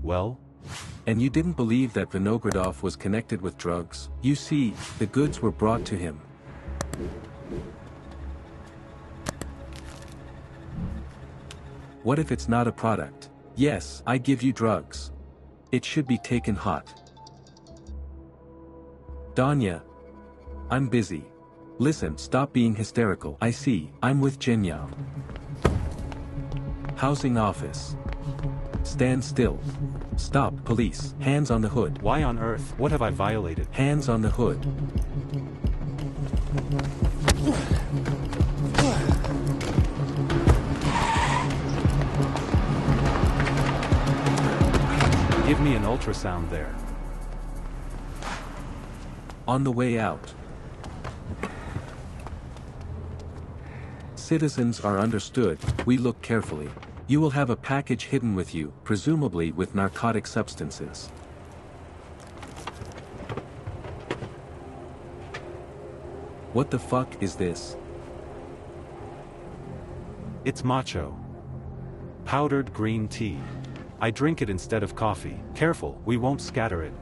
well? And you didn't believe that Vinogradov was connected with drugs? You see, the goods were brought to him. What if it's not a product? Yes, I give you drugs. It should be taken hot. Danya. I'm busy. Listen, stop being hysterical. I see, I'm with Jinyao. Housing office. Stand still. Stop, police. Hands on the hood. Why on earth? What have I violated? Hands on the hood. Give me an ultrasound there. On the way out. Citizens are understood, we look carefully. You will have a package hidden with you, presumably with narcotic substances. What the fuck is this? It's matcha. Powdered green tea. I drink it instead of coffee. Careful, we won't scatter it.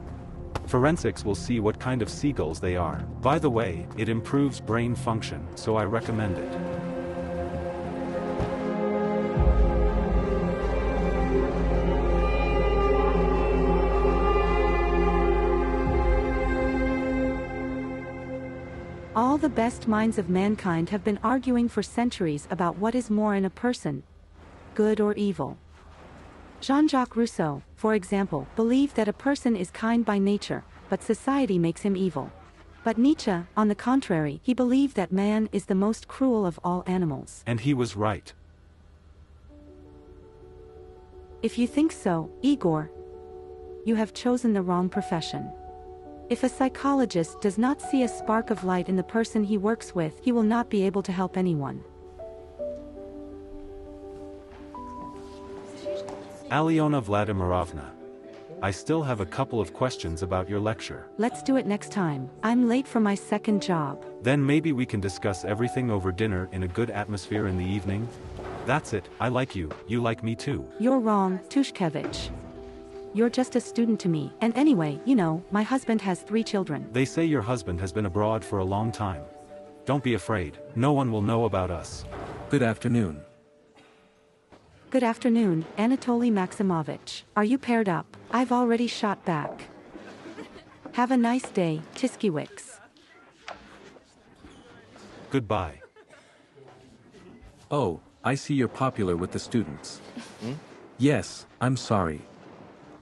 Forensics will see what kind of seagulls they are. By the way, it improves brain function, so I recommend it. All the best minds of mankind have been arguing for centuries about what is more in a person, good or evil. Jean-Jacques Rousseau, for example, believed that a person is kind by nature, but society makes him evil. But Nietzsche, on the contrary, he believed that man is the most cruel of all animals. And he was right. If you think so, Igor, you have chosen the wrong profession. If a psychologist does not see a spark of light in the person he works with, he will not be able to help anyone. Alena Vladimirovna, I still have a couple of questions about your lecture. Let's do it next time. I'm late for my second job. Then maybe we can discuss everything over dinner in a good atmosphere in the evening? That's it, I like you like me too. You're wrong, Tushkevich. You're just a student to me, and anyway, you know, my husband has 3 children. They say your husband has been abroad for a long time. Don't be afraid, no one will know about us. Good afternoon. Good afternoon, Anatoly Maximovich. Are you paired up? I've already shot back. Have a nice day, Tiskiewicz. Goodbye. Oh, I see you're popular with the students. Yes, I'm sorry.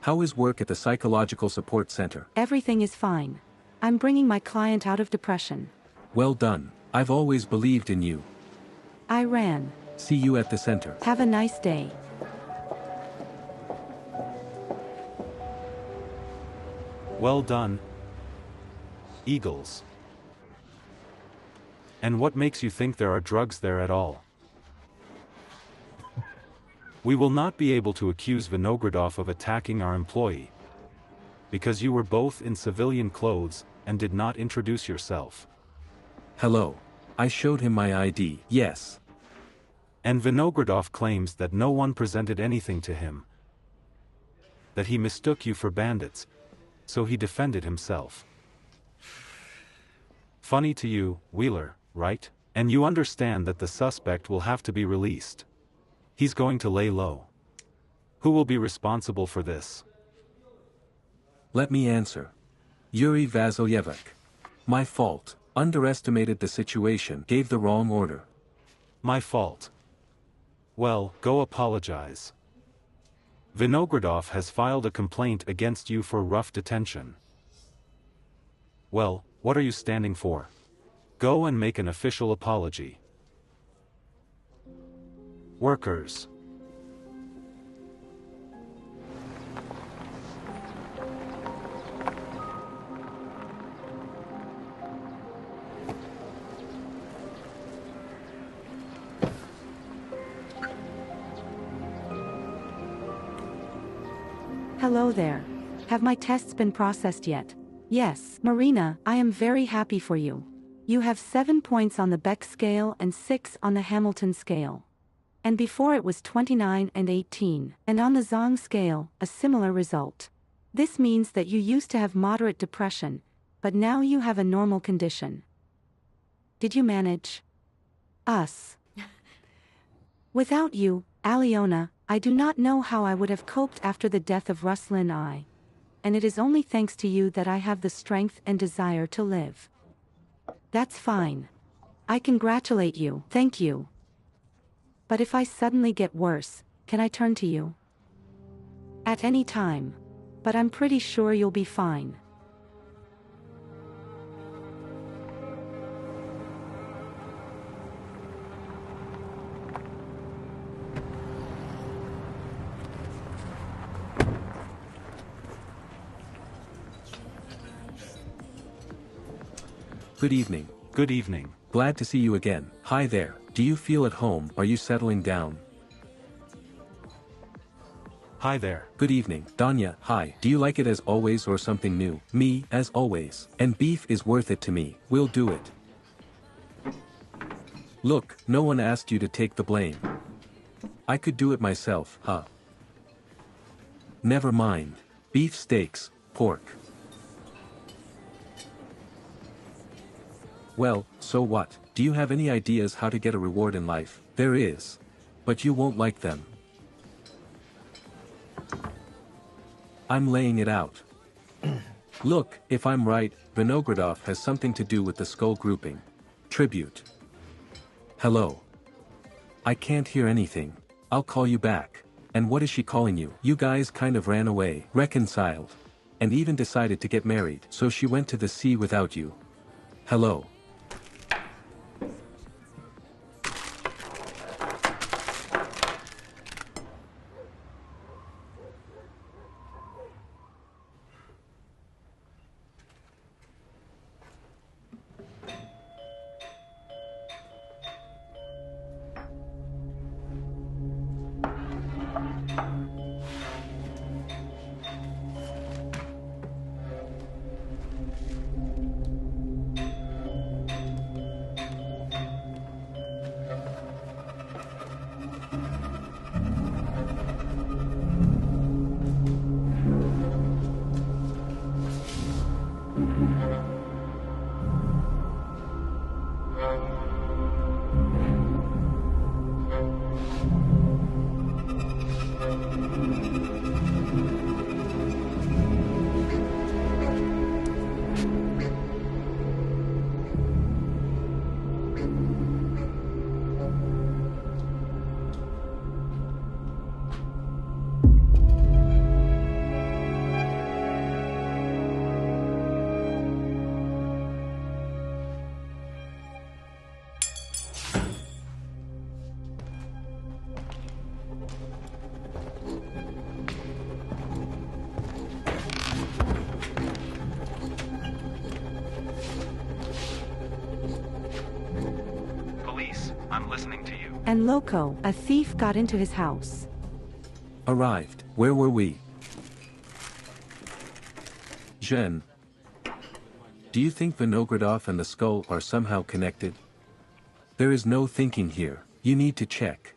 How is work at the psychological support center? Everything is fine. I'm bringing my client out of depression. Well done. I've always believed in you. I ran. See you at the center. Have a nice day. Well done, Eagles. And what makes you think there are drugs there at all? We will not be able to accuse Vinogradov of attacking our employee, because you were both in civilian clothes and did not introduce yourself. Hello. I showed him my ID. Yes. And Vinogradov claims that no one presented anything to him, that he mistook you for bandits, so he defended himself. Funny to you, Wheeler, right? And you understand that the suspect will have to be released. He's going to lay low. Who will be responsible for this? Let me answer. Yuri Vasilyevich. My fault. Underestimated the situation. Gave the wrong order. My fault. Well, go apologize. Vinogradov has filed a complaint against you for rough detention. Well, what are you standing for? Go and make an official apology. Workers. Hello there. Have my tests been processed yet? Yes, Marina, I am very happy for you. You have 7 points on the Beck scale and 6 on the Hamilton scale. And before it was 29 and 18, and on the Zong scale, a similar result. This means that you used to have moderate depression, but now you have a normal condition. Did you manage? Us. Without you, Alena, I do not know how I would have coped after the death of Ruslin I. And it is only thanks to you that I have the strength and desire to live. That's fine. I congratulate you, thank you. But if I suddenly get worse, can I turn to you? At any time. But I'm pretty sure you'll be fine. Good evening. Good evening. Glad to see you again. Hi there. Do you feel at home? Are you settling down? Hi there. Good evening. Danya, hi. Do you like it as always or something new? Me, as always. And beef is worth it to me. We'll do it. Look, no one asked you to take the blame. I could do it myself, huh? Never mind. Beef steaks, pork. Well, so what? Do you have any ideas how to get a reward in life? There is. But you won't like them. I'm laying it out. Look, if I'm right, Vinogradov has something to do with the skull grouping. Tribute. Hello. I can't hear anything. I'll call you back. And what is she calling you? You guys kind of ran away, reconciled, and even decided to get married. So she went to the sea without you. Hello. I'm listening to you. And Loco, a thief, got into his house. Arrived. Where were we? Zhen. Do you think Vinogradov and the skull are somehow connected? There is no thinking here. You need to check.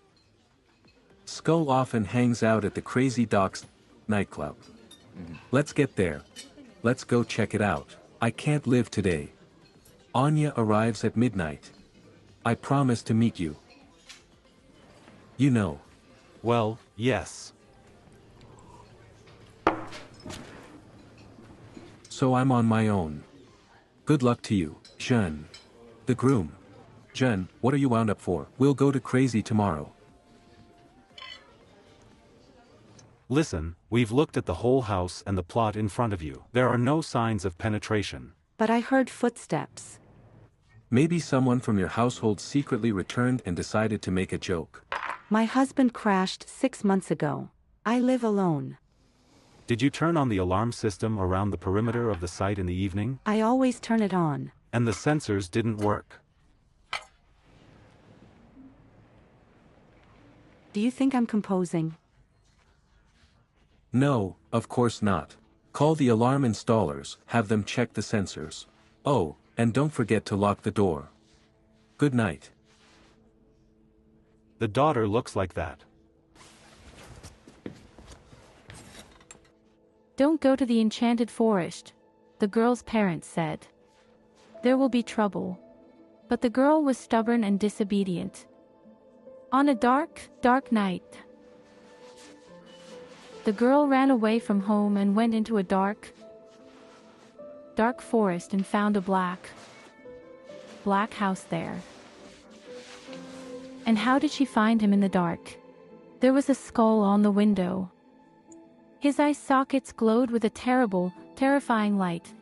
Skull often hangs out at the Crazy Docks nightclub. Let's get there. Let's go check it out. I can't live today. Anya arrives at midnight. I promise to meet you. You know. Well, yes. So I'm on my own. Good luck to you, Zhen. The groom. Zhen, what are you wound up for? We'll go to Crazy tomorrow. Listen, we've looked at the whole house and the plot in front of you. There are no signs of penetration. But I heard footsteps. Maybe someone from your household secretly returned and decided to make a joke. My husband crashed 6 months ago. I live alone. Did you turn on the alarm system around the perimeter of the site in the evening? I always turn it on. And the sensors didn't work. Do you think I'm composing? No, of course not. Call the alarm installers, have them check the sensors. Oh, and don't forget to lock the door. Good night. The daughter looks like that. Don't go to the enchanted forest, the girl's parents said. There will be trouble. But the girl was stubborn and disobedient. On a dark, dark night, the girl ran away from home and went into a dark, dark forest and found a black house there. And how did she find him in the dark? There was a skull on the window. His eye sockets glowed with a terrible, terrifying light,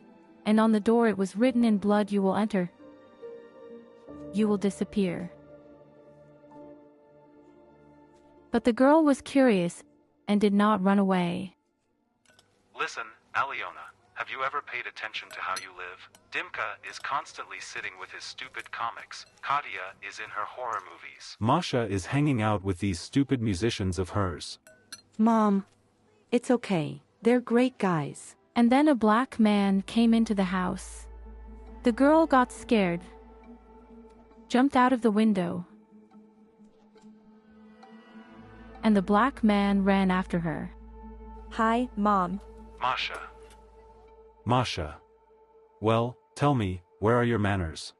and on the door it was written in blood, "You will enter. You will disappear." But the girl was curious and did not run away. Listen, Alena, have you ever paid attention to how you live? Dimka is constantly sitting with his stupid comics. Katya is in her horror movies. Masha is hanging out with these stupid musicians of hers. Mom, it's okay. They're great guys. And then a black man came into the house. The girl got scared, jumped out of the window, and the black man ran after her. Hi, Mom. Masha. Well, tell me, where are your manners?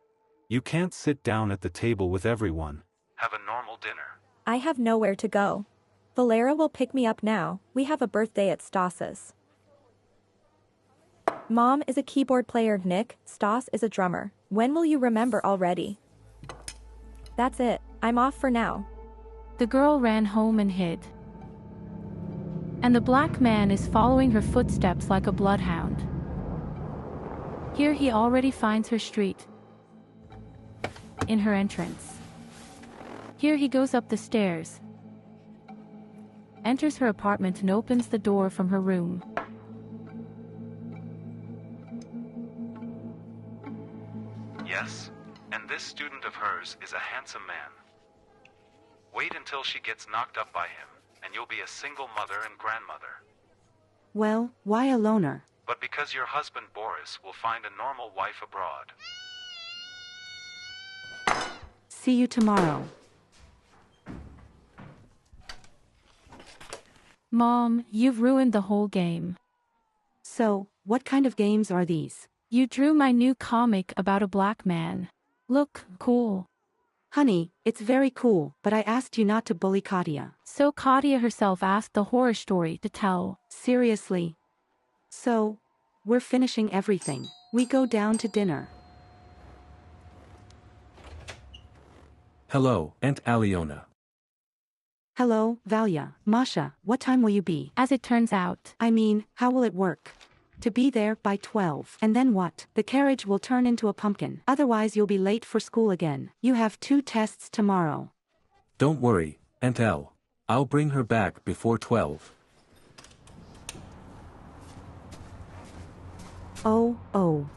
You can't sit down at the table with everyone. Have a normal dinner. I have nowhere to go. Valera will pick me up now. We have a birthday at Stas's. Mom is a keyboard player, Nick. Stas is a drummer. When will you remember already? That's it. I'm off for now. The girl ran home and hid. And the black man is following her footsteps like a bloodhound. Here he already finds her street, in her entrance. Here he goes up the stairs, enters her apartment and opens the door from her room. Yes, and this student of hers is a handsome man. Wait until she gets knocked up by him, and you'll be a single mother and grandmother. Well, why a loner? But because your husband Boris will find a normal wife abroad. See you tomorrow. Mom, you've ruined the whole game. So, what kind of games are these? You drew my new comic about a black man. Look, cool. Honey, it's very cool, but I asked you not to bully Katya. So Katya herself asked the horror story to tell. Seriously? So, we're finishing everything. We go down to dinner. Hello, Aunt Alena. Hello, Valya. Masha, what time will you be? As it turns out, I mean, how will it work? To be there by 12. And then what? The carriage will turn into a pumpkin. Otherwise you'll be late for school again. You have 2 tests tomorrow. Don't worry, Aunt Al. I'll bring her back before 12. Oh.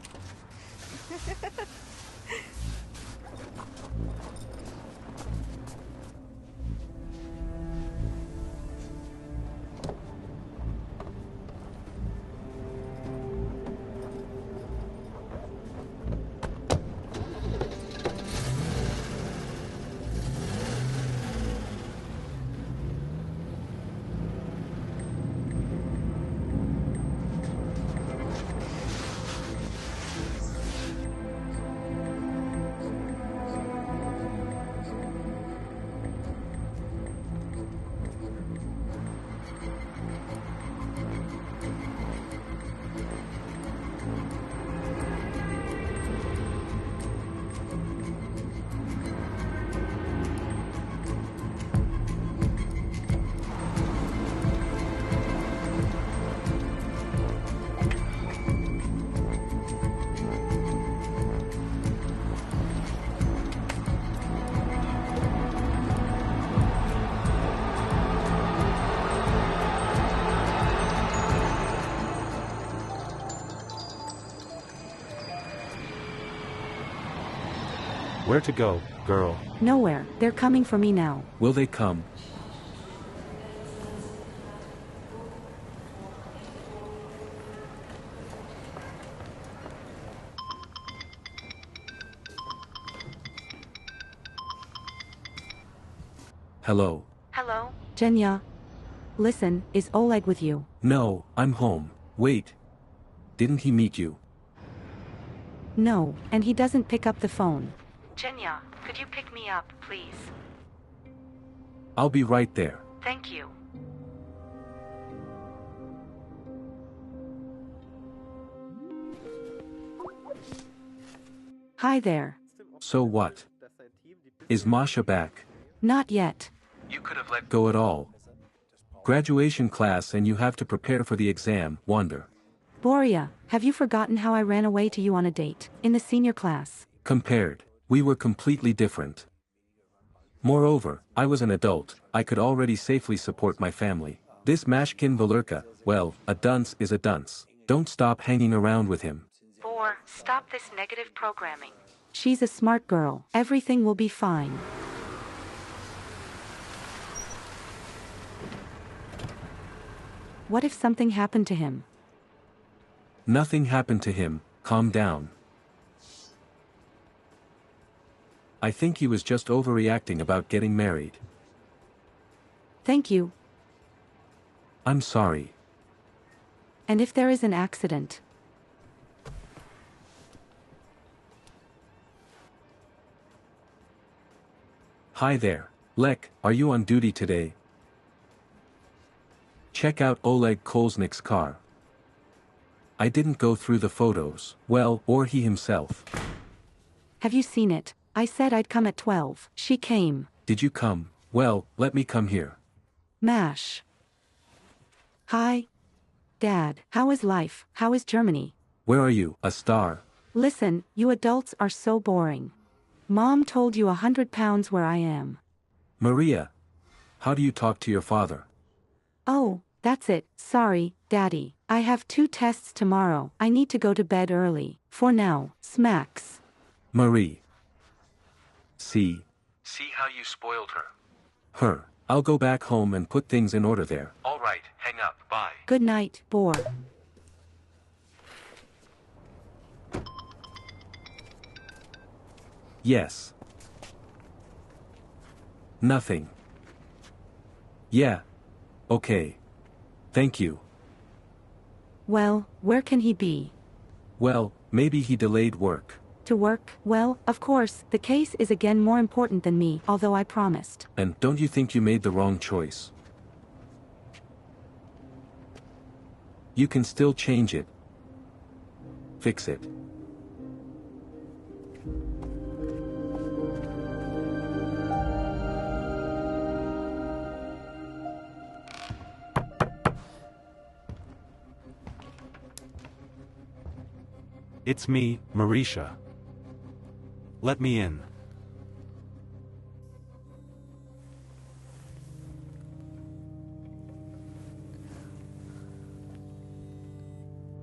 Where to go, girl? Nowhere. They're coming for me now. Will they come? Hello. Hello? Genya? Listen, is Oleg with you? No, I'm home. Wait. Didn't he meet you? No, and he doesn't pick up the phone. Genya, could you pick me up, please? I'll be right there. Thank you. Hi there. So what? Is Masha back? Not yet. You could have let go at all. Graduation class and you have to prepare for the exam, wonder. Boria, have you forgotten how I ran away to you on a date, in the senior class? Compared, we were completely different. Moreover, I was an adult, I could already safely support my family. This Mashkin Valerka, well, a dunce is a dunce. Don't stop hanging around with him. Bor, stop this negative programming. She's a smart girl. Everything will be fine. What if something happened to him? Nothing happened to him, calm down. I think he was just overreacting about getting married. Thank you. I'm sorry. And if there is an accident? Hi there. Lek, are you on duty today? Check out Oleg Kolesnik's car. I didn't go through the photos, well, or he himself. Have you seen it? I said I'd come at 12. She came. Did you come? Well, let me come here. Mash. Hi. Dad, how is life? How is Germany? Where are you, a star? Listen, you adults are so boring. Mom told you 100 pounds where I am. Maria. How do you talk to your father? Oh, that's it. Sorry, Daddy. I have 2 tests tomorrow. I need to go to bed early. For now, smacks. Marie. See how you spoiled her. Her. I'll go back home and put things in order there. All right, hang up, bye. Good night, Bor. Yes. Nothing. Yeah. Okay. Thank you. Well, where can he be? Well, maybe he delayed work. To work? Well, of course, the case is again more important than me, although I promised. And don't you think you made the wrong choice? You can still change it. Fix it. It's me, Marisha. Let me in.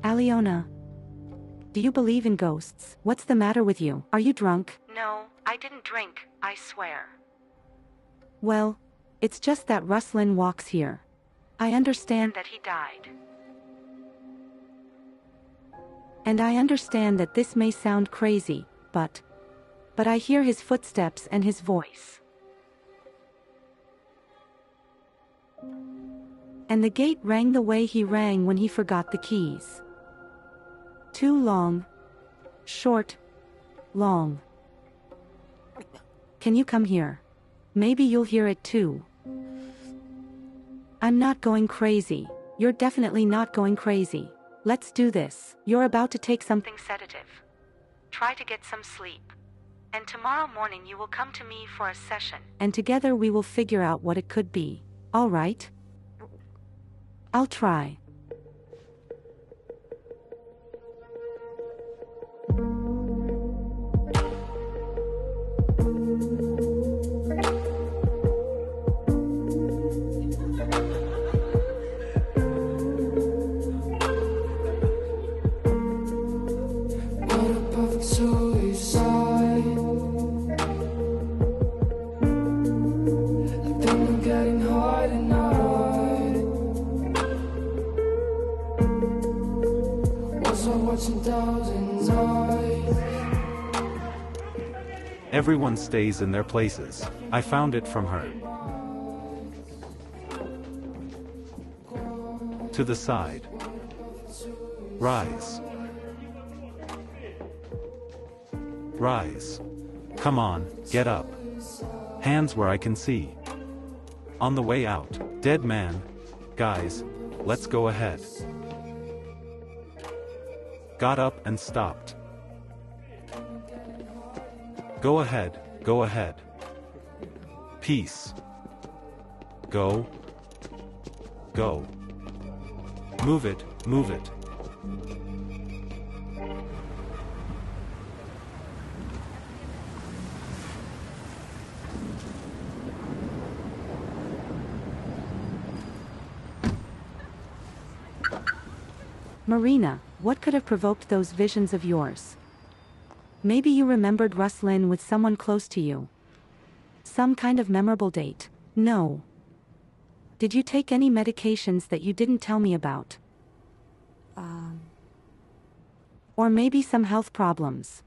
Alena. Do you believe in ghosts? What's the matter with you? Are you drunk? No, I didn't drink, I swear. Well, it's just that Ruslan walks here. I understand that he died. And I understand that this may sound crazy, but I hear his footsteps and his voice. And the gate rang the way he rang when he forgot the keys. Too long. Short. Long. Can you come here? Maybe you'll hear it too. I'm not going crazy. You're definitely not going crazy. Let's do this. You're about to take something sedative. Try to get some sleep. And tomorrow morning you will come to me for a session. And together we will figure out what it could be. All right? I'll try. Everyone stays in their places. I found it from her. To the side. Rise. Rise. Come on, get up. Hands where I can see. On the way out. Dead man. Guys, let's go ahead. Got up and stopped. Go ahead, go ahead. Peace. Go. Go. Move it, move it. Marina, what could have provoked those visions of yours? Maybe you remembered Ruslan with someone close to you. Some kind of memorable date. No. Did you take any medications that you didn't tell me about? Or maybe some health problems.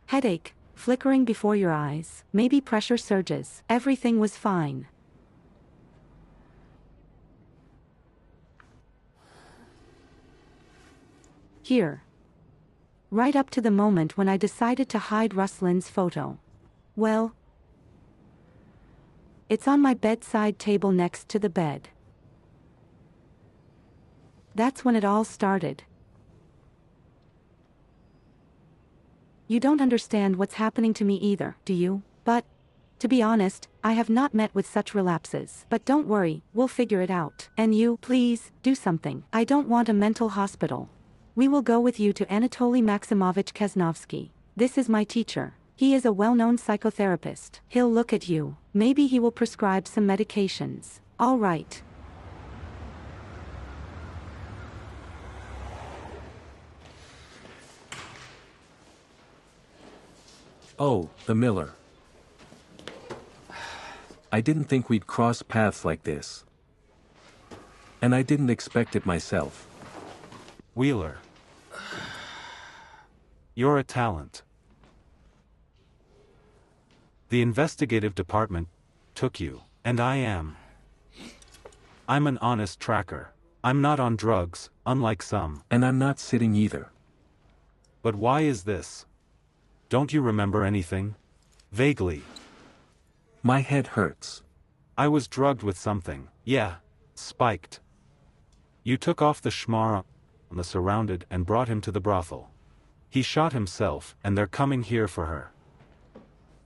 Headache, flickering before your eyes, maybe pressure surges. Everything was fine. Here. Right up to the moment when I decided to hide Ruslan's photo. Well, it's on my bedside table next to the bed. That's when it all started. You don't understand what's happening to me either, do you? But, to be honest, I have not met with such relapses. But don't worry, we'll figure it out. And you, please, do something. I don't want a mental hospital. We will go with you to Anatoly Maximovich Kesnovsky. This is my teacher. He is a well-known psychotherapist. He'll look at you. Maybe he will prescribe some medications. All right. Oh, the Miller. I didn't think we'd cross paths like this. And I didn't expect it myself. Wheeler. You're a talent. The investigative department took you, and I'm an honest tracker. I'm not on drugs, unlike some. And I'm not sitting either. But why is this? Don't you remember anything? Vaguely. My head hurts. I was drugged with something. Yeah, spiked. You took off the schmar on the surrounded and brought him to the brothel. He shot himself, and they're coming here for her.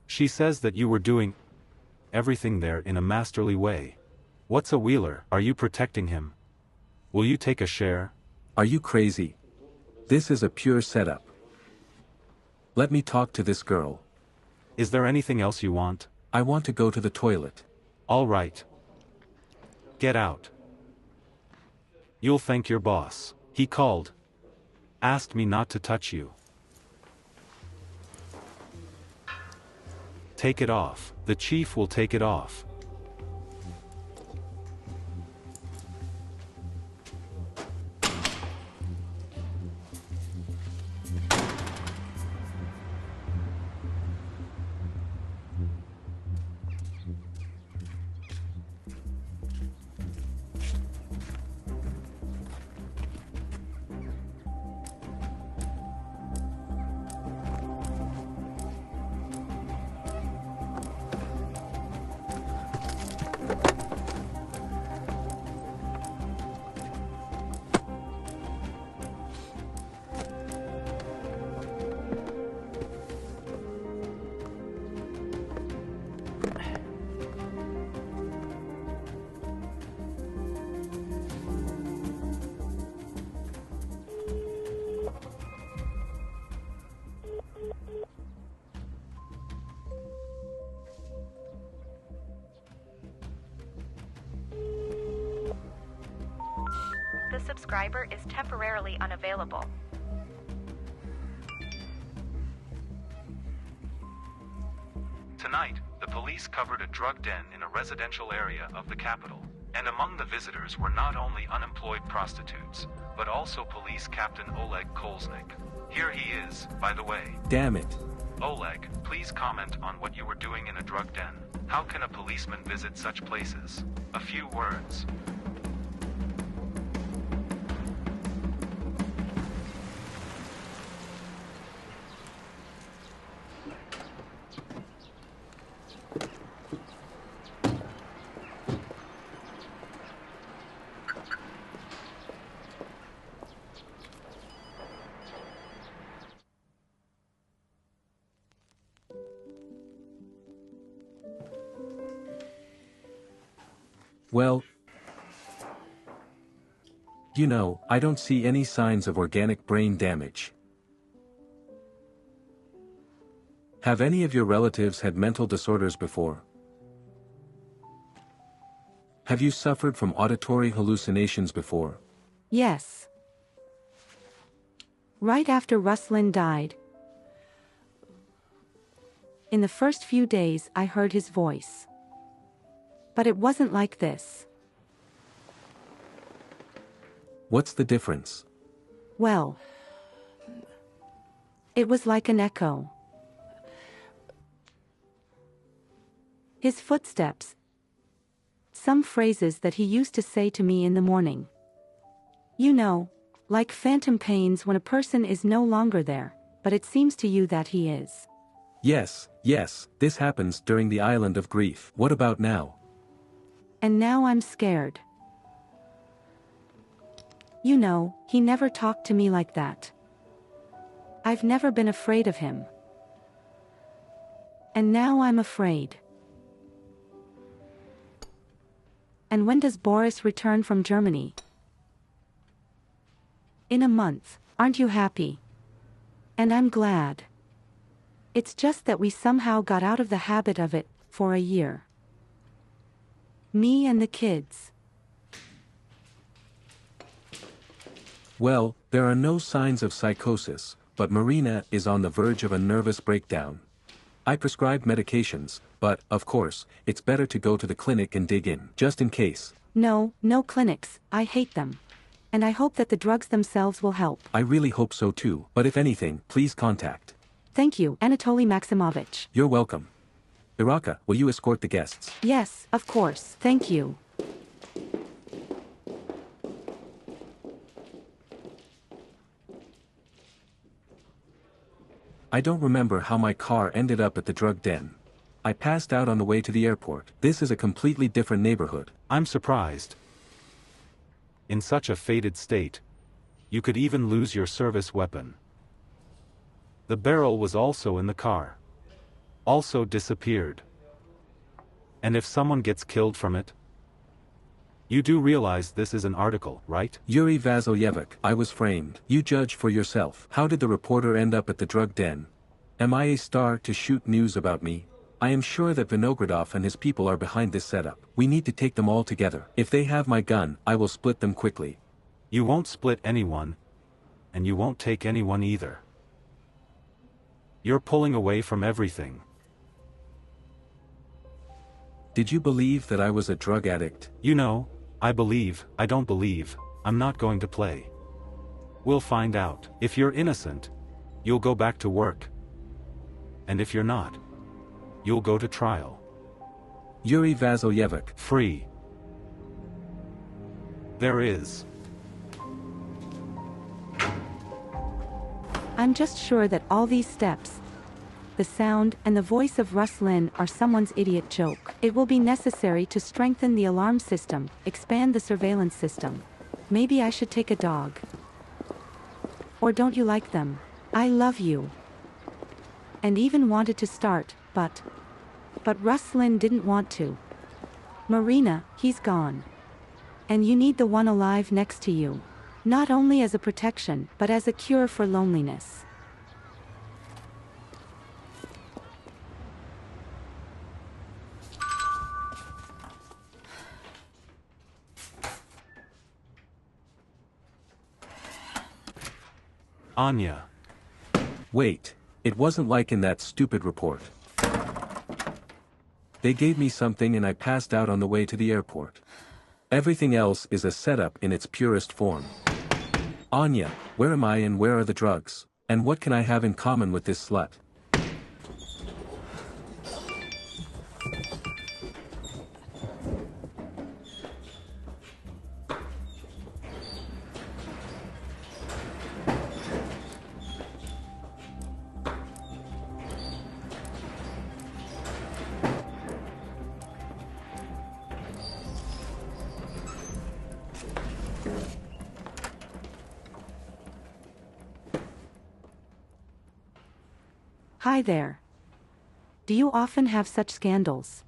She says that you were doing everything there in a masterly way. What's a Wheeler? Are you protecting him? Will you take a share? Are you crazy? This is a pure setup. Let me talk to this girl. Is there anything else you want? I want to go to the toilet. All right. Get out. You'll thank your boss. He called. Asked me not to touch you. Take it off. The chief will take it off. The subscriber is temporarily unavailable. Tonight, the police covered a drug den in a residential area of the capital. And among the visitors were not only unemployed prostitutes, but also police captain Oleg Kolesnik. Here he is, by the way. Damn it. Oleg, please comment on what you were doing in a drug den. How can a policeman visit such places? A few words. Well, you know, I don't see any signs of organic brain damage. Have any of your relatives had mental disorders before? Have you suffered from auditory hallucinations before? Yes. Right after Ruslan died. In the first few days I heard his voice. But it wasn't like this. What's the difference? Well, it was like an echo. His footsteps. Some phrases that he used to say to me in the morning. You know, like phantom pains when a person is no longer there, but it seems to you that he is. Yes, this happens during the island of grief. What about now? And now I'm scared. You know, he never talked to me like that. I've never been afraid of him. And now I'm afraid. And when does Boris return from Germany? In a month. Aren't you happy? And I'm glad. It's just that we somehow got out of the habit of it, for a year. Me and the kids. Well, there are no signs of psychosis, but Marina is on the verge of a nervous breakdown. I prescribed medications, but, of course, it's better to go to the clinic and dig in, just in case. No clinics, I hate them. And I hope that the drugs themselves will help. I really hope so too, but if anything, please contact. Thank you, Anatoly Maximovich. You're welcome. Iraka, will you escort the guests? Yes, of course, thank you. I don't remember how my car ended up at the drug den. I passed out on the way to the airport. This is a completely different neighborhood. I'm surprised. In such a faded state, you could even lose your service weapon. The barrel was also in the car. Also disappeared. And if someone gets killed from it? You do realize this is an article, right? Yuri Vasilyevich, I was framed. You judge for yourself. How did the reporter end up at the drug den? Am I a star to shoot news about me? I am sure that Vinogradov and his people are behind this setup. We need to take them all together. If they have my gun, I will split them quickly. You won't split anyone. And you won't take anyone either. You're pulling away from everything. Did you believe that I was a drug addict? You know, I don't believe, I'm not going to play. We'll find out. If you're innocent, you'll go back to work. And if you're not, you'll go to trial. Yuri Vasilyevich. Free. There is. I'm just sure that all these steps, the sound and the voice of Ruslan are someone's idiot joke. It will be necessary to strengthen the alarm system, expand the surveillance system. Maybe I should take a dog. Or don't you like them? I love you. And even wanted to start, but Ruslan didn't want to. Marina, he's gone. And you need the one alive next to you. Not only as a protection, but as a cure for loneliness. Anya. Wait, it wasn't like in that stupid report. They gave me something and I passed out on the way to the airport. Everything else is a setup in its purest form. Anya, where am I and where are the drugs? And what can I have in common with this slut? Hi there. Do you often have such scandals?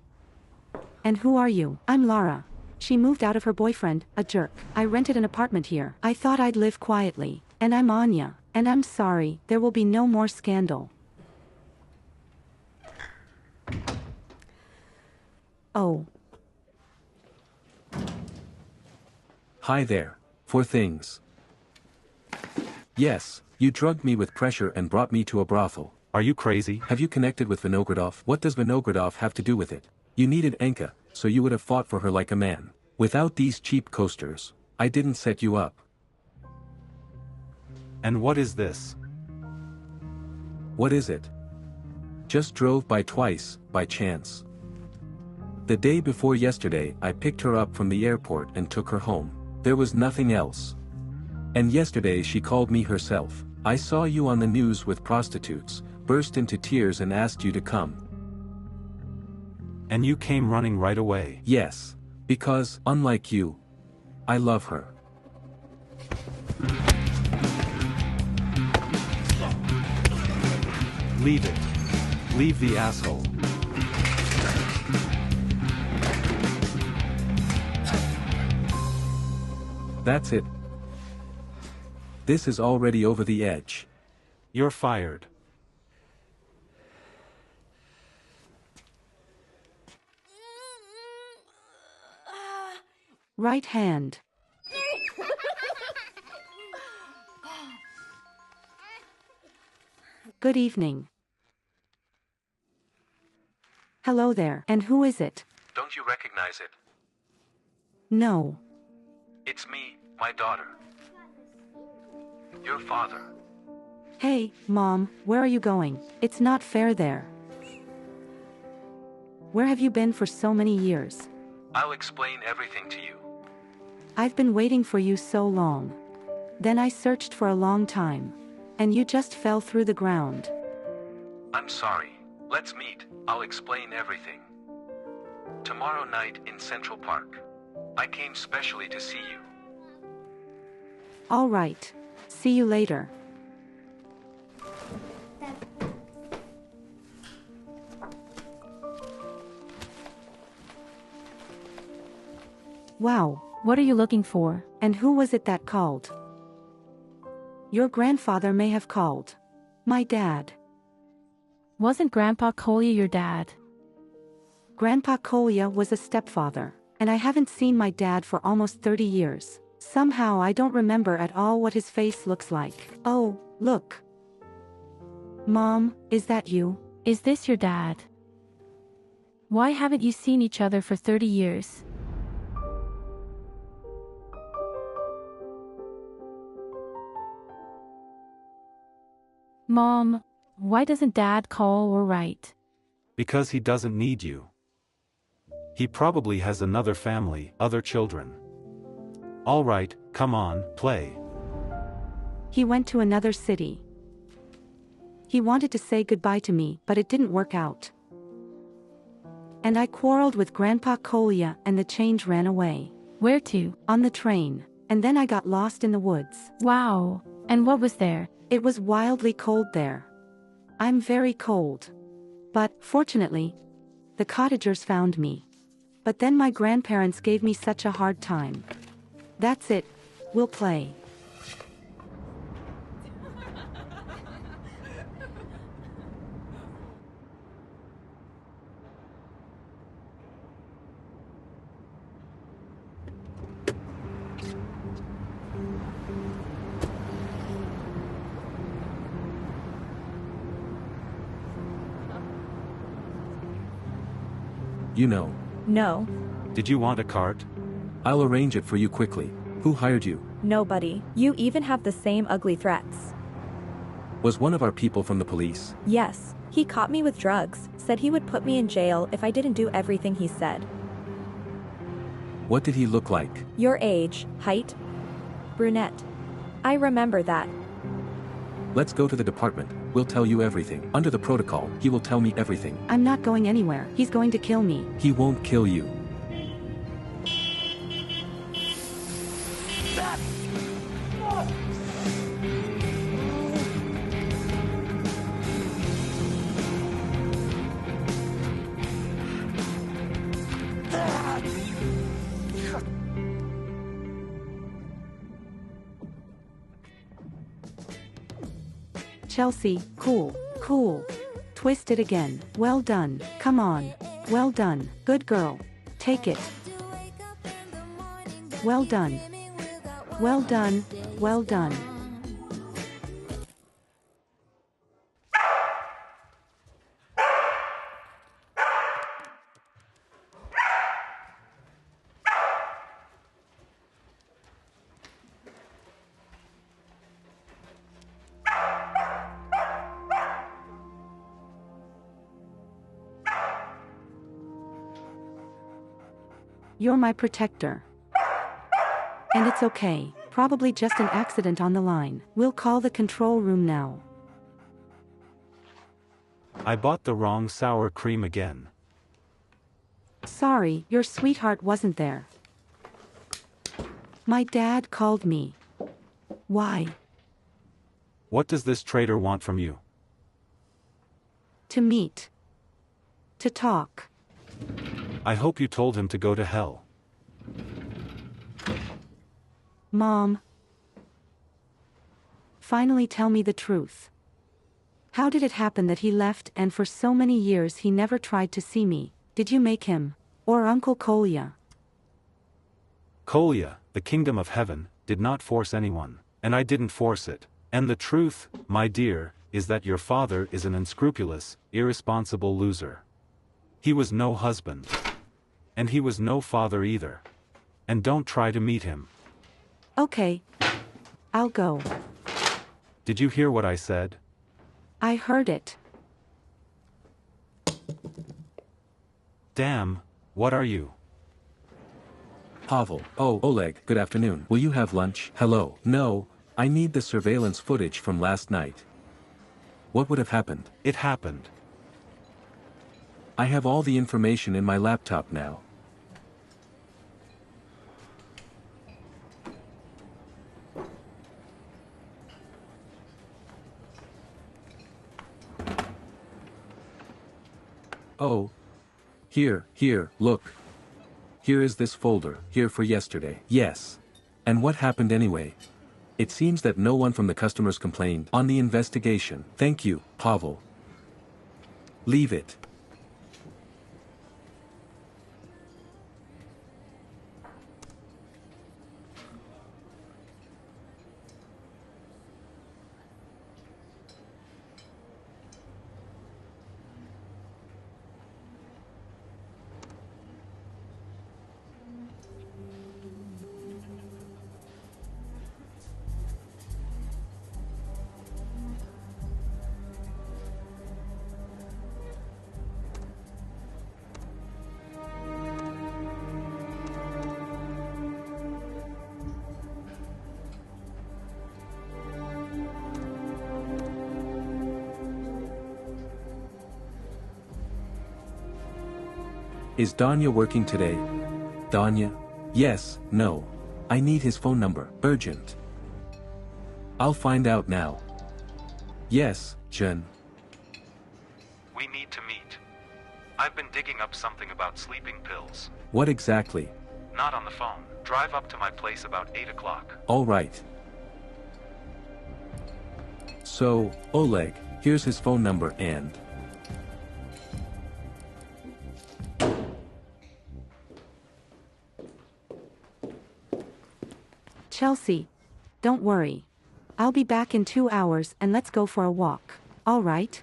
And who are you? I'm Lara. She moved out of her boyfriend, a jerk. I rented an apartment here. I thought I'd live quietly. And I'm Anya. And I'm sorry, there will be no more scandal. Oh. Hi there. For things. Yes, you drugged me with pressure and brought me to a brothel. Are you crazy? Have you connected with Vinogradov? What does Vinogradov have to do with it? You needed Anka, so you would have fought for her like a man. Without these cheap coasters, I didn't set you up. And what is this? What is it? Just drove by twice, by chance. The day before yesterday I picked her up from the airport and took her home. There was nothing else. And yesterday she called me herself. I saw you on the news with prostitutes, burst into tears and asked you to come. And you came running right away. Yes, because, unlike you, I love her. Leave it. Leave the asshole. That's it. This is already over the edge. You're fired. Right hand. Good evening. Hello there. And who is it? Don't you recognize it? No. It's me, my daughter. Your father. Hey, Mom, where are you going? It's not fair there. Where have you been for so many years? I'll explain everything to you. I've been waiting for you so long. Then I searched for a long time. And you just fell through the ground. I'm sorry. Let's meet. I'll explain everything. Tomorrow night in Central Park. I came specially to see you. All right. See you later. Wow. What are you looking for? And who was it that called? Your grandfather may have called. My dad. Wasn't Grandpa Kolya your dad? Grandpa Kolya was a stepfather, and I haven't seen my dad for almost 30 years. Somehow I don't remember at all what his face looks like. Oh, look. Mom, is that you? Is this your dad? Why haven't you seen each other for 30 years? Mom, why doesn't Dad call or write? Because he doesn't need you. He probably has another family, other children. All right, come on, play. He went to another city. He wanted to say goodbye to me, but it didn't work out. And I quarreled with Grandpa Kolya and the change ran away. Where to? On the train, and then I got lost in the woods. Wow, and what was there? It was wildly cold there. I'm very cold. But, fortunately, the cottagers found me. But then my grandparents gave me such a hard time. That's it. We'll play. You know. No. Did you want a cart? I'll arrange it for you quickly. Who hired you? Nobody. You even have the same ugly threats. Was one of our people from the police? Yes. He caught me with drugs, said he would put me in jail if I didn't do everything he said. What did he look like? Your age, height, brunette. I remember that. Let's go to the department. We'll tell you everything. Under the protocol, he will tell me everything. I'm not going anywhere. He's going to kill me. He won't kill you. Chelsea, cool, cool. Twist it again. Well done, come on. Well done, good girl. Take it. Well done. Well done, well done. You're my protector. And it's okay, probably just an accident on the line. We'll call the control room now. I bought the wrong sour cream again. Sorry, your sweetheart wasn't there. My dad called me. Why? What does this traitor want from you? To meet. To talk. I hope you told him to go to hell. Mom. Finally tell me the truth. How did it happen that he left and for so many years he never tried to see me? Did you make him? Or Uncle Kolya? Kolya, the kingdom of heaven, did not force anyone, and I didn't force it. And the truth, my dear, is that your father is an unscrupulous, irresponsible loser. He was no husband. And he was no father either. And don't try to meet him. Okay. I'll go. Did you hear what I said? I heard it. Damn, what are you? Pavel. Oh, Oleg, good afternoon. Will you have lunch? Hello. No, I need the surveillance footage from last night. What would have happened? It happened. I have all the information in my laptop now. Oh. Here, look. Here is this folder, here for yesterday. Yes. And what happened anyway? It seems that no one from the customers complained on the investigation. Thank you, Pavel. Leave it. Is Danya working today? Danya? Yes, no. I need his phone number, urgent. I'll find out now. Yes, Jen. We need to meet. I've been digging up something about sleeping pills. What exactly? Not on the phone. Drive up to my place about 8 o'clock. All right. So, Oleg, here's his phone number and... Chelsea. Don't worry. I'll be back in 2 hours and let's go for a walk. All right?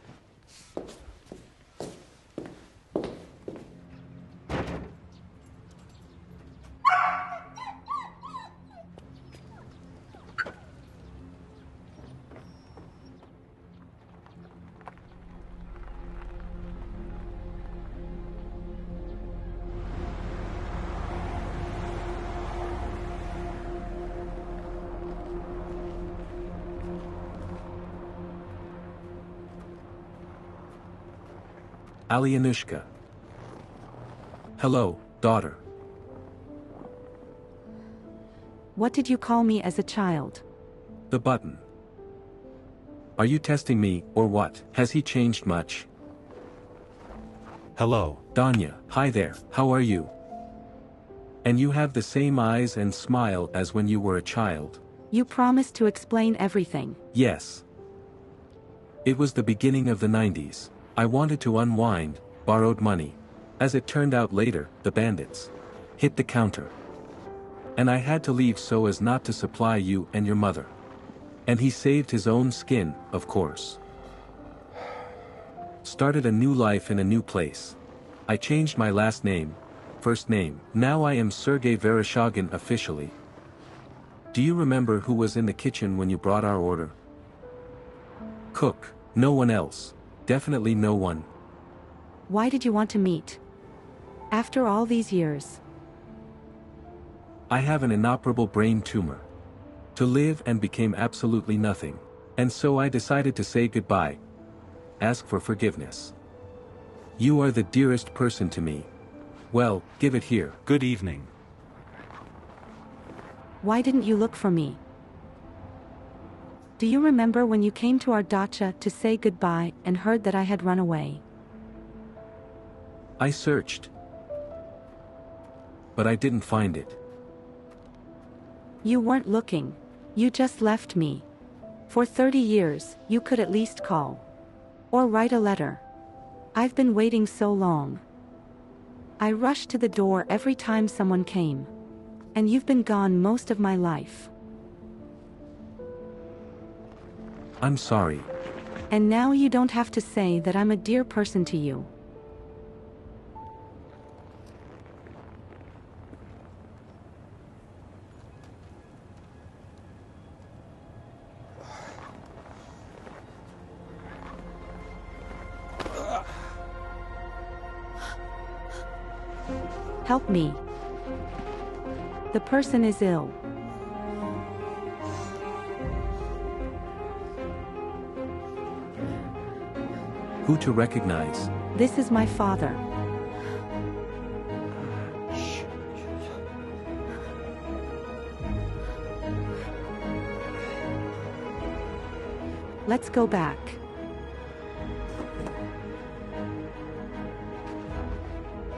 Alyanushka. Hello, daughter. What did you call me as a child? The button. Are you testing me, or what? Has he changed much? Hello. Danya, hi there, how are you? And you have the same eyes and smile as when you were a child. You promised to explain everything. Yes. It was the beginning of the 90s. I wanted to unwind, borrowed money. As it turned out later, the bandits hit the counter. And I had to leave so as not to supply you and your mother. And he saved his own skin, of course. Started a new life in a new place. I changed my last name, first name. Now I am Sergei Vereshchagin officially. Do you remember who was in the kitchen when you brought our order? Cook, no one else. Definitely no one. Why did you want to meet? After all these years. I have an inoperable brain tumor. To live and became absolutely nothing. And so I decided to say goodbye. Ask for forgiveness. You are the dearest person to me. Well, give it here. Good evening. Why didn't you look for me? Do you remember when you came to our dacha to say goodbye and heard that I had run away? I searched. But I didn't find it. You weren't looking. You just left me. For 30 years, you could at least call. Or write a letter. I've been waiting so long. I rushed to the door every time someone came. And you've been gone most of my life. I'm sorry. And now you don't have to say that I'm a dear person to you. Help me. The person is ill. Who to recognize? This is my father. Let's go back.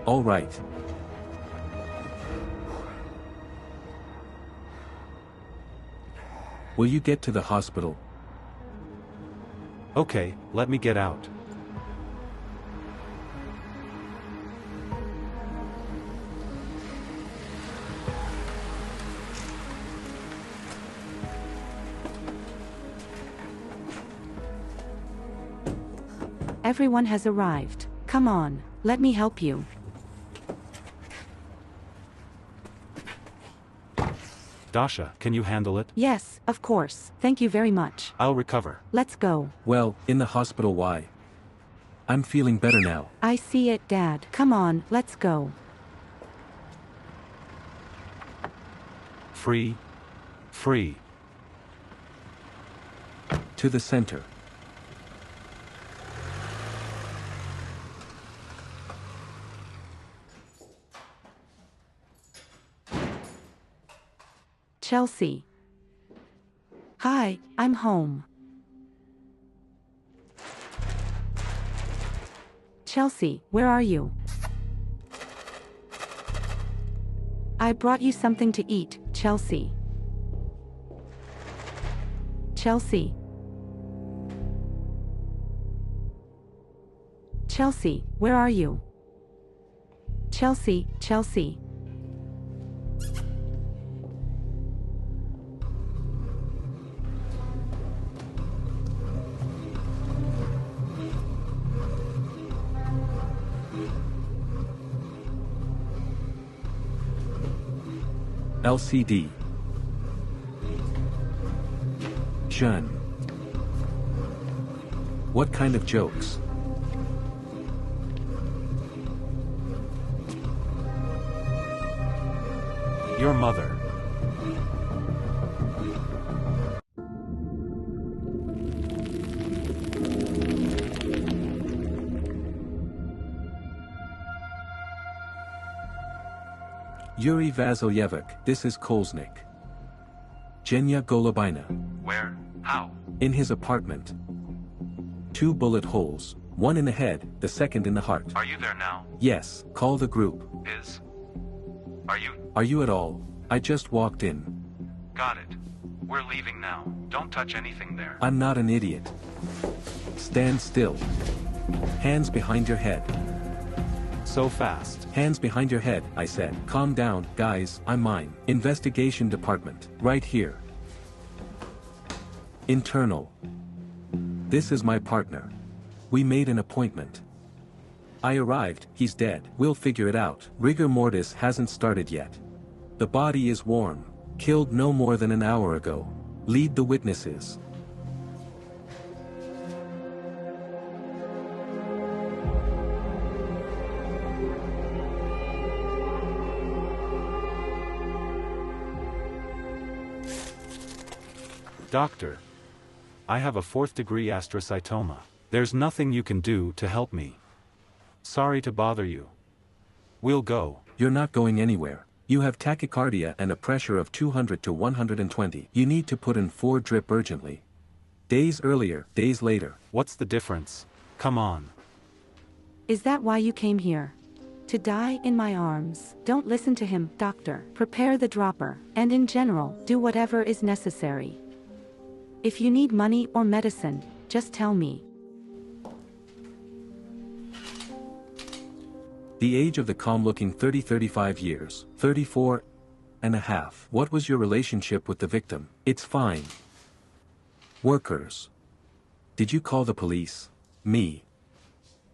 All right. Will you get to the hospital? Okay, let me get out. Everyone has arrived. Come on, let me help you. Dasha, can you handle it? Yes, of course. Thank you very much. I'll recover. Let's go. Well, in the hospital why? I'm feeling better now. I see it, Dad. Come on, let's go. Free. Free. To the center. Chelsea. Hi, I'm home. Chelsea, where are you? I brought you something to eat, Chelsea. Chelsea. Chelsea, where are you? Chelsea, Chelsea. LCD. Jeune. What kind of jokes? Your mother. Yuri Vasilyevich, this is Kolesnik. Genya Golubina. Where? How? In his apartment. 2 bullet holes, one in the head, the second in the heart. Are you there now? Yes, call the group. Are you at all? I just walked in. Got it. We're leaving now. Don't touch anything there. I'm not an idiot. Stand still. Hands behind your head. So fast. Hands behind your head, I said. Calm down, guys, I'm mine. Investigation department, right here. Internal. This is my partner. We made an appointment. I arrived, he's dead. We'll figure it out. Rigor mortis hasn't started yet. The body is warm. Killed no more than an hour ago. Lead the witnesses. Doctor. I have a 4th-degree astrocytoma. There's nothing you can do to help me. Sorry to bother you. We'll go. You're not going anywhere. You have tachycardia and a pressure of 200 to 120. You need to put in 4 drip urgently. Days earlier, days later. What's the difference? Come on. Is that why you came here? To die in my arms? Don't listen to him, doctor. Prepare the dropper, and in general, do whatever is necessary. If you need money or medicine, just tell me. The age of the calm-looking 35 years, 34 and a half. What was your relationship with the victim? It's fine. Workers. Did you call the police? Me.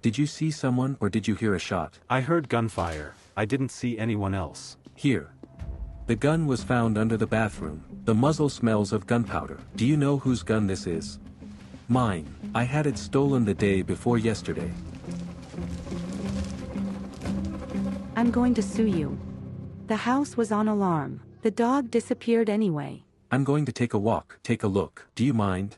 Did you see someone or did you hear a shot? I heard gunfire. I didn't see anyone else. Here. The gun was found under the bathroom. The muzzle smells of gunpowder. Do you know whose gun this is? Mine. I had it stolen the day before yesterday. I'm going to sue you. The house was on alarm. The dog disappeared anyway. I'm going to take a walk. Take a look. Do you mind?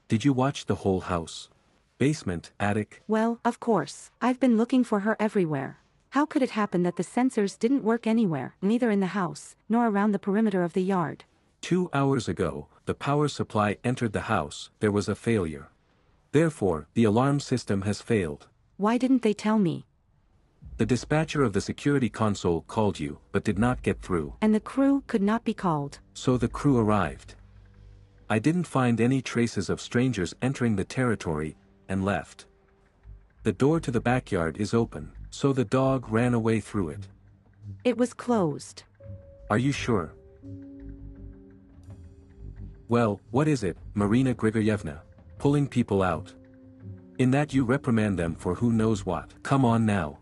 Did you watch the whole house? Basement, attic? Well, of course. I've been looking for her everywhere. How could it happen that the sensors didn't work anywhere, neither in the house, nor around the perimeter of the yard? 2 hours ago, the power supply entered the house. There was a failure. Therefore, the alarm system has failed. Why didn't they tell me? The dispatcher of the security console called you, but did not get through. And the crew could not be called. So the crew arrived. I didn't find any traces of strangers entering the territory, and left. The door to the backyard is open, so the dog ran away through it. It was closed. Are you sure? Well, what is it, Marina Grigoryevna? Pulling people out. In that you reprimand them for who knows what. Come on now.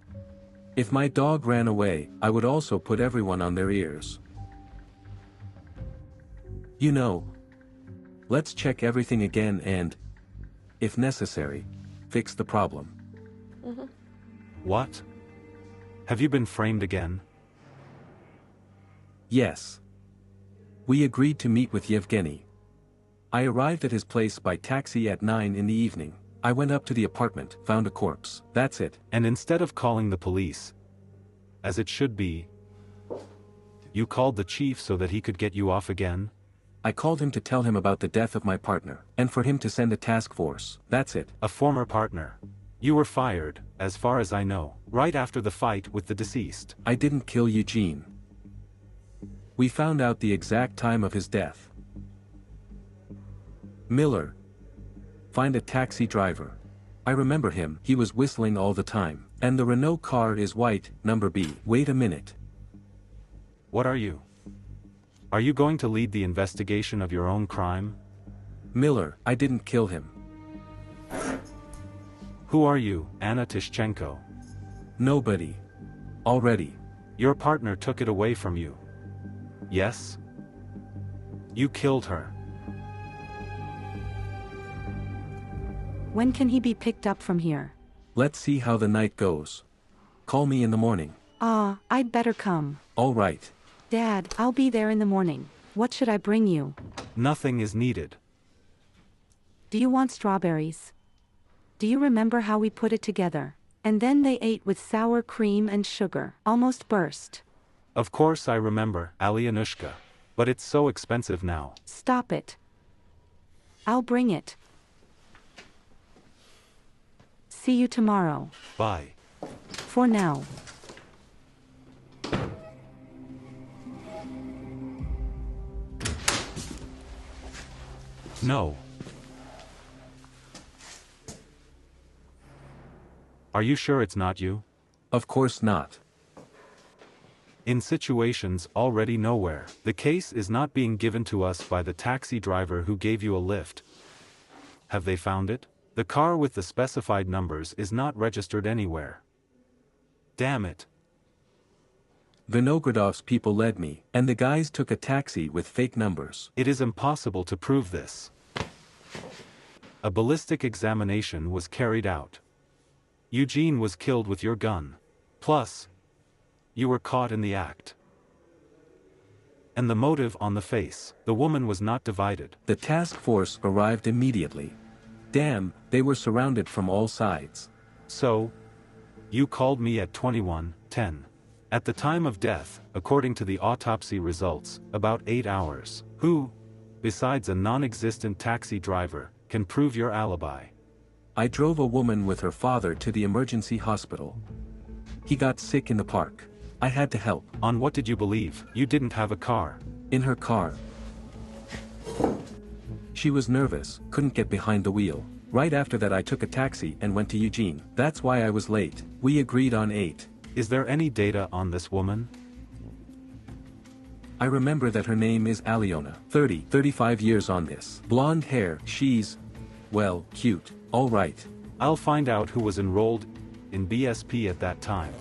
If my dog ran away, I would also put everyone on their ears. You know. Let's check everything again and, if necessary, fix the problem. What? Have you been framed again? Yes. We agreed to meet with Yevgeny. I arrived at his place by taxi at 9 in the evening. I went up to the apartment, found a corpse. That's it. And instead of calling the police, as it should be, you called the chief so that he could get you off again? I called him to tell him about the death of my partner, and for him to send a task force. That's it. A former partner. You were fired, as far as I know, right after the fight with the deceased. I didn't kill Eugene. We found out the exact time of his death. Miller. Find a taxi driver. I remember him, he was whistling all the time. And the Renault car is white, number B. Wait a minute. What are you? Are you going to lead the investigation of your own crime? Miller, I didn't kill him. Who are you, Anna Tishchenko? Nobody. Already. Your partner took it away from you. Yes? You killed her. When can he be picked up from here? Let's see how the night goes. Call me in the morning. I'd better come. All right. Dad, I'll be there in the morning. What should I bring you? Nothing is needed. Do you want strawberries? Do you remember how we put it together? And then they ate with sour cream and sugar. Almost burst. Of course I remember, Alyanushka. But it's so expensive now. Stop it. I'll bring it. See you tomorrow. Bye. For now. No. Are you sure it's not you? Of course not. In situations already nowhere, the case is not being given to us by the taxi driver who gave you a lift. Have they found it? The car with the specified numbers is not registered anywhere. Damn it. Vinogradov's people led me, and the guys took a taxi with fake numbers. It is impossible to prove this. A ballistic examination was carried out. Eugene was killed with your gun. Plus, you were caught in the act. And the motive on the face, the woman was not divided. The task force arrived immediately. Damn, they were surrounded from all sides. So, you called me at 21:10. At the time of death, according to the autopsy results, about 8 hours. Who, besides a non-existent taxi driver, can prove your alibi? I drove a woman with her father to the emergency hospital. He got sick in the park. I had to help. On what did you believe? You didn't have a car. In her car. She was nervous, couldn't get behind the wheel. Right after that I took a taxi and went to Eugene. That's why I was late. We agreed on 8. Is there any data on this woman? I remember that her name is Alena. 35 years on this. Blonde hair, she's, well, cute. All right. I'll find out who was enrolled in BSP at that time.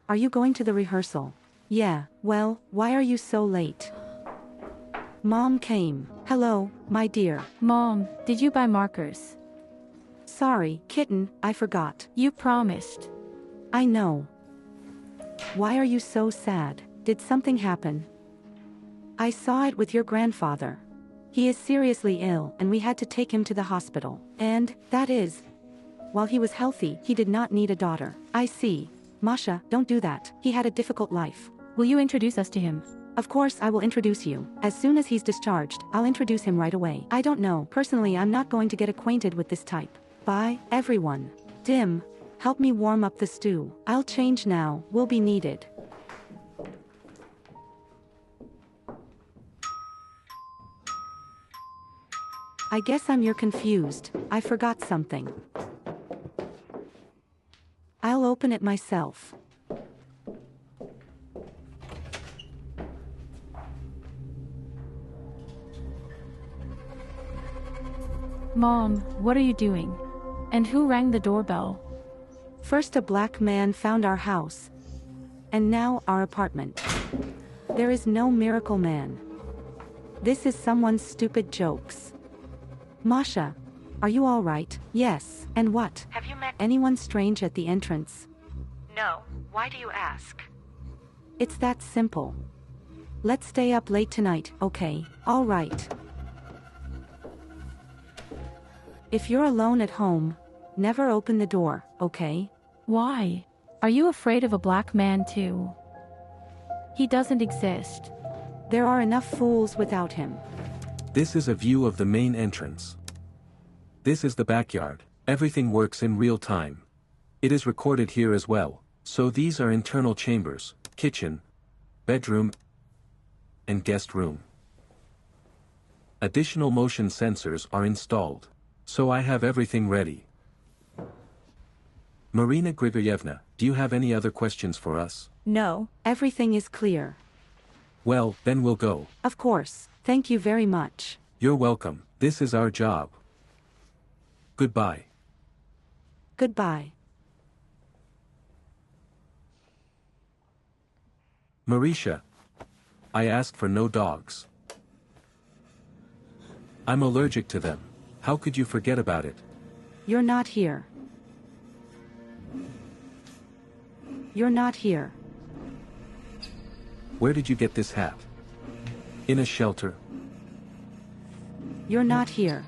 Are you going to the rehearsal? Yeah, well, why are you so late? Mom came. Hello, my dear. Mom, did you buy markers? Sorry, kitten, I forgot. You promised. I know. Why are you so sad? Did something happen? I saw it with your grandfather. He is seriously ill and we had to take him to the hospital. And, that is, while he was healthy, he did not need a daughter. I see. Masha, don't do that. He had a difficult life. Will you introduce us to him? Of course I will introduce you. As soon as he's discharged, I'll introduce him right away. I don't know. Personally, I'm not going to get acquainted with this type. Bye, everyone. Dim, help me warm up the stew. I'll change now. Will be needed. I guess you're confused. I forgot something. I'll open it myself. Mom, what are you doing? And who rang the doorbell? First a black man found our house. And now our apartment. There is no miracle man. This is someone's stupid jokes. Masha, are you all right? Yes. And what? Have you met Anyone strange at the entrance? No. Why do you ask? It's that simple. Let's stay up late tonight, okay? All right. If you're alone at home, never open the door, okay? Why? Are you afraid of a black man too? He doesn't exist. There are enough fools without him. This is a view of the main entrance. This is the backyard. Everything works in real time. It is recorded here as well. So these are internal chambers, kitchen, bedroom, and guest room. Additional motion sensors are installed. So I have everything ready. Marina Grigoryevna, do you have any other questions for us? No. Everything is clear. Well, then we'll go. Of course. Thank you very much. You're welcome. This is our job. Goodbye. Goodbye. Marisha, I asked for no dogs. I'm allergic to them. How could you forget about it? You're not here. You're not here. Where did you get this hat? In a shelter? You're not here.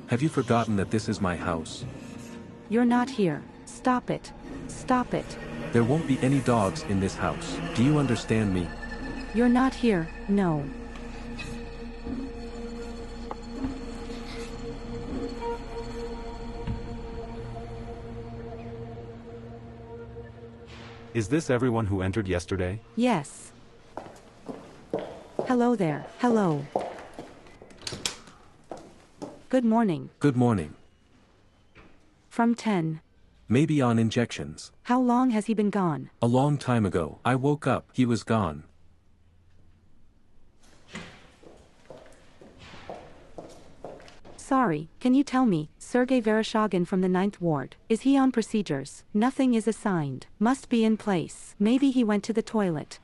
Have you forgotten that this is my house? You're not here. Stop it. Stop it. There won't be any dogs in this house. Do you understand me? You're not here, no. Is this everyone who entered yesterday? Yes. Hello there. Hello. Good morning. Good morning. From 10. Maybe on injections. How long has he been gone? A long time ago. I woke up, he was gone. Sorry, can you tell me, Sergei Vereshchagin from the 9th Ward, is he on procedures? Nothing is assigned. Must be in place. Maybe he went to the toilet.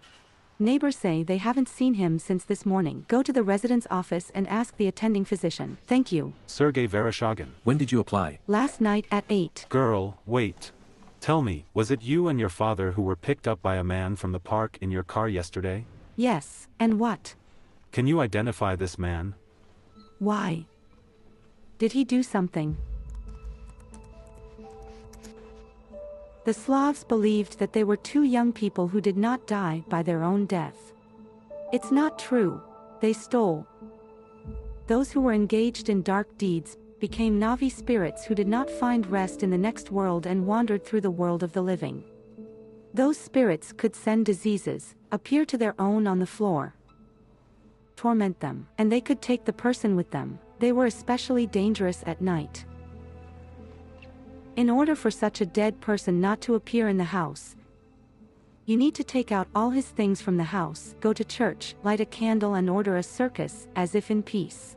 Neighbors say they haven't seen him since this morning. Go to the resident's office and ask the attending physician. Thank you. Sergei Vereshchagin. When did you apply? Last night at 8. Girl, wait. Tell me, was it you and your father who were picked up by a man from the park in your car yesterday? Yes, and what? Can you identify this man? Why? Did he do something? The Slavs believed that they were two young people who did not die by their own death. It's not true. They stole. Those who were engaged in dark deeds became Navi spirits who did not find rest in the next world and wandered through the world of the living. Those spirits could send diseases, appear to their own on the floor, torment them, and they could take the person with them. They were especially dangerous at night. In order for such a dead person not to appear in the house, you need to take out all his things from the house, go to church, light a candle and order a circus, as if in peace.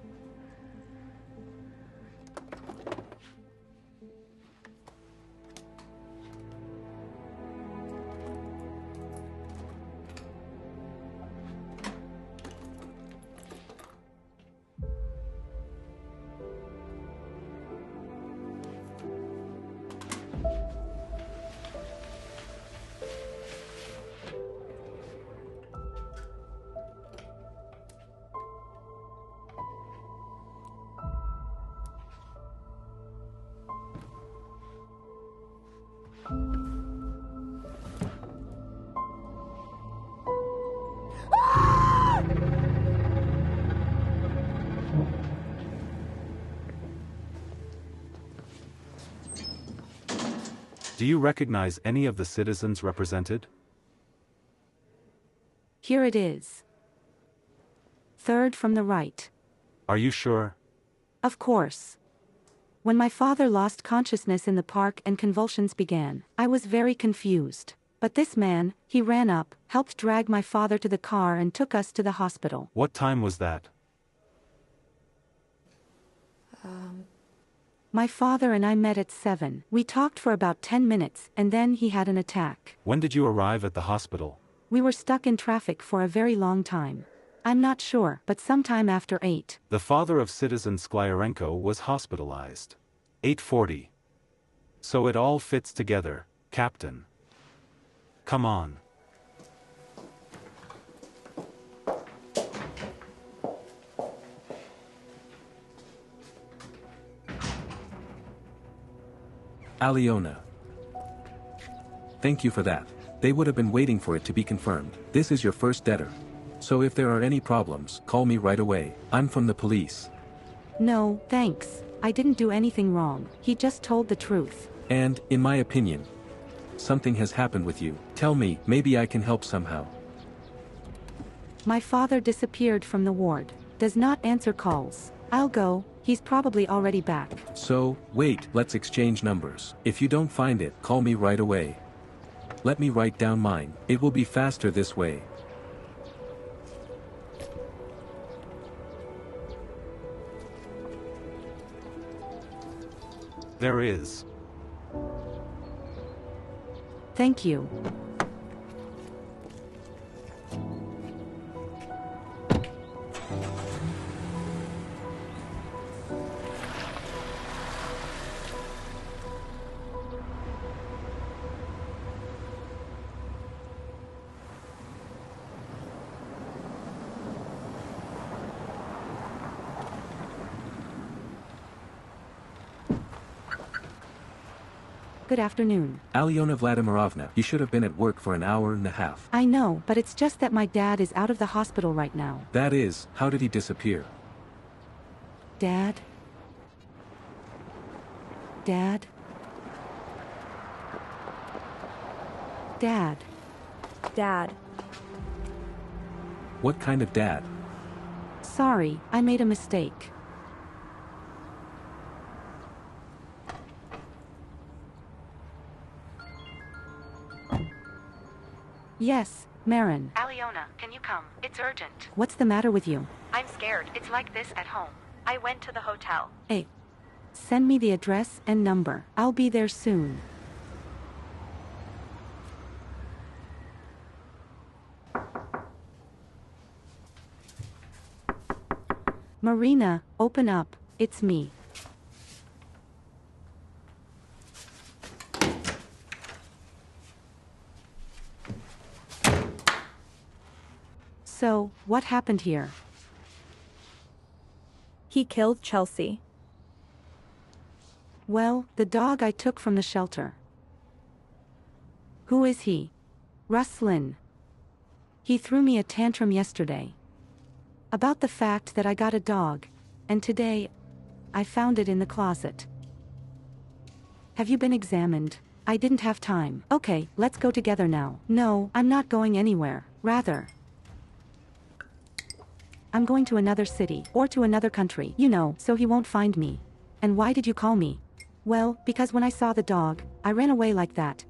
Do you recognize any of the citizens represented? Here it is. Third from the right. Are you sure? Of course. When my father lost consciousness in the park and convulsions began, I was very confused. But this man, he ran up, helped drag my father to the car and took us to the hospital. What time was that? My father and I met at 7. We talked for about 10 minutes, and then he had an attack. When did you arrive at the hospital? We were stuck in traffic for a very long time. I'm not sure, but sometime after 8. The father of citizen Sklyarenko was hospitalized. 8:40. So it all fits together, Captain. Come on. Alena. Thank you for that. They would have been waiting for it to be confirmed. This is your first debtor. So if there are any problems, call me right away. I'm from the police. No, thanks. I didn't do anything wrong. He just told the truth. And, in my opinion, something has happened with you. Tell me, maybe I can help somehow. My father disappeared from the ward. Does not answer calls. I'll go. He's probably already back. So, wait, let's exchange numbers. If you don't find it, call me right away. Let me write down mine. It will be faster this way. There is. Thank you. Good afternoon. Alena Vladimirovna, you should have been at work for an hour and a half. I know, but it's just that my dad is out of the hospital right now. That is, how did he disappear? Dad? Dad? Dad? Dad. What kind of dad? Sorry, I made a mistake. Yes, Marin. Alena, can you come? It's urgent. What's the matter with you? I'm scared. It's like this at home. I went to the hotel. Hey. Send me the address and number. I'll be there soon. Marina, open up. It's me. So, what happened here? He killed Chelsea. Well, the dog I took from the shelter. Who is he? Ruslin. He threw me a tantrum yesterday. About the fact that I got a dog, and today, I found it in the closet. Have you been examined? I didn't have time. Okay, let's go together now. No, I'm not going anywhere. Rather, I'm going to another city, or to another country, you know, so he won't find me. And why did you call me? Well, because when I saw the dog, I ran away like that.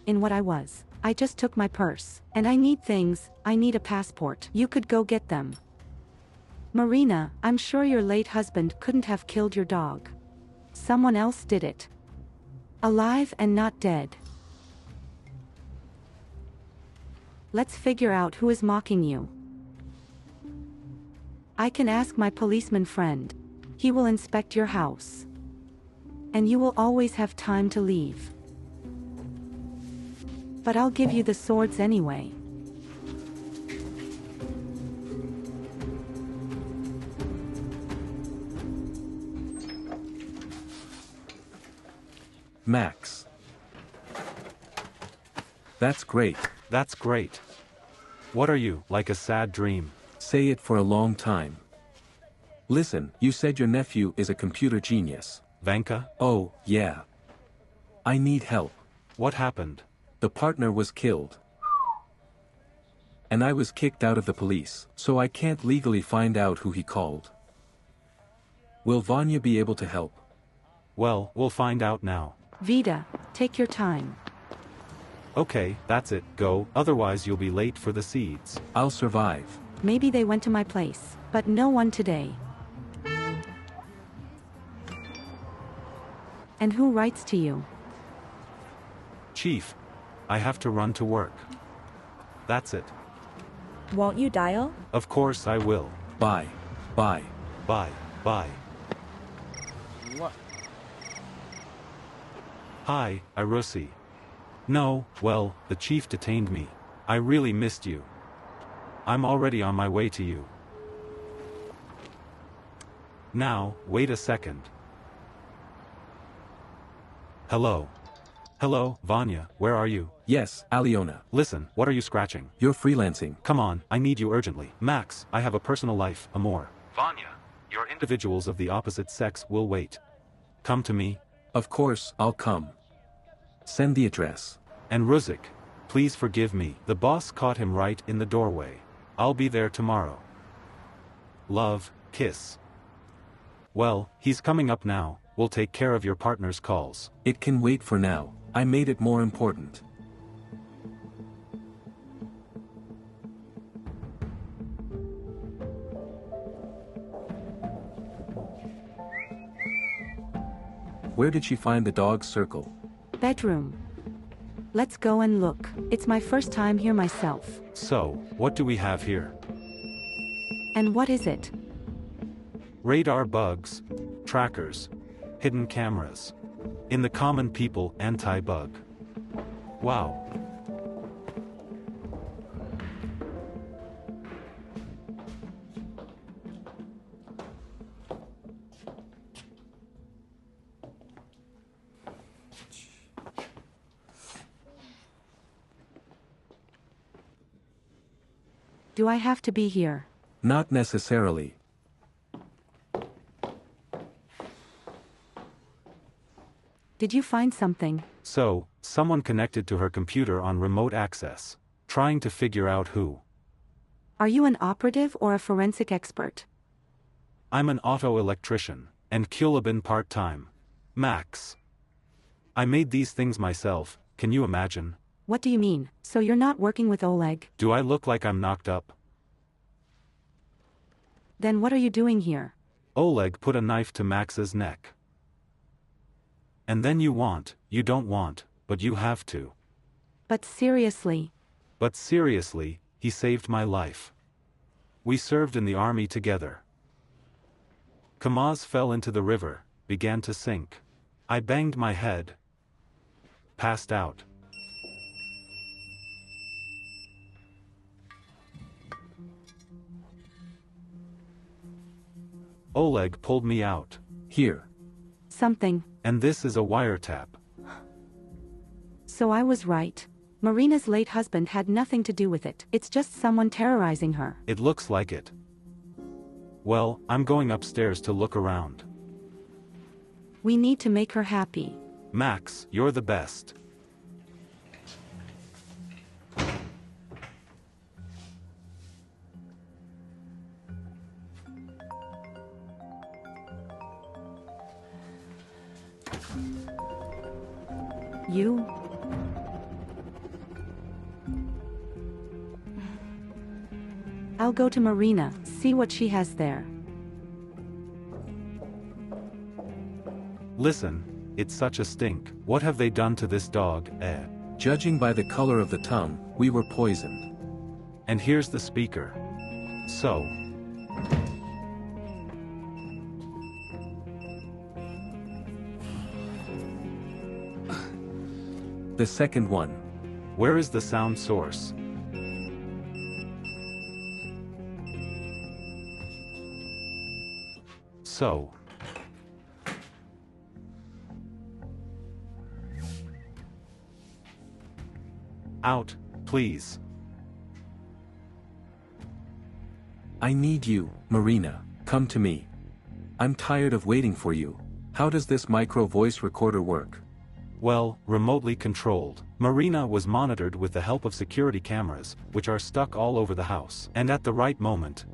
In what I was. I just took my purse. And I need things, I need a passport. You could go get them. Marina, I'm sure your late husband couldn't have killed your dog. Someone else did it. Alive and not dead. Let's figure out who is mocking you. I can ask my policeman friend. He will inspect your house. And you will always have time to leave. But I'll give you the swords anyway. Max. That's great. That's great. What are you, like a sad dream? Say it for a long time. Listen, you said your nephew is a computer genius. Vanka? Oh, yeah. I need help. What happened? The partner was killed. And I was kicked out of the police, so I can't legally find out who he called. Will Vanya be able to help? Well, we'll find out now. Vida, take your time. Okay, that's it, go, otherwise you'll be late for the seeds. I'll survive. Maybe they went to my place, but no one today. And who writes to you? Chief, I have to run to work. That's it. Won't you dial? Of course I will. Bye. Bye. Bye, bye. Hi, Irusi. No, well, the chief detained me. I really missed you. I'm already on my way to you. Now, wait a second. Hello. Hello, Vanya, where are you? Yes, Alena. Listen, what are you scratching? You're freelancing. Come on, I need you urgently. Max, I have a personal life, amor. Vanya, your individuals of the opposite sex will wait. Come to me. Of course, I'll come. Send the address. And Ruzik, please forgive me. The boss caught him right in the doorway. I'll be there tomorrow. Love, kiss. Well, he's coming up now. We'll take care of your partner's calls. It can wait for now. I made it more important. Where did she find the dog's circle? Bedroom. Let's go and look. It's my first time here myself. So, what do we have here? And what is it? Radar bugs, trackers, hidden cameras. In the common people, anti-bug. Wow. Do I have to be here? Not necessarily. Did you find something? So, someone connected to her computer on remote access, trying to figure out who. Are you an operative or a forensic expert? I'm an auto electrician, and Kulabin part-time. Max. I made these things myself, can you imagine? What do you mean? So you're not working with Oleg? Do I look like I'm knocked up? Then what are you doing here? Oleg put a knife to Max's neck. And then you don't want, but you have to. But seriously. But seriously, he saved my life. We served in the army together. Kamaz fell into the river, began to sink. I banged my head. Passed out. Oleg pulled me out. Here. Something. And this is a wiretap. So I was right. Marina's late husband had nothing to do with it. It's just someone terrorizing her. It looks like it. Well, I'm going upstairs to look around. We need to make her happy. Max, you're the best. You? I'll go to Marina, see what she has there. Listen, it's such a stink. What have they done to this dog, eh? Judging by the color of the tongue, we were poisoned. And here's the speaker. So. The second one. Where is the sound source? So. Out, please. I need you, Marina. Come to me. I'm tired of waiting for you. How does this micro voice recorder work? Well, remotely controlled. Marina was monitored with the help of security cameras, which are stuck all over the house. And at the right moment.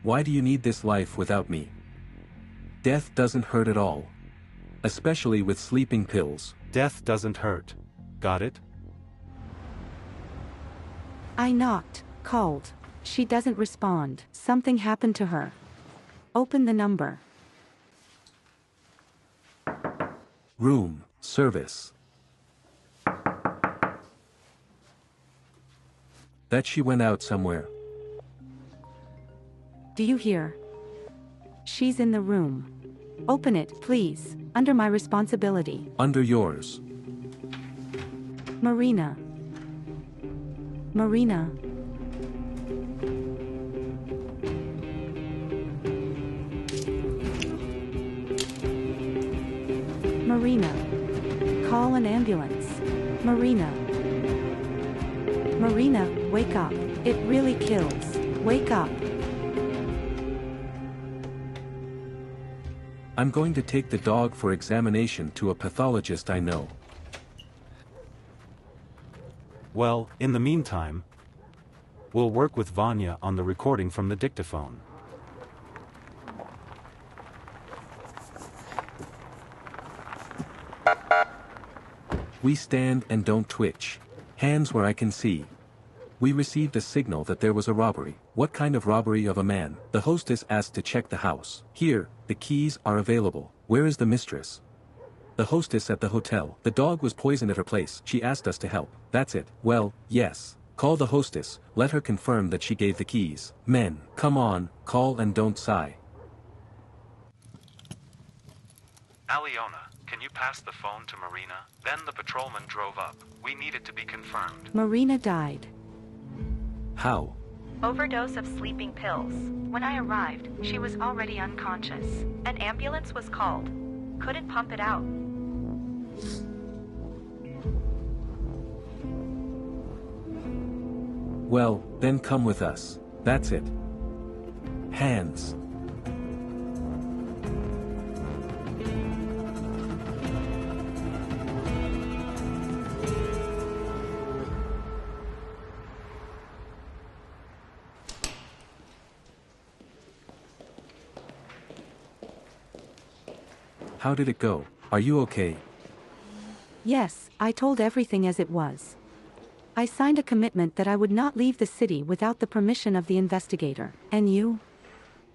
Why do you need this life without me? Death doesn't hurt at all. Especially with sleeping pills. Death doesn't hurt. Got it? I knocked, called. She doesn't respond. Something happened to her. Open the number. Room service. That she went out somewhere. Do you hear? She's in the room. Open it, please. Under my responsibility. Under yours. Marina. Marina. Marina. Call an ambulance. Marina. Marina, wake up. It really kills. Wake up. I'm going to take the dog for examination to a pathologist I know. Well, in the meantime, we'll work with Vanya on the recording from the dictaphone. We stand and don't twitch. Hands where I can see. We received a signal that there was a robbery. What kind of robbery of a man? The hostess asked to check the house. Here, the keys are available. Where is the mistress? The hostess at the hotel. The dog was poisoned at her place. She asked us to help. That's it. Well, yes. Call the hostess. Let her confirm that she gave the keys. Men, come on, call and don't sigh. Alena, can you pass the phone to Marina? Then the patrolman drove up. We need it to be confirmed. Marina died. How? Overdose of sleeping pills. When I arrived, she was already unconscious. An ambulance was called. Couldn't pump it out. Well, then come with us. That's it. Hands. How did it go? Are you okay? Yes, I told everything as it was. I signed a commitment that I would not leave the city without the permission of the investigator. And you?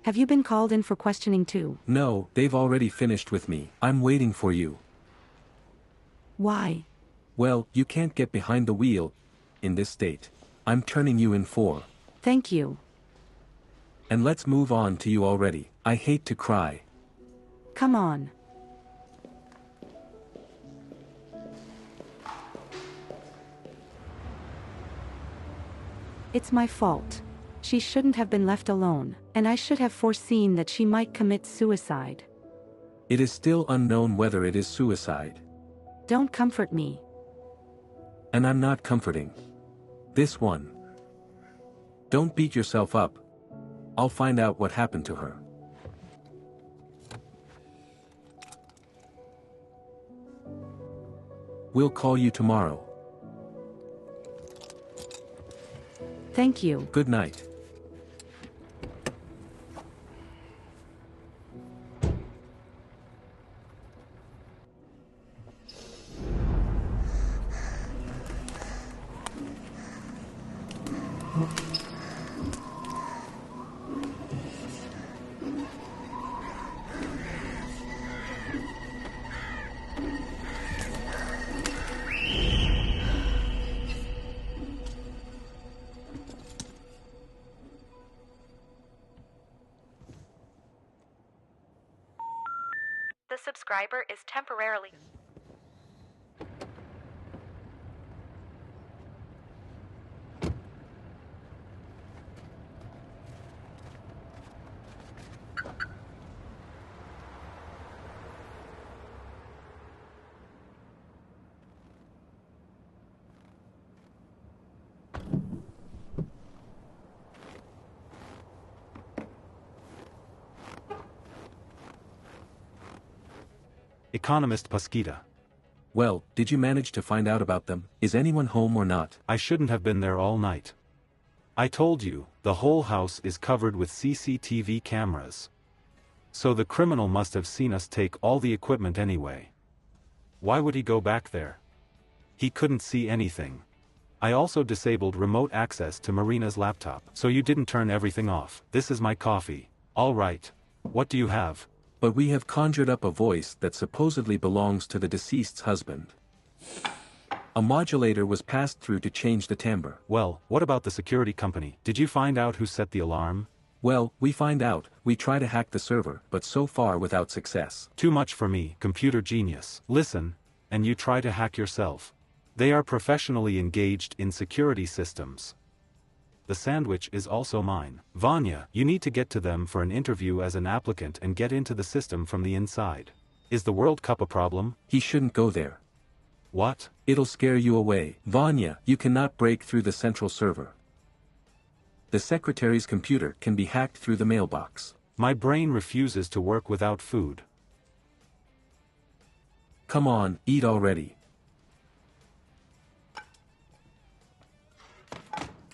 Have you been called in for questioning too? No, they've already finished with me. I'm waiting for you. Why? Well, you can't get behind the wheel in this state. I'm turning you in for. Thank you. And let's move on to you already. I hate to cry. Come on. It's my fault. She shouldn't have been left alone, and I should have foreseen that she might commit suicide. It is still unknown whether it is suicide. Don't comfort me. And I'm not comforting. This one. Don't beat yourself up. I'll find out what happened to her. We'll call you tomorrow. Thank you. Good night. The subscriber is temporarily... Economist Pasquita. Well, did you manage to find out about them? Is anyone home or not? I shouldn't have been there all night. I told you, the whole house is covered with CCTV cameras. So the criminal must have seen us take all the equipment anyway. Why would he go back there? He couldn't see anything. I also disabled remote access to Marina's laptop. So you didn't turn everything off. This is my coffee. All right. What do you have? But we have conjured up a voice that supposedly belongs to the deceased's husband. A modulator was passed through to change the timbre. Well, what about the security company? Did you find out who set the alarm? Well, we find out. We try to hack the server, but so far without success. Too much for me, computer genius. Listen, and you try to hack yourself. They are professionally engaged in security systems. The sandwich is also mine. Vanya, you need to get to them for an interview as an applicant and get into the system from the inside. Is the World Cup a problem? He shouldn't go there. What? It'll scare you away. Vanya, you cannot break through the central server. The secretary's computer can be hacked through the mailbox. My brain refuses to work without food. Come on, eat already.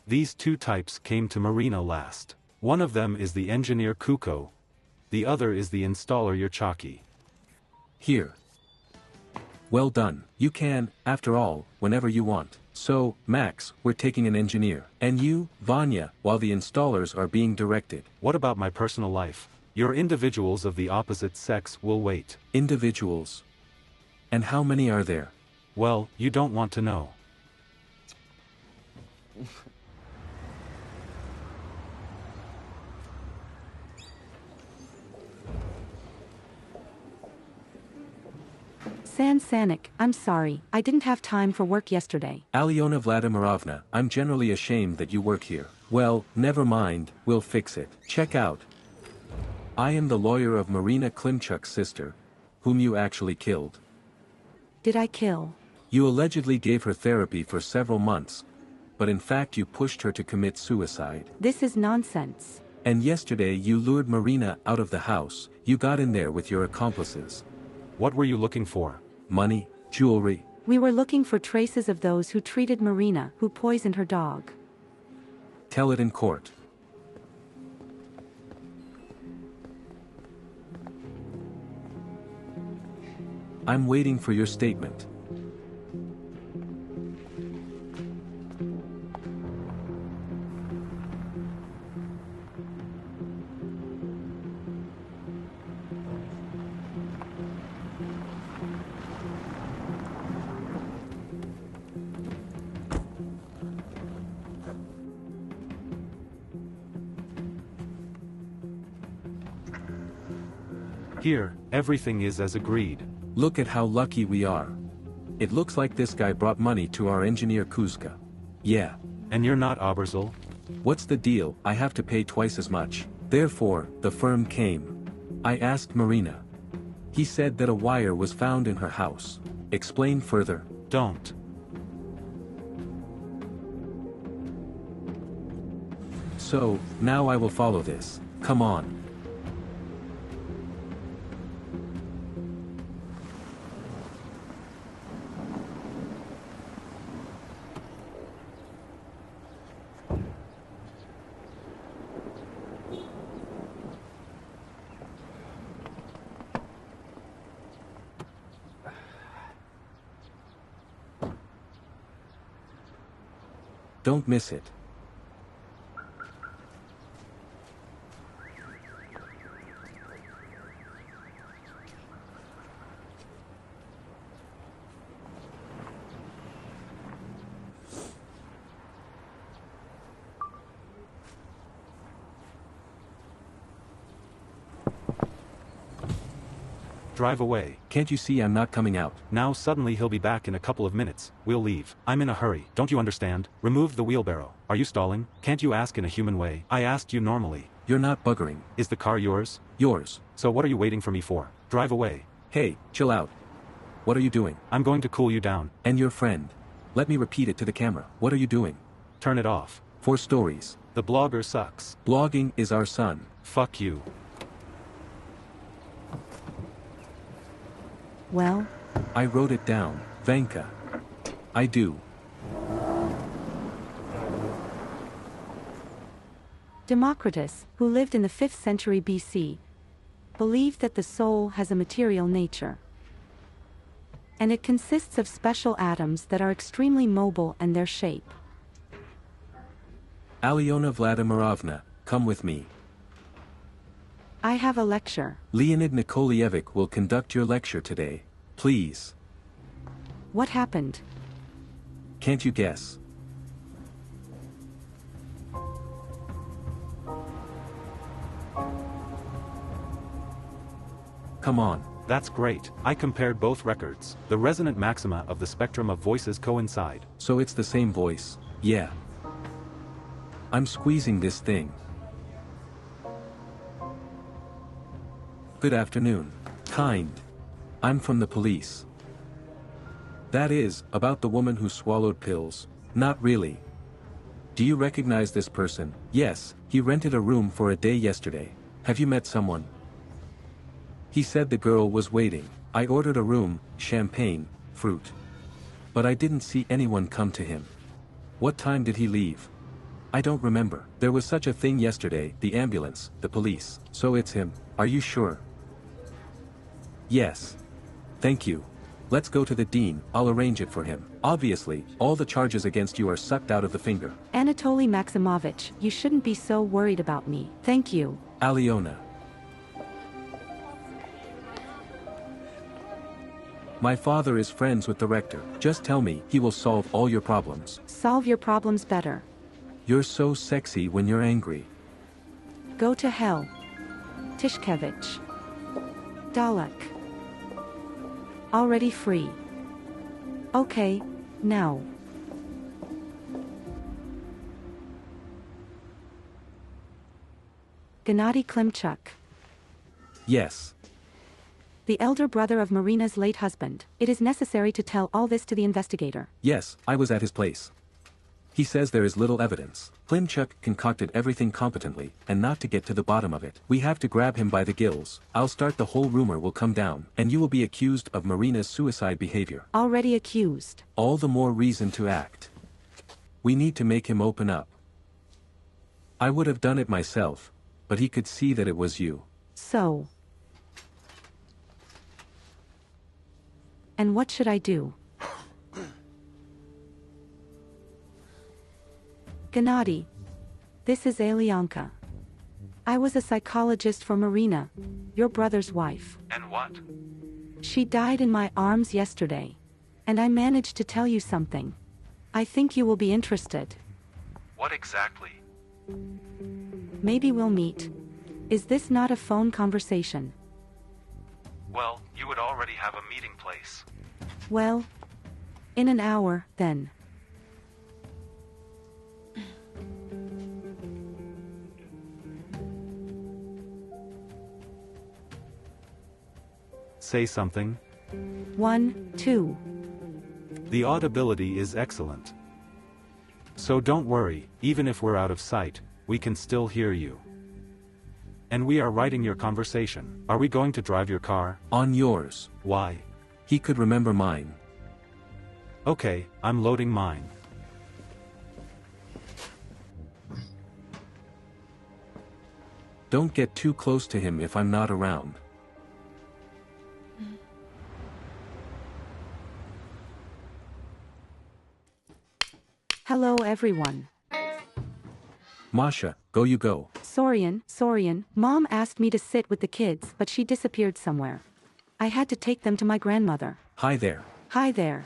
These two types came to Marina last. One of them is the engineer Kuko. The other is the installer Yerchaki. Here. Well done. You can, after all, whenever you want. So, Max, we're taking an engineer. And you, Vanya, while the installers are being directed. What about my personal life? Your individuals of the opposite sex will wait. Individuals. And how many are there? Well, you don't want to know. Sanik, I'm sorry, I didn't have time for work yesterday. Alena Vladimirovna, I'm generally ashamed that you work here. Well, never mind, we'll fix it. Check out. I am the lawyer of Marina Klimchuk's sister, whom you actually killed. Did I kill? You allegedly gave her therapy for several months, but in fact you pushed her to commit suicide. This is nonsense. And yesterday you lured Marina out of the house. You got in there with your accomplices. What were you looking for? Money, jewelry. We were looking for traces of those who treated Marina, who poisoned her dog. Tell it in court. I'm waiting for your statement. Here, everything is as agreed. Look at how lucky we are. It looks like this guy brought money to our engineer Kuzka. Yeah. And you're not Oberzel? What's the deal? I have to pay twice as much. Therefore, the firm came. I asked Marina. He said that a wire was found in her house. Explain further. Don't. So, now I will follow this. Come on. Don't miss it. Drive away. Can't you see I'm not coming out? Now suddenly he'll be back in a couple of minutes. We'll leave. I'm in a hurry. Don't you understand? Remove the wheelbarrow. Are you stalling? Can't you ask in a human way? I asked you normally. You're not buggering. Is the car yours? Yours. So what are you waiting for me for? Drive away. Hey, chill out. What are you doing? I'm going to cool you down. And your friend. Let me repeat it to the camera. What are you doing? Turn it off. 4 stories. The blogger sucks. Blogging is our son. Fuck you. Well, I wrote it down, Vanka. I do. Democritus, who lived in the 5th century BC, believed that the soul has a material nature. And it consists of special atoms that are extremely mobile in their shape. Alena Vladimirovna, come with me. I have a lecture. Leonid Nikolaevich will conduct your lecture today. Please. What happened? Can't you guess? Come on. That's great. I compared both records. The resonant maxima of the spectrum of voices coincide. So it's the same voice. Yeah. I'm squeezing this thing. Good afternoon. Kind. I'm from the police. That is, about the woman who swallowed pills. Not really. Do you recognize this person? Yes, he rented a room for a day yesterday. Have you met someone? He said the girl was waiting. I ordered a room, champagne, fruit. But I didn't see anyone come to him. What time did he leave? I don't remember. There was such a thing yesterday, the ambulance, the police. So it's him. Are you sure? Yes. Thank you. Let's go to the dean, I'll arrange it for him. Obviously, all the charges against you are sucked out of the finger. Anatoly Maximovich, you shouldn't be so worried about me. Thank you. Alena. My father is friends with the rector. Just tell me, he will solve all your problems. Solve your problems better. You're so sexy when you're angry. Go to hell. Tishkevich. Dalek. Already free. Okay, now. Gennady Klimchuk. Yes. The elder brother of Marina's late husband. It is necessary to tell all this to the investigator. Yes, I was at his place. He says there is little evidence. Klimchuk concocted everything competently, and not to get to the bottom of it. We have to grab him by the gills. I'll start the whole rumor will come down, and you will be accused of Marina's suicide behavior. Already accused. All the more reason to act. We need to make him open up. I would have done it myself, but he could see that it was you. So. And what should I do? Gennady. This is Alyanka. I was a psychologist for Marina, your brother's wife. And what? She died in my arms yesterday. And I managed to tell you something. I think you will be interested. What exactly? Maybe we'll meet. Is this not a phone conversation? Well, in an hour, then. Say something. 1, 2. The audibility is excellent. So don't worry, even if we're out of sight, we can still hear you. And we are writing your conversation. Are we going to drive your car? On yours. Why? He could remember mine. Okay, I'm loading mine. Don't get too close to him if I'm not around. Hello everyone. Masha, go you go. Sorian, Mom asked me to sit with the kids but she disappeared somewhere. I had to take them to my grandmother. Hi there. Hi there.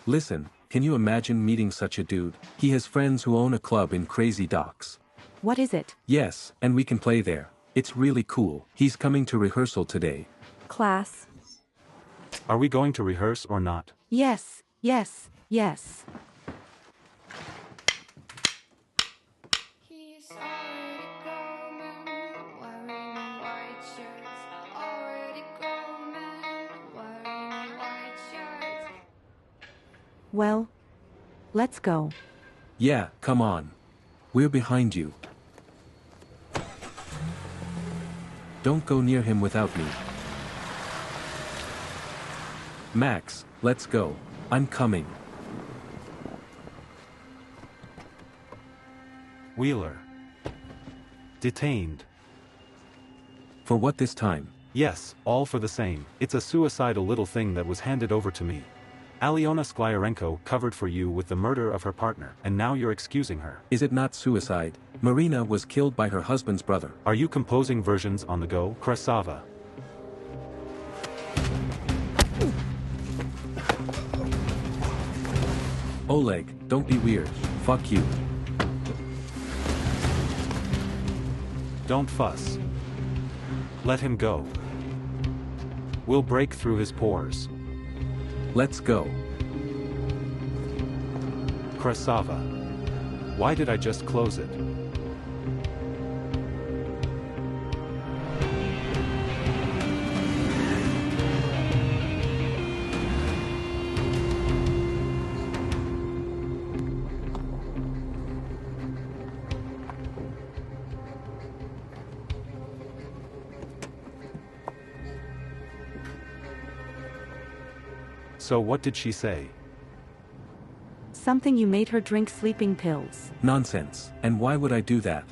Listen, can you imagine meeting such a dude? He has friends who own a club in Crazy Docks. What is it? Yes, and we can play there. It's really cool. He's coming to rehearsal today. Class. Are we going to rehearse or not? Yes. He's already grown man, wearing a white shirt. Already grown man, wearing a white shirt. Well, let's go. Yeah, come on. We're behind you. Don't go near him without me. Max, let's go. I'm coming. Wheeler. Detained. For what this time? Yes, all for the same. It's a suicidal little thing that was handed over to me. Alena Sklyarenko covered for you with the murder of her partner, and now you're excusing her. Is it not suicide? Marina was killed by her husband's brother. Are you composing versions on the go, Krasava? Oleg, don't be weird. Fuck you. Don't fuss. Let him go. We'll break through his pores. Let's go. Krasava. Why did I just close it? So what did she say? Something you made her drink sleeping pills. Nonsense. And why would I do that?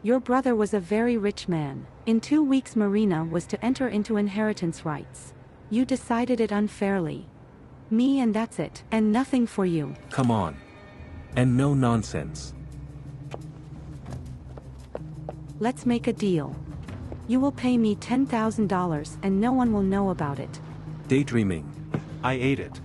Your brother was a very rich man. In 2 weeks Marina was to enter into inheritance rights. You decided it unfairly. Me and that's it. And nothing for you. Come on. And no nonsense. Let's make a deal. You will pay me $10,000 and no one will know about it. Daydreaming. I ate it.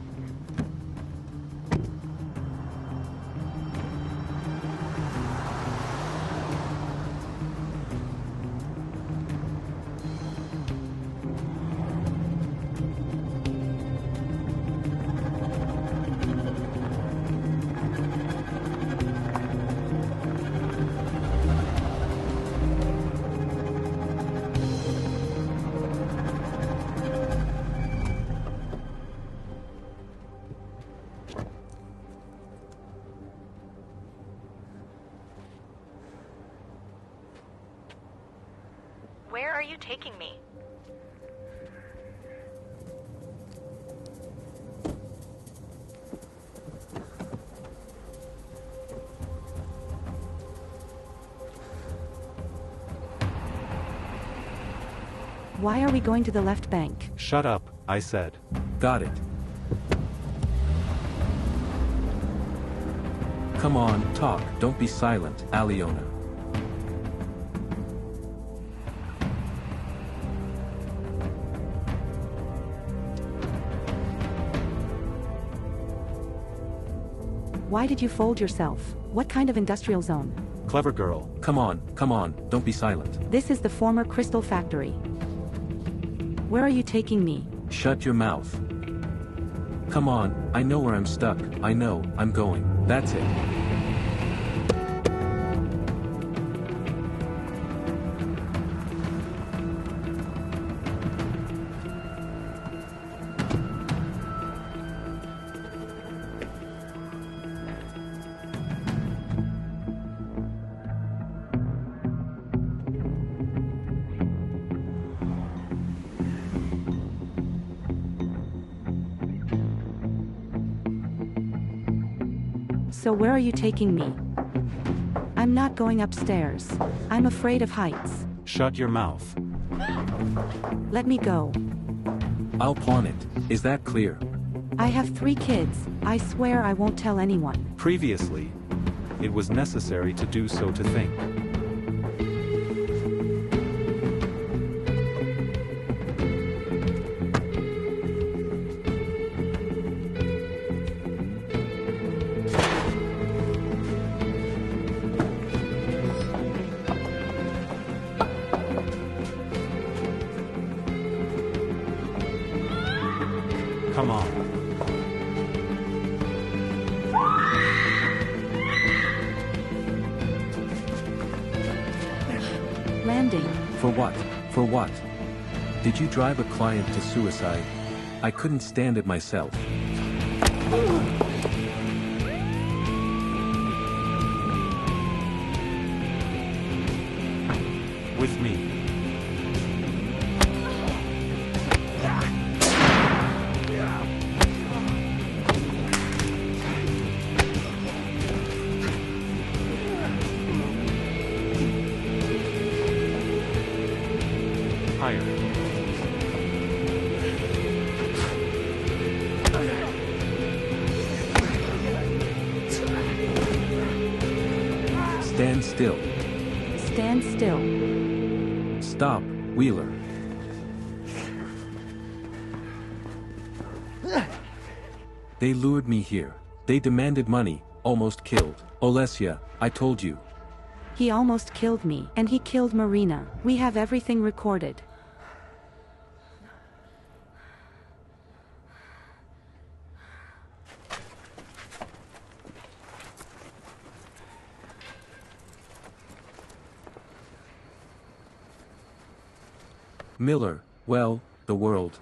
Where are you taking me? Why are we going to the left bank? Shut up, I said. Got it. Come on, talk, don't be silent, Alena. Why did you fold yourself? What kind of industrial zone? Clever girl. Come on, don't be silent. This is the former crystal factory. Where are you taking me? Shut your mouth. Come on, I know where I'm stuck, I know, I'm going, that's it. So where are you taking me? I'm not going upstairs. I'm afraid of heights. Shut your mouth. Let me go. I'll pawn it, is that clear? I have 3 kids, I swear I won't tell anyone. Previously, it was necessary to do so to think. Come on. Landing. For what? For what? Did you drive a client to suicide? I couldn't stand it myself. With me. Higher. Stand still. Stand still. Stop, Wheeler. They lured me here. They demanded money, almost killed. Olesya, I told you. He almost killed me, and he killed Marina. We have everything recorded. Miller, well, the world.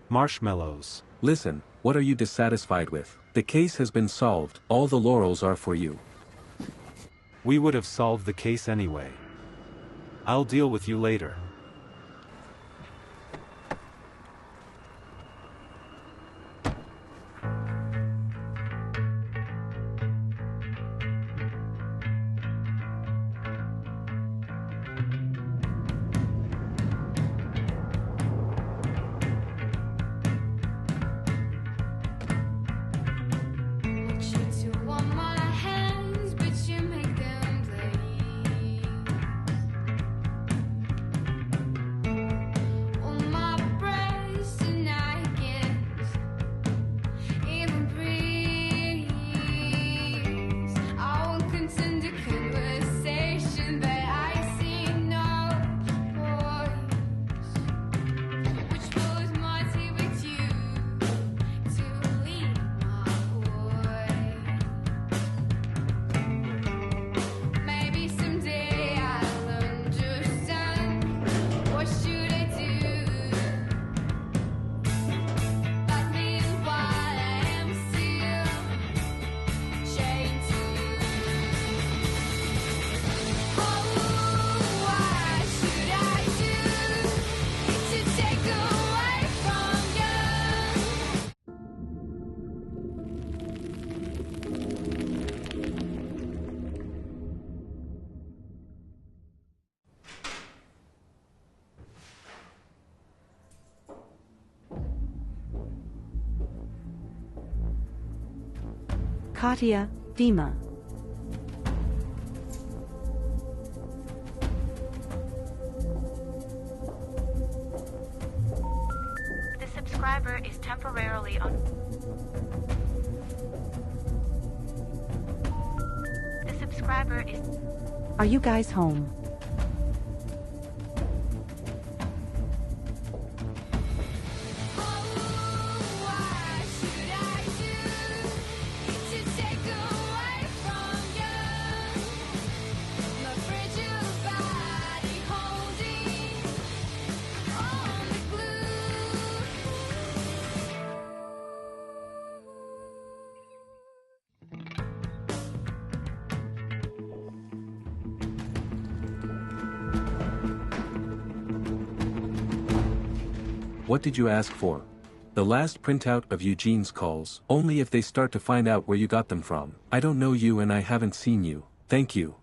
Marshmallows. Listen, what are you dissatisfied with? The case has been solved, all the laurels are for you. We would have solved the case anyway. I'll deal with you later. Katya, Dima. The subscriber is temporarily on. The subscriber is. Are you guys home? Why should I What did you ask for? The last printout of Eugene's calls. Only if they start to find out where you got them from. I don't know you and I haven't seen you. Thank you.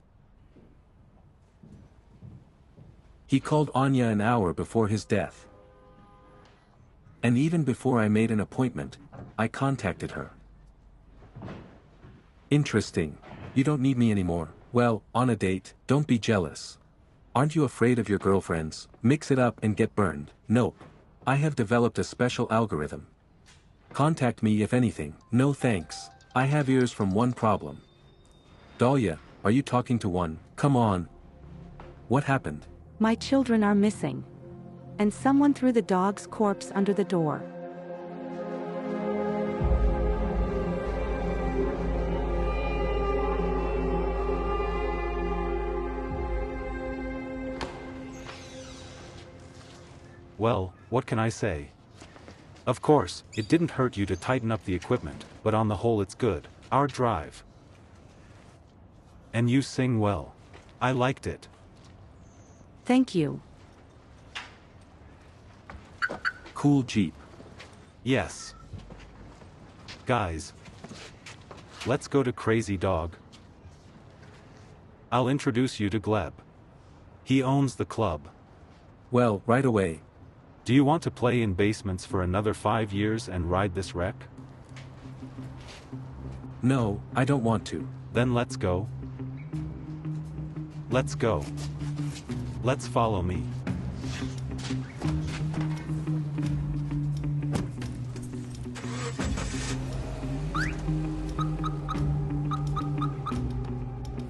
He called Anya an hour before his death. And even before I made an appointment, I contacted her. Interesting. You don't need me anymore. Well, on a date, don't be jealous. Aren't you afraid of your girlfriends? Mix it up and get burned. Nope. I have developed a special algorithm. Contact me if anything. No thanks. I have ears from one problem. Dahlia, are you talking to one? Come on. What happened? My children are missing. And someone threw the dog's corpse under the door. Well, what can I say? Of course, it didn't hurt you to tighten up the equipment, but on the whole it's good. Our drive. And you sing well. I liked it. Thank you. Cool Jeep. Yes. Guys. Let's go to Crazy Dog. I'll introduce you to Gleb. He owns the club. Well, right away. Do you want to play in basements for another 5 years and ride this wreck? No, I don't want to. Then let's go. Let's go. Let's follow me.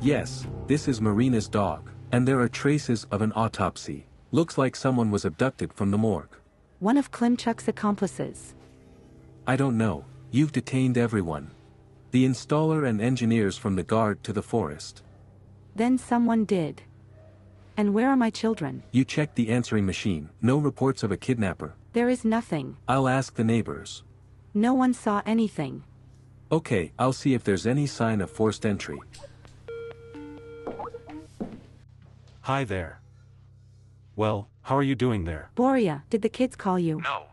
Yes, this is Marina's dog, and there are traces of an autopsy. Looks like someone was abducted from the morgue. One of Klimchuk's accomplices. I don't know. You've detained everyone. The installer and engineers from the guard to the forest. Then someone did. And where are my children? You checked the answering machine. No reports of a kidnapper. There is nothing. I'll ask the neighbors. No one saw anything. Okay, I'll see if there's any sign of forced entry. Hi there. Well, how are you doing there? Boria, did the kids call you? No.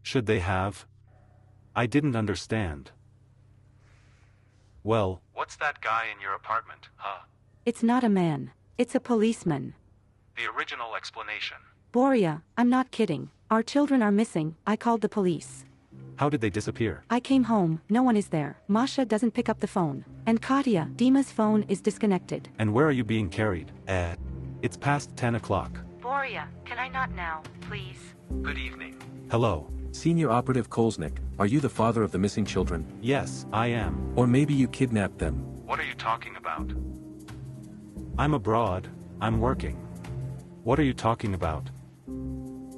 Should they have? I didn't understand. Well, What's that guy in your apartment, huh? It's not a man. It's a policeman. The original explanation. Boria, I'm not kidding. Our children are missing. I called the police. how did they disappear? I came home, no one is there. Masha doesn't pick up the phone. And Katya, Dima's phone is disconnected. And where are you being carried? It's past 10 o'clock. Boria, can I not now, please? Good evening. Hello. Senior Operative Kolesnik, are you the father of the missing children? Yes, I am. Or maybe you kidnapped them. What are you talking about? I'm abroad. I'm working. What are you talking about?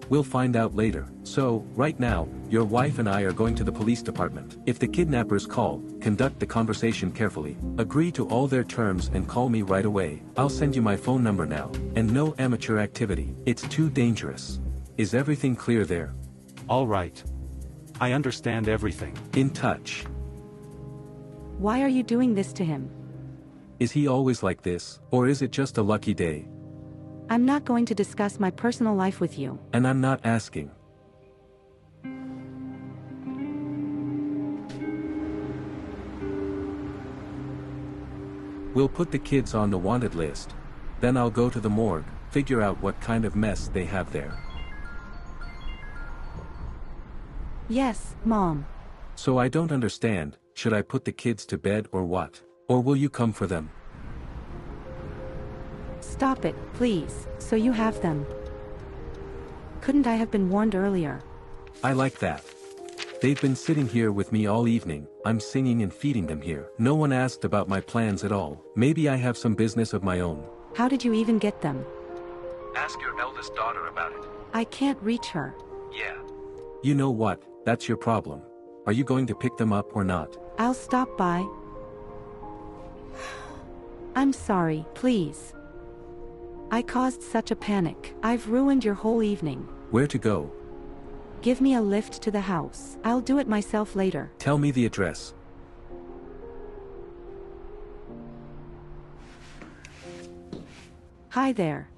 We'll find out later. So, right now, your wife and I are going to the police department. If the kidnappers call, conduct the conversation carefully. Agree to all their terms and call me right away. I'll send you my phone number now. And no amateur activity. It's too dangerous. Is everything clear there? All right. I understand everything. In touch. Why are you doing this to him? Is he always like this, or is it just a lucky day? I'm not going to discuss my personal life with you. And I'm not asking. We'll put the kids on the wanted list. Then I'll go to the morgue, figure out what kind of mess they have there. Yes, Mom. So I don't understand, should I put the kids to bed or what? Or will you come for them? Stop it, please, so you have them. Couldn't I have been warned earlier? I like that. They've been sitting here with me all evening, I'm singing and feeding them here. No one asked about my plans at all. Maybe I have some business of my own. How did you even get them? Ask your eldest daughter about it. I can't reach her. Yeah. You know what, that's your problem. Are you going to pick them up or not? I'll stop by. I'm sorry, please. I caused such a panic. I've ruined your whole evening. Where to go? Give me a lift to the house. I'll do it myself later. Tell me the address. Hi there.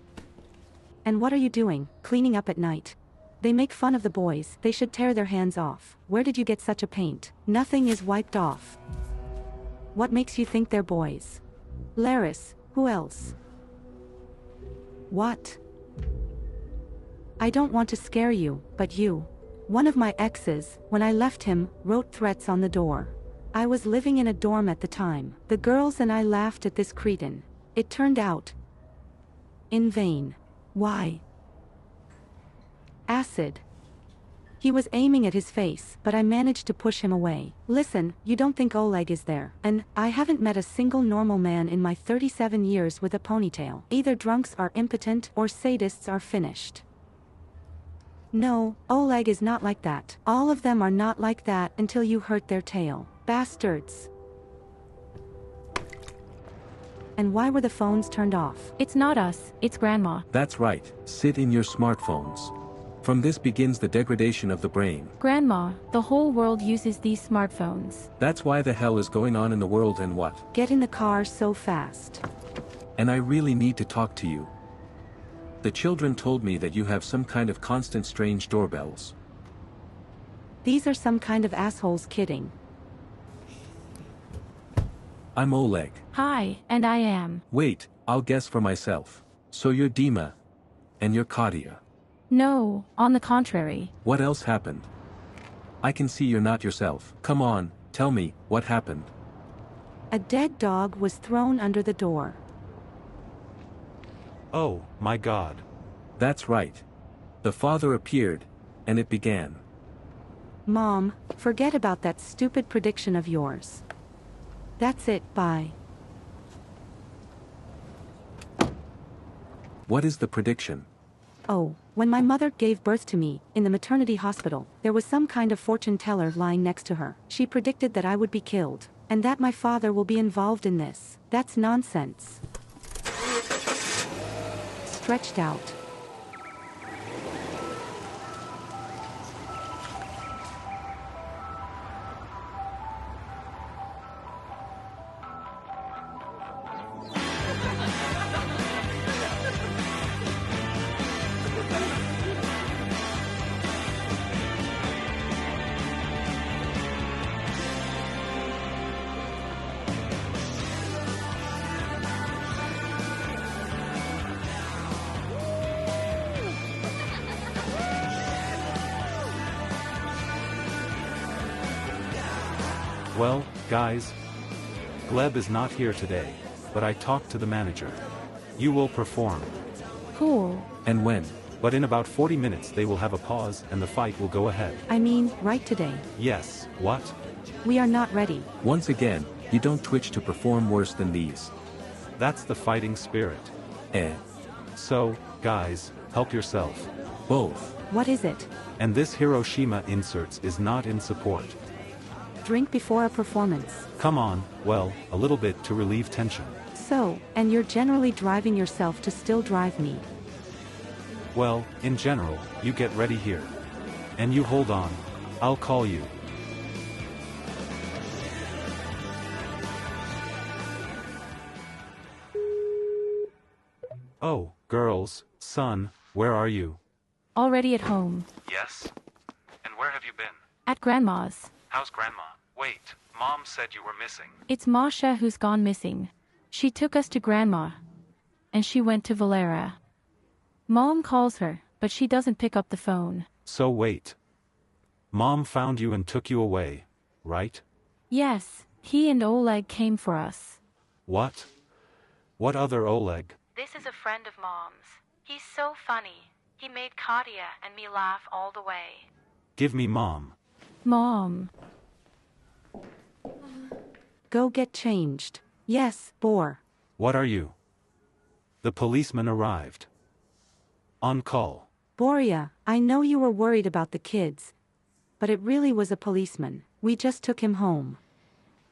And what are you doing, cleaning up at night? They make fun of the boys. They should tear their hands off. Where did you get such a paint? Nothing is wiped off. What makes you think they're boys? Laris, who else? What? I don't want to scare you, but you. One of my exes, when I left him, wrote threats on the door. I was living in a dorm at the time. The girls and I laughed at this cretin. It turned out in vain. Why? Acid. He was aiming at his face, but I managed to push him away. Listen, you don't think Oleg is there, and I haven't met a single normal man in my 37 years with a ponytail. Either drunks are impotent or sadists are finished. No, Oleg is not like that. All of them are not like that until you hurt their tail. Bastards. And why were the phones turned off? It's not us, it's Grandma. That's right, sit in your smartphones. From this begins the degradation of the brain. Grandma, the whole world uses these smartphones. That's why the hell is going on in the world and what? Get in the car so fast. And I really need to talk to you. The children told me that you have some kind of constant strange doorbells. These are some kind of assholes kidding. I'm Oleg. Hi, and I am. Wait, I'll guess for myself. So you're Dima. And you're Katia. No, on the contrary. What else happened? I can see you're not yourself. Come on, tell me, what happened? A dead dog was thrown under the door. Oh, my God. That's right. The father appeared, and it began. Mom, forget about that stupid prediction of yours. That's it, bye. What is the prediction? Oh, when my mother gave birth to me, in the maternity hospital, there was some kind of fortune teller lying next to her. She predicted that I would be killed, and that my father will be involved in this. That's nonsense. Stretched out. Well, guys, Gleb is not here today, but I talked to the manager. You will perform. Cool. And when? But in about 40 minutes they will have a pause and the fight will go ahead. I mean, right today. Yes, what? We are not ready. Once again, you don't twitch to perform worse than these. That's the fighting spirit. So, guys, help yourself. Both. What is it? And this Hiroshima inserts is not in support. Drink before a performance. Come on, well, a little bit to relieve tension. So, and you're generally driving yourself to still drive me. Well, in general, you get ready here. And you hold on. I'll call you. Oh, girls, son, where are you? Already at home. Yes? And where have you been? At Grandma's. How's Grandma? Wait, Mom said you were missing. It's Masha who's gone missing. She took us to Grandma. And she went to Valera. Mom calls her, but she doesn't pick up the phone. So wait. Mom found you and took you away, right? Yes, he and Oleg came for us. What? What other Oleg? This is a friend of Mom's. He's so funny. He made Katia and me laugh all the way. Give me Mom. Mom. Go get changed. Yes, Boar. What are you? The policeman arrived. On call. Boria, I know you were worried about the kids. But it really was a policeman. We just took him home.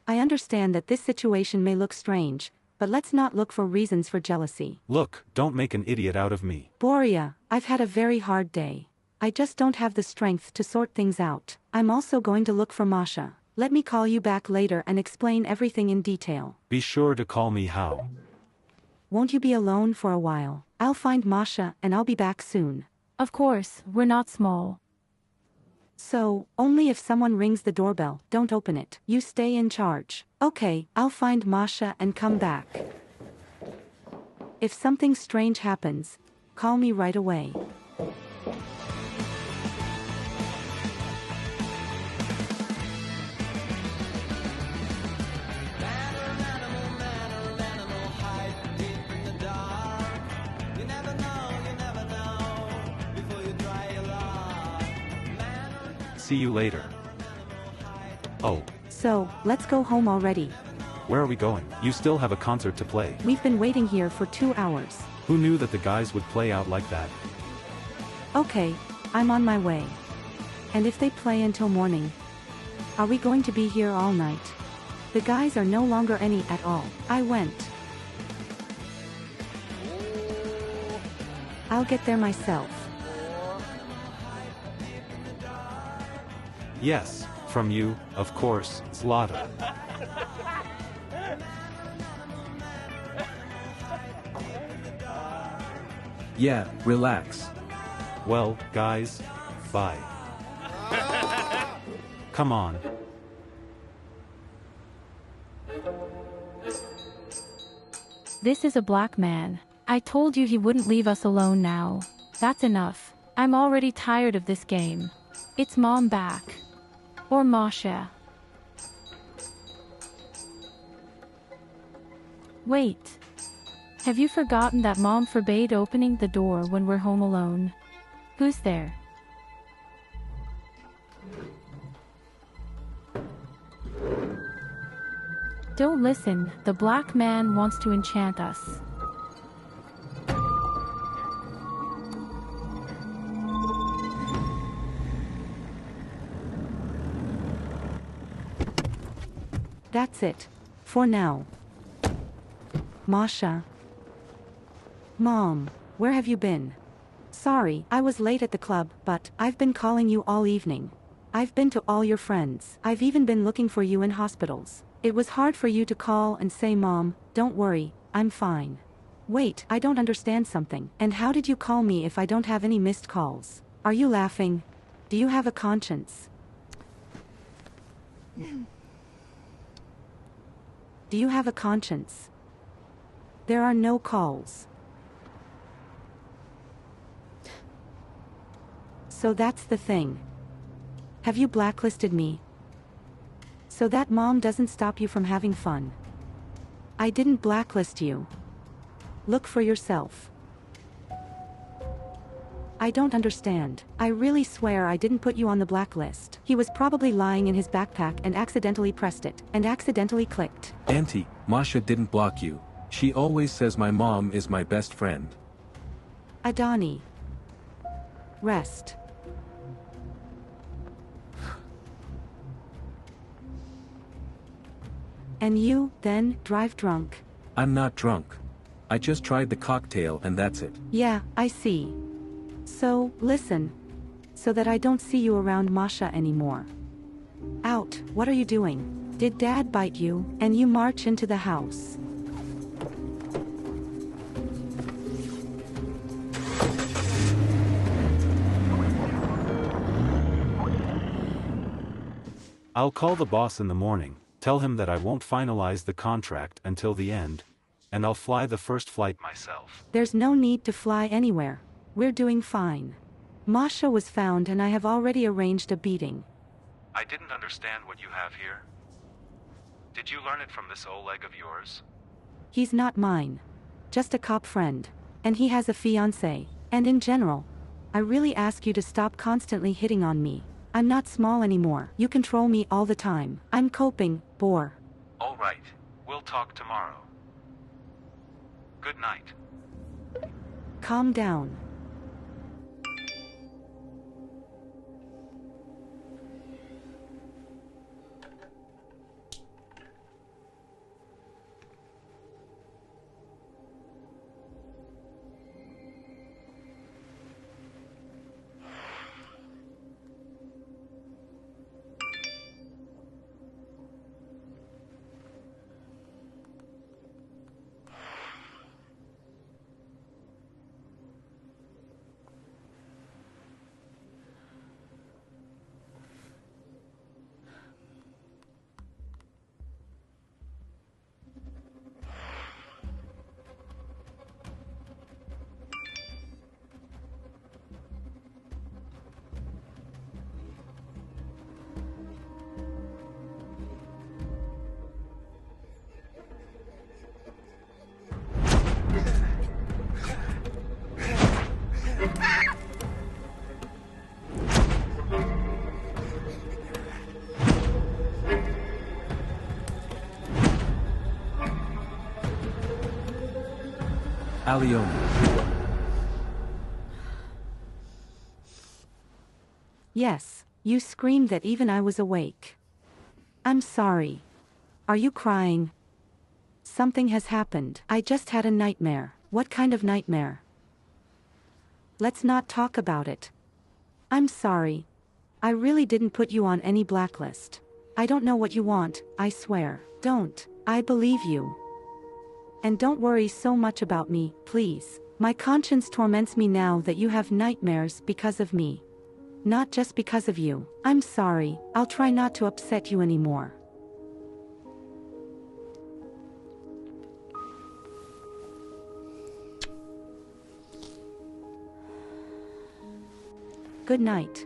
I understand that this situation may look strange, but let's not look for reasons for jealousy. Look, don't make an idiot out of me. Boria, I've had a very hard day. I just don't have the strength to sort things out. I'm also going to look for Masha. Let me call you back later and explain everything in detail. Be sure to call me how. Won't you be alone for a while? I'll find Masha and I'll be back soon. Of course, we're not small. So, only if someone rings the doorbell, don't open it. You stay in charge. Okay, I'll find Masha and come back. If something strange happens, call me right away. See you later. Oh, So, let's go home already. where are we going? You still have a concert to play. We've been waiting here for 2 hours. Who knew that the guys would play out like that? Okay, I'm on my way. And if they play until morning, are we going to be here all night? The guys are no longer any at all. I went. I'll get there myself. Yes, from you, of course, Zlata. Yeah, relax. Well, guys, bye. Come on. This is a black man. I told you he wouldn't leave us alone now. That's enough. I'm already tired of this game. It's Mom back. Or Masha. Wait. Have you forgotten that Mom forbade opening the door when we're home alone? Who's there? Don't listen, the black man wants to enchant us. That's it. For now. Masha. Mom, where have you been? Sorry, I was late at the club, but I've been calling you all evening. I've been to all your friends. I've even been looking for you in hospitals. It was hard for you to call and say, Mom, don't worry, I'm fine. Wait, I don't understand something. And how did you call me if I don't have any missed calls? Are you laughing? Do you have a conscience? Do you have a conscience? There are no calls. So that's the thing. Have you blacklisted me? So that Mom doesn't stop you from having fun. I didn't blacklist you. Look for yourself. I don't understand. I really swear I didn't put you on the blacklist. He was probably lying in his backpack and accidentally pressed it, and accidentally clicked. Auntie, Masha didn't block you. She always says my mom is my best friend. Adani. Rest. And you, then, drive drunk. I'm not drunk. I just tried the cocktail and that's it. Yeah, I see. So, listen. So that I don't see you around Masha anymore. Out, what are you doing? Did Dad bite you, and you march into the house? I'll call the boss in the morning, tell him that I won't finalize the contract until the end, and I'll fly the first flight myself. There's no need to fly anywhere. We're doing fine. Masha was found and I have already arranged a beating. I didn't understand what you have here. Did you learn it from this Oleg of yours? He's not mine. Just a cop friend. And he has a fiancée. And in general, I really ask you to stop constantly hitting on me. I'm not small anymore. You control me all the time. I'm coping, bore. All right, we'll talk tomorrow. Good night. Calm down. Alena. Yes, you screamed that even I was awake. I'm sorry. Are you crying? Something has happened. I just had a nightmare. What kind of nightmare? Let's not talk about it. I'm sorry. I really didn't put you on any blacklist. I don't know what you want, I swear. Don't. I believe you. And don't worry so much about me, please. My conscience torments me now that you have nightmares because of me. Not just because of you. I'm sorry, I'll try not to upset you anymore. Good night.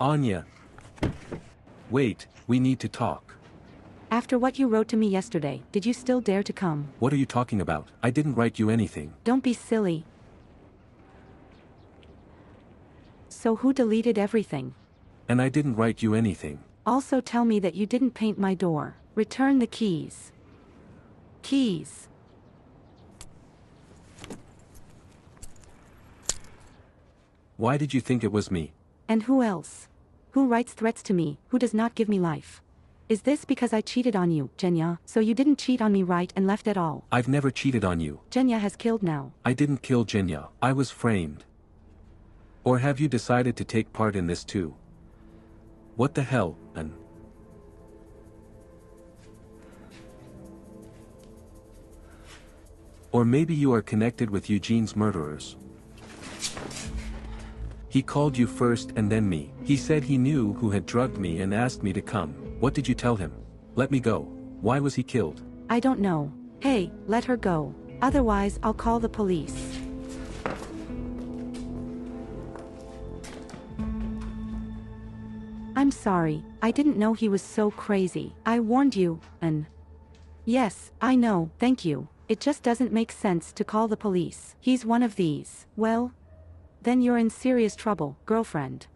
Anya. Wait, we need to talk. After what you wrote to me yesterday, did you still dare to come? What are you talking about? I didn't write you anything. Don't be silly. So who deleted everything? And I didn't write you anything. Also tell me that you didn't paint my door. Return the keys. Keys. Why did you think it was me? And who else? Who writes threats to me, who does not give me life? Is this because I cheated on you, Genya? So you didn't cheat on me right and left at all? I've never cheated on you. Genya has killed now. I didn't kill Genya. I was framed. Or have you decided to take part in this too? What the hell, man? Or maybe you are connected with Eugene's murderers. He called you first and then me. He said he knew who had drugged me and asked me to come. What did you tell him? Let me go. Why was he killed? I don't know. Hey, let her go. Otherwise I'll call the police. I'm sorry, I didn't know he was so crazy. I warned you, and... Yes, I know, thank you. It just doesn't make sense to call the police. He's one of these. Well, then you're in serious trouble, girlfriend.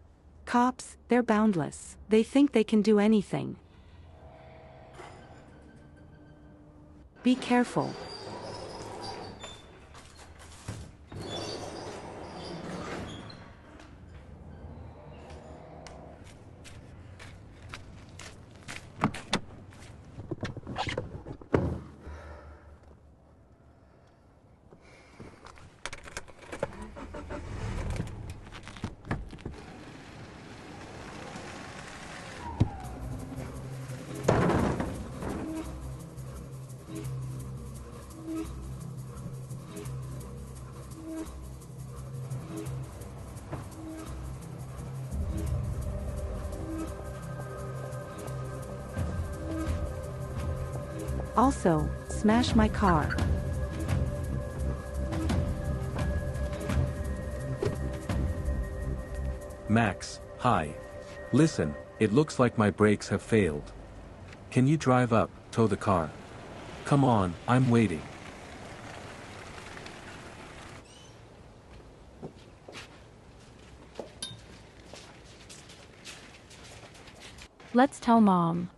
Cops, they're boundless. They think they can do anything. Be careful. Also, smash my car. Max, hi. Listen, it looks like my brakes have failed. Can you drive up, tow the car? Come on, I'm waiting. Let's tell Mom.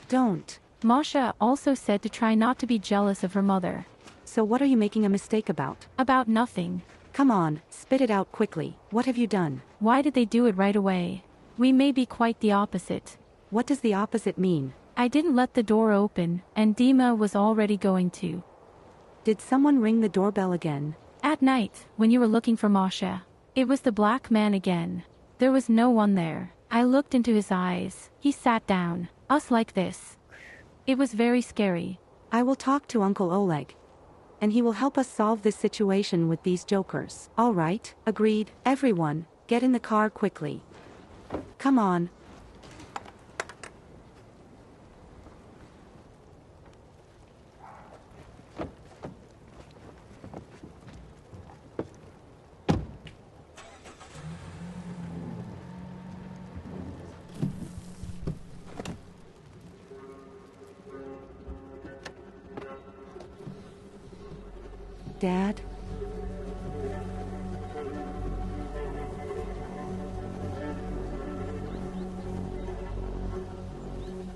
Don't. Masha also said to try not to be jealous of her mother. So what are you making a mistake about? About nothing. Come on, spit it out quickly. What have you done? Why did they do it right away? We may be quite the opposite. What does the opposite mean? I didn't let the door open, and Dima was already going to. Did someone ring the doorbell again? At night, when you were looking for Masha. It was the black man again. There was no one there. I looked into his eyes. He sat down. Us like this. It was very scary. I will talk to Uncle Oleg. And he will help us solve this situation with these jokers. All right, agreed. Everyone, get in the car quickly. Come on. Dad?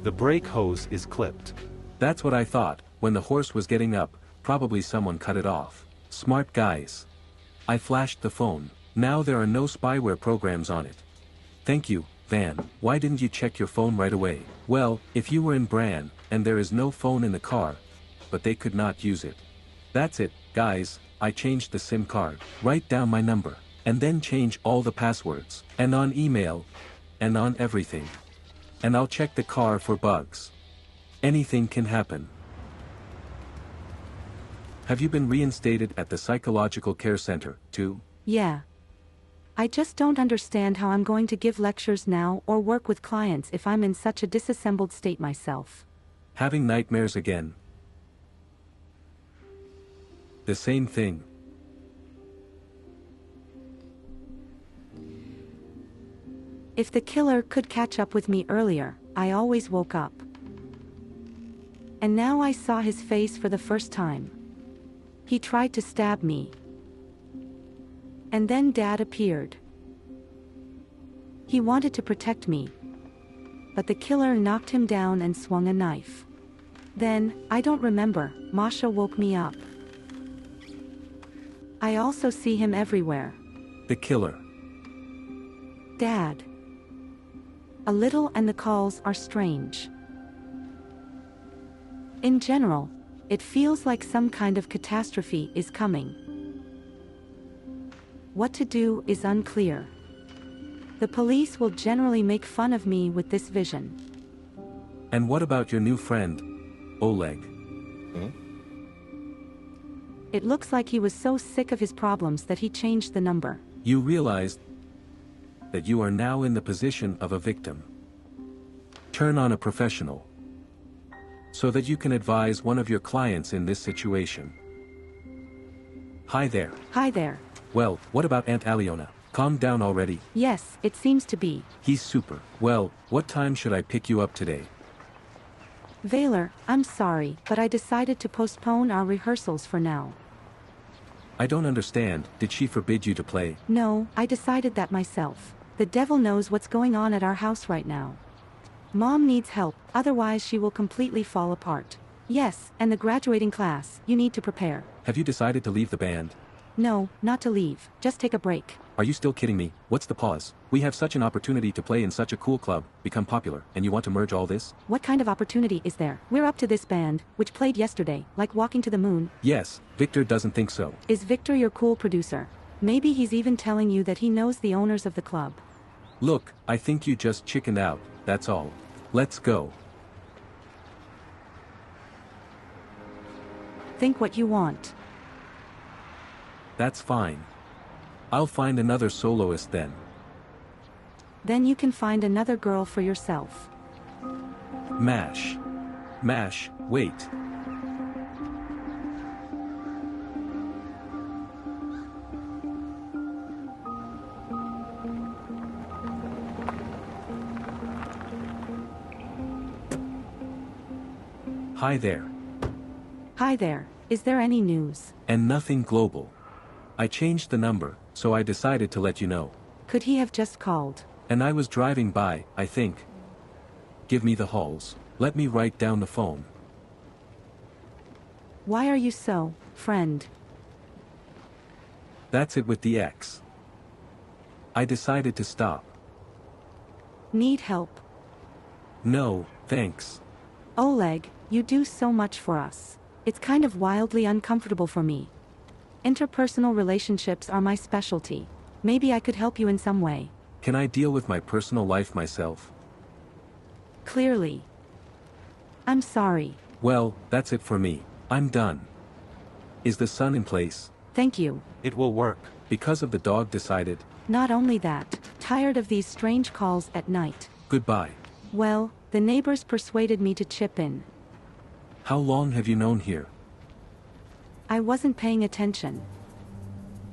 The brake hose is clipped. That's what I thought, when the horse was getting up, probably someone cut it off. Smart guys. I flashed the phone. Now there are no spyware programs on it. Thank you, Van. Why didn't you check your phone right away? Well, if you were in Bran, and there is no phone in the car, but they could not use it. That's it, guys, I changed the SIM card. Write down my number, and then change all the passwords, and on email, and on everything. And I'll check the car for bugs. Anything can happen. Have you been reinstated at the psychological care center, too? Yeah. I just don't understand how I'm going to give lectures now or work with clients if I'm in such a disassembled state myself. Having nightmares again. The same thing. If the killer could catch up with me earlier, I always woke up. And now I saw his face for the first time. He tried to stab me. And then Dad appeared. He wanted to protect me. But the killer knocked him down and swung a knife. Then, I don't remember, Masha woke me up. I also see him everywhere. The killer. Dad. A little, and the calls are strange. In general, it feels like some kind of catastrophe is coming. What to do is unclear. The police will generally make fun of me with this vision. And what about your new friend, Oleg? It looks like he was so sick of his problems that he changed the number. You realized that you are now in the position of a victim. Turn on a professional, so that you can advise one of your clients in this situation. Hi there. Hi there. Well, what about Aunt Alena? Calm down already. Yes, it seems to be. He's super. Well, what time should I pick you up today? Valor, I'm sorry, but I decided to postpone our rehearsals for now. I don't understand, did she forbid you to play? No, I decided that myself. The devil knows what's going on at our house right now. Mom needs help, otherwise she will completely fall apart. Yes, and the graduating class, you need to prepare. Have you decided to leave the band? No, not to leave, just take a break. Are you still kidding me? What's the pause? We have such an opportunity to play in such a cool club, become popular, and you want to merge all this? What kind of opportunity is there? We're up to this band, which played yesterday, like Walking to the Moon. Yes, Victor doesn't think so. Is Victor your cool producer? Maybe he's even telling you that he knows the owners of the club. Look, I think you just chickened out, that's all. Let's go. Think what you want. That's fine. I'll find another soloist then. Then you can find another girl for yourself. Mash. Mash, wait. Hi there. Hi there, is there any news? And nothing global. I changed the number, so I decided to let you know. Could he have just called? And I was driving by, I think. Give me the halls. Let me write down the phone. Why are you so, friend? That's it with the X. I decided to stop. Need help? No, thanks. Oleg, you do so much for us. It's kind of wildly uncomfortable for me. Interpersonal relationships are my specialty. Maybe I could help you in some way. Can I deal with my personal life myself? Clearly. I'm sorry. Well, that's it for me. I'm done. Is the sun in place? Thank you. It will work. Because of the dog decided. Not only that, tired of these strange calls at night. Goodbye. Well, the neighbors persuaded me to chip in. How long have you known here? I wasn't paying attention.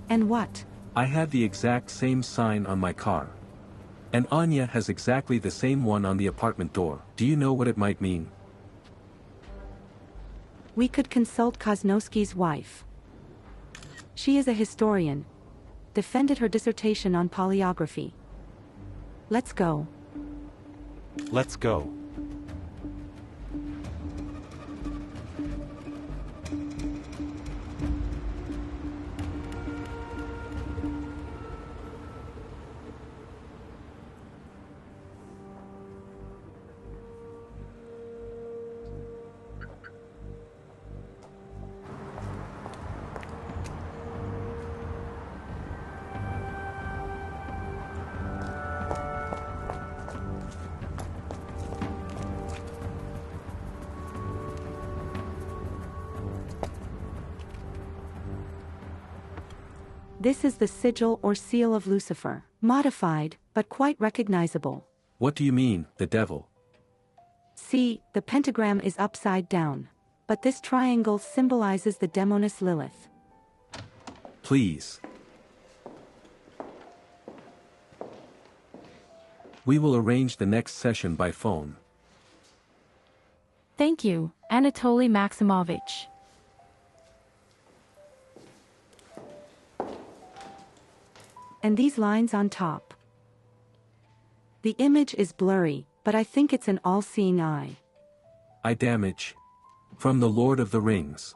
And what? I had the exact same sign on my car. And Anya has exactly the same one on the apartment door. Do you know what it might mean? We could consult Kosnowski's wife. She is a historian. Defended her dissertation on polyography. Let's go. Let's go. This is the sigil or seal of Lucifer, modified, but quite recognizable. What do you mean, the devil? See, the pentagram is upside down. But this triangle symbolizes the demoness Lilith. Please. We will arrange the next session by phone. Thank you, Anatoly Maximovich. And these lines on top. The image is blurry, but I think it's an all-seeing eye. I damage. From the Lord of the Rings.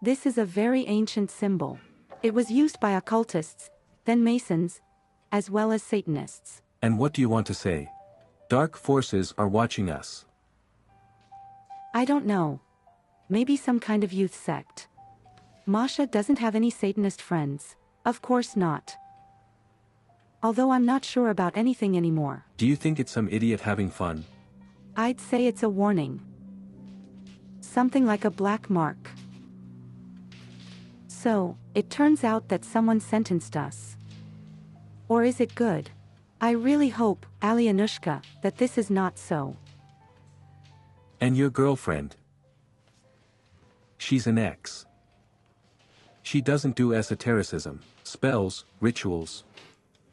This is a very ancient symbol. It was used by occultists, then Masons, as well as Satanists. And what do you want to say? Dark forces are watching us. I don't know. Maybe some kind of youth sect. Masha doesn't have any Satanist friends. Of course not. Although I'm not sure about anything anymore. Do you think it's some idiot having fun? I'd say it's a warning. Something like a black mark. So, it turns out that someone sentenced us. Or is it good? I really hope, Alyanushka, that this is not so. And your girlfriend? She's an ex. She doesn't do esotericism, spells, rituals.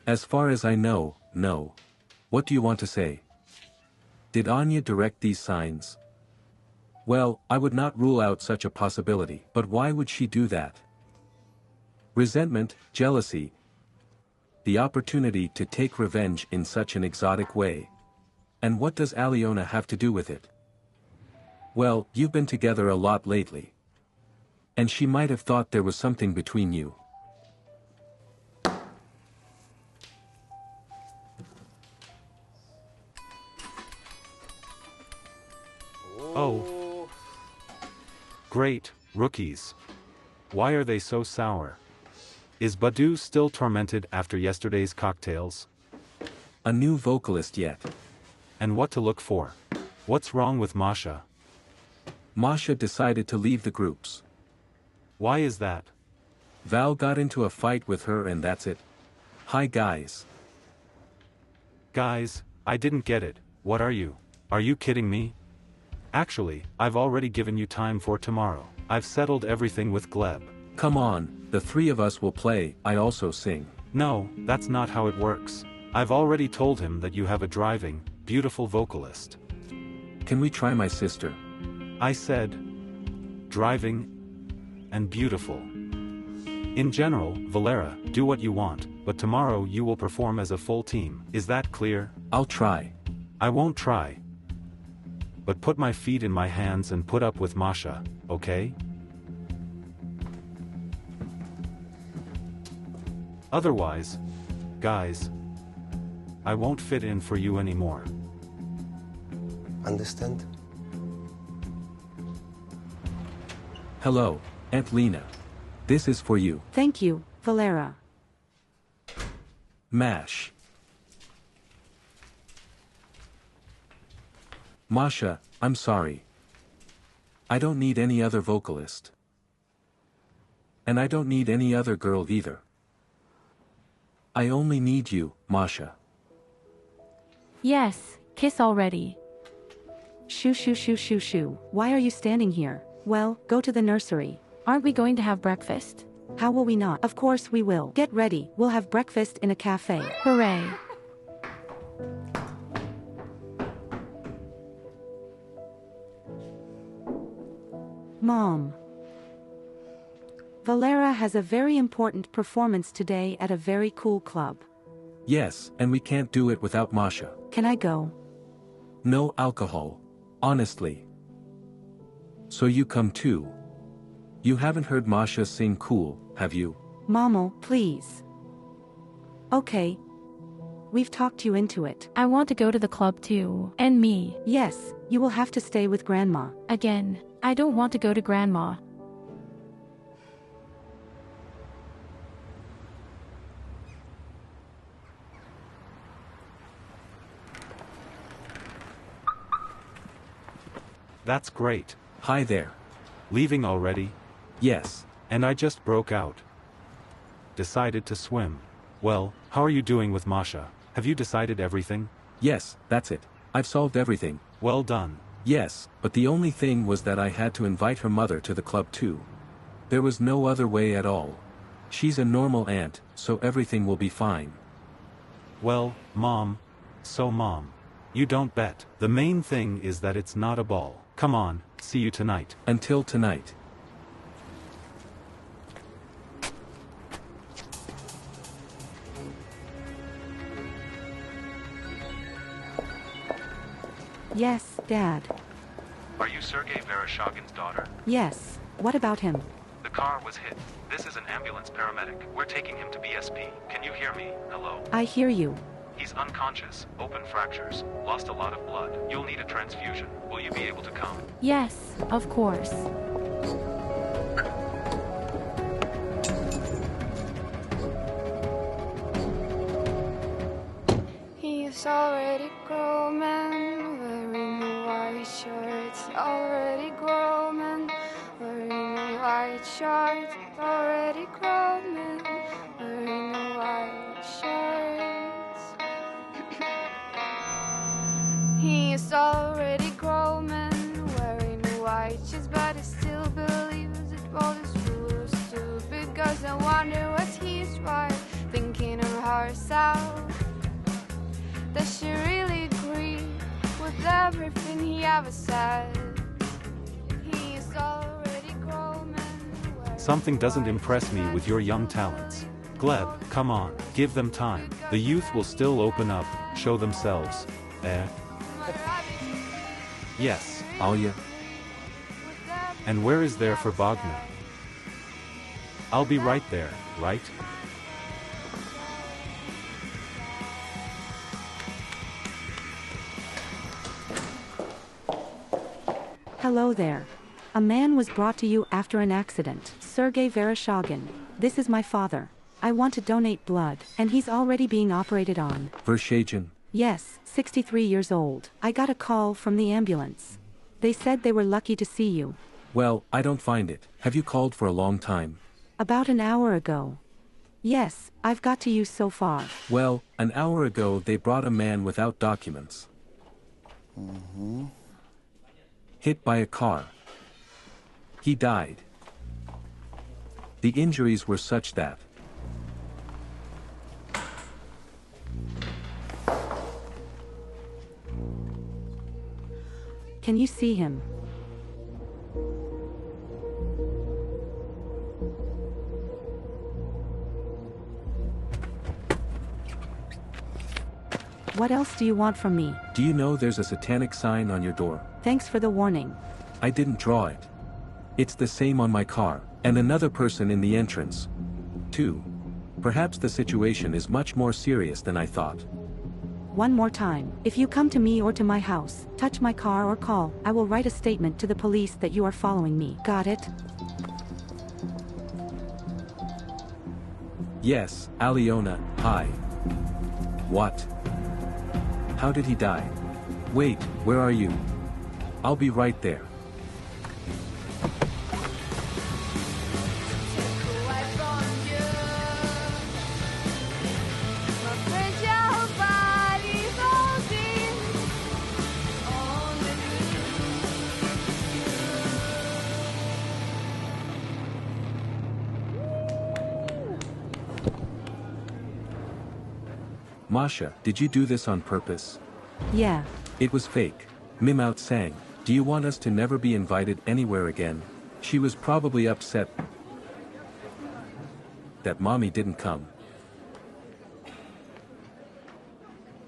As far as I know, no. What do you want to say? Did Anya direct these signs? Well, I would not rule out such a possibility, but why would she do that? Resentment, jealousy. The opportunity to take revenge in such an exotic way. And what does Alyona have to do with it? Well, you've been together a lot lately. And she might have thought there was something between you. Oh. Great, rookies. Why are they so sour? Is Badu still tormented after yesterday's cocktails? A new vocalist yet. And what to look for? What's wrong with Masha? Masha decided to leave the groups. Why is that? Val got into a fight with her and that's it. Hi guys. Guys, I didn't get it. What are you? Are you kidding me? Actually, I've already given you time for tomorrow. I've settled everything with Gleb. Come on, the three of us will play, I also sing. No, that's not how it works. I've already told him that you have a driving, beautiful vocalist. Can we try my sister? I said, driving, and beautiful. In general, Valera, do what you want, but tomorrow you will perform as a full team. Is that clear? I'll try. I won't try. But put my feet in my hands and put up with Masha, okay? Otherwise, guys, I won't fit in for you anymore. Understand? Hello, Aunt Lena. This is for you. Thank you, Valera. MASH. Masha, I'm sorry. I don't need any other vocalist. And I don't need any other girl either. I only need you, Masha. Yes, kiss already. Shoo shoo shoo shoo shoo. Why are you standing here? Well, go to the nursery. Aren't we going to have breakfast? How will we not? Of course we will. Get ready, we'll have breakfast in a cafe. Hooray. Mom. Valera has a very important performance today at a very cool club. Yes, and we can't do it without Masha. Can I go? No alcohol. Honestly. So you come too. You haven't heard Masha sing cool, have you? Mamo, please. Okay. We've talked you into it. I want to go to the club too. And me. Yes, you will have to stay with Grandma. Again, I don't want to go to Grandma. That's great. Hi there. Leaving already? Yes. And I just broke out. Decided to swim. Well, how are you doing with Masha? Have you decided everything? Yes, that's it. I've solved everything. Well done. Yes, but the only thing was that I had to invite her mother to the club too. There was no other way at all. She's a normal aunt, so everything will be fine. Well, Mom. Mom. You don't bet. The main thing is that it's not a ball. Come on, see you tonight. Until tonight. Yes, Dad. Are you Sergei Vereshchagin's daughter? Yes. What about him? The car was hit. This is an ambulance paramedic. We're taking him to BSP. Can you hear me? Hello? I hear you. He's unconscious, open fractures, lost a lot of blood. You'll need a transfusion. Will you be able to come? Yes, of course. He's already grown man, wearing a white shirt. Already grown man, wearing a white shirt. Already grown man, wearing a white shirt. He's already grown man, wearing a white shirt, but he still believes that all this rules stupid. Because I wonder what he's right, thinking of herself. Does she really agree with everything he ever said? He's already grown and Something doesn't impress me with your young talents. Gleb, come on, give them time. The youth will still open up, show themselves. Yes. Alia? And where is there for Bogner? I'll be right there, right? Hello there. A man was brought to you after an accident. Sergei Vereshchagin. This is my father. I want to donate blood, and he's already being operated on. Vereshchagin? Yes, 63 years old. I got a call from the ambulance. They said they were lucky to see you. Well, I don't find it. Have you called for a long time? About an hour ago. Yes, I've got to you so far. Well, an hour ago they brought a man without documents. Hit by a car. He died. The injuries were such that Can you see him? What else do you want from me? Do you know there's a satanic sign on your door? Thanks for the warning. I didn't draw it. It's the same on my car, and another person in the entrance. Too. Perhaps the situation is much more serious than I thought. One more time. If you come to me or to my house, touch my car or call, I will write a statement to the police that you are following me. Got it? Yes, Alena, hi. What? How did he die? Wait, where are you? I'll be right there. Masha, did you do this on purpose? Yeah. It was fake. Mimout sang, "Do you want us to never be invited anywhere again?" She was probably upset. that mommy didn't come.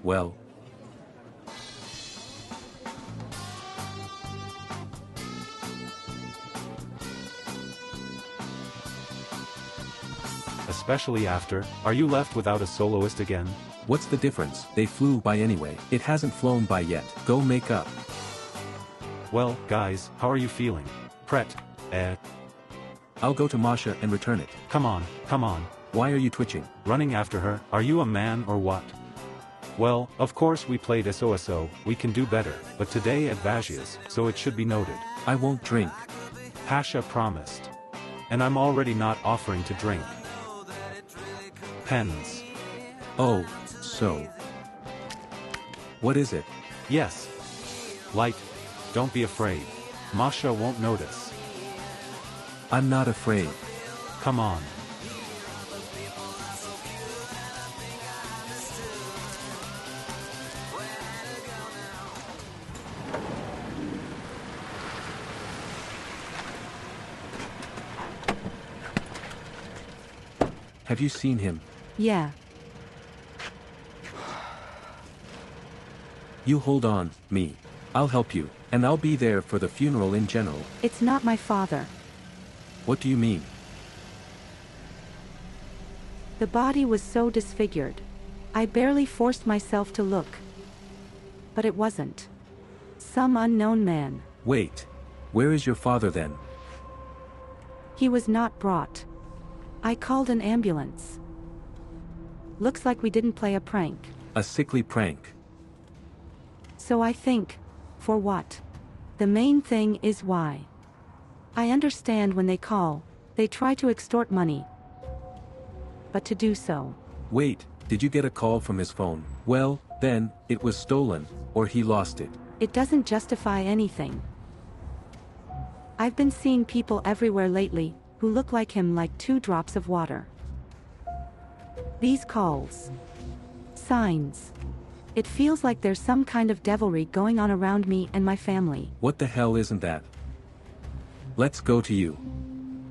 Well. Especially after, are you left without a soloist again? What's the difference? They flew by anyway. It hasn't flown by yet. Go make up. Well, guys, how are you feeling? Pret. I'll go to Masha and return it. Come on, come on. Why are you twitching? Running after her, are you a man or what? Well, of course we played SOSO, we can do better, but today at Vajia's, so it should be noted. I won't drink. Pasha promised. And I'm already not offering to drink. Pens. Oh, so. What is it? Yes. Light. Don't be afraid. Masha won't notice. I'm not afraid. Come on. Have you seen him? Yeah. You hold on, me. I'll help you, and I'll be there for the funeral in general. It's not my father. What do you mean? The body was so disfigured. I barely forced myself to look. But it wasn't. Some unknown man. Wait. Where is your father then? He was not brought. I called an ambulance. Looks like we didn't play a prank. A sickly prank. So I think, for what? The main thing is why. I understand when they call, they try to extort money. But to do so. Wait, did you get a call from his phone? Well, then, it was stolen, or he lost it. It doesn't justify anything. I've been seeing people everywhere lately, who look like him like 2 drops of water. These calls. Signs. It feels like there's some kind of devilry going on around me and my family. What the hell isn't that? Let's go to you.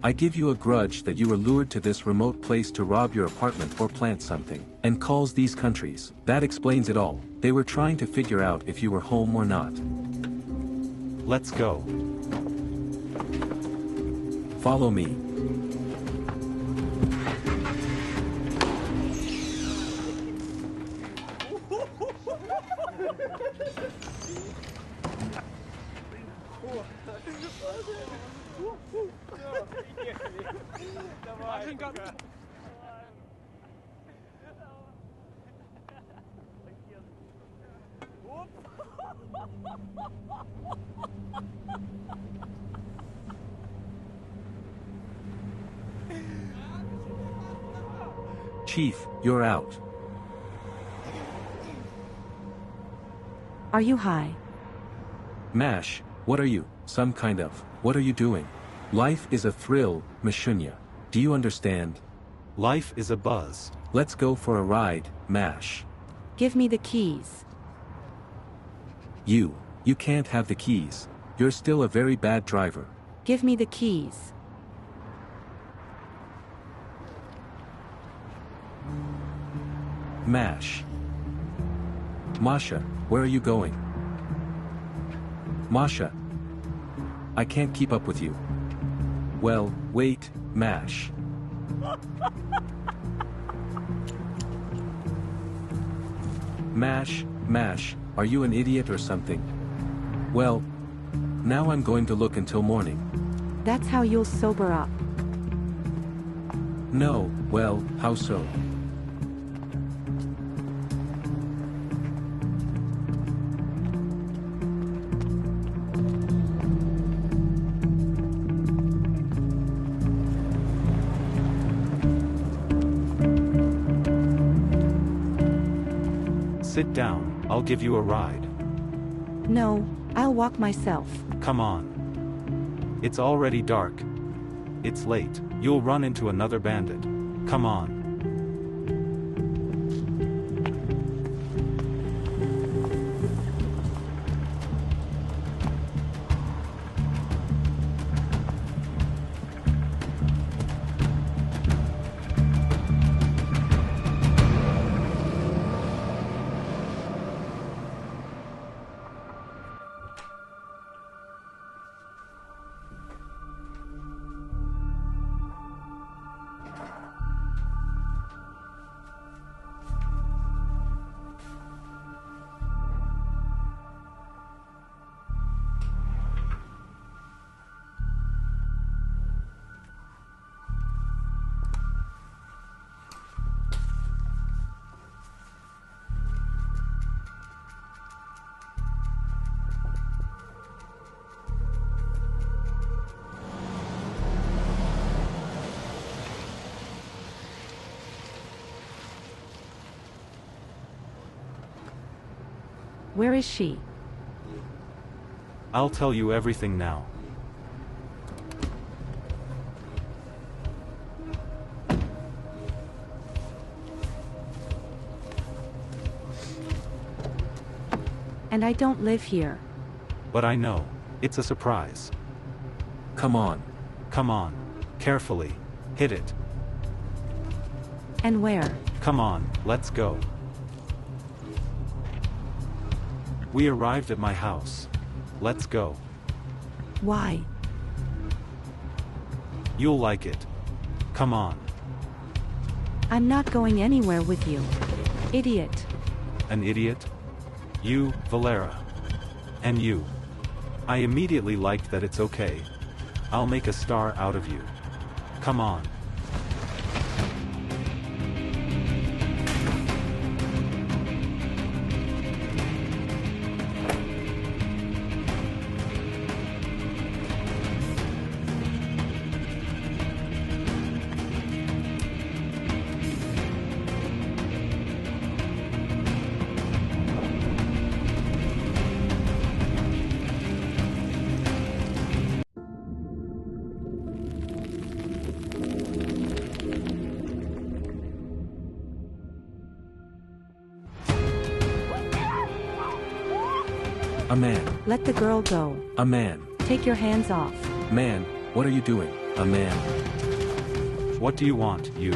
I give you a grudge that you were lured to this remote place to rob your apartment or plant something, and calls these countries. That explains it all. They were trying to figure out if you were home or not. Let's go. Follow me. Chief, you're out. Are you high? Mash, what are you, some kind of, what are you doing? Life is a thrill, Mashunya. Do you understand? Life is a buzz. Let's go for a ride, Mash. Give me the keys. You can't have the keys. You're still a very bad driver. Give me the keys. Mash. Masha, where are you going? Masha. I can't keep up with you. Well, wait, Mash. Mash, are you an idiot or something? Well, now I'm going to look until morning. That's how you'll sober up. No, well, how so? Sit down, I'll give you a ride. No, I'll walk myself. Come on. It's already dark. It's late, you'll run into another bandit. Come on. Where is she? I'll tell you everything now. And I don't live here. But I know. It's a surprise. Come on. Come on. Carefully. Hit it. And where? Come on, let's go. We arrived at my house. Let's go. Why? You'll like it. Come on. I'm not going anywhere with you. Idiot. An idiot? You, Valera. And you. I immediately liked that. It's okay. I'll make a star out of you. Come on. A man. Let the girl go. A man. Take your hands off. Man, what are you doing? A man. What do you want, you?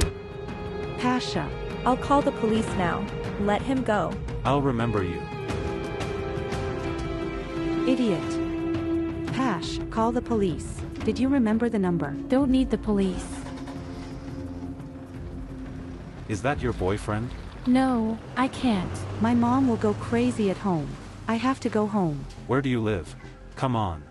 Pasha. I'll call the police now. Let him go. I'll remember you. Idiot. Pash, call the police. Did you remember the number? Don't need the police. Is that your boyfriend? No, I can't. My mom will go crazy at home. I have to go home. Where do you live? Come on.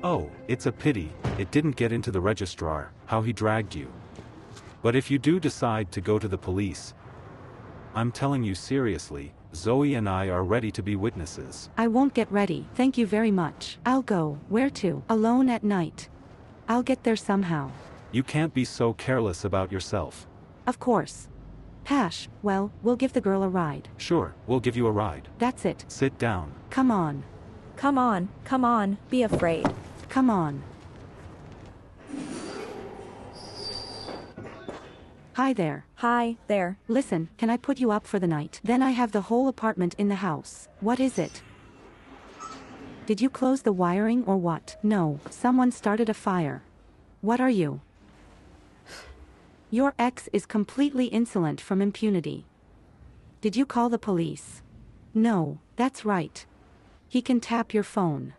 Oh, it's a pity, it didn't get into the registrar, how he dragged you. But if you do decide to go to the police, I'm telling you seriously, Zoe and I are ready to be witnesses. I won't get ready, thank you very much. I'll go. Where to? Alone at night. I'll get there somehow. You can't be so careless about yourself. Of course. Pash, well, we'll give the girl a ride. Sure, we'll give you a ride. That's it. Sit down. Come on. Come on, come on, be afraid. Come on. Hi there. Hi, there. Listen, can I put you up for the night? Then I have the whole apartment in the house. What is it? Did you close the wiring or what? No, someone started a fire. What are you? Your ex is completely insolent from impunity. Did you call the police? No, that's right. He can tap your phone.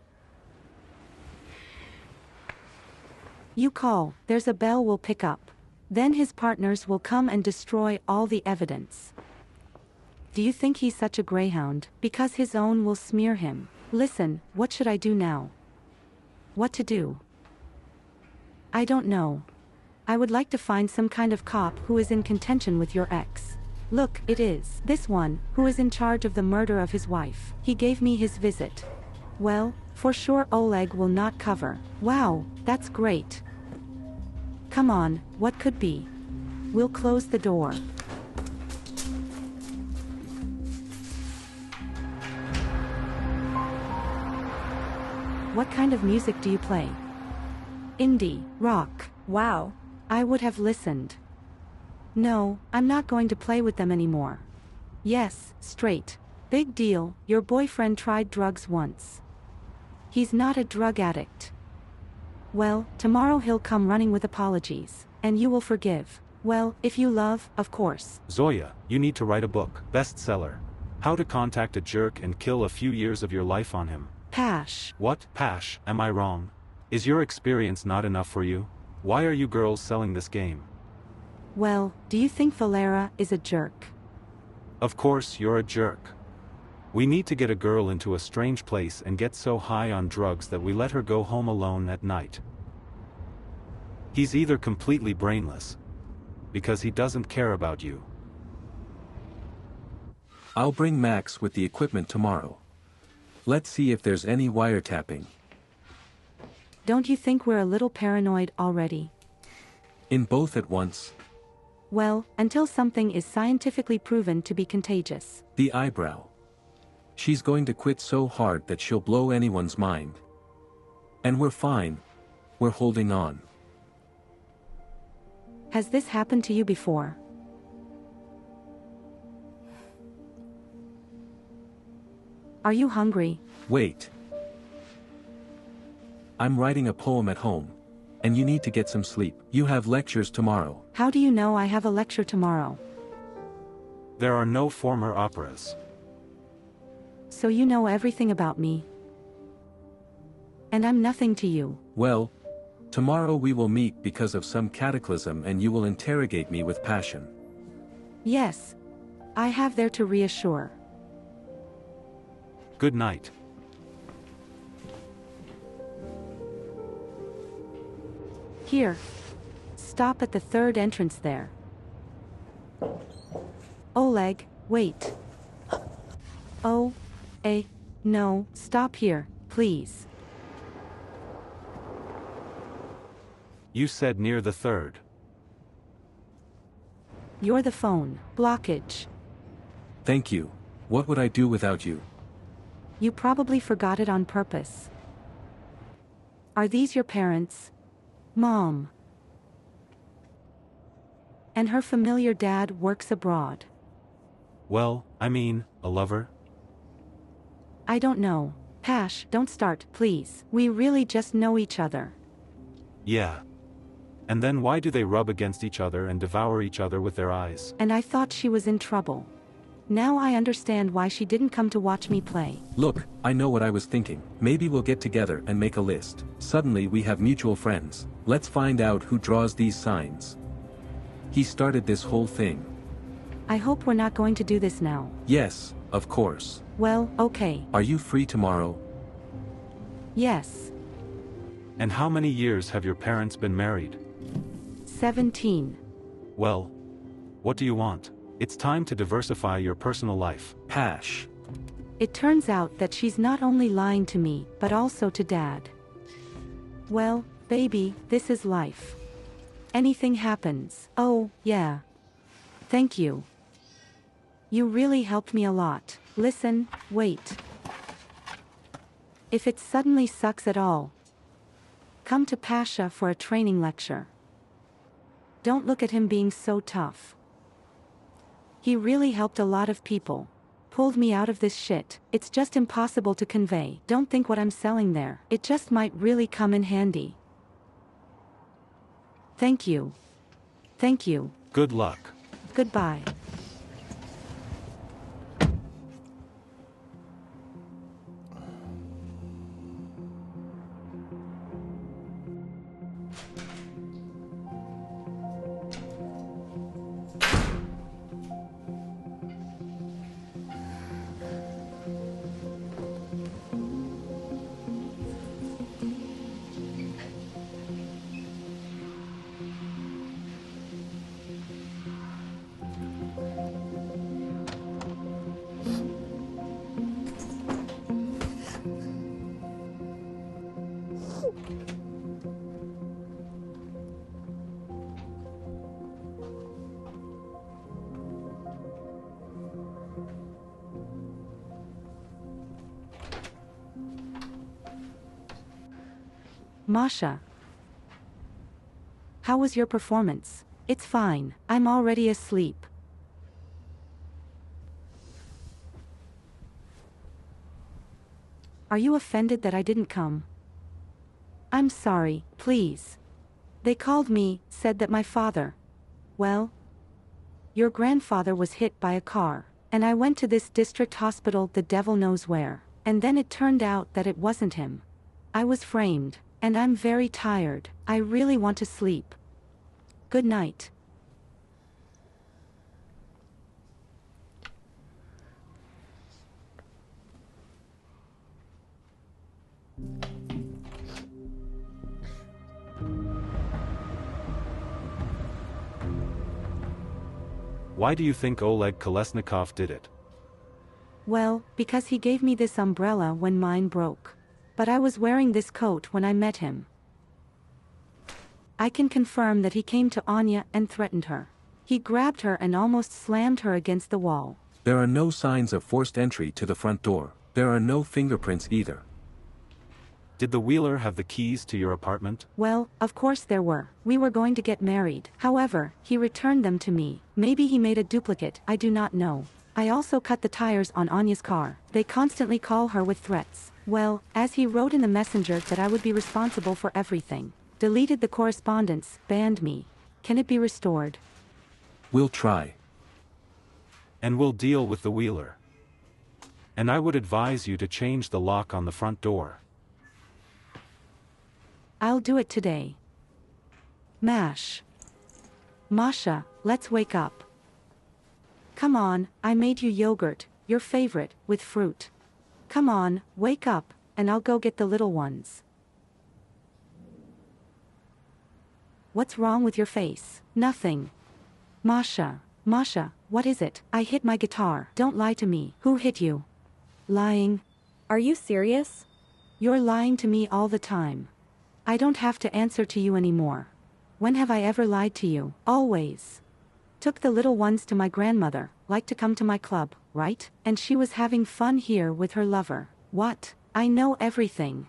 You call, there's a bell we'll pick up. Then his partners will come and destroy all the evidence. Do you think he's such a greyhound? Because his own will smear him. Listen, what should I do now? What to do? I don't know. I would like to find some kind of cop who is in contention with your ex. Look, it is this one, who is in charge of the murder of his wife. He gave me his visit. Well, for sure Oleg will not cover. Wow, that's great. Come on, what could be? We'll close the door. What kind of music do you play? Indie, rock. Wow. I would have listened. No, I'm not going to play with them anymore. Yes, straight. Big deal, your boyfriend tried drugs once. He's not a drug addict. Well, tomorrow he'll come running with apologies, and you will forgive. Well, if you love, of course. Zoya, you need to write a book, bestseller. How to contact a jerk and kill a few years of your life on him. Pash. What, Pash, am I wrong? Is your experience not enough for you? Why are you girls selling this game? Well, do you think Valera is a jerk? Of course, you're a jerk. We need to get a girl into a strange place and get so high on drugs that we let her go home alone at night. He's either completely brainless, because he doesn't care about you. I'll bring Max with the equipment tomorrow. Let's see if there's any wiretapping. Don't you think we're a little paranoid already? In both at once. Well, until something is scientifically proven to be contagious. The eyebrow. She's going to quit so hard that she'll blow anyone's mind. And we're fine. We're holding on. Has this happened to you before? Are you hungry? Wait. I'm writing a poem at home. And you need to get some sleep. You have lectures tomorrow. How do you know I have a lecture tomorrow? There are no former operas. So you know everything about me. And I'm nothing to you. Well, tomorrow we will meet because of some cataclysm and you will interrogate me with passion. Yes. I have there to reassure. Good night. Here. Stop at the third entrance there. Oleg, wait. Oh, no, stop here, please. You said near the third. You're the phone. Blockage. Thank you. What would I do without you? You probably forgot it on purpose. Are these your parents? Mom. And her familiar dad works abroad. Well, I mean, a lover? I don't know. Pash, don't start, please. We really just know each other. Yeah. And then why do they rub against each other and devour each other with their eyes? And I thought she was in trouble. Now I understand why she didn't come to watch me play. Look, I know what I was thinking. Maybe we'll get together and make a list. Suddenly we have mutual friends. Let's find out who draws these signs. He started this whole thing. I hope we're not going to do this now. Yes, of course. Well, okay. Are you free tomorrow? Yes. And how many years have your parents been married? 17. Well, what do you want? It's time to diversify your personal life. Pash. It turns out that she's not only lying to me, but also to Dad. Well, baby, this is life. Anything happens. Oh, yeah. Thank you. You really helped me a lot. Listen, wait. If it suddenly sucks at all, come to Pasha for a training lecture. Don't look at him being so tough. He really helped a lot of people. Pulled me out of this shit. It's just impossible to convey. Don't think what I'm selling there. It just might really come in handy. Thank you. Thank you. Good luck. Goodbye. Masha. How was your performance? It's fine, I'm already asleep. Are you offended that I didn't come? I'm sorry, please. They called me, said that my father. Well, your grandfather was hit by a car, and I went to this district hospital the devil knows where, and then it turned out that it wasn't him. I was framed. And I'm very tired. I really want to sleep. Good night. Why do you think Oleg Kolesnikov did it? Well, because he gave me this umbrella when mine broke. But I was wearing this coat when I met him. I can confirm that he came to Anya and threatened her. He grabbed her and almost slammed her against the wall. There are no signs of forced entry to the front door. There are no fingerprints either. Did the Wheeler have the keys to your apartment? Well, of course there were. We were going to get married. However, he returned them to me. Maybe he made a duplicate, I do not know. I also cut the tires on Anya's car. They constantly call her with threats. Well, as he wrote in the messenger that I would be responsible for everything. Deleted the correspondence, banned me. Can it be restored? We'll try. And we'll deal with the Wheeler. And I would advise you to change the lock on the front door. I'll do it today. Masha, let's wake up. Come on, I made you yogurt, your favorite, with fruit. Come on, wake up, and I'll go get the little ones. What's wrong with your face? Nothing. Masha, what is it? I hit my guitar. Don't lie to me. Who hit you? Lying. Are you serious? You're lying to me all the time. I don't have to answer to you anymore. When have I ever lied to you? Always. Took the little ones to my grandmother, liked to come to my club, right? And she was having fun here with her lover. What? I know everything.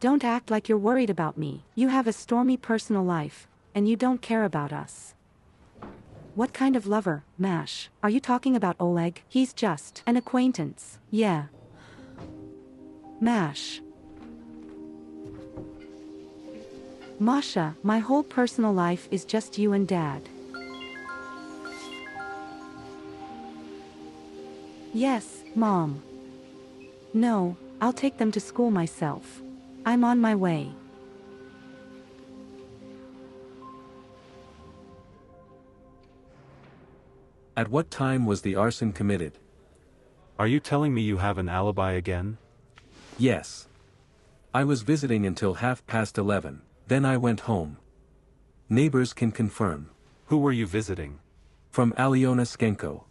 Don't act like you're worried about me. You have a stormy personal life, and you don't care about us. What kind of lover, Mash? Are you talking about Oleg? He's just an acquaintance. Yeah. Mash. Masha, my whole personal life is just you and Dad. Yes, Mom. No, I'll take them to school myself. I'm on my way. At what time was the arson committed? Are you telling me you have an alibi again? Yes. I was visiting until 11:30. Then I went home. Neighbors can confirm. Who were you visiting? From Alena Sklyarenko.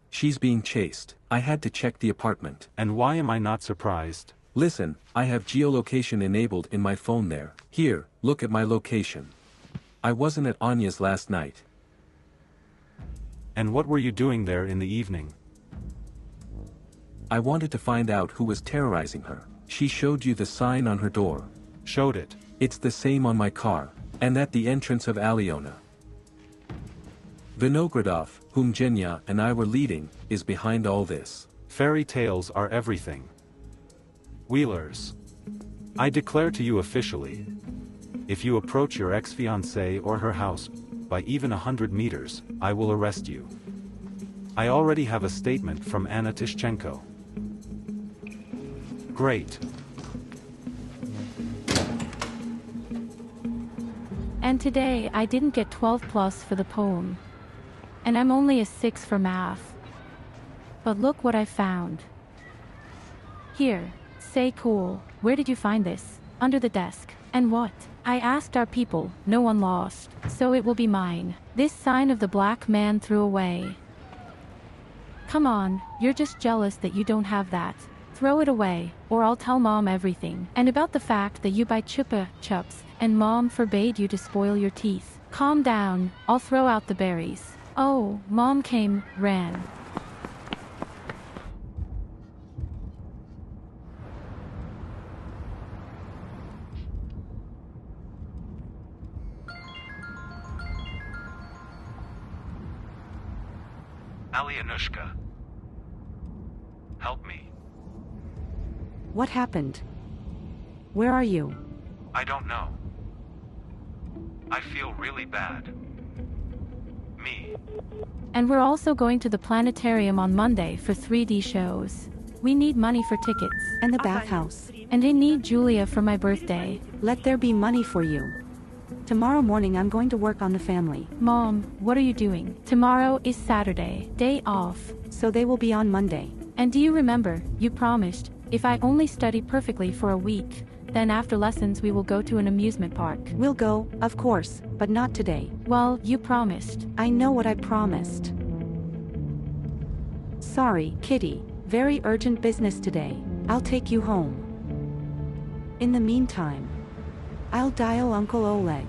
She's being chased. I had to check the apartment. And why am I not surprised? Listen, I have geolocation enabled in my phone there. Here, look at my location. I wasn't at Anya's last night. And what were you doing there in the evening? I wanted to find out who was terrorizing her. She showed you the sign on her door. Showed it. It's the same on my car, and at the entrance of Alena. Vinogradov, whom Genya and I were leading, is behind all this. Fairy tales are everything. Wheelers. I declare to you officially, if you approach your ex-fiancée or her house, by even 100 meters, I will arrest you. I already have a statement from Anna Tishchenko. Great. And today I didn't get 12 plus for the poem. And I'm only a 6 for math. But look what I found. Here, say cool, where did you find this? Under the desk. And what? I asked our people, no one lost, so it will be mine. This sign of the black man threw away. Come on, you're just jealous that you don't have that. Throw it away, or I'll tell Mom everything. And about the fact that you buy chupa chups, and Mom forbade you to spoil your teeth. Calm down, I'll throw out the berries. Oh, Mom came, ran. Alyanushka. Help me. What happened? Where are you? I don't know. I feel really bad. Me. And we're also going to the planetarium on Monday for 3D shows. We need money for tickets. And the bathhouse. And I need Julia for my birthday. Let there be money for you. Tomorrow morning I'm going to work on the family. Mom, what are you doing? Tomorrow is Saturday, day off. So they will be on Monday. And do you remember, you promised, if I only study perfectly for a week, then after lessons we will go to an amusement park. We'll go, of course, but not today. Well, you promised. I know what I promised. Sorry, Kitty, very urgent business today. I'll take you home. In the meantime, I'll dial Uncle Oleg.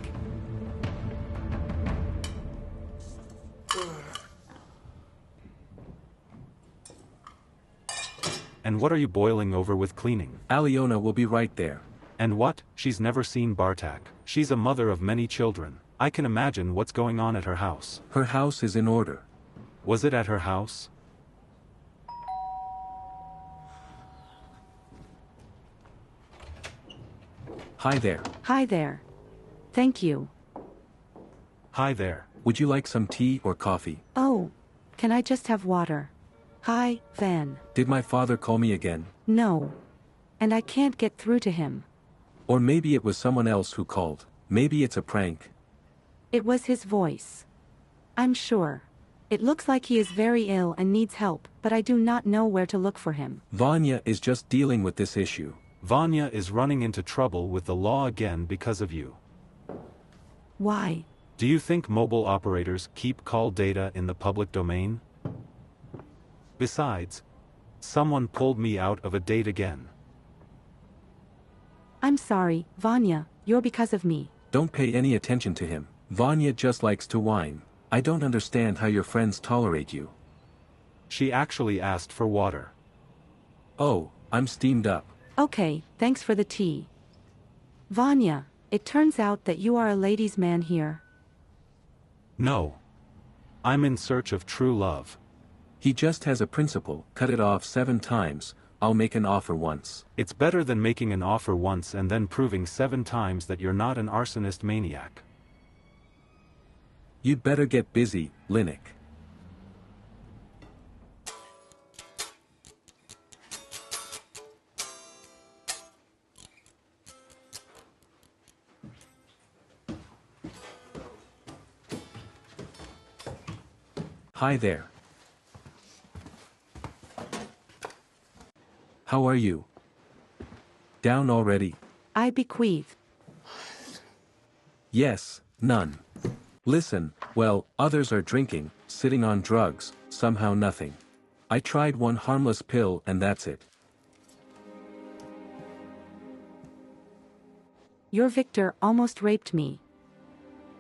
And what are you boiling over with cleaning? Alena will be right there. And what? She's never seen Bartak. She's a mother of many children. I can imagine what's going on at her house. Her house is in order. Was it at her house? Hi there. Hi there. Thank you. Hi there. Would you like some tea or coffee? Oh, can I just have water? Hi, Van. Did my father call me again? No. And I can't get through to him. Or maybe it was someone else who called. Maybe it's a prank. It was his voice. I'm sure. It looks like he is very ill and needs help, but I do not know where to look for him. Vanya is just dealing with this issue. Vanya is running into trouble with the law again because of you. Why? Do you think mobile operators keep call data in the public domain? Besides, someone pulled me out of a date again. I'm sorry, Vanya, you're because of me. Don't pay any attention to him. Vanya just likes to whine. I don't understand how your friends tolerate you. She actually asked for water. Oh, I'm steamed up. Okay, thanks for the tea. Vanya, it turns out that you are a ladies' man here. No. I'm in search of true love. He just has a principle, cut it off 7 times, I'll make an offer once. It's better than making an offer once and then proving 7 times that you're not an arsonist maniac. You'd better get busy, Linux. Hi there. How are you? Down already? I bequeath. Yes, none. Listen, well, others are drinking, sitting on drugs, somehow nothing. I tried one harmless pill and that's it. Your Victor almost raped me.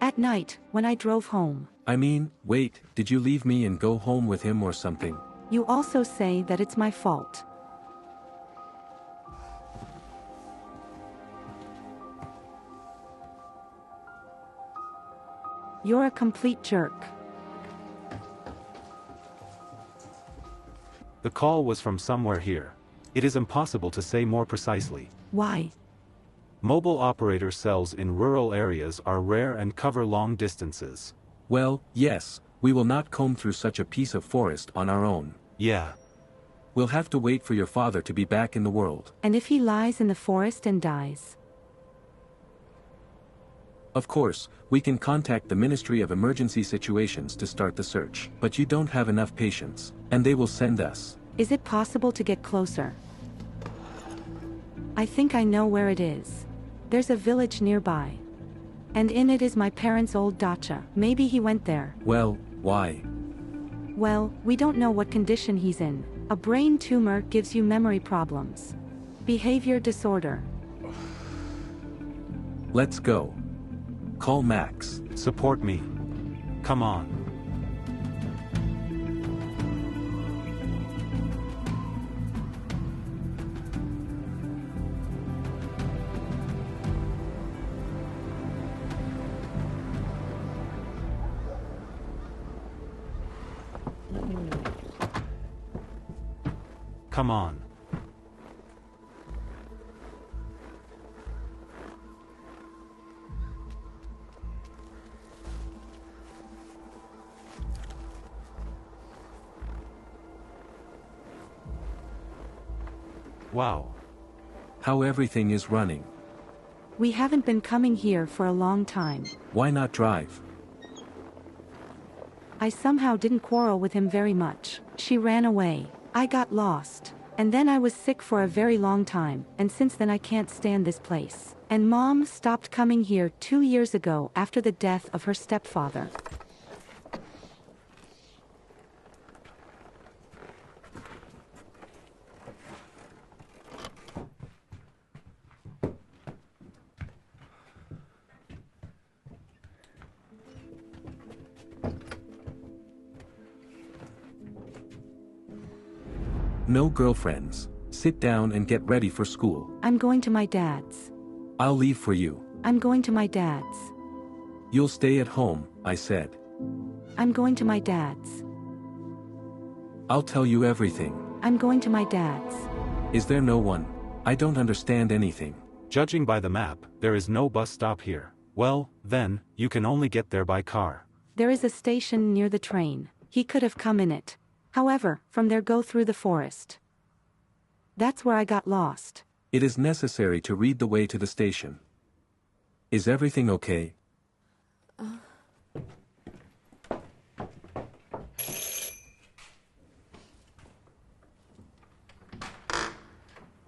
At night, when I drove home. I mean, wait, did you leave me and go home with him or something? You also say that it's my fault. You're a complete jerk. The call was from somewhere here. It is impossible to say more precisely. Why? Mobile operator cells in rural areas are rare and cover long distances. Well, yes, we will not comb through such a piece of forest on our own. Yeah. We'll have to wait for your father to be back in the world. And if he lies in the forest and dies? Of course, we can contact the Ministry of Emergency Situations to start the search. But you don't have enough patience, and they will send us. Is it possible to get closer? I think I know where it is. There's a village nearby. And in it is my parents' old dacha. Maybe he went there. Well, why? Well, we don't know what condition he's in. A brain tumor gives you memory problems. Behavior disorder. Let's go. Call Max. Support me. Come on. Come on. Wow. How everything is running. We haven't been coming here for a long time. Why not drive? I somehow didn't quarrel with him very much. She ran away. I got lost. And then I was sick for a very long time, and since then I can't stand this place. And Mom stopped coming here 2 years ago after the death of her stepfather. No girlfriends. Sit down and get ready for school. I'm going to my dad's. I'll leave for you. I'm going to my dad's. You'll stay at home, I said. I'm going to my dad's. I'll tell you everything. I'm going to my dad's. Is there no one? I don't understand anything. Judging by the map, there is no bus stop here. Well, then, you can only get there by car. There is a station near the train. He could have come in it. However, from there go through the forest. That's where I got lost. It is necessary to read the way to the station. Is everything okay?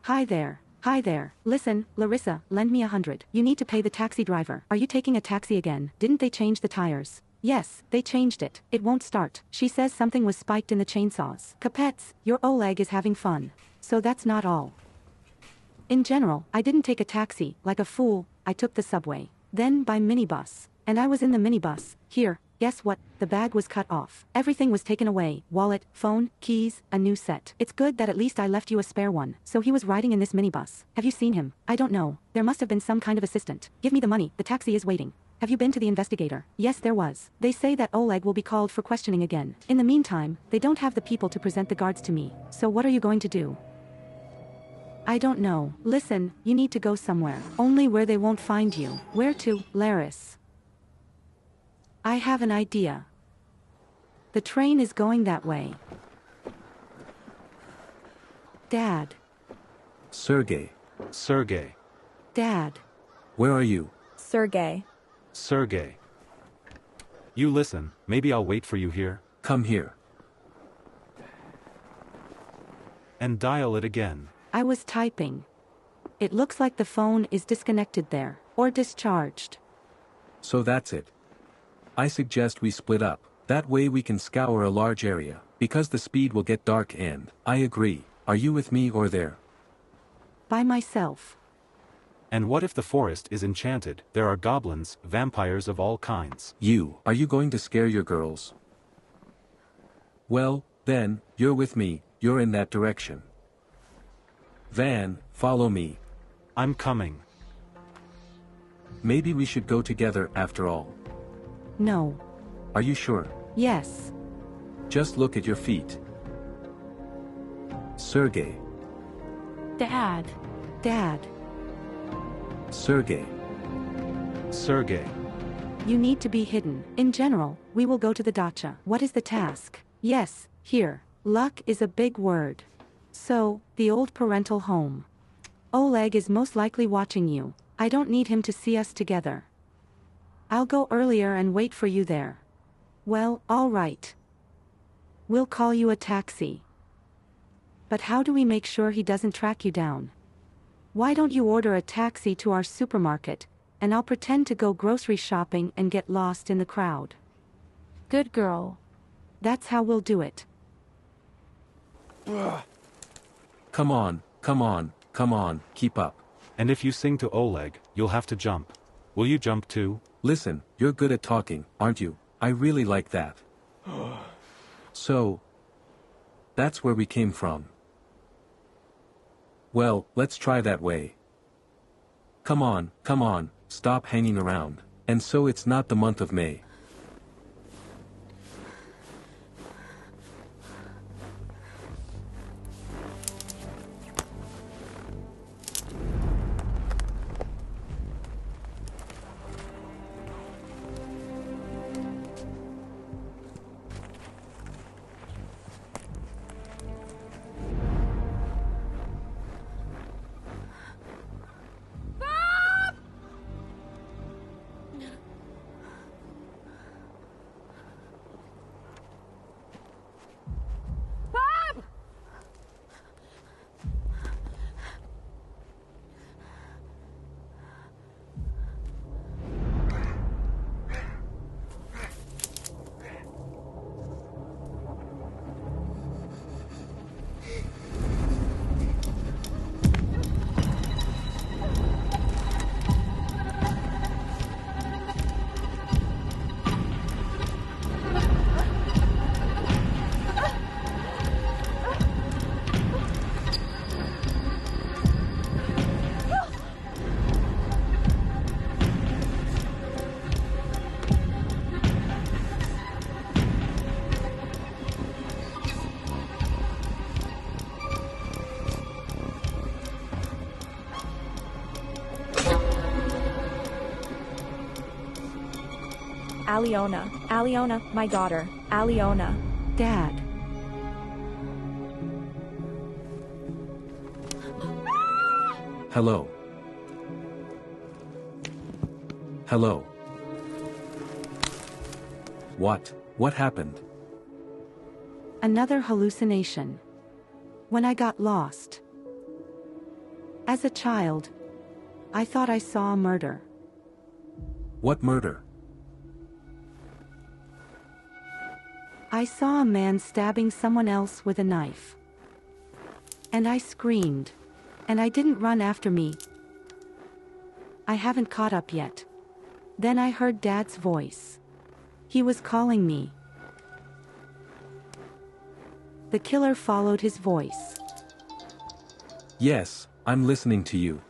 Hi there. Hi there. Listen, Larissa, lend me 100. You need to pay the taxi driver. Are you taking a taxi again? Didn't they change the tires? Yes, they changed it. It won't start. She says something was spiked in the chainsaws. Kapets, your Oleg is having fun. So that's not all. In general, I didn't take a taxi, like a fool, I took the subway. Then by minibus. And I was in the minibus. Here, guess what? The bag was cut off. Everything was taken away. Wallet, phone, keys, a new set. It's good that at least I left you a spare one. So he was riding in this minibus. Have you seen him? I don't know. There must have been some kind of assistant. Give me the money, the taxi is waiting. Have you been to the investigator? Yes, there was. They say that Oleg will be called for questioning again. In the meantime, they don't have the people to present the guards to me. So what are you going to do? I don't know. Listen, you need to go somewhere. Only where they won't find you. Where to, Laris? I have an idea. The train is going that way. Dad. Sergey. Sergey. Dad. Where are you? Sergey. Sergey. You listen, maybe I'll wait for you here. Come here. And dial it again. I was typing. It looks like the phone is disconnected there, or discharged. So that's it. I suggest we split up. That way we can scour a large area, because the speed will get dark and, I agree. Are you with me or there? By myself. And what if the forest is enchanted? There are goblins, vampires of all kinds. Are you going to scare your girls? Well, then, you're with me, you're in that direction. Van, follow me. I'm coming. Maybe we should go together after all. No. Are you sure? Yes. Just look at your feet. Sergey. Dad. Dad. Sergey. Sergey. You need to be hidden. In general, we will go to the dacha. What is the task? Yes, here. Luck is a big word. So, the old parental home. Oleg is most likely watching you. I don't need him to see us together. I'll go earlier and wait for you there. Well, all right. We'll call you a taxi. But how do we make sure he doesn't track you down? Why don't you order a taxi to our supermarket, and I'll pretend to go grocery shopping and get lost in the crowd. Good girl. That's how we'll do it. Come on, keep up. And if you sing to Oleg, you'll have to jump. Will you jump too? Listen, you're good at talking, aren't you? I really like that. So, that's where we came from. Well, let's try that way. Come on, stop hanging around. And so it's not the month of May. Alena. Alena, my daughter. Alena. Dad. Hello. Hello. What happened? Another hallucination. When I got lost. As a child, I thought I saw a murder. What murder? I saw a man stabbing someone else with a knife. And I screamed. And I didn't run after me. I haven't caught up yet. Then I heard Dad's voice. He was calling me. The killer followed his voice. Yes, I'm listening to you.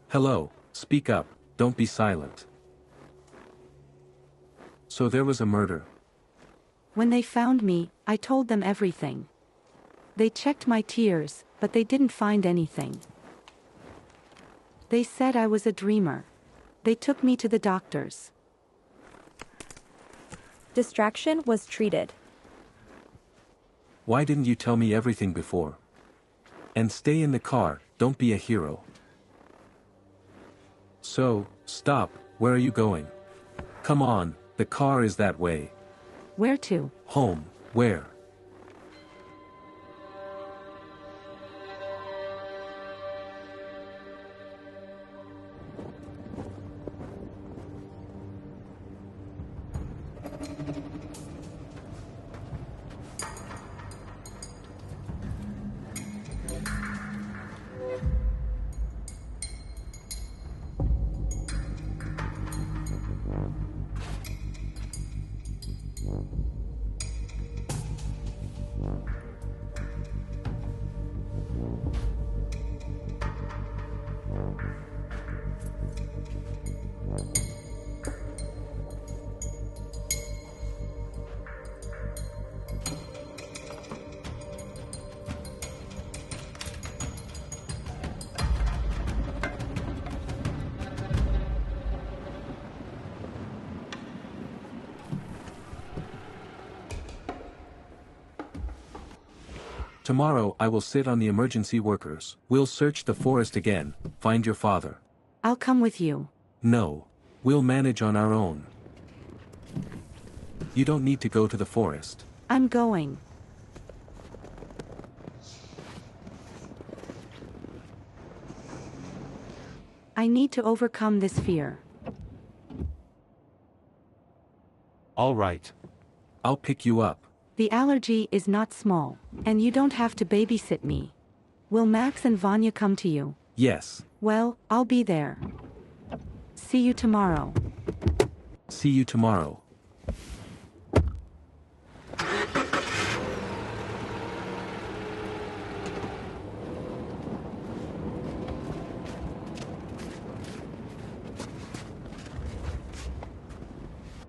Hello, speak up, don't be silent. So there was a murder. When they found me, I told them everything. They checked my tears, but they didn't find anything. They said I was a dreamer. They took me to the doctors. Distraction was treated. Why didn't you tell me everything before? And stay in the car, don't be a hero. So, stop, where are you going? Come on, the car is that way. Where to? Home, where? Tomorrow I will sit on the emergency workers. We'll search the forest again, find your father. I'll come with you. No. We'll manage on our own. You don't need to go to the forest. I'm going. I need to overcome this fear. All right. I'll pick you up. The allergy is not small, and you don't have to babysit me. Will Max and Vanya come to you? Yes. Well, I'll be there. See you tomorrow. See you tomorrow.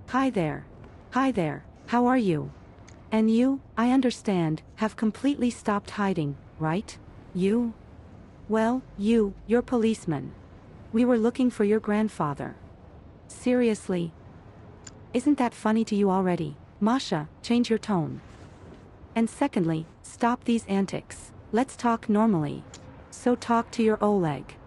Hi there. Hi there, how are you? And you, I understand, have completely stopped hiding, right? You? Well, you're policeman. We were looking for your grandfather. Seriously? Isn't that funny to you already? Masha, change your tone. And secondly, stop these antics. Let's talk normally. So talk to your Oleg.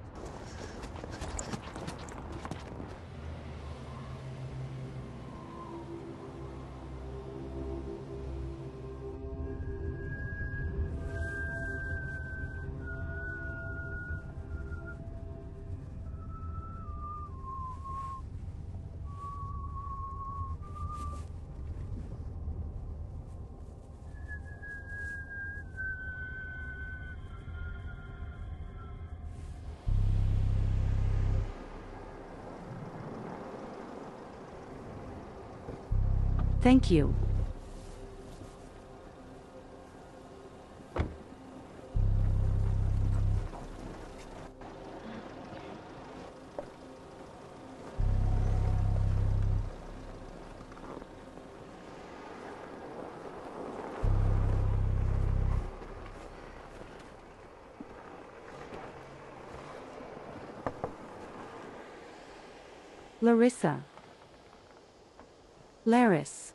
Thank you. Larissa. Laris.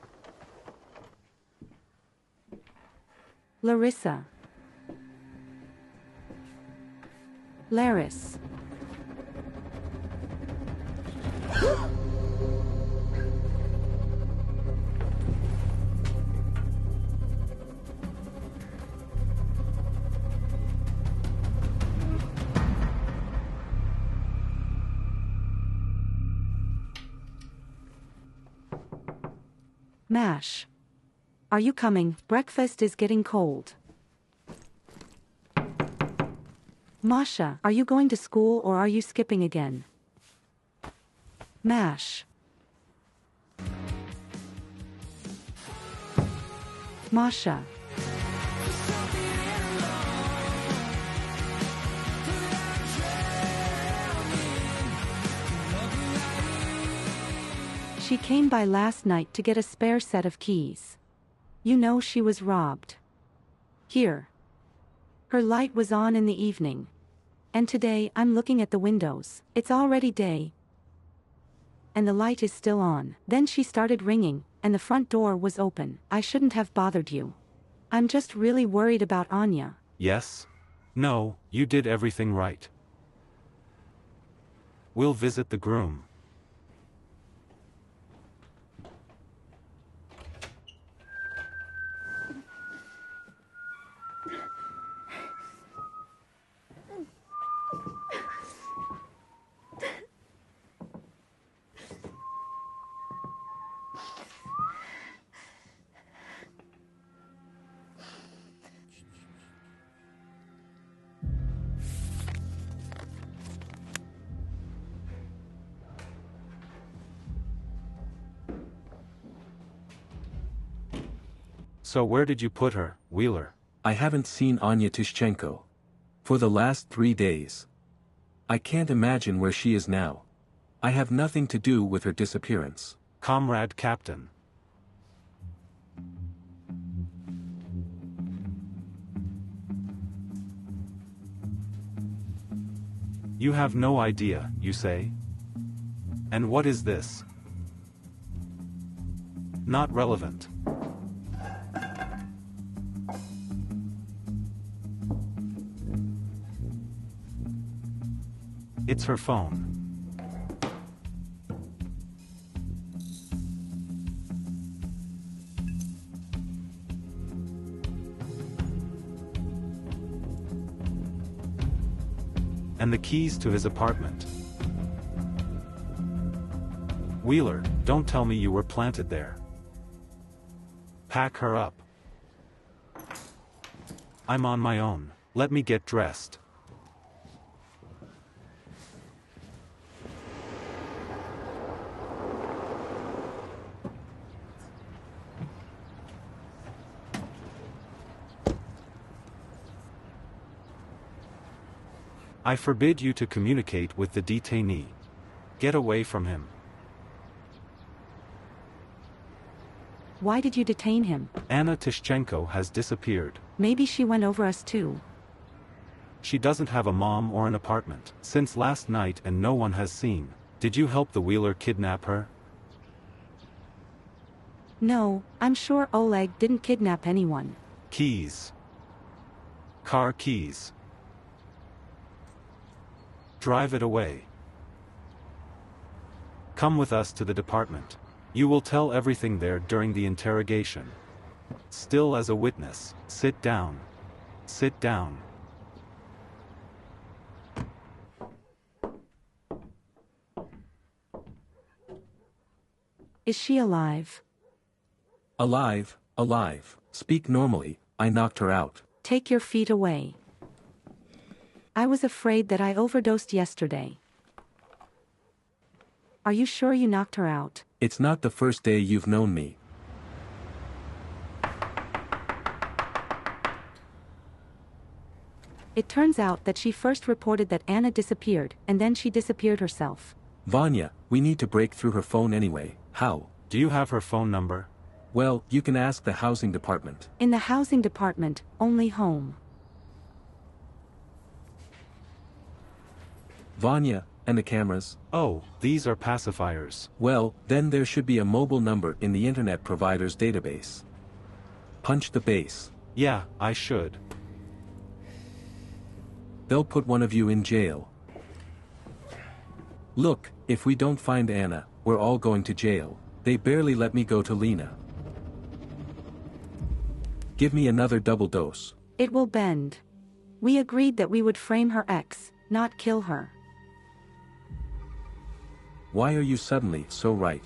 Larissa. Laris. Mash. Are you coming? Breakfast is getting cold. Masha, are you going to school or are you skipping again? Mash. Masha. She came by last night to get a spare set of keys. You know she was robbed. Here. Her light was on in the evening. And today I'm looking at the windows. It's already day. And the light is still on. Then she started ringing, and the front door was open. I shouldn't have bothered you. I'm just really worried about Anya. Yes? No, you did everything right. We'll visit the groom. So where did you put her, Wheeler? I haven't seen Anya Tishchenko for the last 3 days. I can't imagine where she is now. I have nothing to do with her disappearance. Comrade Captain. You have no idea, you say? And what is this? Not relevant. It's her phone. And the keys to his apartment. Wheeler, don't tell me you were planted there. Pack her up. I'm on my own. Let me get dressed. I forbid you to communicate with the detainee. Get away from him. Why did you detain him? Anna Tishchenko has disappeared. Maybe she went over us too. She doesn't have a mom or an apartment since last night and no one has seen. Did you help the Wheeler kidnap her? No, I'm sure Oleg didn't kidnap anyone. Keys. Car keys. Drive it away. Come with us to the department. You will tell everything there during the interrogation. Still as a witness. Sit down. Sit down. Is she alive? Alive, alive. Speak normally, I knocked her out. Take your feet away. I was afraid that I overdosed yesterday. Are you sure you knocked her out? It's not the first day you've known me. It turns out that she first reported that Anna disappeared, and then she disappeared herself. Vanya, we need to break through her phone anyway. How? Do you have her phone number? Well, you can ask the housing department. In the housing department, only home. Vanya, And the cameras? Oh, these are pacifiers. Well, then there should be a mobile number in the internet provider's database. Punch the base. Yeah, I should. They'll put one of you in jail. Look, if we don't find Anna, we're all going to jail. They barely let me go to Lena. Give me another double dose. It will bend. We agreed that we would frame her ex, not kill her. Why are you suddenly so right?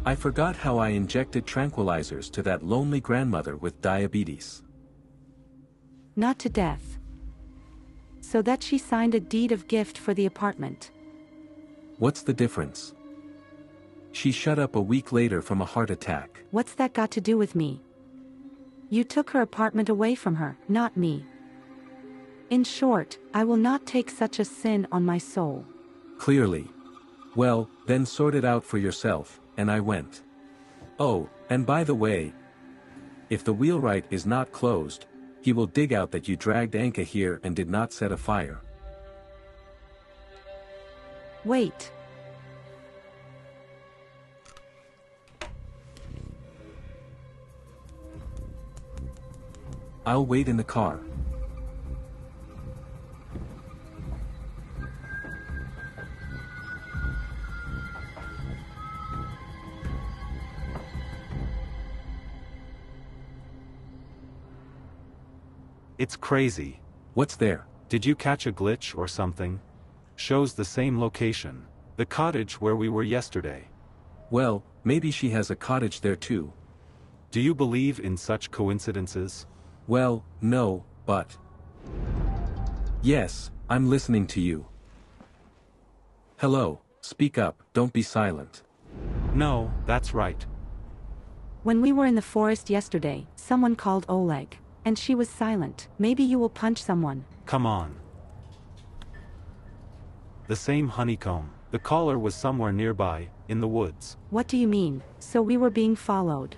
I forgot how I injected tranquilizers to that lonely grandmother with diabetes. Not to death. So that she signed a deed of gift for the apartment. What's the difference? She shut up a week later from a heart attack. What's that got to do with me? You took her apartment away from her, not me. In short, I will not take such a sin on my soul. Clearly. Well, then sort it out for yourself, and I went. Oh, and by the way, if the wheelwright is not closed, he will dig out that you dragged Anka here and did not set a fire. Wait. I'll wait in the car. It's crazy. What's there? Did you catch a glitch or something? Shows the same location. The cottage where we were yesterday. Well, maybe she has a cottage there too. Do you believe in such coincidences? Well, no, but... Yes, I'm listening to you. Hello, speak up, don't be silent. No, that's right. When we were in the forest yesterday, someone called Oleg, and she was silent. Maybe you will punch someone. Come on. The same honeycomb. The caller was somewhere nearby, in the woods. What do you mean? So we were being followed.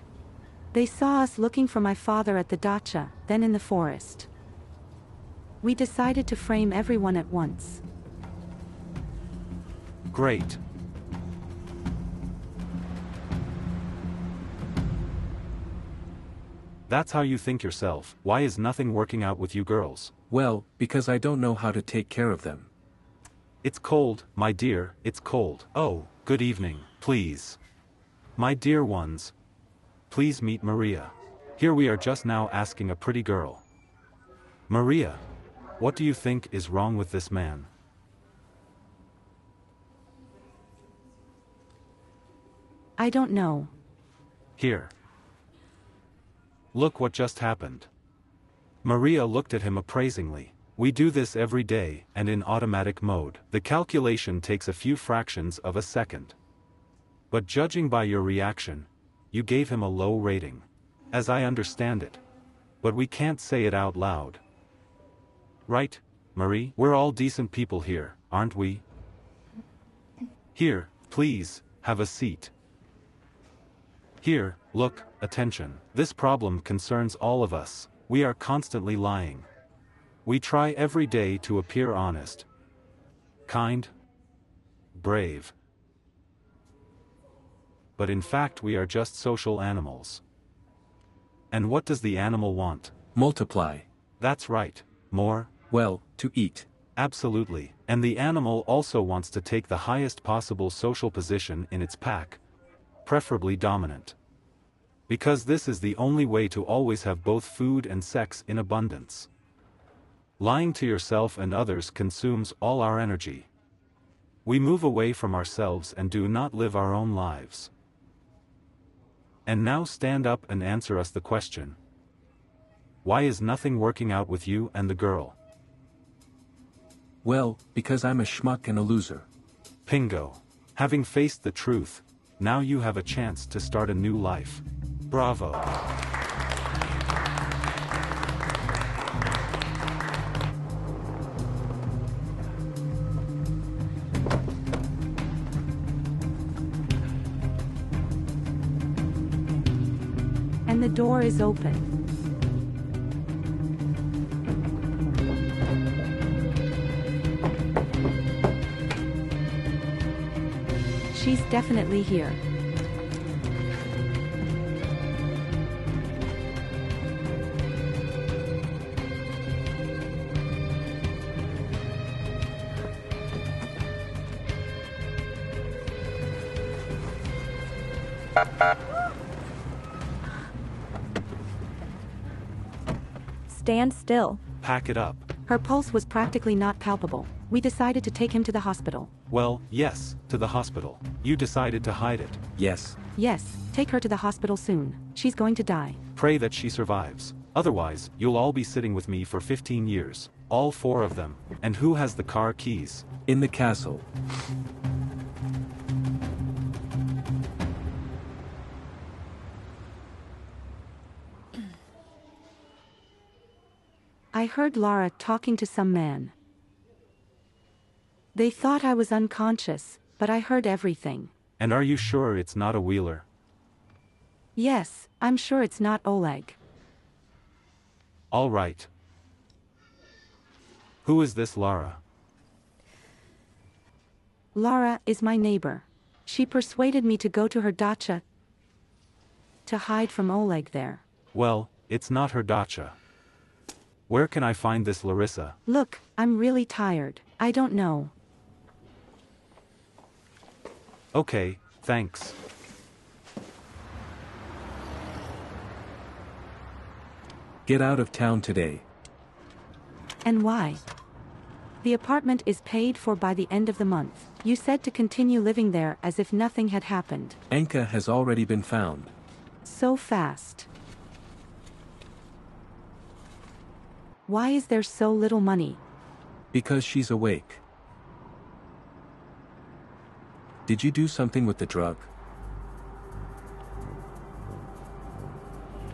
They saw us looking for my father at the dacha, then in the forest. We decided to frame everyone at once. Great. That's how you think yourself. Why is nothing working out with you girls? Well, because I don't know how to take care of them. It's cold, my dear, it's cold. Oh, good evening, please. My dear ones. Please meet Maria. Here we are just now asking a pretty girl. Maria, what do you think is wrong with this man? I don't know. Here. Look what just happened. Maria looked at him appraisingly. We do this every day, and in automatic mode. The calculation takes a few fractions of a second. But judging by your reaction, you gave him a low rating. As I understand it. But we can't say it out loud. Right, Marie? We're all decent people here, aren't we? Here, please, have a seat. Here, look, attention. This problem concerns all of us. We are constantly lying. We try every day to appear honest, kind, brave. But in fact we are just social animals. And what does the animal want? Multiply. That's right. More? Well, to eat. Absolutely. And the animal also wants to take the highest possible social position in its pack, preferably dominant. Because this is the only way to always have both food and sex in abundance. Lying to yourself and others consumes all our energy. We move away from ourselves and do not live our own lives. And now stand up and answer us the question. Why is nothing working out with you and the girl? Well, because I'm a schmuck and a loser. Pingo. Having faced the truth, now you have a chance to start a new life. Bravo. And the door is open. She's definitely here. Stand still. Pack it up. Her pulse was practically not palpable. We decided to take him to the hospital. Well, yes, to the hospital. You decided to hide it. Yes. Yes, take her to the hospital soon. She's going to die. Pray that she survives. Otherwise, you'll all be sitting with me for 15 years. All 4 of them. And who has the car keys? In the castle. I heard Lara talking to some man. They thought I was unconscious, but I heard everything. And are you sure it's not a Wheeler? Yes, I'm sure it's not Oleg. All right. Who is this Lara? Lara is my neighbor. She persuaded me to go to her dacha to hide from Oleg there. Well, it's not her dacha. Where can I find this Larissa? Look, I'm really tired. I don't know. Okay, thanks. Get out of town today. And why? The apartment is paid for by the end of the month. You said to continue living there as if nothing had happened. Anka has already been found. So fast. Why is there so little money? Because she's awake. Did you do something with the drug?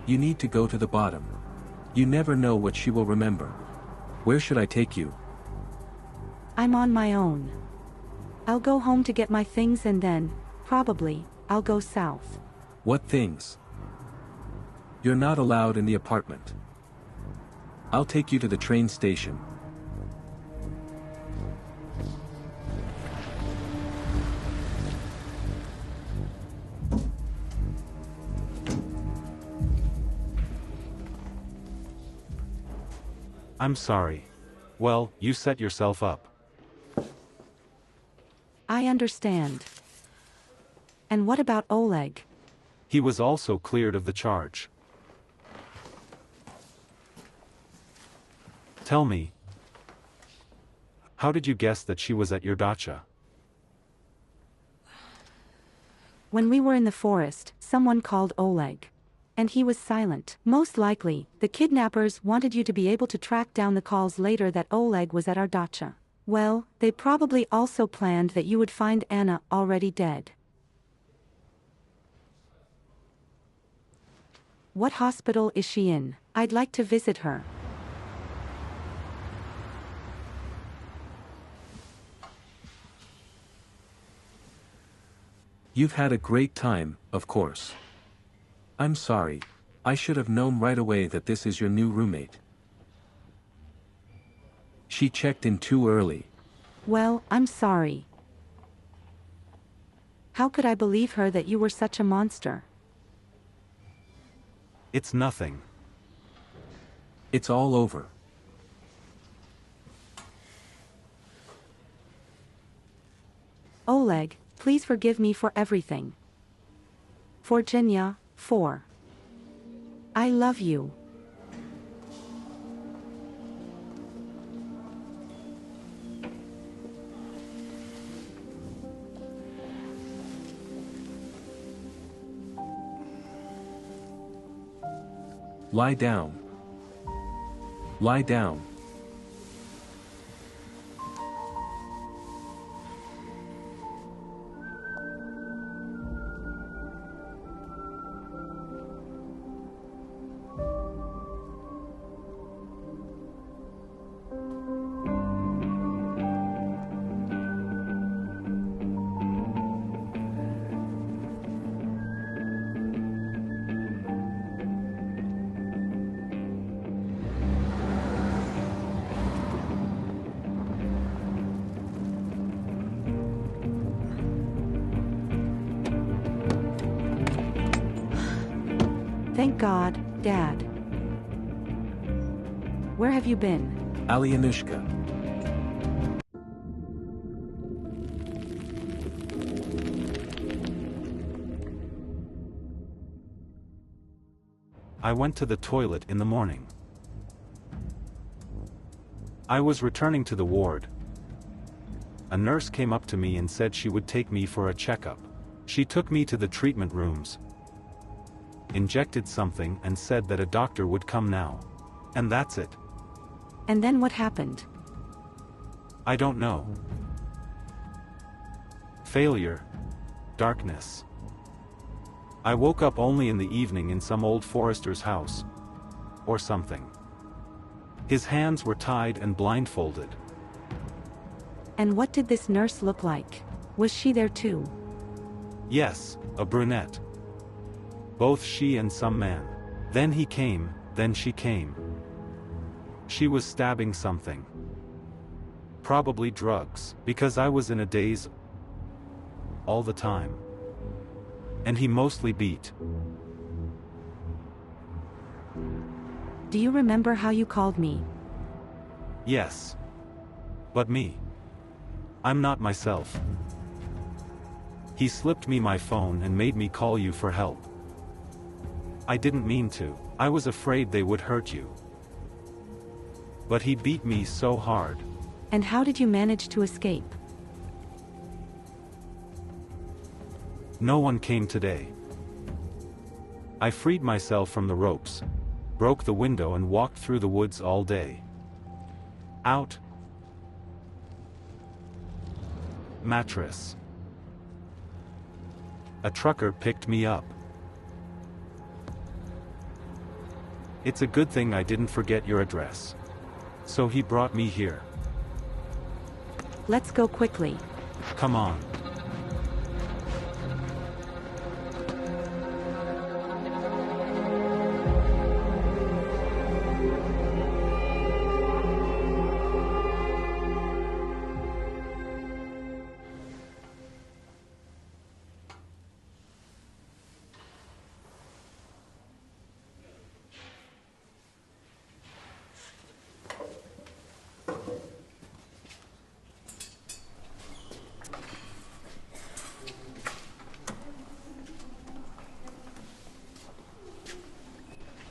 You need to go to the bottom. You never know what she will remember. Where should I take you? I'm on my own. I'll go home to get my things and then, probably, I'll go south. What things? You're not allowed in the apartment. I'll take you to the train station. I'm sorry. Well, you set yourself up. I understand. And what about Oleg? He was also cleared of the charge. Tell me, how did you guess that she was at your dacha? When we were in the forest, someone called Oleg. And he was silent. Most likely, the kidnappers wanted you to be able to track down the calls later that Oleg was at our dacha. Well, they probably also planned that you would find Anna already dead. What hospital is she in? I'd like to visit her. You've had a great time, of course. I'm sorry. I should have known right away that this is your new roommate. She checked in too early. Well, I'm sorry. How could I believe her that you were such a monster? It's nothing. It's all over. Oleg, please forgive me for everything. For Genya, for. I love you. Lie down. Lie down. God, Dad. Where have you been? Alyanushka. I went to the toilet in the morning. I was returning to the ward. A nurse came up to me and said she would take me for a checkup. She took me to the treatment rooms, injected something and said that a doctor would come now. And that's it. And then what happened? I don't know. Failure. Darkness. I woke up only in the evening in some old forester's house. Or something. His hands were tied and blindfolded. And what did this nurse look like? Was she there too? Yes, a brunette. Both she and some man. Then he came, then she came. She was stabbing something. Probably drugs, because I was in a daze all the time. And he mostly beat. Do you remember how you called me? Yes. But me. I'm not myself. He slipped me my phone and made me call you for help. I didn't mean to. I was afraid they would hurt you. But he beat me so hard. And how did you manage to escape? No one came today. I freed myself from the ropes, broke the window and walked through the woods all day. Out. Mattress. A trucker picked me up. It's a good thing I didn't forget your address. So he brought me here. Let's go quickly. Come on.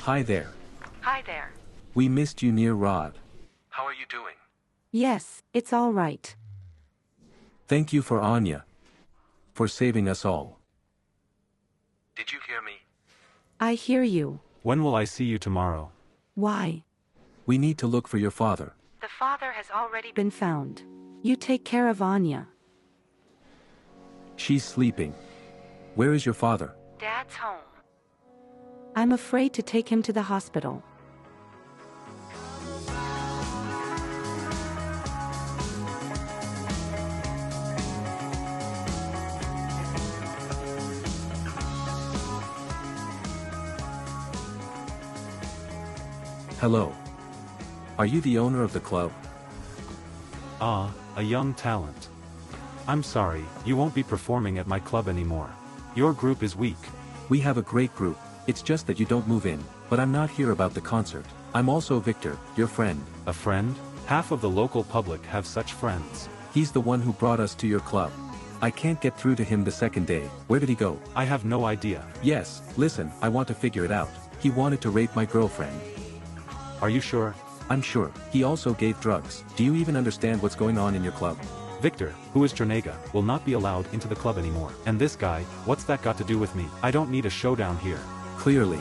Hi there. Hi there. We missed you near Rod. How are you doing? Yes, it's all right. Thank you for Anya. For saving us all. Did you hear me? I hear you. When will I see you tomorrow? Why? We need to look for your father. The father has already been. Been found. You take care of Anya. She's sleeping. Where is your father? Dad's home. I'm afraid to take him to the hospital. Hello. Are you the owner of the club? Ah, a young talent. I'm sorry, you won't be performing at my club anymore. Your group is weak. We have a great group. It's just that you don't move in, but I'm not here about the concert. I'm also Victor, your friend. A friend? Half of the local public have such friends. He's the one who brought us to your club. I can't get through to him the second day. Where did he go? I have no idea. Yes, listen, I want to figure it out. He wanted to rape my girlfriend. Are you sure? I'm sure. He also gave drugs. Do you even understand what's going on in your club? Victor, who is Chernega, will not be allowed into the club anymore. And this guy, what's that got to do with me? I don't need a showdown here. Clearly.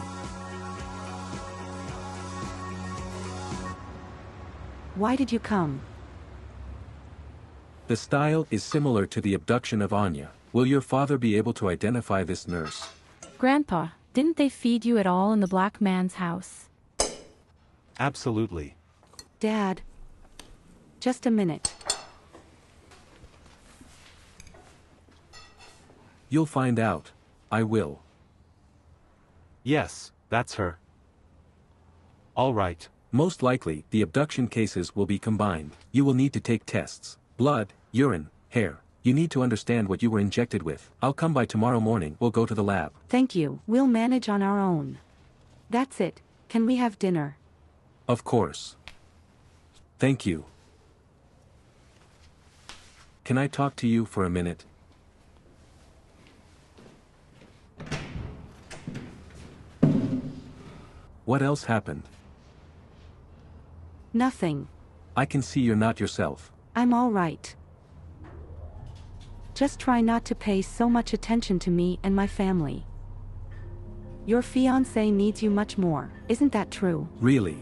Why did you come? The style is similar to the abduction of Anya. Will your father be able to identify this nurse? Grandpa, didn't they feed you at all in the black man's house? Absolutely. Dad. Just a minute. You'll find out. I will. Yes, that's her. All right. Most likely, the abduction cases will be combined. You will need to take tests. Blood, urine, hair. You need to understand what you were injected with. I'll come by tomorrow morning. We'll go to the lab. Thank you. We'll manage on our own. That's it. Can we have dinner? Of course. Thank you. Can I talk to you for a minute? What else happened? Nothing. I can see you're not yourself. I'm all right. Just try not to pay so much attention to me and my family. Your fiancé needs you much more, isn't that true? Really?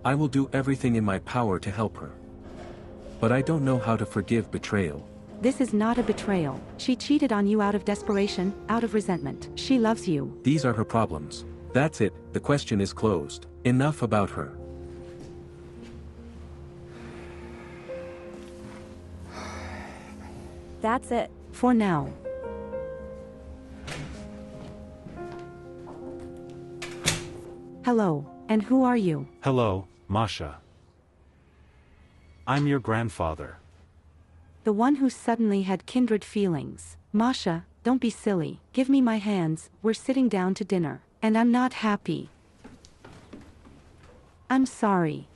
I will do everything in my power to help her. But I don't know how to forgive betrayal. This is not a betrayal. She cheated on you out of desperation, out of resentment. She loves you. These are her problems. That's it, the question is closed. Enough about her. That's it. For now. Hello, and who are you? Hello, Masha. I'm your grandfather. The one who suddenly had kindred feelings. Masha, don't be silly. Give me my hands, we're sitting down to dinner. And I'm not happy. I'm sorry.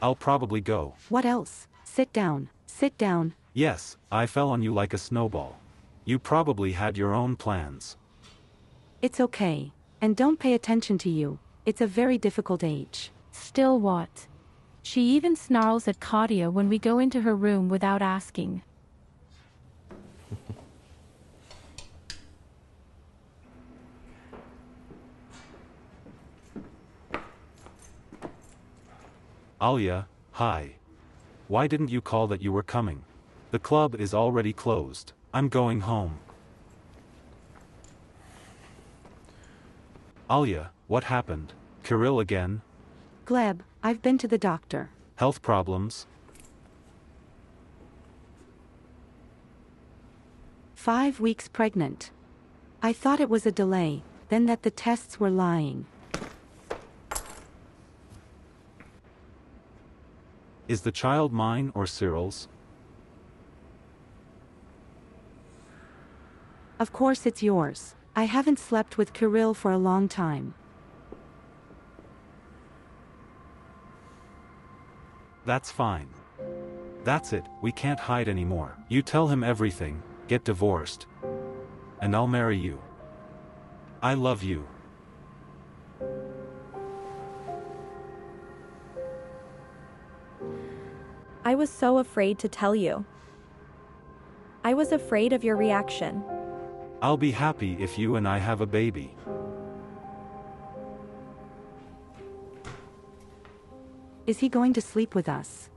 I'll probably go. What else? Sit down. Sit down. Yes, I fell on you like a snowball. You probably had your own plans. It's okay. And don't pay attention to you. It's a very difficult age. Still what? She even snarls at Claudia when we go into her room without asking. Alia, hi. Why didn't you call that you were coming? The club is already closed. I'm going home. Alia, what happened? Kirill again? Gleb, I've been to the doctor. Health problems? 5 weeks pregnant. I thought it was a delay, then that the tests were lying. Is the child mine or Cyril's? Of course it's yours. I haven't slept with Kirill for a long time. That's fine. That's it, we can't hide anymore. You tell him everything, get divorced. And I'll marry you. I love you. I was so afraid to tell you. I was afraid of your reaction. I'll be happy if you and I have a baby. Is he going to sleep with us?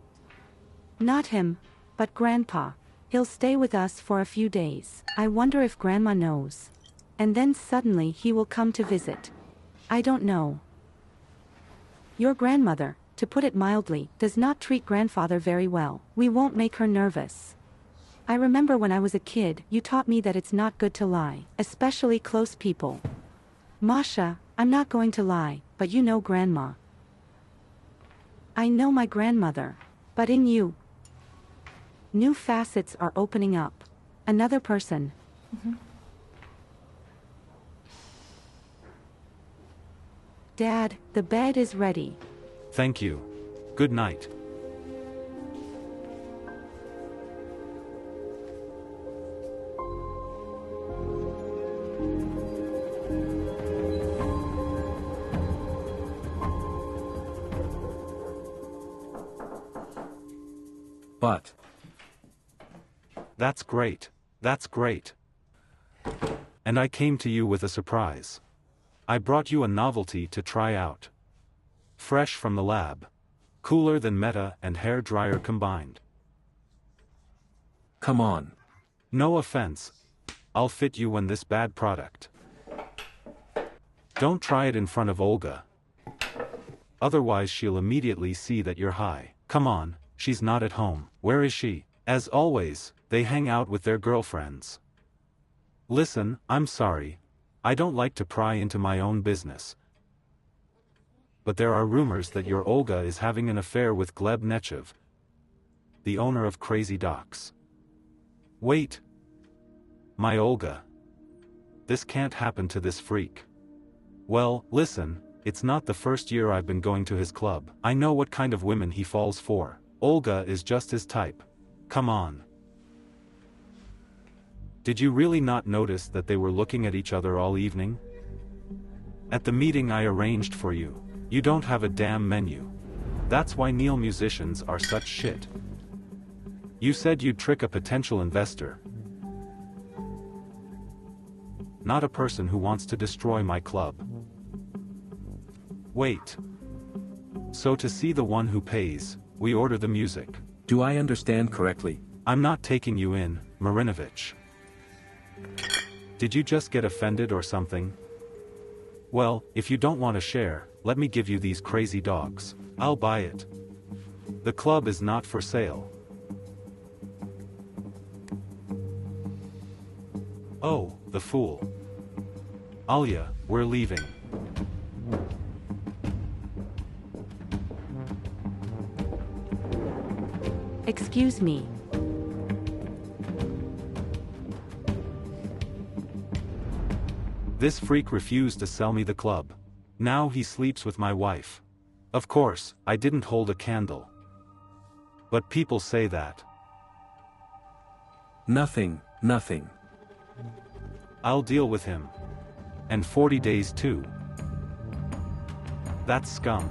Not him, but Grandpa. He'll stay with us for a few days. I wonder if Grandma knows. And then suddenly he will come to visit. I don't know. Your grandmother, to put it mildly, does not treat grandfather very well. We won't make her nervous. I remember when I was a kid, you taught me that it's not good to lie, especially close people. Masha, I'm not going to lie, but you know Grandma. I know my grandmother, but in you, new facets are opening up. Another person. Dad, the bed is ready. Thank you. Good night. But. That's great. That's great. And I came to you with a surprise. I brought you a novelty to try out. Fresh from the lab. Cooler than Meta and hair dryer combined. Come on. No offense. I'll fit you when this bad product. Don't try it in front of Olga. Otherwise she'll immediately see that you're high. Come on, she's not at home. Where is she? As always, they hang out with their girlfriends. Listen, I'm sorry. I don't like to pry into my own business. But there are rumors that your Olga is having an affair with Gleb Nechev, the owner of Crazy Docks. Wait. My Olga. This can't happen to this freak. Well, listen, it's not the first year I've been going to his club. I know what kind of women he falls for. Olga is just his type. Come on. Did you really not notice that they were looking at each other all evening? At the meeting I arranged for you, you don't have a damn menu. That's why Neil musicians are such shit. You said you'd trick a potential investor. Not a person who wants to destroy my club. Wait. So to see the one who pays, we order the music. Do I understand correctly? I'm not taking you in, Marinovich. Did you just get offended or something? Well, if you don't want to share, let me give you these crazy dogs. I'll buy it. The club is not for sale. Oh, the fool. Alya, we're leaving. Excuse me. This freak refused to sell me the club. Now he sleeps with my wife. Of course, I didn't hold a candle. But people say that. Nothing. I'll deal with him. And 40 days too. That's scum.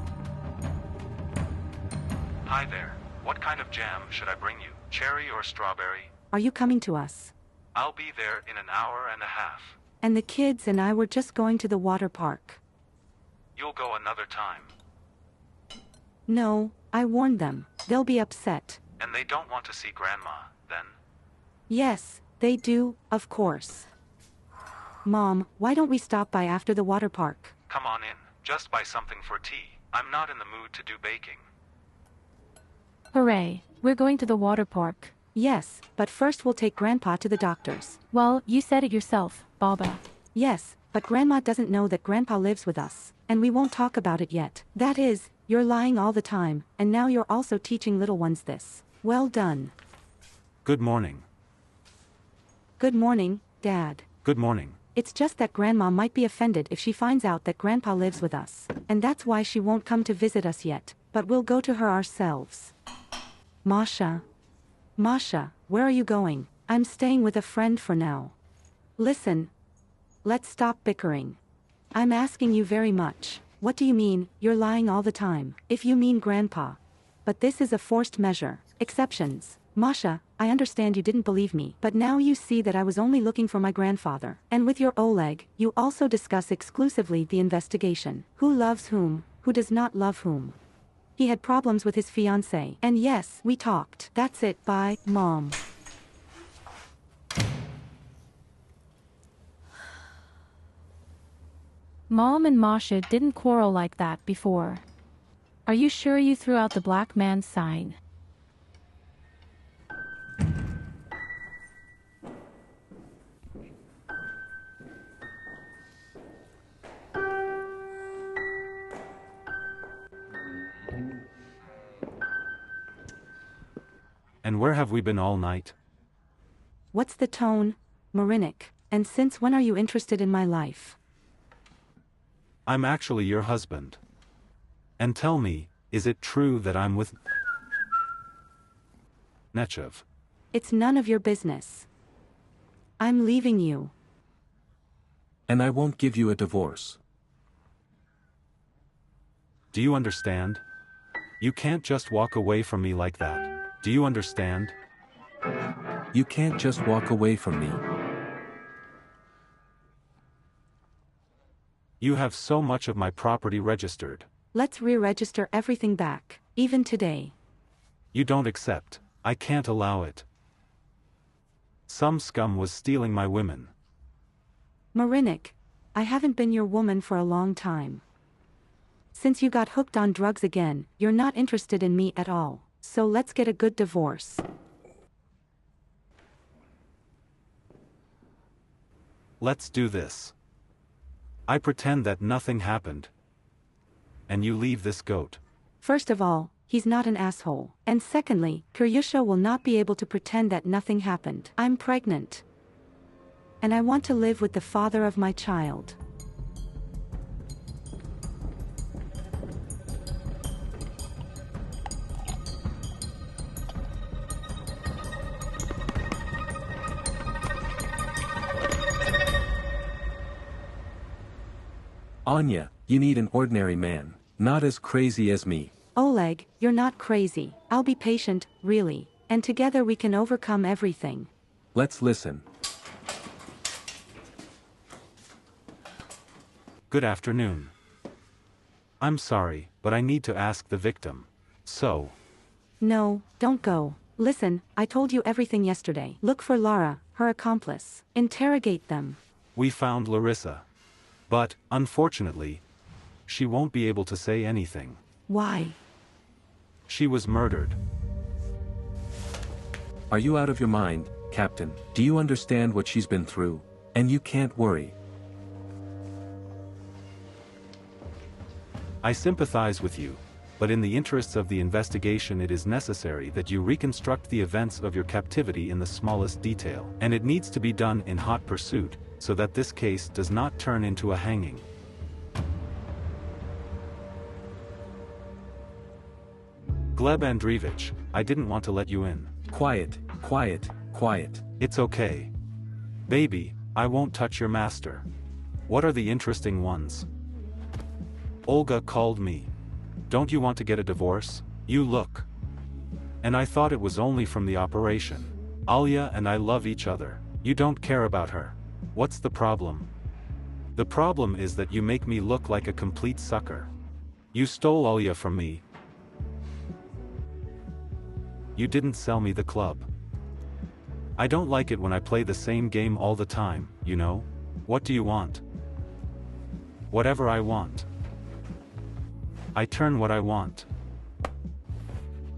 Hi there. What kind of jam should I bring you? Cherry or strawberry? Are you coming to us? I'll be there in an hour and a half. And the kids and I were just going to the water park. You'll go another time. No, I warned them. They'll be upset. And they don't want to see Grandma, then? Yes, they do, of course. Mom, why don't we stop by after the water park? Come on in. Just buy something for tea. I'm not in the mood to do baking. Hooray, we're going to the water park. Yes, but first we'll take Grandpa to the doctor's. Well, you said it yourself, Baba. Yes, but Grandma doesn't know that Grandpa lives with us, and we won't talk about it yet. That is, you're lying all the time, and now you're also teaching little ones this. Well done. Good morning. Good morning, Dad. Good morning. It's just that Grandma might be offended if she finds out that Grandpa lives with us, and that's why she won't come to visit us yet, but we'll go to her ourselves. Masha, where are you going? I'm staying with a friend for now. Listen. Let's stop bickering. I'm asking you very much. What do you mean, you're lying all the time? If you mean Grandpa. But this is a forced measure. Exceptions. Masha, I understand you didn't believe me, but now you see that I was only looking for my grandfather. And with your Oleg, you also discuss exclusively the investigation. Who loves whom, who does not love whom. He had problems with his fiancée. And yes, we talked. That's it, bye, Mom. Mom and Masha didn't quarrel like that before. Are you sure you threw out the black man's sign? And where have we been all night? What's the tone, Marinik? And since when are you interested in my life? I'm actually your husband. And tell me, is it true that I'm with Nechev? It's none of your business. I'm leaving you. And I won't give you a divorce. Do you understand? You can't just walk away from me like that. Do you understand? You can't just walk away from me. You have so much of my property registered. Let's re-register everything back, even today. You don't accept. I can't allow it. Some scum was stealing my women. Marinik, I haven't been your woman for a long time. Since you got hooked on drugs again, you're not interested in me at all. So let's get a good divorce. Let's do this. I pretend that nothing happened. And you leave this goat. First of all, he's not an asshole. And secondly, Kiryusha will not be able to pretend that nothing happened. I'm pregnant. And I want to live with the father of my child. Anya, you need an ordinary man, not as crazy as me. Oleg, you're not crazy. I'll be patient, really, and together we can overcome everything. Let's listen. Good afternoon. I'm sorry, but I need to ask the victim. So. No, don't go. Listen, I told you everything yesterday. Look for Lara, her accomplice. Interrogate them. We found Larissa. But, unfortunately, she won't be able to say anything. Why? She was murdered. Are you out of your mind, Captain? Do you understand what she's been through? And you can't worry. I sympathize with you, but in the interests of the investigation it is necessary that you reconstruct the events of your captivity in the smallest detail, and it needs to be done in hot pursuit, so that this case does not turn into a hanging. Gleb Andreevich, I didn't want to let you in. Quiet, quiet, quiet. It's okay. Baby, I won't touch your master. What are the interesting ones? Olga called me. Don't you want to get a divorce? You look. And I thought it was only from the operation. Alia and I love each other. You don't care about her. What's the problem? The problem is that you make me look like a complete sucker. You stole Alia from me. You didn't sell me the club. I don't like it when I play the same game all the time, you know? What do you want? Whatever I want. I turn what I want.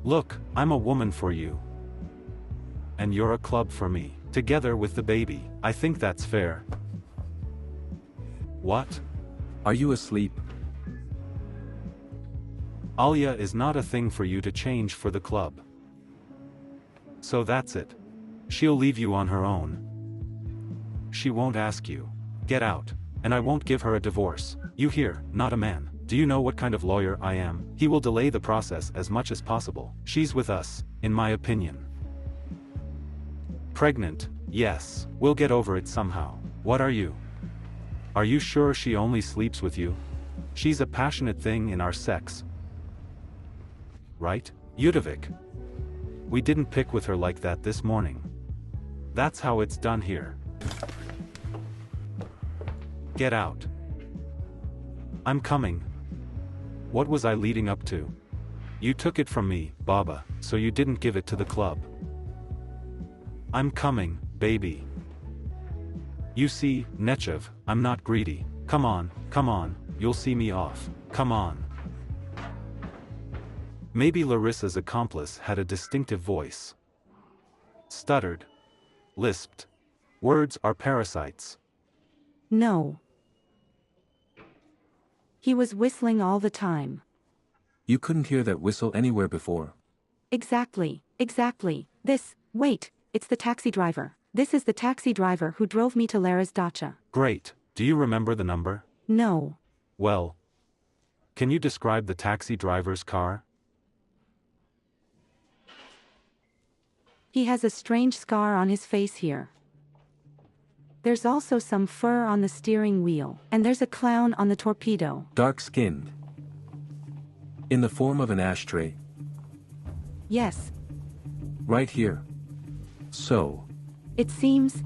Look, I'm a woman for you. And you're a club for me. Together with the baby. I think that's fair. What? Are you asleep? Alia is not a thing for you to change for the club. So that's it. She'll leave you on her own. She won't ask you. Get out. And I won't give her a divorce. You hear, not a man. Do you know what kind of lawyer I am? He will delay the process as much as possible. She's with us, in my opinion. Pregnant, yes. We'll get over it somehow. What are you? Are you sure she only sleeps with you? She's a passionate thing in our sex. Right? Yudovic. We didn't pick with her like that this morning. That's how it's done here. Get out. I'm coming. What was I leading up to? You took it from me, Baba, so you didn't give it to the club. I'm coming, baby. You see, Nechev, I'm not greedy. Come on, you'll see me off. Come on. Maybe Larissa's accomplice had a distinctive voice. Stuttered. Lisped. Words are parasites. No. He was whistling all the time. You couldn't hear that whistle anywhere before. Exactly. Wait, it's the taxi driver. This is the taxi driver who drove me to Lara's dacha. Great. Do you remember the number? No. Well. Can you describe the taxi driver's car? He has a strange scar on his face here. There's also some fur on the steering wheel, and there's a clown on the torpedo. Dark-skinned. In the form of an ashtray. Yes. Right here. So. It seems.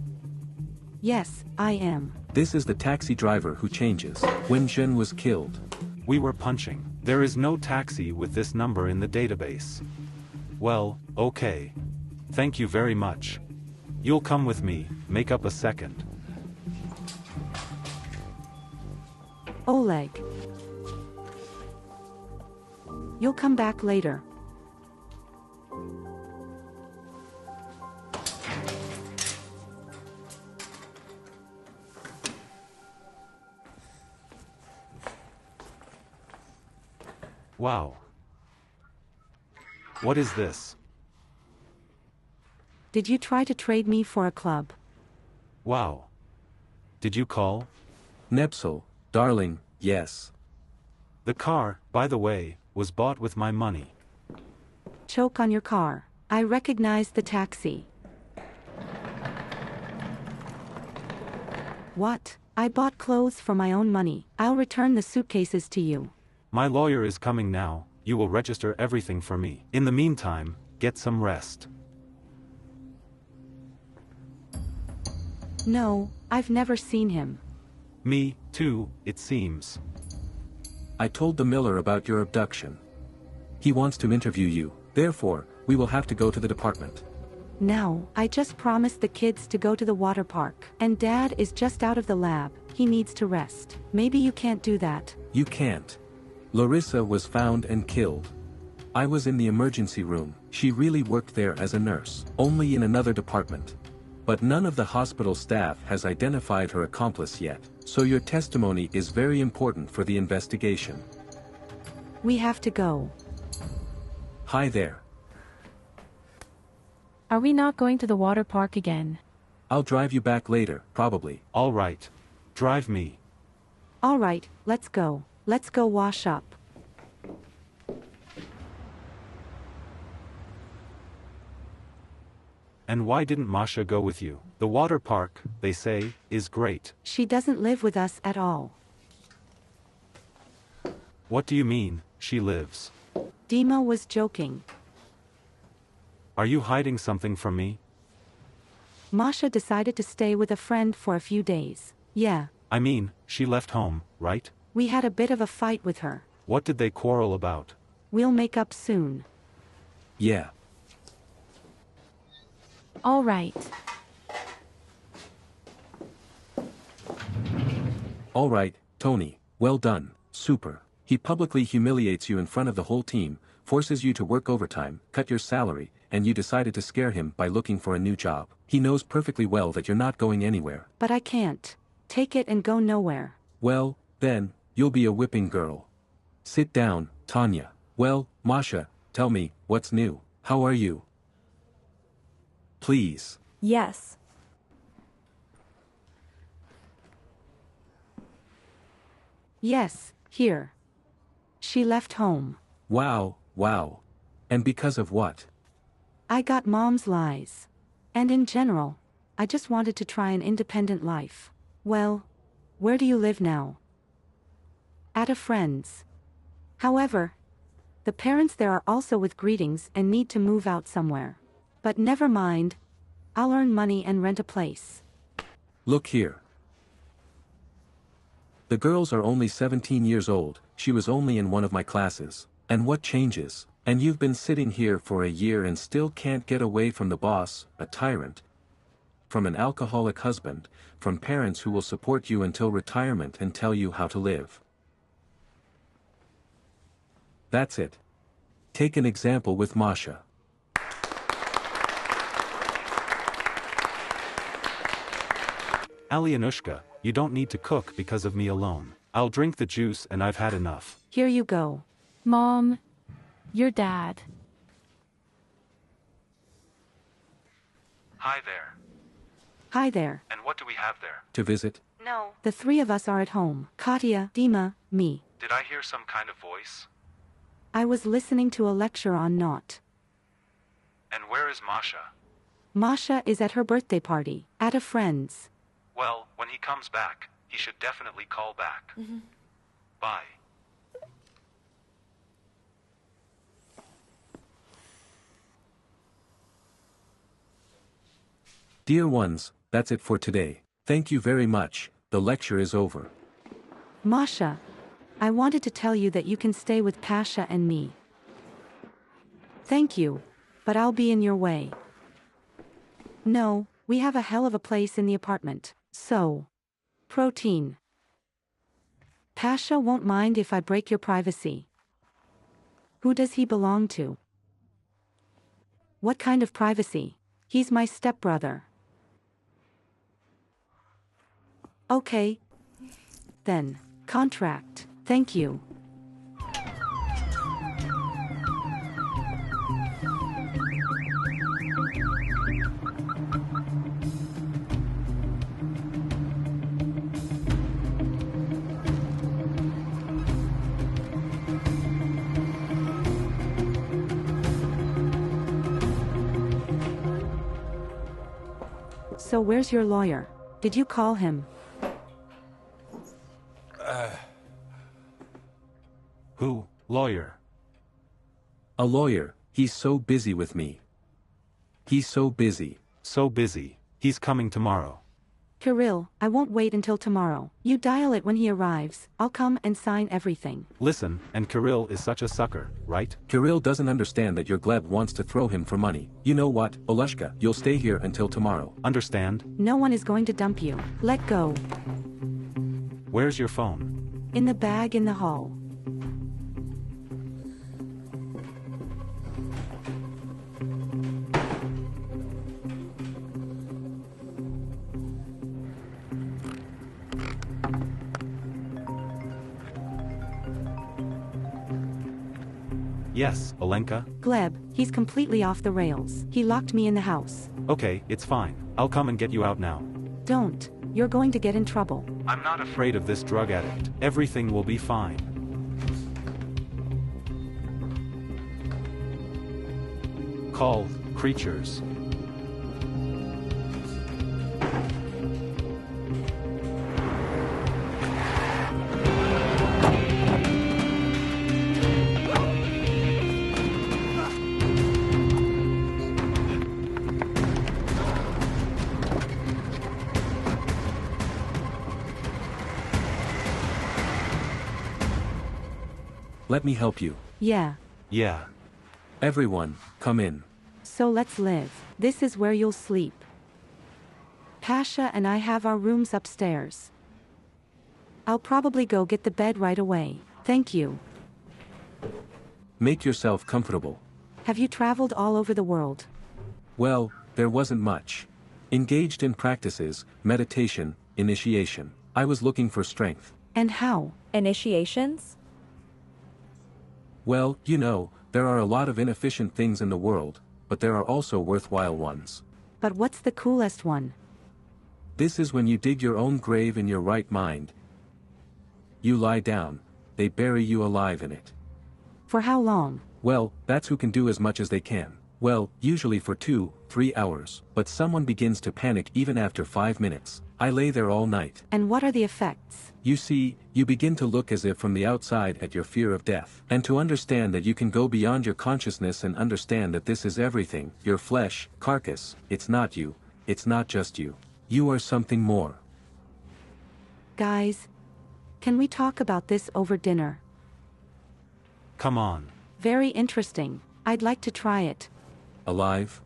Yes, I am. This is the taxi driver who changes. When Jen was killed. We were punching. There is no taxi with this number in the database. Well, okay. Thank you very much. You'll come with me, make up a second. Oleg. You'll come back later. Wow. What is this? Did you try to trade me for a club? Wow. Did you call? Nepsel, darling, yes. The car, by the way, was bought with my money. Choke on your car. I recognize the taxi. What? I bought clothes for my own money. I'll return the suitcases to you. My lawyer is coming now, you will register everything for me. In the meantime, get some rest. No, I've never seen him. Me, too, it seems. I told the miller about your abduction. He wants to interview you, therefore, we will have to go to the department. Now, I just promised the kids to go to the water park, and Dad is just out of the lab, he needs to rest. Maybe you can't do that. You can't. Larissa was found and killed. I was in the emergency room, she really worked there as a nurse, only in another department. But none of the hospital staff has identified her accomplice yet, so your testimony is very important for the investigation. We have to go. Hi there. Are we not going to the water park again? I'll drive you back later, probably. All right. Drive me. All right, let's go. Let's go wash up. And why didn't Masha go with you? The water park, they say, is great. She doesn't live with us at all. What do you mean, she lives? Dima was joking. Are you hiding something from me? Masha decided to stay with a friend for a few days. Yeah. I mean, she left home, right? We had a bit of a fight with her. What did they quarrel about? We'll make up soon. Yeah. All right. All right, Tony, well done, super. He publicly humiliates you in front of the whole team, forces you to work overtime, cut your salary, and you decided to scare him by looking for a new job. He knows perfectly well that you're not going anywhere. But I can't. Take it and go nowhere. Well, then, you'll be a whipping girl. Sit down, Tanya. Well, Masha, tell me, what's new? How are you? Please. Yes. Yes, here. She left home. Wow, wow. And because of what? I got Mom's lies. And in general, I just wanted to try an independent life. Well, where do you live now? At a friend's. However, the parents there are also with greetings and need to move out somewhere. But never mind, I'll earn money and rent a place. Look here. The girls are only 17 years old, she was only in one of my classes. And what changes? And you've been sitting here for a year and still can't get away from the boss, a tyrant. From an alcoholic husband, from parents who will support you until retirement and tell you how to live. That's it. Take an example with Masha. Alyanushka, you don't need to cook because of me alone. I'll drink the juice and I've had enough. Here you go. Mom, your dad. Hi there. Hi there. And what do we have there? To visit? No. The three of us are at home. Katya, Dima, me. Did I hear some kind of voice? I was listening to a lecture on not. And where is Masha? Masha is at her birthday party, at a friend's. Well, when he comes back, he should definitely call back. Bye. Dear ones, that's it for today. Thank you very much, the lecture is over. Masha, I wanted to tell you that you can stay with Pasha and me. Thank you, but I'll be in your way. No, we have a hell of a place in the apartment, so. Protein. Pasha won't mind if I break your privacy. Who does he belong to? What kind of privacy? He's my stepbrother. Okay. Then, contract. Thank you. So where's your lawyer? Did you call him? Who? Lawyer. A lawyer, he's so busy with me. He's so busy. So busy. He's coming tomorrow. Kirill, I won't wait until tomorrow. You dial it when he arrives. I'll come and sign everything. Listen, and Kirill is such a sucker, right? Kirill doesn't understand that your Gleb wants to throw him for money. You know what, Oleshka, you'll stay here until tomorrow. Understand? No one is going to dump you. Let go. Where's your phone? In the bag in the hall. Yes, Olenka? Gleb, he's completely off the rails. He locked me in the house. Okay, it's fine. I'll come and get you out now. Don't. You're going to get in trouble. I'm not afraid of this drug addict. Everything will be fine. Call creatures. Let me help you. Yeah. Yeah. Everyone, come in. So let's live. This is where you'll sleep. Pasha and I have our rooms upstairs. I'll probably go get the bed right away. Thank you. Make yourself comfortable. Have you traveled all over the world? Well, there wasn't much. Engaged in practices, meditation, initiation. I was looking for strength. And how? Initiations? Well, you know, there are a lot of inefficient things in the world, but there are also worthwhile ones. But what's the coolest one? This is when you dig your own grave in your right mind. You lie down, they bury you alive in it. For how long? Well, that's who can do as much as they can. Well, usually for 2-3 hours, but someone begins to panic even after 5 minutes. I lay there all night. And what are the effects? You see, you begin to look as if from the outside at your fear of death, and to understand that you can go beyond your consciousness and understand that this is everything, your flesh, carcass, it's not you, it's not just you. You are something more. Guys, can we talk about this over dinner? Come on. Very interesting. I'd like to try it. Alive?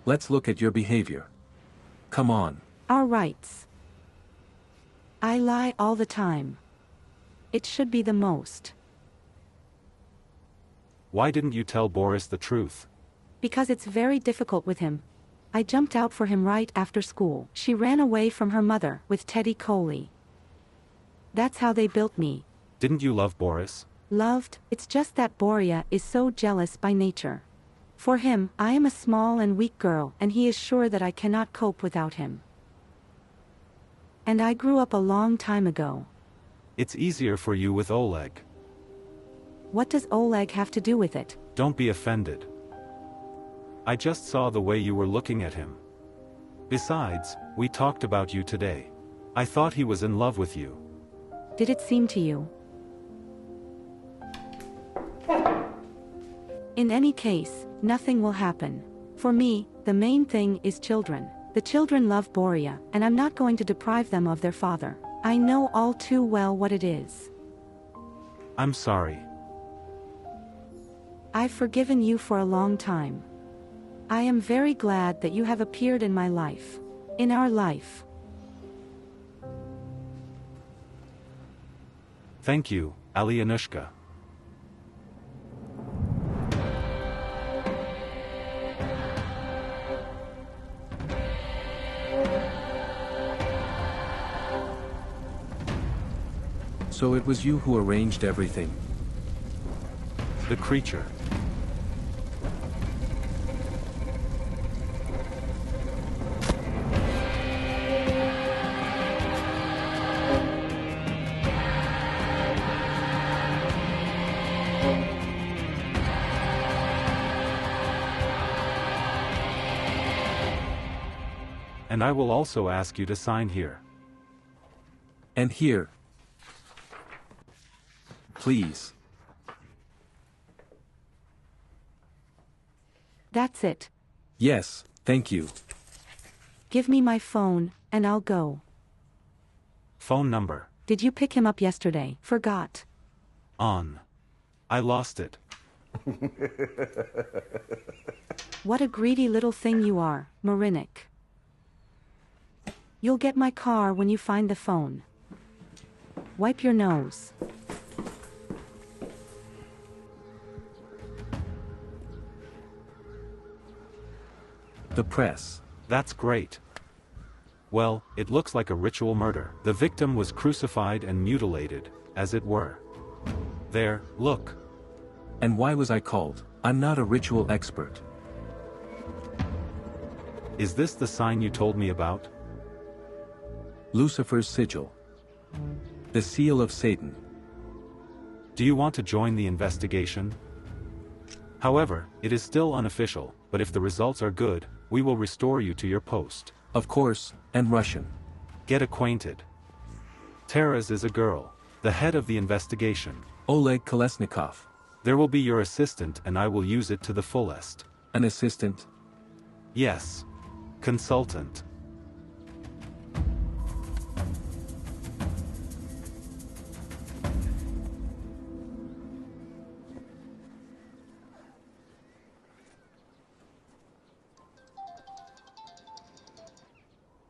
Let's look at your behavior. Come on. Our rights. I lie all the time. It should be the most. Why didn't you tell Boris the truth? Because it's very difficult with him. I jumped out for him right after school. She ran away from her mother with Teddy Coley. That's how they built me. Didn't you love Boris? Loved, it's just that Boria is so jealous by nature. For him, I am a small and weak girl, and he is sure that I cannot cope without him. And I grew up a long time ago. It's easier for you with Oleg. What does Oleg have to do with it? Don't be offended. I just saw the way you were looking at him. Besides, we talked about you today. I thought he was in love with you. Did it seem to you? In any case, nothing will happen. For me, the main thing is children. The children love Boria, and I'm not going to deprive them of their father. I know all too well what it is. I'm sorry. I've forgiven you for a long time. I am very glad that you have appeared in my life. In our life. Thank you, Alyanushka. So it was you who arranged everything. The creature. And I will also ask you to sign here. And here. please. That's it. Yes, thank you. Give me my phone, and I'll go. Phone number. Did you pick him up yesterday? Forgot. On. I lost it. What a greedy little thing you are, Marinik. You'll get my car when you find the phone. Wipe your nose. The press. That's great. Well, it looks like a ritual murder. The victim was crucified and mutilated, as it were. There, look. And why was I called? I'm not a ritual expert. Is this the sign you told me about? Lucifer's sigil. The seal of Satan. Do you want to join the investigation? However, it is still unofficial, but if the results are good, we will restore you to your post. Of course, and Russian. Get acquainted. Taras is a girl, the head of the investigation. Oleg Kolesnikov. There will be your assistant and I will use it to the fullest. An assistant? Yes. Consultant.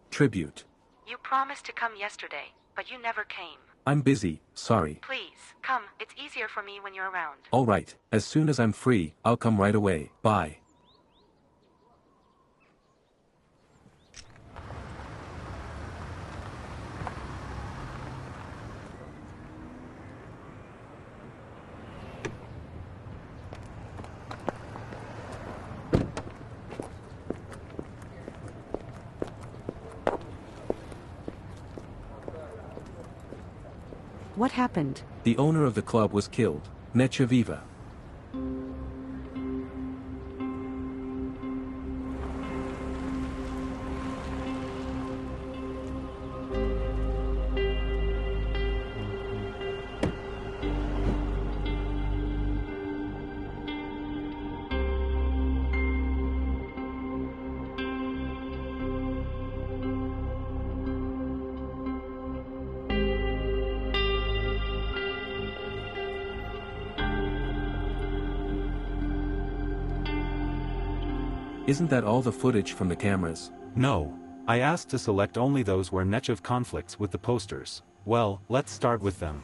Tribute. You promised to come yesterday, but you never came. I'm busy, sorry. Please, come. It's easier for me when you're around. All right, as soon as I'm free, I'll come right away. Bye. What happened? The owner of the club was killed. Nechaviva. Isn't that all the footage from the cameras? No. I asked to select only those where Nechav conflicts with the posters. Well, let's start with them.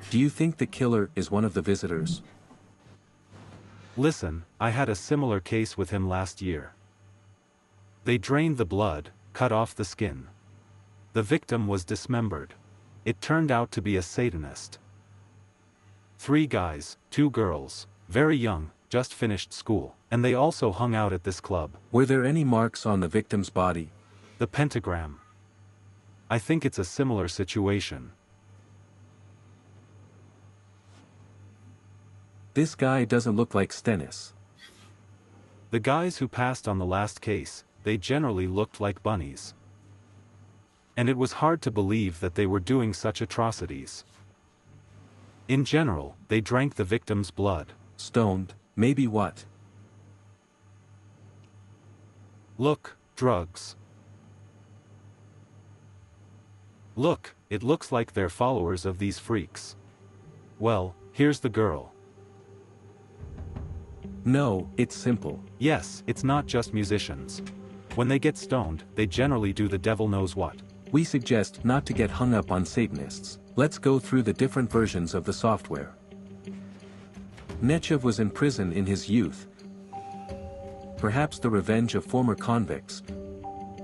Do you think the killer is one of the visitors? Listen, I had a similar case with him last year. They drained the blood, cut off the skin. The victim was dismembered. It turned out to be a Satanist. 3 guys, 2 girls, very young, just finished school, and they also hung out at this club. Were there any marks on the victim's body? The pentagram. I think it's a similar situation. This guy doesn't look like Stennis. The guys who passed on the last case, they generally looked like bunnies. And it was hard to believe that they were doing such atrocities. In general, they drank the victim's blood. Stoned, maybe what? Look, drugs. Look, it looks like they're followers of these freaks. Well, here's the girl. No, it's simple. Yes, it's not just musicians. When they get stoned, they generally do the devil knows what. We suggest not to get hung up on Satanists. Let's go through the different versions of the software. Nechav was in prison in his youth. Perhaps the revenge of former convicts.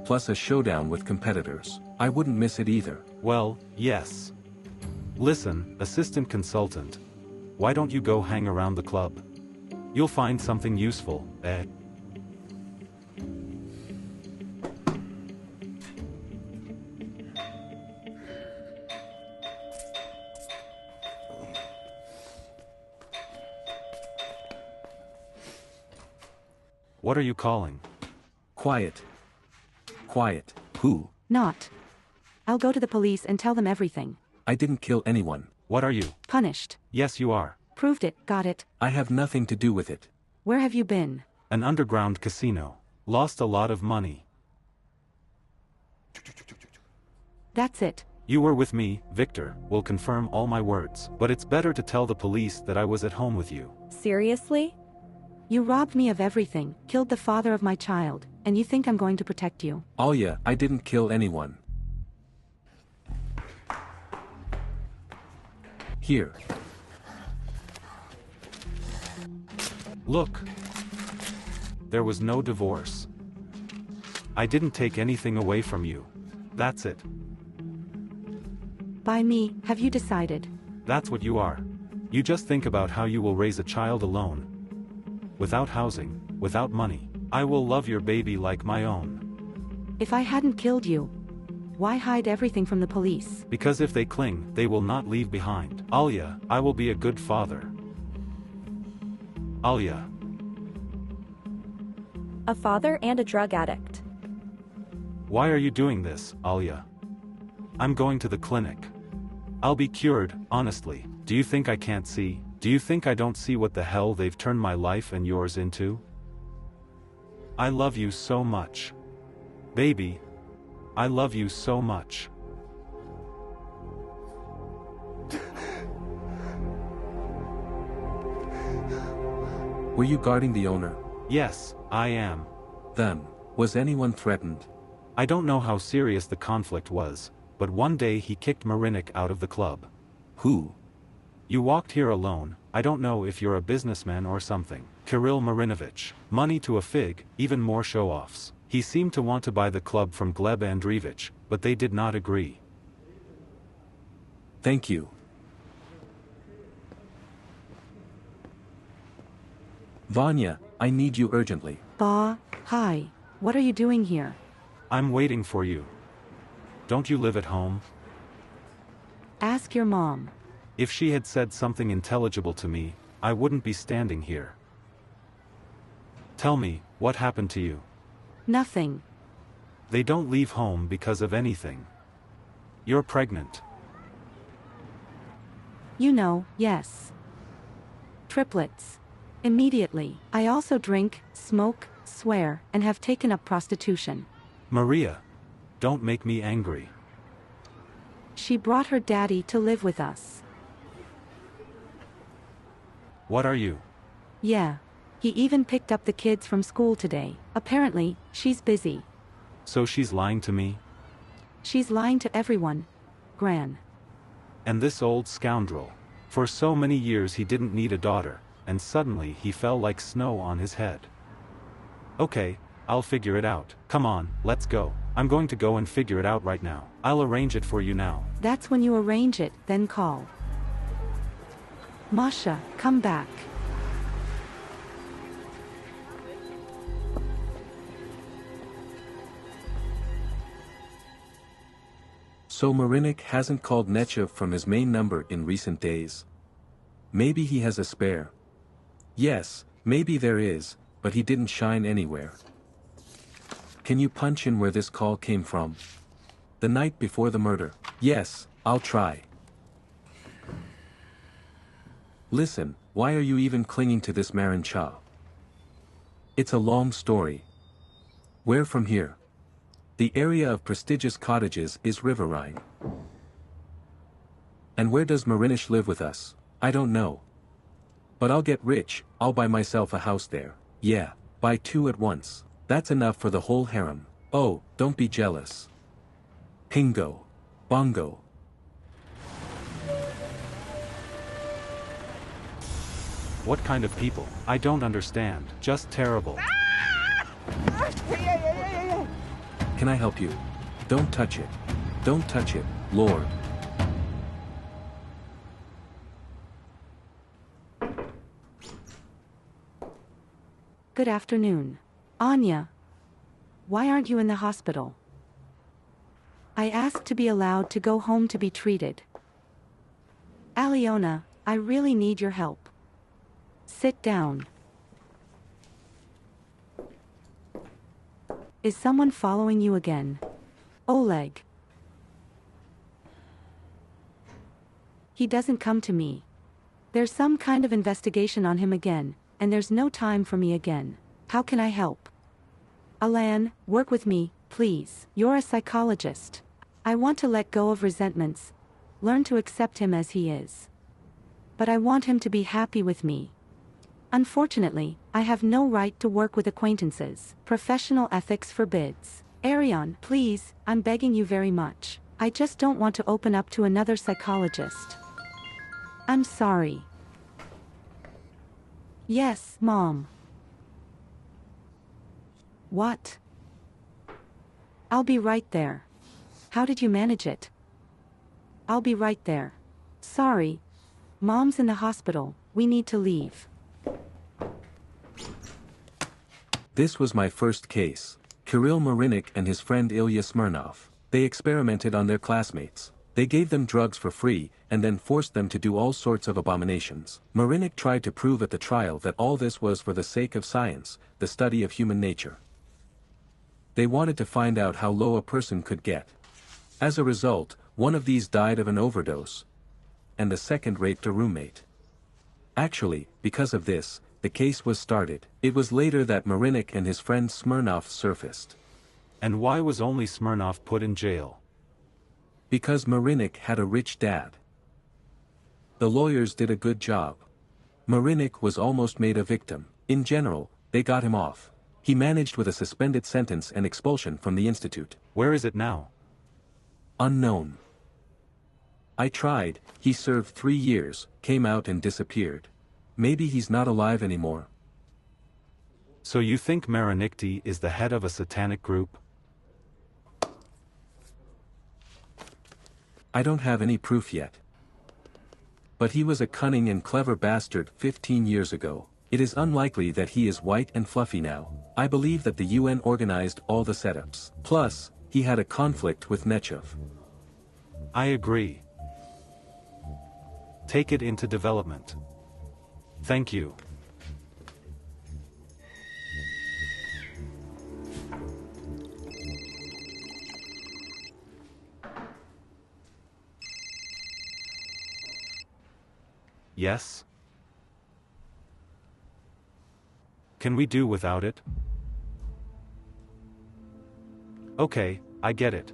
Plus a showdown with competitors. I wouldn't miss it either. Well, yes. Listen, assistant consultant. Why don't you go hang around the club? You'll find something useful, eh? What are you calling? Quiet. Quiet. Who? Not. I'll go to the police and tell them everything. I didn't kill anyone. What are you? Punished. Yes, you are. Proved it, got it. I have nothing to do with it. Where have you been? An underground casino. Lost a lot of money. That's it. You were with me, Victor, will confirm all my words. But it's better to tell the police that I was at home with you. Seriously? You robbed me of everything, killed the father of my child, and you think I'm going to protect you? Alya, I didn't kill anyone. Here. Look. There was no divorce. I didn't take anything away from you. That's it. By me, have you decided? That's what you are. You just think about how you will raise a child alone. Without housing, without money. I will love your baby like my own. If I hadn't killed you, why hide everything from the police? Because if they cling, they will not leave behind. Alya, I will be a good father. Alya. A father and a drug addict. Why are you doing this, Alya? I'm going to the clinic. I'll be cured, honestly. Do you think I can't see? Do you think I don't see what the hell they've turned my life and yours into? I love you so much. Baby. I love you so much. Were you guarding the owner? Yes, I am. Then, was anyone threatened? I don't know how serious the conflict was, but one day he kicked Marinik out of the club. Who? You walked here alone. I don't know if you're a businessman or something. Kirill Marinovich. Money to a fig, even more show-offs. He seemed to want to buy the club from Gleb Andreevich, but they did not agree. Thank you. Vanya, I need you urgently. Hi. What are you doing here? I'm waiting for you. Don't you live at home? Ask your mom. If she had said something intelligible to me, I wouldn't be standing here. Tell me, what happened to you? Nothing. They don't leave home because of anything. You're pregnant. You know, yes. Triplets. Immediately. I also drink, smoke, swear, and have taken up prostitution. Maria. Don't make me angry. She brought her daddy to live with us. What are you? Yeah. He even picked up the kids from school today. Apparently, she's busy. So she's lying to me? She's lying to everyone. Gran. And this old scoundrel. For so many years he didn't need a daughter, and suddenly he fell like snow on his head. Okay, I'll figure it out. Come on, let's go. I'm going to go and figure it out right now. I'll arrange it for you now. That's when you arrange it, then call. Masha, come back. So Marinik hasn't called Nechev from his main number in recent days. Maybe he has a spare. Yes, maybe there is, but he didn't shine anywhere. Can you punch in where this call came from? The night before the murder. Yes, I'll try. Listen, why are you even clinging to this Marin Cha? It's a long story. Where from here? The area of prestigious cottages is Riverine. And where does Marinish live with us? I don't know. But I'll get rich, I'll buy myself a house there. Yeah, buy 2 at once. That's enough for the whole harem. Oh, don't be jealous. Pingo. Bongo. What kind of people? I don't understand. Just terrible. Can I help you? Don't touch it. Don't touch it, Lord. Good afternoon. Anya. Why aren't you in the hospital? I asked to be allowed to go home to be treated. Aliona, I really need your help. Sit down. Is someone following you again? Oleg. He doesn't come to me. There's some kind of investigation on him again, and there's no time for me again. How can I help? Alan, work with me, please. You're a psychologist. I want to let go of resentments, learn to accept him as he is. But I want him to be happy with me. Unfortunately, I have no right to work with acquaintances. Professional ethics forbids. Arion, please, I'm begging you very much. I just don't want to open up to another psychologist. I'm sorry. Yes, Mom. What? I'll be right there. How did you manage it? I'll be right there. Sorry. Mom's in the hospital, we need to leave. This was my first case. Kirill Marinik and his friend Ilya Smirnov. They experimented on their classmates. They gave them drugs for free, and then forced them to do all sorts of abominations. Marinik tried to prove at the trial that all this was for the sake of science, the study of human nature. They wanted to find out how low a person could get. As a result, one of these died of an overdose, and the second raped a roommate. Actually, because of this, the case was started. It was later that Marinik and his friend Smirnov surfaced. And why was only Smirnov put in jail? Because Marinik had a rich dad. The lawyers did a good job. Marinik was almost made a victim. In general, they got him off. He managed with a suspended sentence and expulsion from the institute. Where is it now? Unknown. I tried, he served 3 years, came out and disappeared. Maybe he's not alive anymore. So you think Marinikty is the head of a satanic group? I don't have any proof yet. But he was a cunning and clever bastard 15 years ago. It is unlikely that he is white and fluffy now. I believe that the UN organized all the setups. Plus, he had a conflict with Nechev. I agree. Take it into development. Thank you. Yes? Can we do without it? Okay, I get it.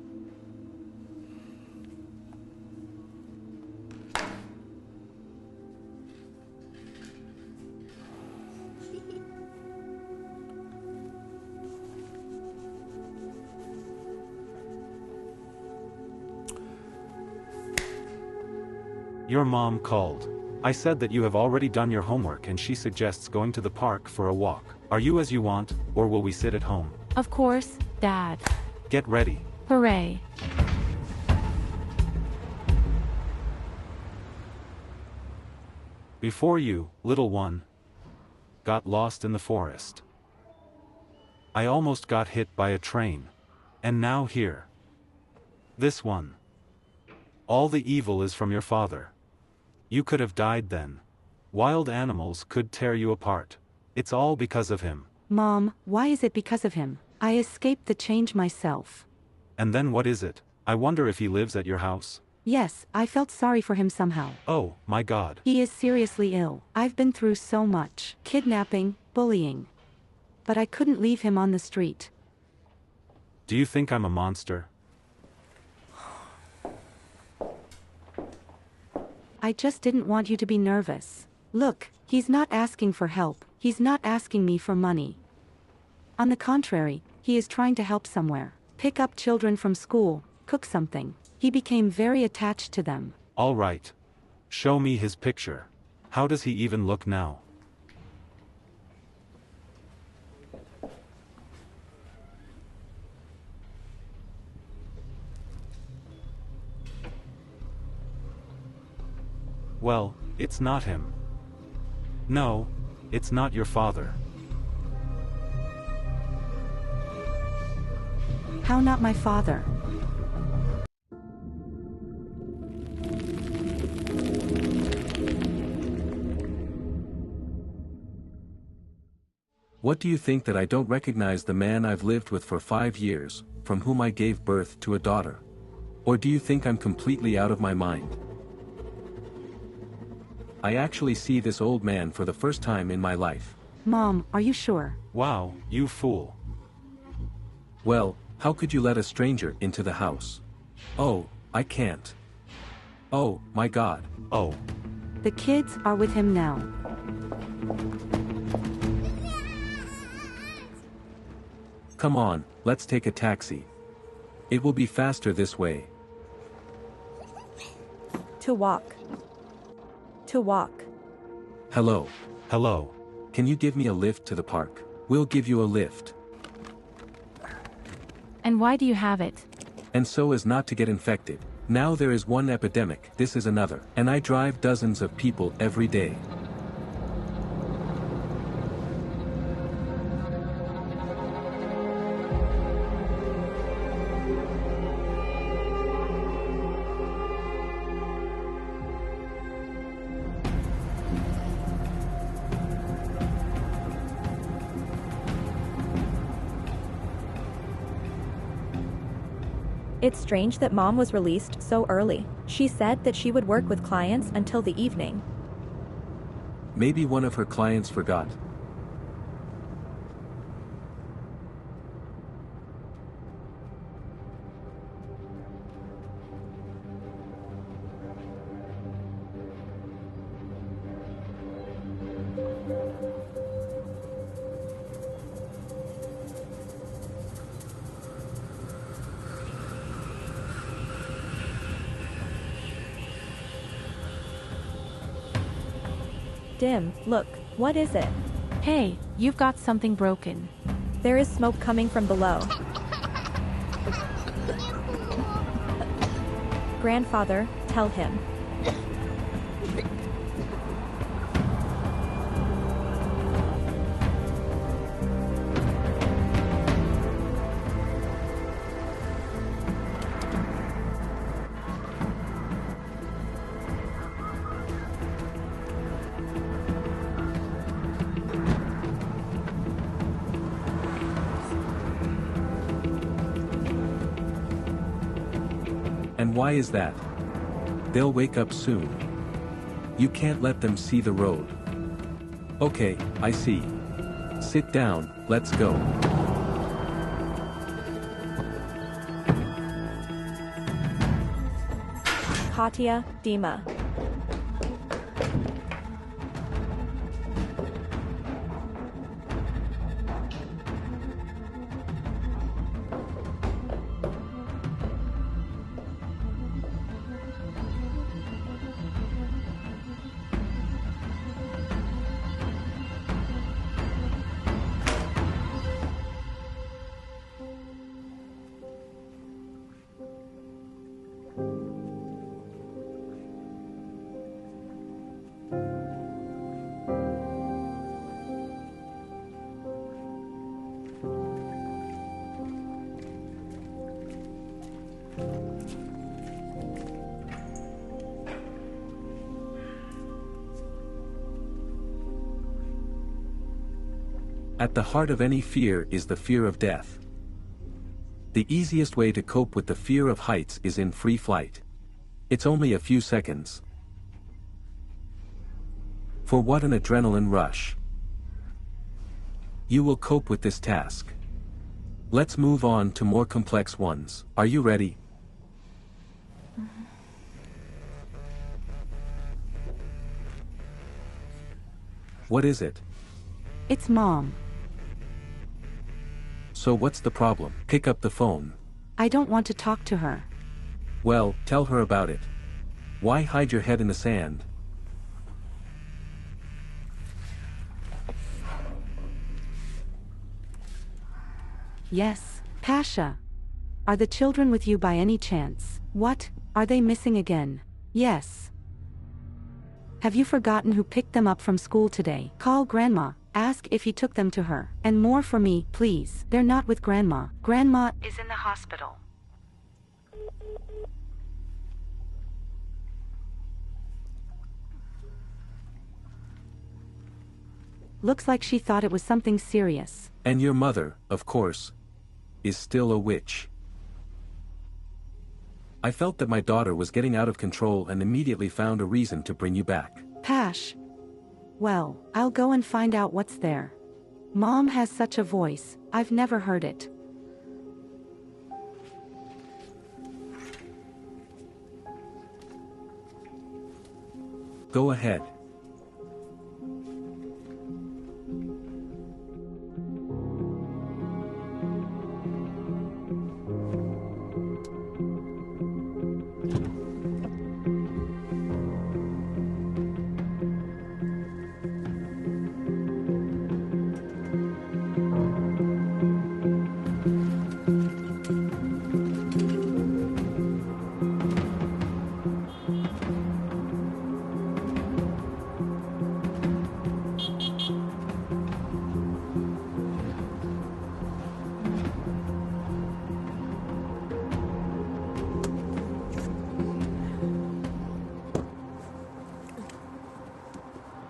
Your mom called. I said that you have already done your homework and she suggests going to the park for a walk. Are you as you want, or will we sit at home? Of course, Dad. Get ready. Hooray. Before you, little one, got lost in the forest. I almost got hit by a train. And now here. This one. All the evil is from your father. You could have died then. Wild animals could tear you apart. It's all because of him. Mom, why is it because of him? I escaped the change myself. And then what is it? I wonder if he lives at your house. Yes, I felt sorry for him somehow. Oh, my God. He is seriously ill. I've been through so much. Kidnapping, bullying. But I couldn't leave him on the street. Do you think I'm a monster? I just didn't want you to be nervous. Look, he's not asking for help. He's not asking me for money. On the contrary, he is trying to help somewhere. Pick up children from school, cook something. He became very attached to them. All right. Show me his picture. How does he even look now? Well, it's not him. No, it's not your father. How not my father? What do you think that I don't recognize the man I've lived with for 5 years, from whom I gave birth to a daughter? Or do you think I'm completely out of my mind? I actually see this old man for the first time in my life. Mom, are you sure? Wow, you fool. Well, how could you let a stranger into the house? Oh, I can't. Oh, my God. Oh. The kids are with him now. Come on, let's take a taxi. It will be faster this way. To walk. To walk. Hello. Hello. Can you give me a lift to the park? We'll give you a lift. And why do you have it? And so as not to get infected. Now there is one epidemic, this is another. And I drive dozens of people every day. It's strange that Mom was released so early. She said that she would work with clients until the evening. Maybe one of her clients forgot. Dim, look, what is it? Hey, you've got something broken. There is smoke coming from below. Grandfather, tell him. And why is that? They'll wake up soon. You can't let them see the road. Okay, I see. Sit down, let's go. Katya, Dima. At the heart of any fear is the fear of death. The easiest way to cope with the fear of heights is in free flight. It's only a few seconds. For what an adrenaline rush. You will cope with this task. Let's move on to more complex ones. Are you ready? What is it? It's Mom. So what's the problem? Pick up the phone. I don't want to talk to her. Well, tell her about it. Why hide your head in the sand? Yes, Pasha. Are the children with you by any chance? What? Are they missing again? Yes. Have you forgotten who picked them up from school today? Call Grandma. Ask if he took them to her. And more for me, please. They're not with Grandma. Grandma Is in the hospital. looks like she thought it was something serious. And your mother, of course, is still a witch. I felt that my daughter was getting out of control and immediately found a reason to bring you back. Pash. Well, I'll go and find out what's there. Mom has such a voice, I've never heard it. Go ahead.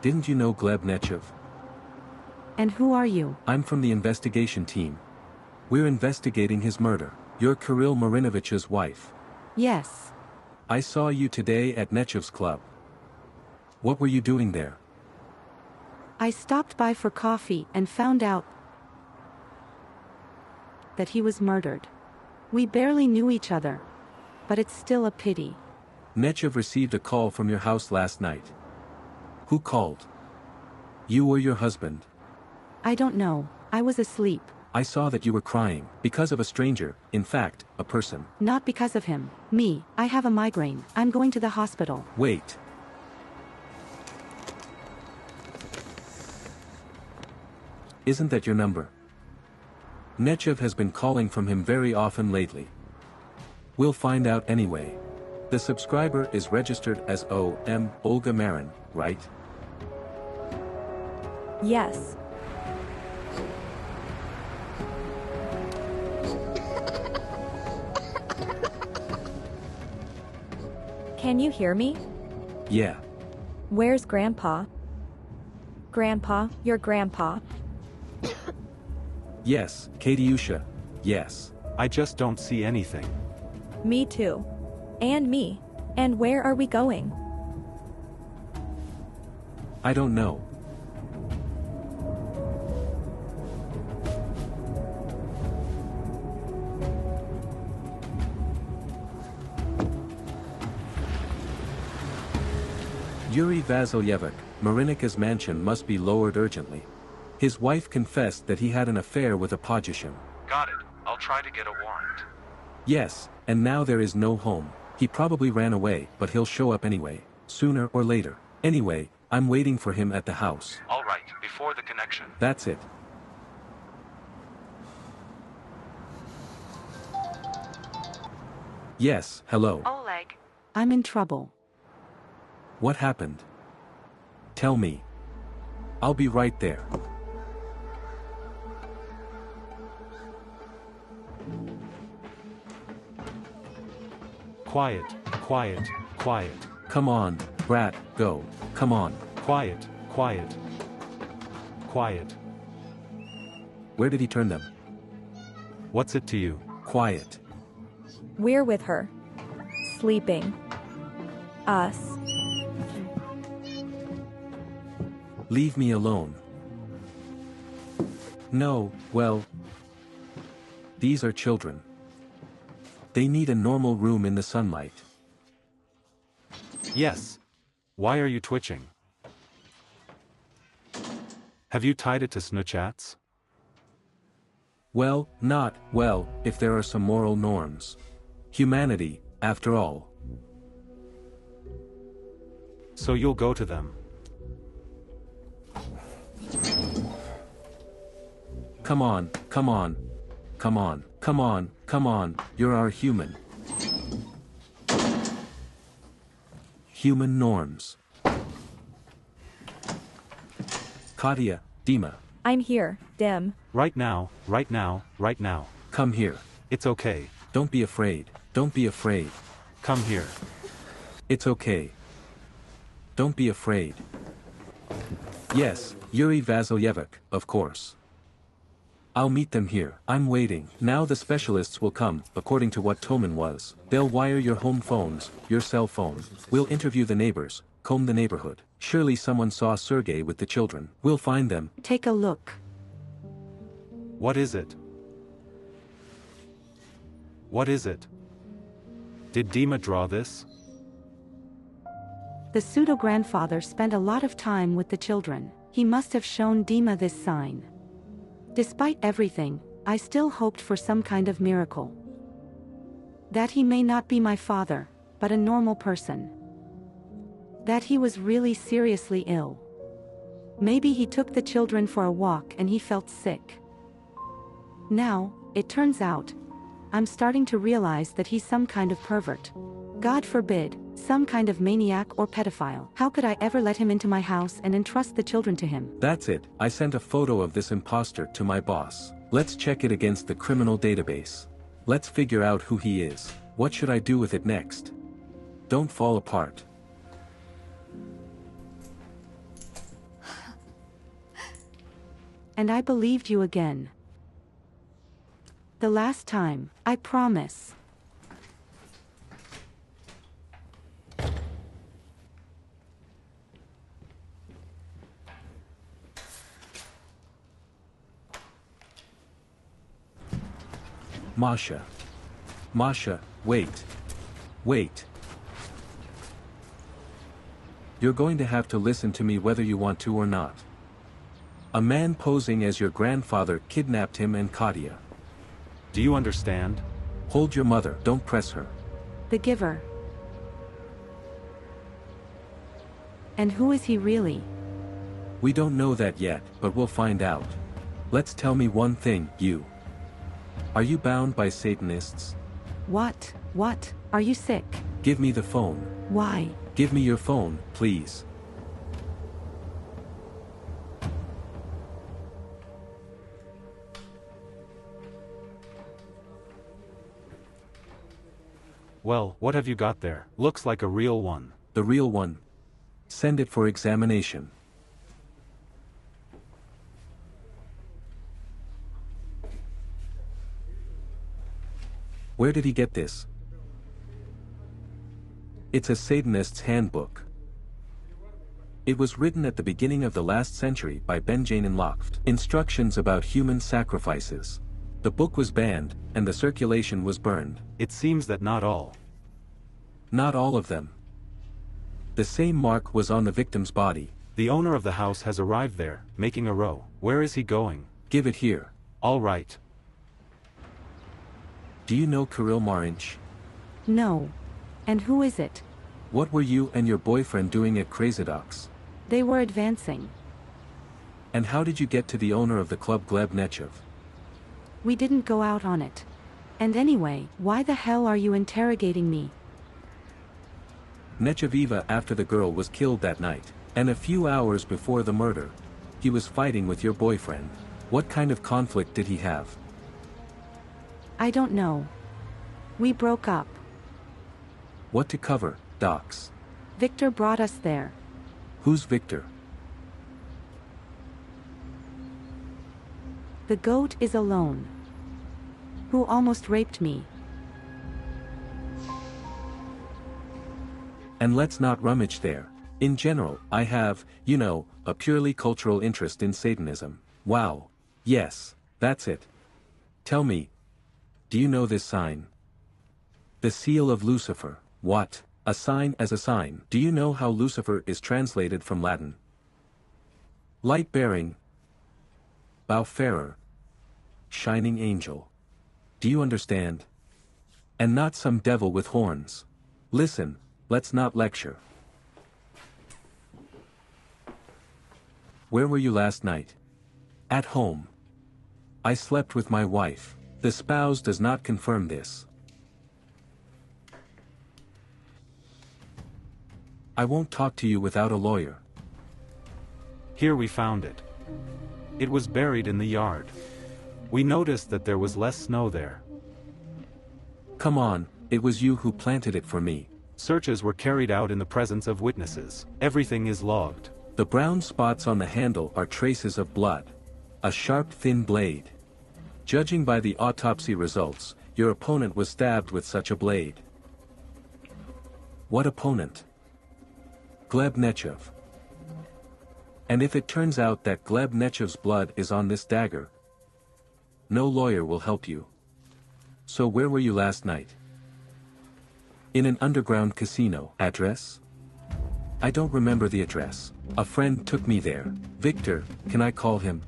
Didn't you know Gleb Nechev? And who are you? I'm from the investigation team. We're investigating his murder. You're Kirill Marinovich's wife. Yes. I saw you today at Nechev's club. What were you doing there? I stopped by for coffee and found out that he was murdered. We barely knew each other, but it's still a pity. Nechev received a call from your house last night. Who called? You or your husband? I don't know, I was asleep. I saw that you were crying, because of a stranger, in fact, a person. Not because of him. Me, I have a migraine, I'm going to the hospital. Wait. Isn't that your number? Nechev has been calling from him very often lately. We'll find out anyway. The subscriber is registered as O.M. Olga Marin, right? Yes. Can you hear me? Yeah. Where's Grandpa? Grandpa, your grandpa. Yes, Katiusha. Yes. I just don't see anything. Me too. And me. And where are we going? I don't know. Yuri Vasilyevich, Marinika's mansion must be lowered urgently. His wife confessed that he had an affair with a Podjishim. Got it. I'll try to get a warrant. Yes, and now there is no home. He probably ran away, but he'll show up anyway, sooner or later. Anyway, I'm waiting for him at the house. All right, before the connection. That's it. Yes, hello. Oleg. I'm in trouble. What happened? Tell me. I'll be right there. Quiet, quiet, quiet. Come on, brat, go. Come on. Quiet, quiet. Quiet. Where did he turn them? What's it to you? Quiet. We're with her. Sleeping. Us. Leave me alone. No, well. These are children. They need a normal room in the sunlight. Yes. Why are you twitching? Have you tied it to snuchats? Well, not, well, if there are some moral norms. Humanity, after all. So you'll go to them. Come on, come on. Come on, come on, come on, you're our human. Human norms. Katya, Dima. I'm here, Dim. Right now, right now, right now. Come here. It's okay. Don't be afraid. Don't be afraid. Come here. It's okay. Don't be afraid. Yes, Yuri Vasilyevich, of course. I'll meet them here. I'm waiting. Now the specialists will come, according to what Toman was. They'll wire your home phones, your cell phone. We'll interview the neighbors. comb the neighborhood. Surely someone saw Sergei with the children. We'll find them. Take a look. What is it? What is it? Did Dima draw this? The pseudo-grandfather spent a lot of time with the children. He must have shown Dima this sign. Despite everything, I still hoped for some kind of miracle. That he may not be my father, but a normal person. That he was really seriously ill. Maybe he took the children for a walk and he felt sick. Now, it turns out, I'm starting to realize that he's some kind of pervert. God forbid, some kind of maniac or pedophile. How could I ever let him into my house and entrust the children to him? That's it. I sent a photo of this imposter to my boss. Let's check it against the criminal database. Let's figure out who he is. What should I do with it next? Don't fall apart. And I believed you again. The last time, I promise. Masha. Masha, wait. Wait. You're going to have to listen to me whether you want to or not. A man posing as your grandfather kidnapped him and Katya. Do you understand? Hold your mother, don't press her. The giver. And who is he really? We don't know that yet, but we'll find out. Let's tell me one thing, you. Are you bound by Satanists? What? What? Are you sick? Give me the phone. Why? Give me your phone, please. Well, what have you got there? Looks like a real one. The real one. Send it for examination. Where did he get this? It's a Satanist's handbook. It was written at the beginning of the last century by Benjamin Lockft. Instructions about human sacrifices. The book was banned, and the circulation was burned. It seems that not all. Not all of them. The same mark was on the victim's body. The owner of the house has arrived there, making a row. Where is he going? Give it here. All right. Do you know Kirill Marinch? No. And who is it? What were you and your boyfriend doing at Crazy Ducks? They were advancing. And how did you get to the owner of the club, Gleb Nechev? We didn't go out on it. And anyway, why the hell are you interrogating me? Necheviva, after the girl was killed that night, and a few hours before the murder, he was fighting with your boyfriend. What kind of conflict did he have? I don't know. We broke up. What to cover, docs? Victor brought us there. Who's Victor? The goat is alone. Who almost raped me. And let's not rummage there. In general, I have, you know, a purely cultural interest in Satanism. Wow. Yes, that's it. Tell me, do you know this sign? The seal of Lucifer. What? A sign as a sign. Do you know how Lucifer is translated from Latin? Light-bearing. Bowfarer. Shining angel. Do you understand? And not some devil with horns. Listen, let's not lecture. Where were you last night? At home. I slept with my wife. The spouse does not confirm this. I won't talk to you without a lawyer. Here we found it. It was buried in the yard. We noticed that there was less snow there. Come on, it was you who planted it for me. Searches were carried out in the presence of witnesses. Everything is logged. The brown spots on the handle are traces of blood. A sharp, thin blade. Judging by the autopsy results, your opponent was stabbed with such a blade. What opponent? Gleb Nechev. And if it turns out that Gleb Nechev's blood is on this dagger, no lawyer will help you. So where were you last night? In an underground casino. Address? I don't remember the address. A friend took me there. Victor, can I call him?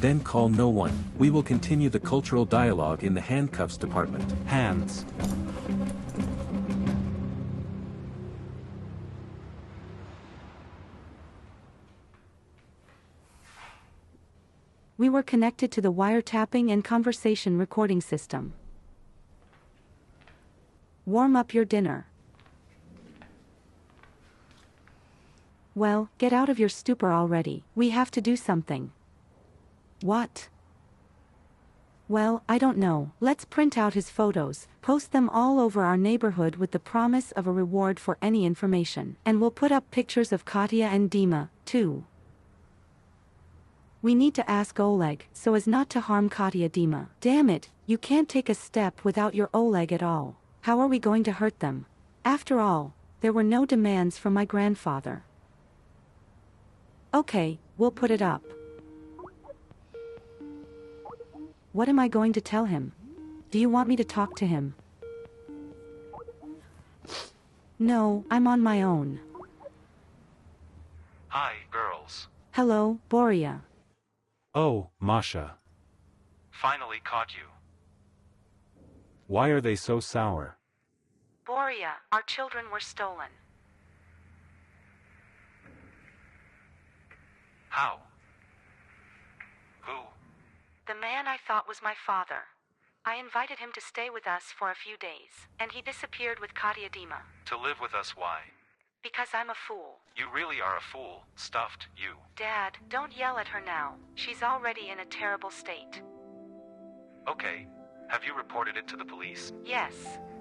Then call no one. We will continue the cultural dialogue in the handcuffs department. Hands. We were connected to the wiretapping and conversation recording system. Warm up your dinner. Well, get out of your stupor already. We have to do something. What? Well, I don't know. Let's print out his photos, post them all over our neighborhood with the promise of a reward for any information. And we'll put up pictures of Katya and Dima, too. We need to ask Oleg, so as not to harm Katya Dima. Damn it, you can't take a step without your Oleg at all. How are we going to hurt them? After all, there were no demands from my grandfather. Okay, we'll put it up. What am I going to tell him? Do you want me to talk to him? No, I'm on my own. Hi, girls. Hello, Boria. Oh, Masha. Finally caught you. Why are they so sour? Boria, our children were stolen. How? Who? The man I thought was my father. I invited him to stay with us for a few days, and he disappeared with Katya Dima. To live with us, why? Because I'm a fool. You really are a fool, stuffed, you. Dad, don't yell at her now. She's already in a terrible state. Okay. Have you reported it to the police? Yes,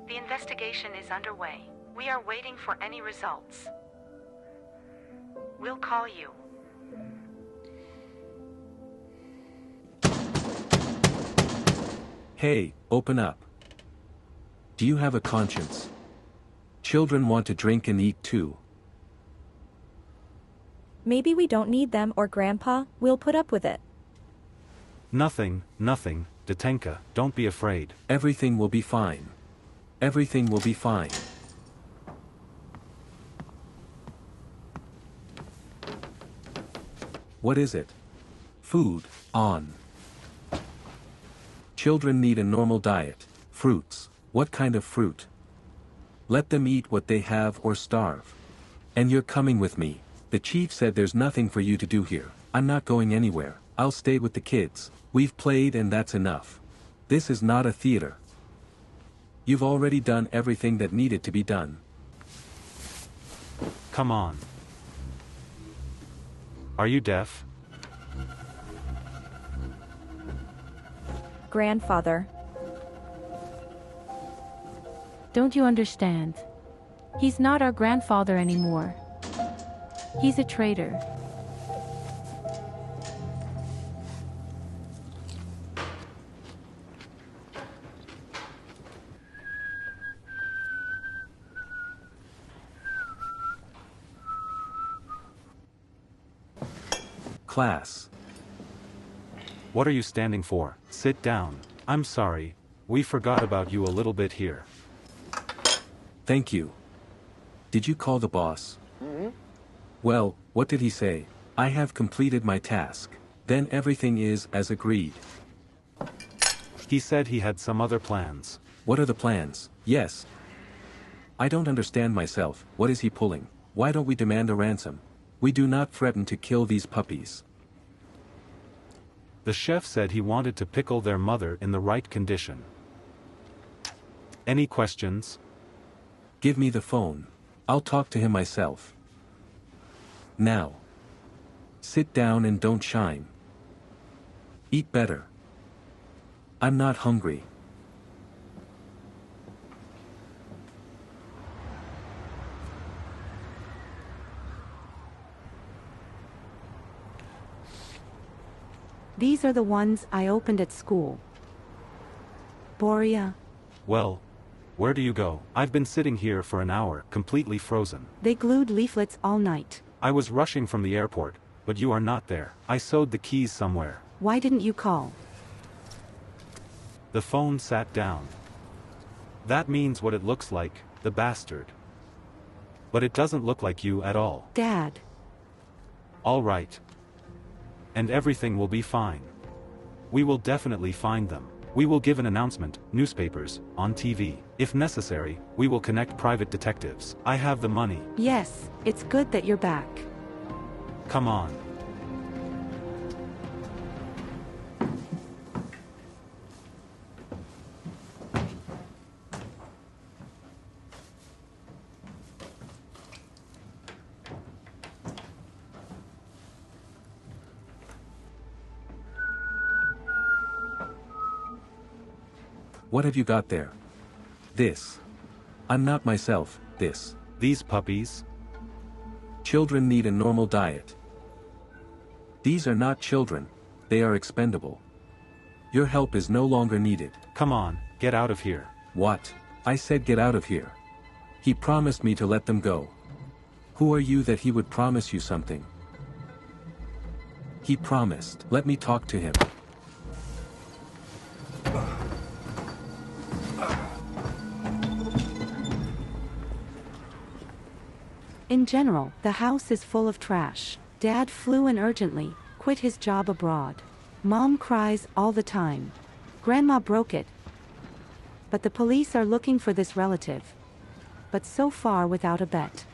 the investigation is underway. We are waiting for any results. We'll call you. Hey, open up. Do you have a conscience? Children want to drink and eat too. Maybe we don't need them or Grandpa, we'll put up with it. Nothing, Detenka, don't be afraid. Everything will be fine. Everything will be fine. What is it? Food, on. Children need a normal diet. Fruits. What kind of fruit? Let them eat what they have or starve. And you're coming with me. The chief said there's nothing for you to do here. I'm not going anywhere. I'll stay with the kids. We've played and that's enough. This is not a theater. You've already done everything that needed to be done. Come on. Are you deaf? Grandfather. Don't you understand? He's not our grandfather anymore. He's a traitor. Class. What are you standing for? Sit down. I'm sorry. We forgot about you a little bit here. Thank you. Did you call the boss? Well, what did he say? I have completed my task. Then everything is as agreed. He said he had some other plans. What are the plans? Yes. I don't understand myself. What is he pulling? Why don't we demand a ransom? We do not threaten to kill these puppies. The chef said he wanted to pickle their mother in the right condition. Any questions? Give me the phone. I'll talk to him myself. Now. Sit down and don't shine. Eat better. I'm not hungry. These are the ones I opened at school. Boria. Well, Where do you go? I've been sitting here for an hour, completely frozen. They glued leaflets all night. I was rushing from the airport, but you are not there. I sewed the keys somewhere. Why didn't you call? The phone sat down. That means what it looks like, the bastard. But it doesn't look like you at all. Dad. All right. And everything will be fine. We will definitely find them. We will give an announcement, newspapers, on TV. If necessary, we will connect private detectives. I have the money. Yes, it's good that you're back. Come on. What have you got there? This. I'm not myself, this. These puppies? Children need a normal diet. These are not children, they are expendable. Your help is no longer needed. Come on, get out of here. What? I said get out of here. He promised me to let them go. Who are you that he would promise you something? He promised. Let me talk to him. In general, the house is full of trash. Dad flew in urgently, quit his job abroad. Mom cries all the time. Grandma broke it. But the police are looking for this relative. But so far without a bet.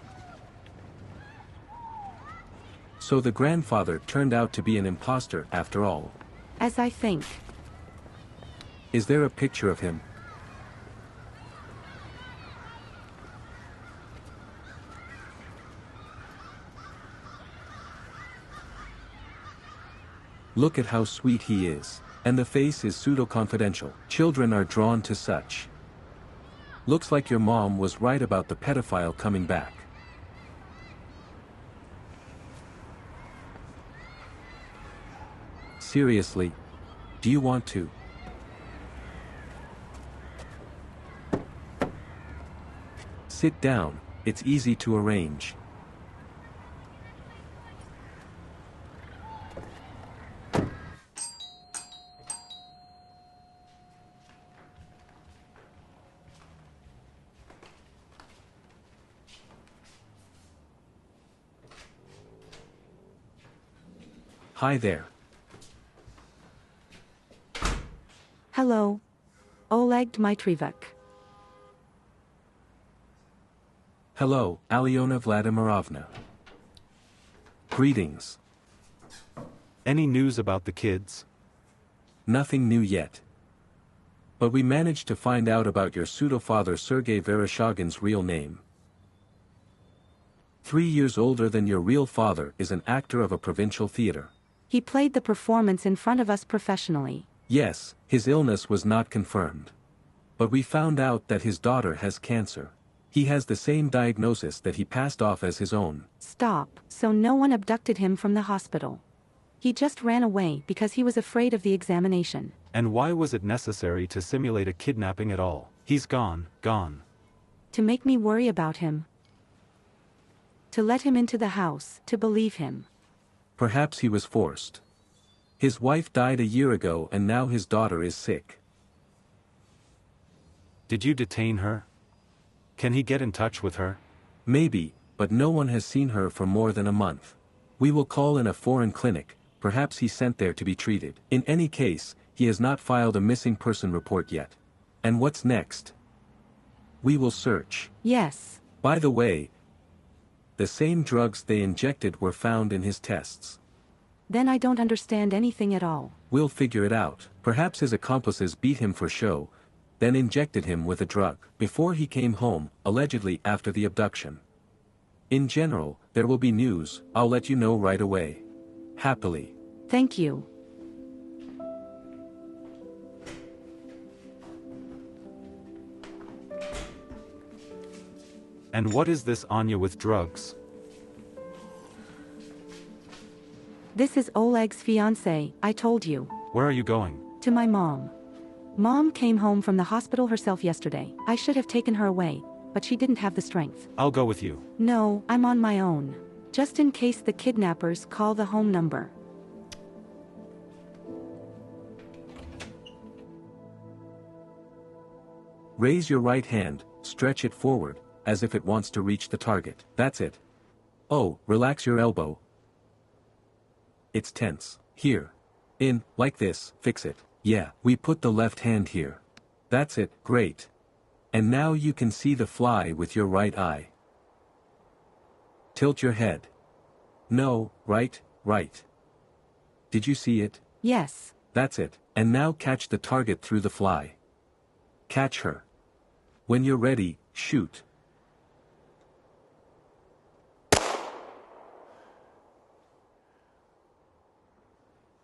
So the grandfather turned out to be an imposter after all. As I think. Is there a picture of him? Look at how sweet he is. And the face is pseudo-confidential. Children are drawn to such. Looks like your mom was right about the pedophile coming back. Seriously? Do you want to? Sit down, it's easy to arrange. Hi there. Hello. Oleg Dmitrievich. Hello, Alena Vladimirovna. Greetings. Any news about the kids? Nothing new yet. But we managed to find out about your pseudo-father Sergei Vereshchagin's real name. 3 years older than your real father is an actor of a provincial theater. He played the performance in front of us professionally. Yes, his illness was not confirmed. But we found out that his daughter has cancer. He has the same diagnosis that he passed off as his own. Stop. So no one abducted him from the hospital. He just ran away because he was afraid of the examination. And why was it necessary to simulate a kidnapping at all? He's gone. To make me worry about him. To let him into the house, to believe him. Perhaps he was forced. His wife died a year ago and now his daughter is sick. Did you detain her? Can he get in touch with her? Maybe, but no one has seen her for more than a month. We will call in a foreign clinic, perhaps he's sent there to be treated. In any case, he has not filed a missing person report yet. And what's next? We will search. Yes. By the way, the same drugs they injected were found in his tests. Then I don't understand anything at all. We'll figure it out. Perhaps his accomplices beat him for show, then injected him with a drug before he came home, allegedly after the abduction. In general, there will be news. I'll let you know right away. Happily. Thank you. And what is this Anya with drugs? This is Oleg's fiancé, I told you. Where are you going? To my mom. Mom came home from the hospital herself yesterday. I should have taken her away, but she didn't have the strength. I'll go with you. No, I'm on my own. Just in case the kidnappers call the home number. Raise your right hand, stretch it forward, as if it wants to reach the target. That's it. Oh, relax your elbow. It's tense. Here. In, like this, fix it. Yeah, we put the left hand here. That's it, great. And now you can see the fly with your right eye. Tilt your head. No, right. Did you see it? Yes. That's it. And now catch the target through the fly. Catch her. When you're ready, shoot.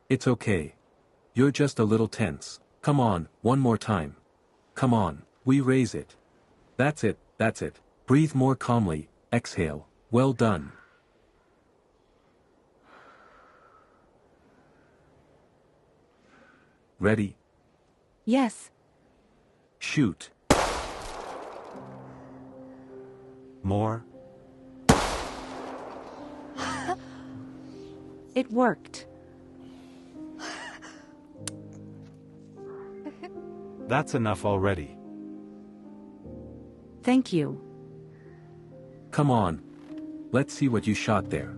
It's okay. You're just a little tense. Come on, one more time. Come on, we raise it. That's it. Breathe more calmly, exhale. Well done. Ready? Yes. Shoot. More? It worked. That's enough already. Thank you. Come on. Let's see what you shot there.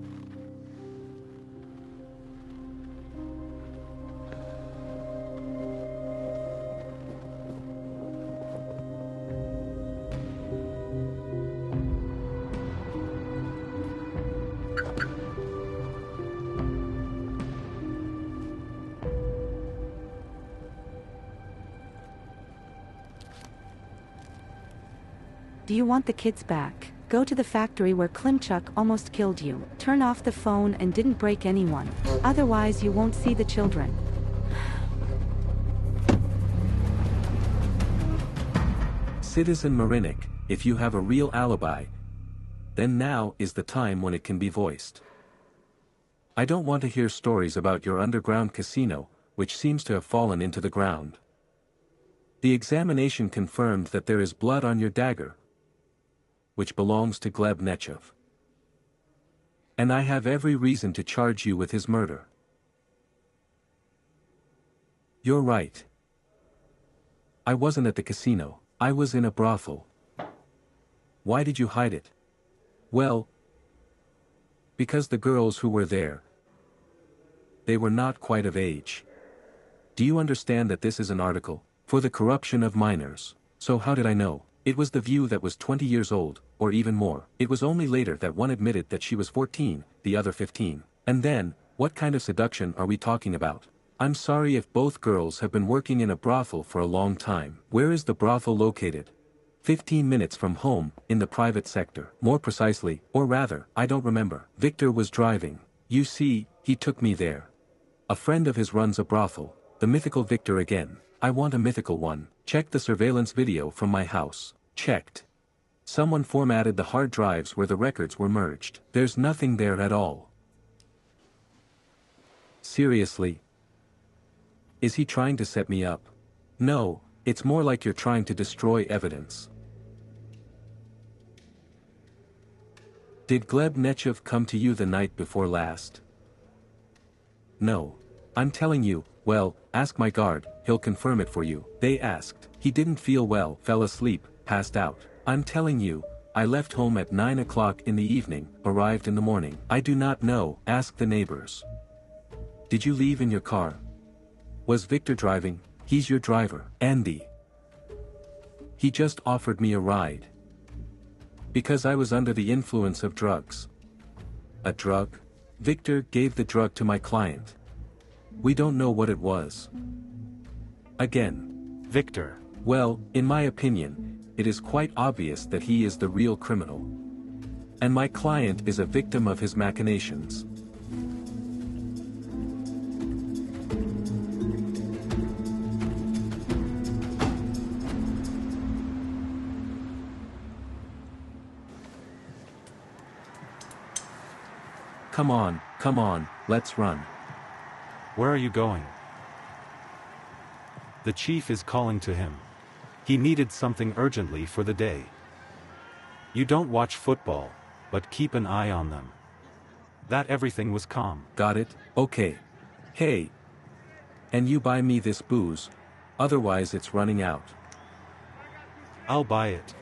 Do you want the kids back? Go to the factory where Klimchuk almost killed you. Turn off the phone and didn't break anyone. Otherwise you won't see the children. Citizen Marinik, if you have a real alibi, then now is the time when it can be voiced. I don't want to hear stories about your underground casino, which seems to have fallen into the ground. The examination confirmed that there is blood on your dagger, which belongs to Gleb Nechev. And I have every reason to charge you with his murder. You're right. I wasn't at the casino, I was in a brothel. Why did you hide it? Well, because the girls who were there, they were not quite of age. Do you understand that this is an article for the corruption of minors? So how did I know? It was the View that was 20 years old, or even more. It was only later that one admitted that she was 14, the other 15. And then, what kind of seduction are we talking about? I'm sorry if both girls have been working in a brothel for a long time. Where is the brothel located? 15 minutes from home, in the private sector. More precisely, or rather, I don't remember. Victor was driving. You see, he took me there. A friend of his runs a brothel. The mythical Victor again. I want a mythical one. Check the surveillance video from my house. Checked. Someone formatted the hard drives where the records were merged. There's nothing there at all. Seriously? Is he trying to set me up? No, it's more like you're trying to destroy evidence. Did Gleb Nechev come to you the night before last? No. I'm telling you, well, ask my guard, he'll confirm it for you. They asked. He didn't feel well, fell asleep, passed out. I'm telling you, I left home at 9 o'clock in the evening, arrived in the morning. I do not know, ask the neighbors. Did you leave in your car? Was Victor driving? He's your driver. Andy. He just offered me a ride. Because I was under the influence of drugs. A drug? Victor gave the drug to my client. We don't know what it was. Again. Victor. Well, in my opinion, it is quite obvious that he is the real criminal. And my client is a victim of his machinations. Come on, let's run. Where are you going? The chief is calling to him. He needed something urgently for the day. You don't watch football, but keep an eye on them. That everything was calm. Got it? Okay. Hey. And you buy me this booze. Otherwise it's running out. I'll buy it.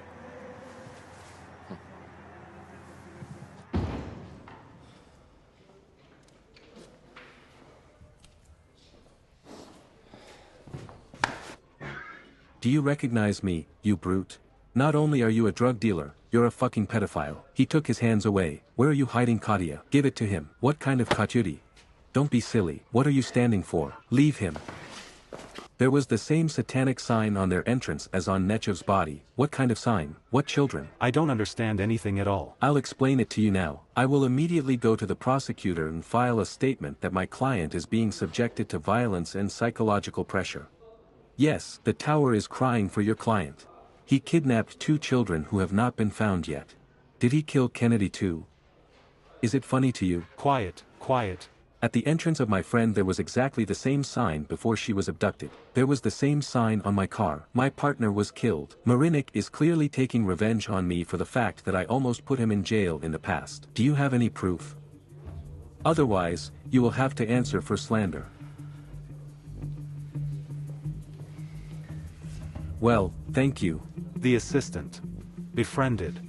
Do you recognize me, you brute? Not only are you a drug dealer, you're a fucking pedophile. He took his hands away. Where are you hiding Katya? Give it to him. What kind of Katyuti? Don't be silly. What are you standing for? Leave him. There was the same satanic sign on their entrance as on Nechev's body. What kind of sign? What children? I don't understand anything at all. I'll explain it to you now. I will immediately go to the prosecutor and file a statement that my client is being subjected to violence and psychological pressure. Yes, the tower is crying for your client. He kidnapped 2 children who have not been found yet. Did he kill Kennedy too? Is it funny to you? Quiet, quiet. At the entrance of my friend there was exactly the same sign before she was abducted. There was the same sign on my car. My partner was killed. Marinik is clearly taking revenge on me for the fact that I almost put him in jail in the past. Do you have any proof? Otherwise, you will have to answer for slander. Well, thank you. The assistant. Befriended.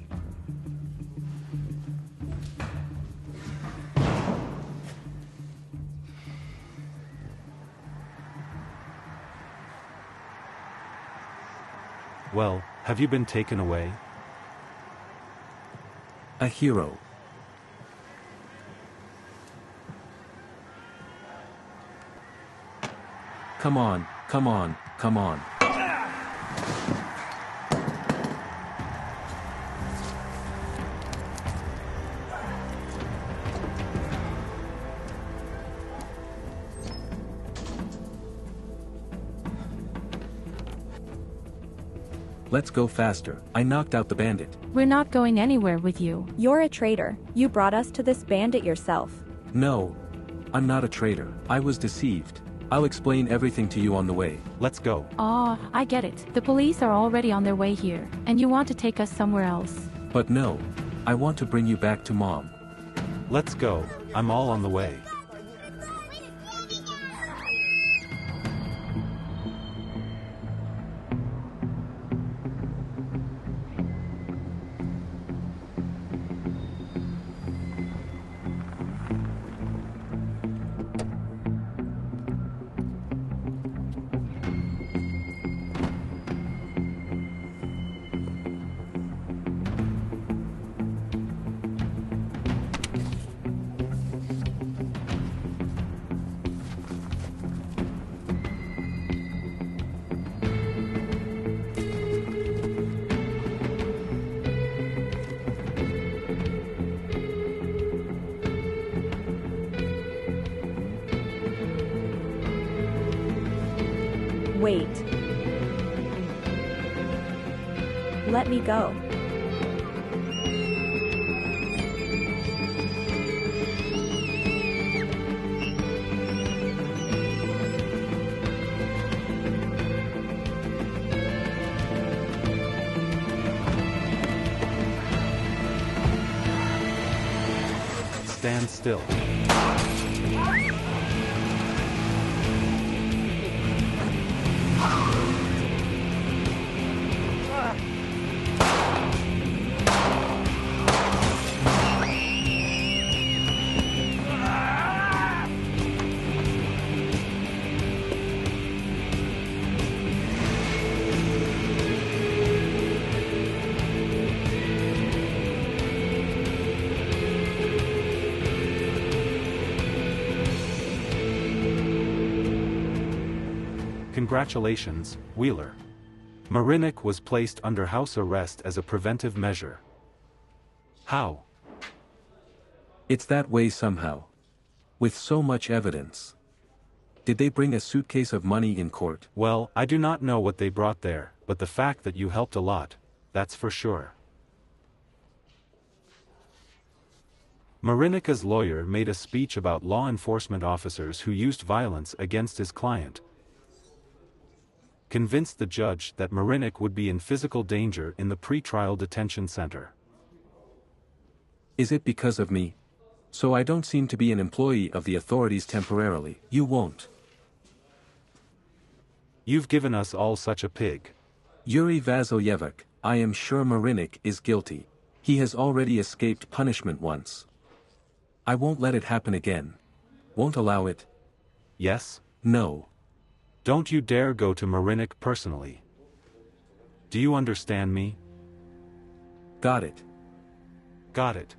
Well, have you been taken away? A hero. Come on, come on, come on. Let's go faster. I knocked out the bandit. We're not going anywhere with you. You're a traitor. You brought us to this bandit yourself. No. I'm not a traitor. I was deceived. I'll explain everything to you on the way. Let's go. Ah, I get it. The police are already on their way here, and you want to take us somewhere else. But no. I want to bring you back to Mom. Let's go. I'm all on the way. Wait. Let me go. Stand still. Congratulations, Wheeler. Marinik was placed under house arrest as a preventive measure. How? It's that way somehow. With so much evidence. Did they bring a suitcase of money in court? Well, I do not know what they brought there, but the fact that you helped a lot, that's for sure. Marinika's lawyer made a speech about law enforcement officers who used violence against his client. convinced the judge that Marinik would be in physical danger in the pre-trial detention center. Is it because of me? So I don't seem to be an employee of the authorities temporarily. You won't. You've given us all such a pig. Yuri Vasilyevich, I am sure Marinik is guilty. He has already escaped punishment once. I won't let it happen again. Won't allow it. Yes? No. Don't you dare go to Marinik personally. Do you understand me? Got it. Got it.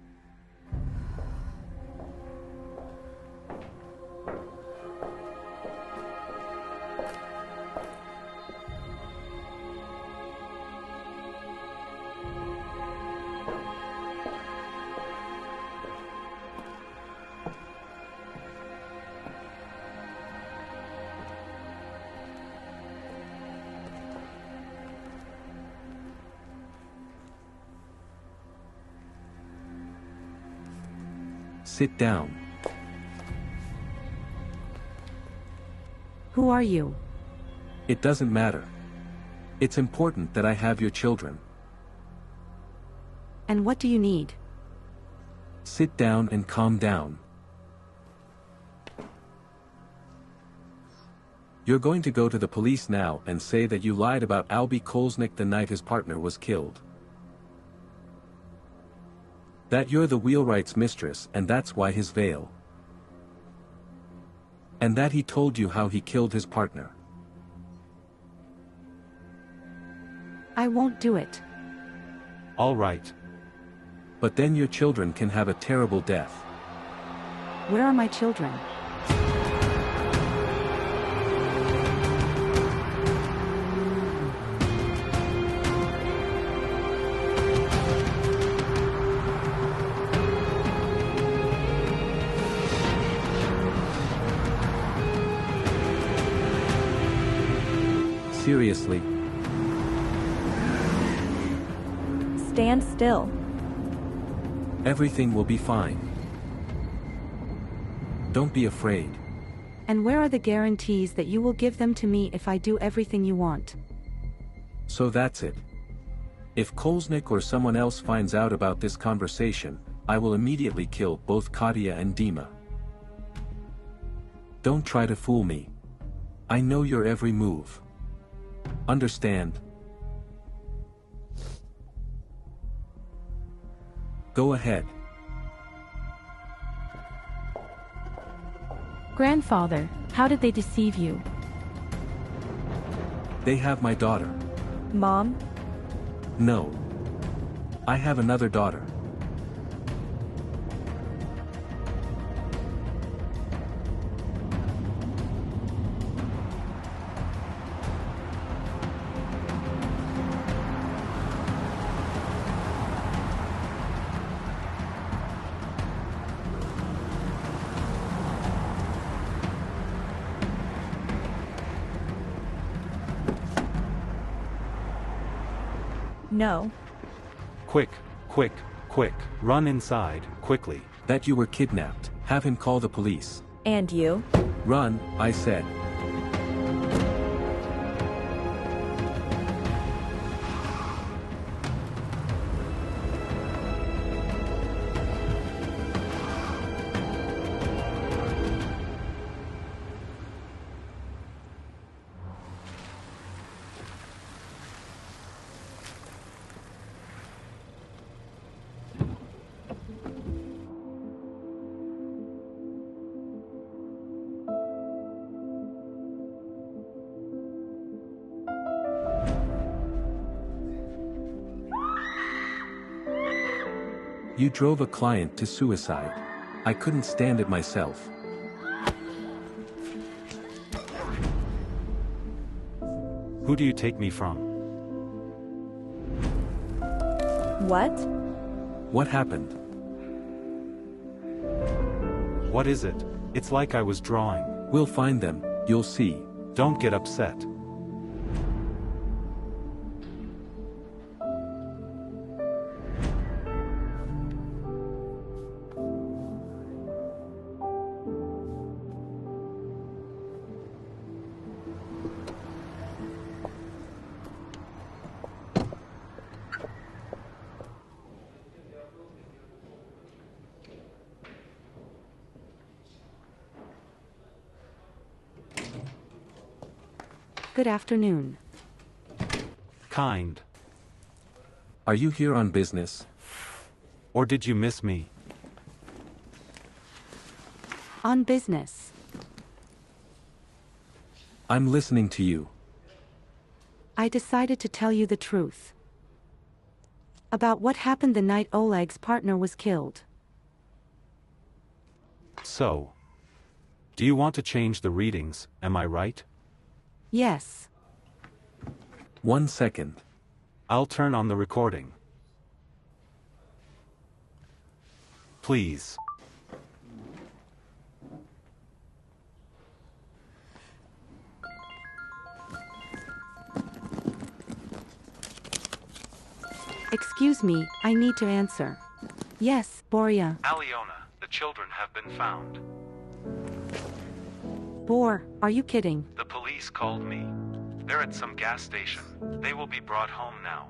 Sit down. Who are you? It doesn't matter. It's important that I have your children. And what do you need? Sit down and calm down. You're going to go to the police now and say that you lied about Oleg Kolesnik the night his partner was killed. That you're the wheelwright's mistress and that's why his veil. And that he told you how he killed his partner. I won't do it. All right. But then your children can have a terrible death. Where are my children? Seriously? Stand still. Everything will be fine. Don't be afraid. And where are the guarantees that you will give them to me if I do everything you want? So that's it. If Kolesnik or someone else finds out about this conversation, I will immediately kill both Katya and Dima. Don't try to fool me. I know your every move. Understand? Go ahead. Grandfather, how did they deceive you? They have my daughter. Mom? No. I have another daughter. No. Quick, quick, quick. Run inside, quickly. That you were kidnapped. Have him call the police. And you? Run, I said. You drove a client to suicide. I couldn't stand it myself. Who do you take me from? What? What happened? What is it? It's like I was drawing. We'll find them, you'll see. Don't get upset. Good afternoon. Kind. Are you here on business? Or did you miss me? On business. I'm listening to you. I decided to tell you the truth. About what happened the night Oleg's partner was killed. So. Do you want to change the readings, am I right? Yes. 1 second. I'll turn on the recording. Please. Excuse me, I need to answer. Yes, Boria. Alena, the children have been found. Bor, are you kidding? The police called me. They're at some gas station. They will be brought home now.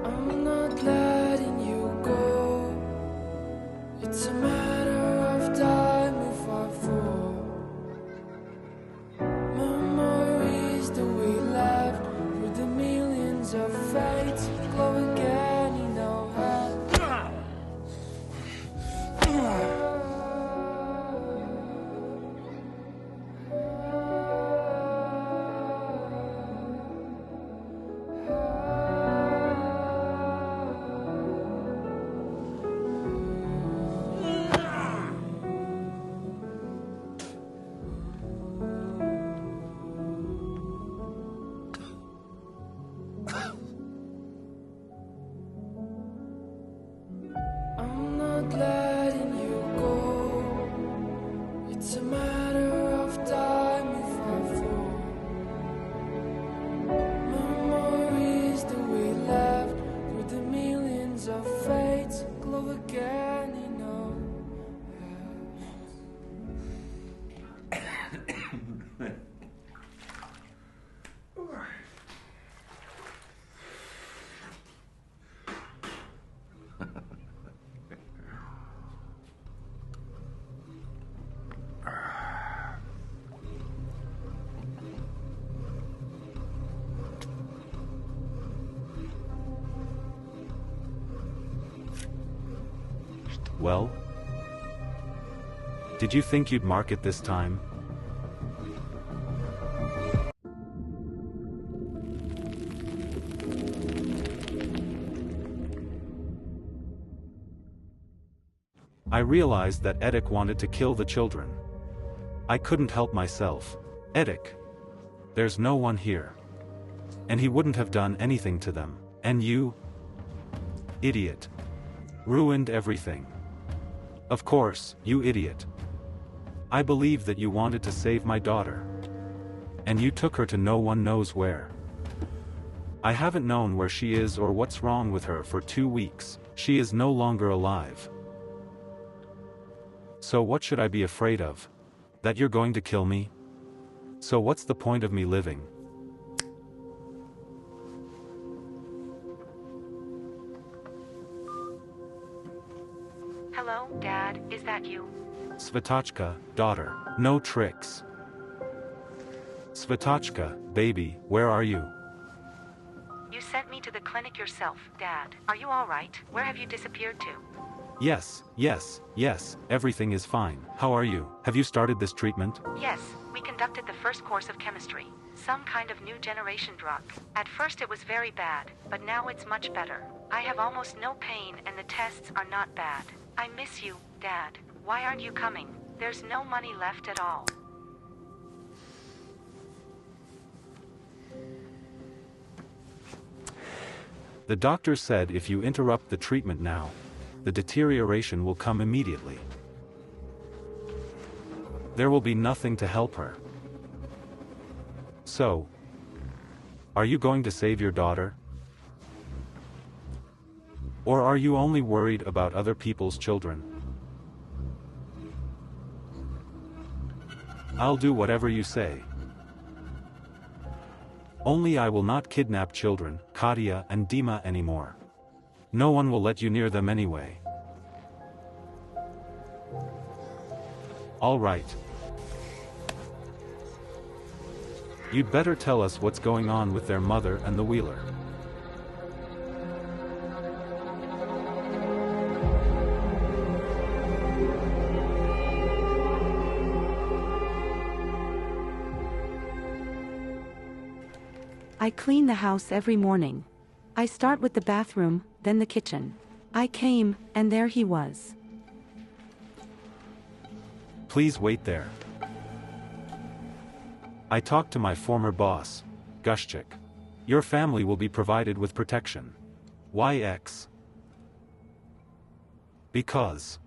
I'm not letting you go. It's a matter of time if I fall. Memories that we left through the millions of fates glow again in our head. I'm not letting you go. It's a matter of time if I fall. Memories that we left through the millions of fates glow again in our Well? Did you think you'd mark it this time? I realized that Edek wanted to kill the children. I couldn't help myself. Edek. There's no one here. And he wouldn't have done anything to them. And you? Idiot. Ruined everything. Of course, you idiot. I believe that you wanted to save my daughter. And you took her to no one knows where. I haven't known where she is or what's wrong with her for 2 weeks. She is no longer alive. So what should I be afraid of? That you're going to kill me? So what's the point of me living? Hello, Dad, is that you? Svetochka, daughter, no tricks. Svetochka, baby, where are you? You sent me to the clinic yourself, Dad. Are you all right? Where have you disappeared to? Yes, everything is fine. How are you? Have you started this treatment? Yes, we conducted the first course of chemistry. Some kind of new generation drug. At first it was very bad, but now it's much better. I have almost no pain and the tests are not bad. I miss you, Dad. Why aren't you coming? There's no money left at all. The doctor said if you interrupt the treatment now, the deterioration will come immediately. There will be nothing to help her. So, are you going to save your daughter? Or are you only worried about other people's children? I'll do whatever you say. Only I will not kidnap children, Katya and Dima anymore. No one will let you near them anyway. All right. You'd better tell us what's going on with their mother and the Wheeler. I clean the house every morning. I start with the bathroom, then the kitchen. I came, and there he was. Please wait there. I talked to my former boss, Gushchik. Your family will be provided with protection. Why X? Because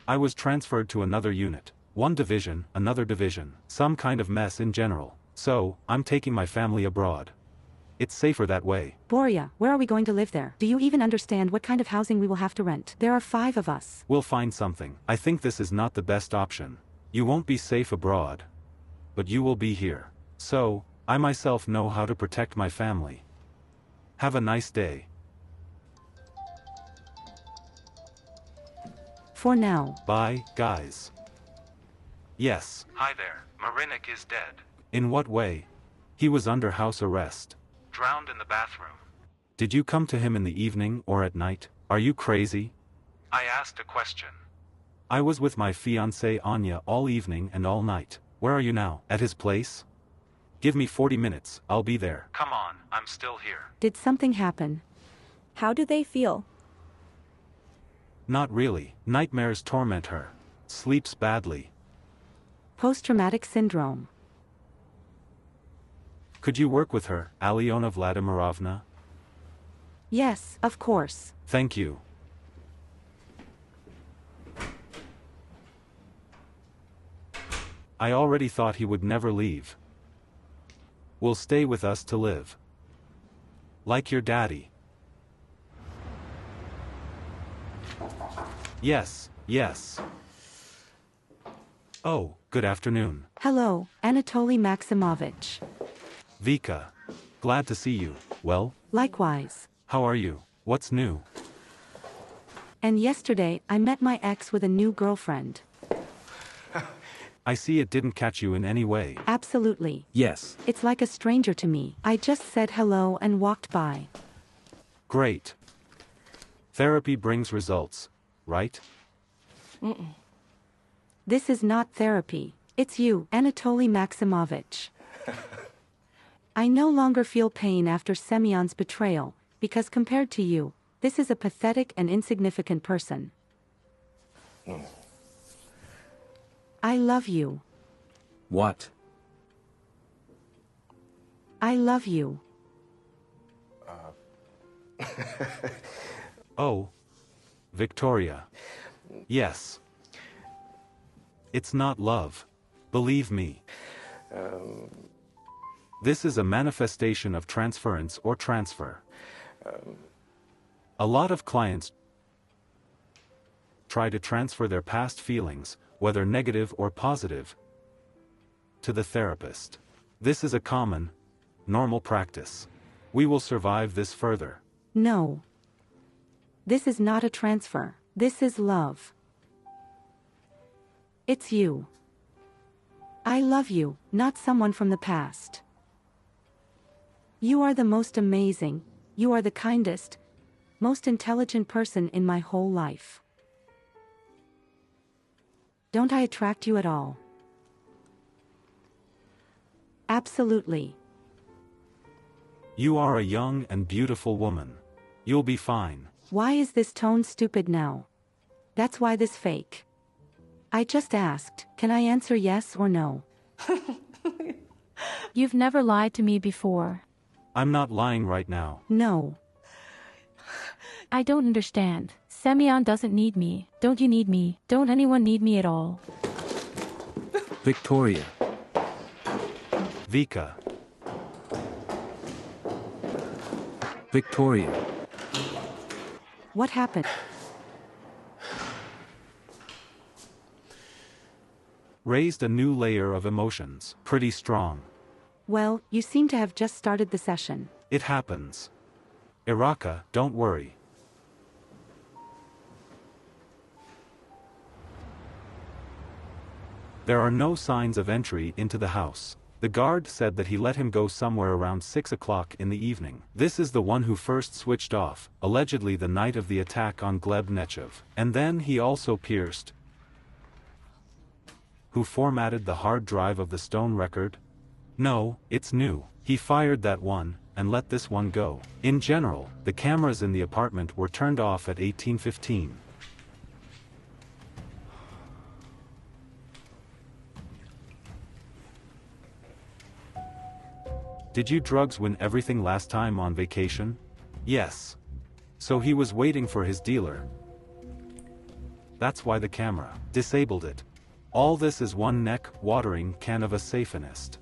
I was transferred to another unit. One division, another division, some kind of mess in general. So, I'm taking my family abroad. It's safer that way. Boria, where are we going to live there? Do you even understand what kind of housing we will have to rent? There are 5 of us. We'll find something. I think this is not the best option. You won't be safe abroad. But you will be here. So, I myself know how to protect my family. Have a nice day. For now. Bye, guys. Yes. Hi there. Marinik is dead. In what way? He was under house arrest. Drowned in the bathroom. Did you come to him in the evening or at night? Are you crazy? I asked a question. I was with my fiancée Anya all evening and all night. Where are you now? At his place? Give me 40 minutes, I'll be there. Come on, I'm still here. Did something happen? How do they feel? Not really. Nightmares torment her. Sleeps badly. Post-traumatic syndrome. Could you work with her, Alena Vladimirovna? Yes, of course. Thank you. I already thought he would never leave. Will stay with us to live. Like your daddy. Yes, yes. Oh, good afternoon. Hello, Anatoly Maximovich. Vika. Glad to see you. Well? Likewise. How are you? What's new? And yesterday, I met my ex with a new girlfriend. I see it didn't catch you in any way. Absolutely. Yes. It's like a stranger to me. I just said hello and walked by. Great. Therapy brings results, right? This is not therapy. It's you, Anatoly Maximovich. I no longer feel pain after Semyon's betrayal, because compared to you, this is a pathetic and insignificant person. I love you. What? I love you. Oh. Victoria. Yes. It's not love. Believe me. This is a manifestation of transference or transfer. A lot of clients try to transfer their past feelings, whether negative or positive, to the therapist. This is a common, normal practice. We will survive this further. No. This is not a transfer. This is love. It's you. I love you, not someone from the past. You are the most amazing, you are the kindest, most intelligent person in my whole life. Don't I attract you at all? Absolutely. You are a young and beautiful woman. You'll be fine. Why is this tone stupid now? That's why this fake. I just asked, can I answer yes or no? You've never lied to me before. I'm not lying right now. No. I don't understand. Semyon doesn't need me. Don't you need me? Don't anyone need me at all? Victoria. Vika. Victoria. What happened? Raised a new layer of emotions. Pretty strong. Well, you seem to have just started the session. It happens. Iraka, don't worry. There are no signs of entry into the house. The guard said that he let him go somewhere around 6 o'clock in the evening. This is the one who first switched off, allegedly the night of the attack on Gleb Nechev. And then he also pierced. Who formatted the hard drive of the stone record? No, it's new. He fired that one, and let this one go. In general, the cameras in the apartment were turned off at 18:15. Did you drugs win everything last time on vacation? Yes. So he was waiting for his dealer. That's why the camera disabled it. All this is one neck-watering can of a safinist.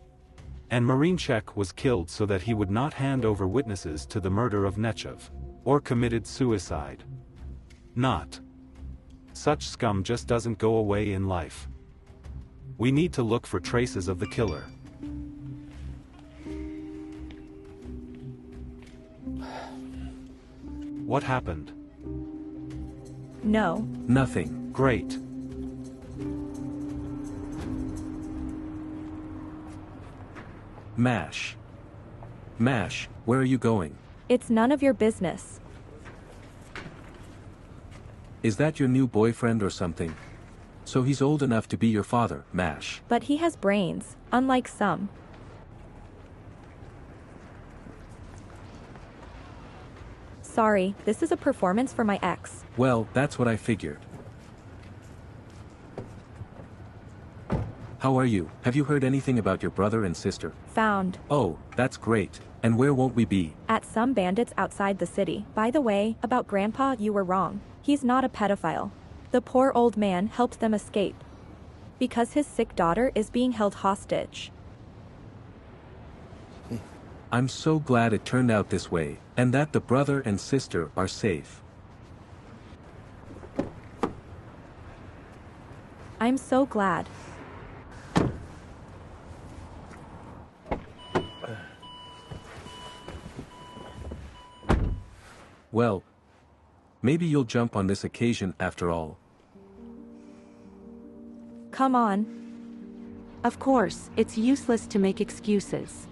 And Marinchek was killed so that he would not hand over witnesses to the murder of Nechev. Or committed suicide. Not. Such scum just doesn't go away in life. We need to look for traces of the killer. What happened? No. Nothing. Great. Mash. Mash, where are you going? It's none of your business. Is that your new boyfriend or something? So he's old enough to be your father, Mash. But he has brains, unlike some. Sorry, this is a performance for my ex. Well, that's what I figured. How are you? Have you heard anything about your brother and sister? Found. Oh, that's great. And where won't we be? At some bandits outside the city. By the way, about Grandpa, you were wrong. He's not a pedophile. The poor old man helped them escape. Because his sick daughter is being held hostage. I'm so glad it turned out this way, and that the brother and sister are safe. I'm so glad. Well, maybe you'll jump on this occasion after all. Come on. Of course, it's useless to make excuses.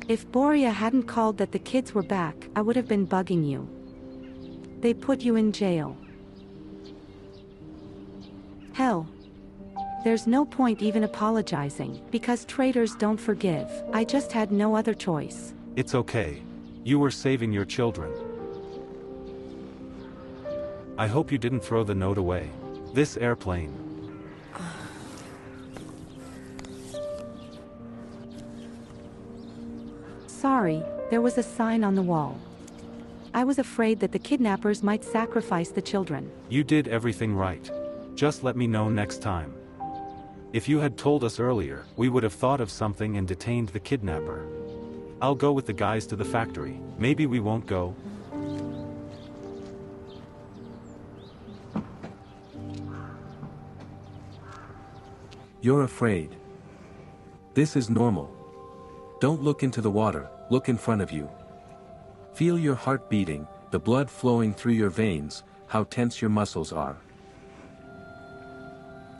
If Boria hadn't called that the kids were back, I would have been bugging you. They put you in jail. Hell. There's no point even apologizing, because traitors don't forgive. I just had no other choice. It's okay. You were saving your children. I hope you didn't throw the note away. This airplane. Sorry, there was a sign on the wall. I was afraid that the kidnappers might sacrifice the children. You did everything right. Just let me know next time. If you had told us earlier, we would have thought of something and detained the kidnapper. I'll go with the guys to the factory. Maybe we won't go. You're afraid. This is normal. Don't look into the water, look in front of you. Feel your heart beating, the blood flowing through your veins, how tense your muscles are.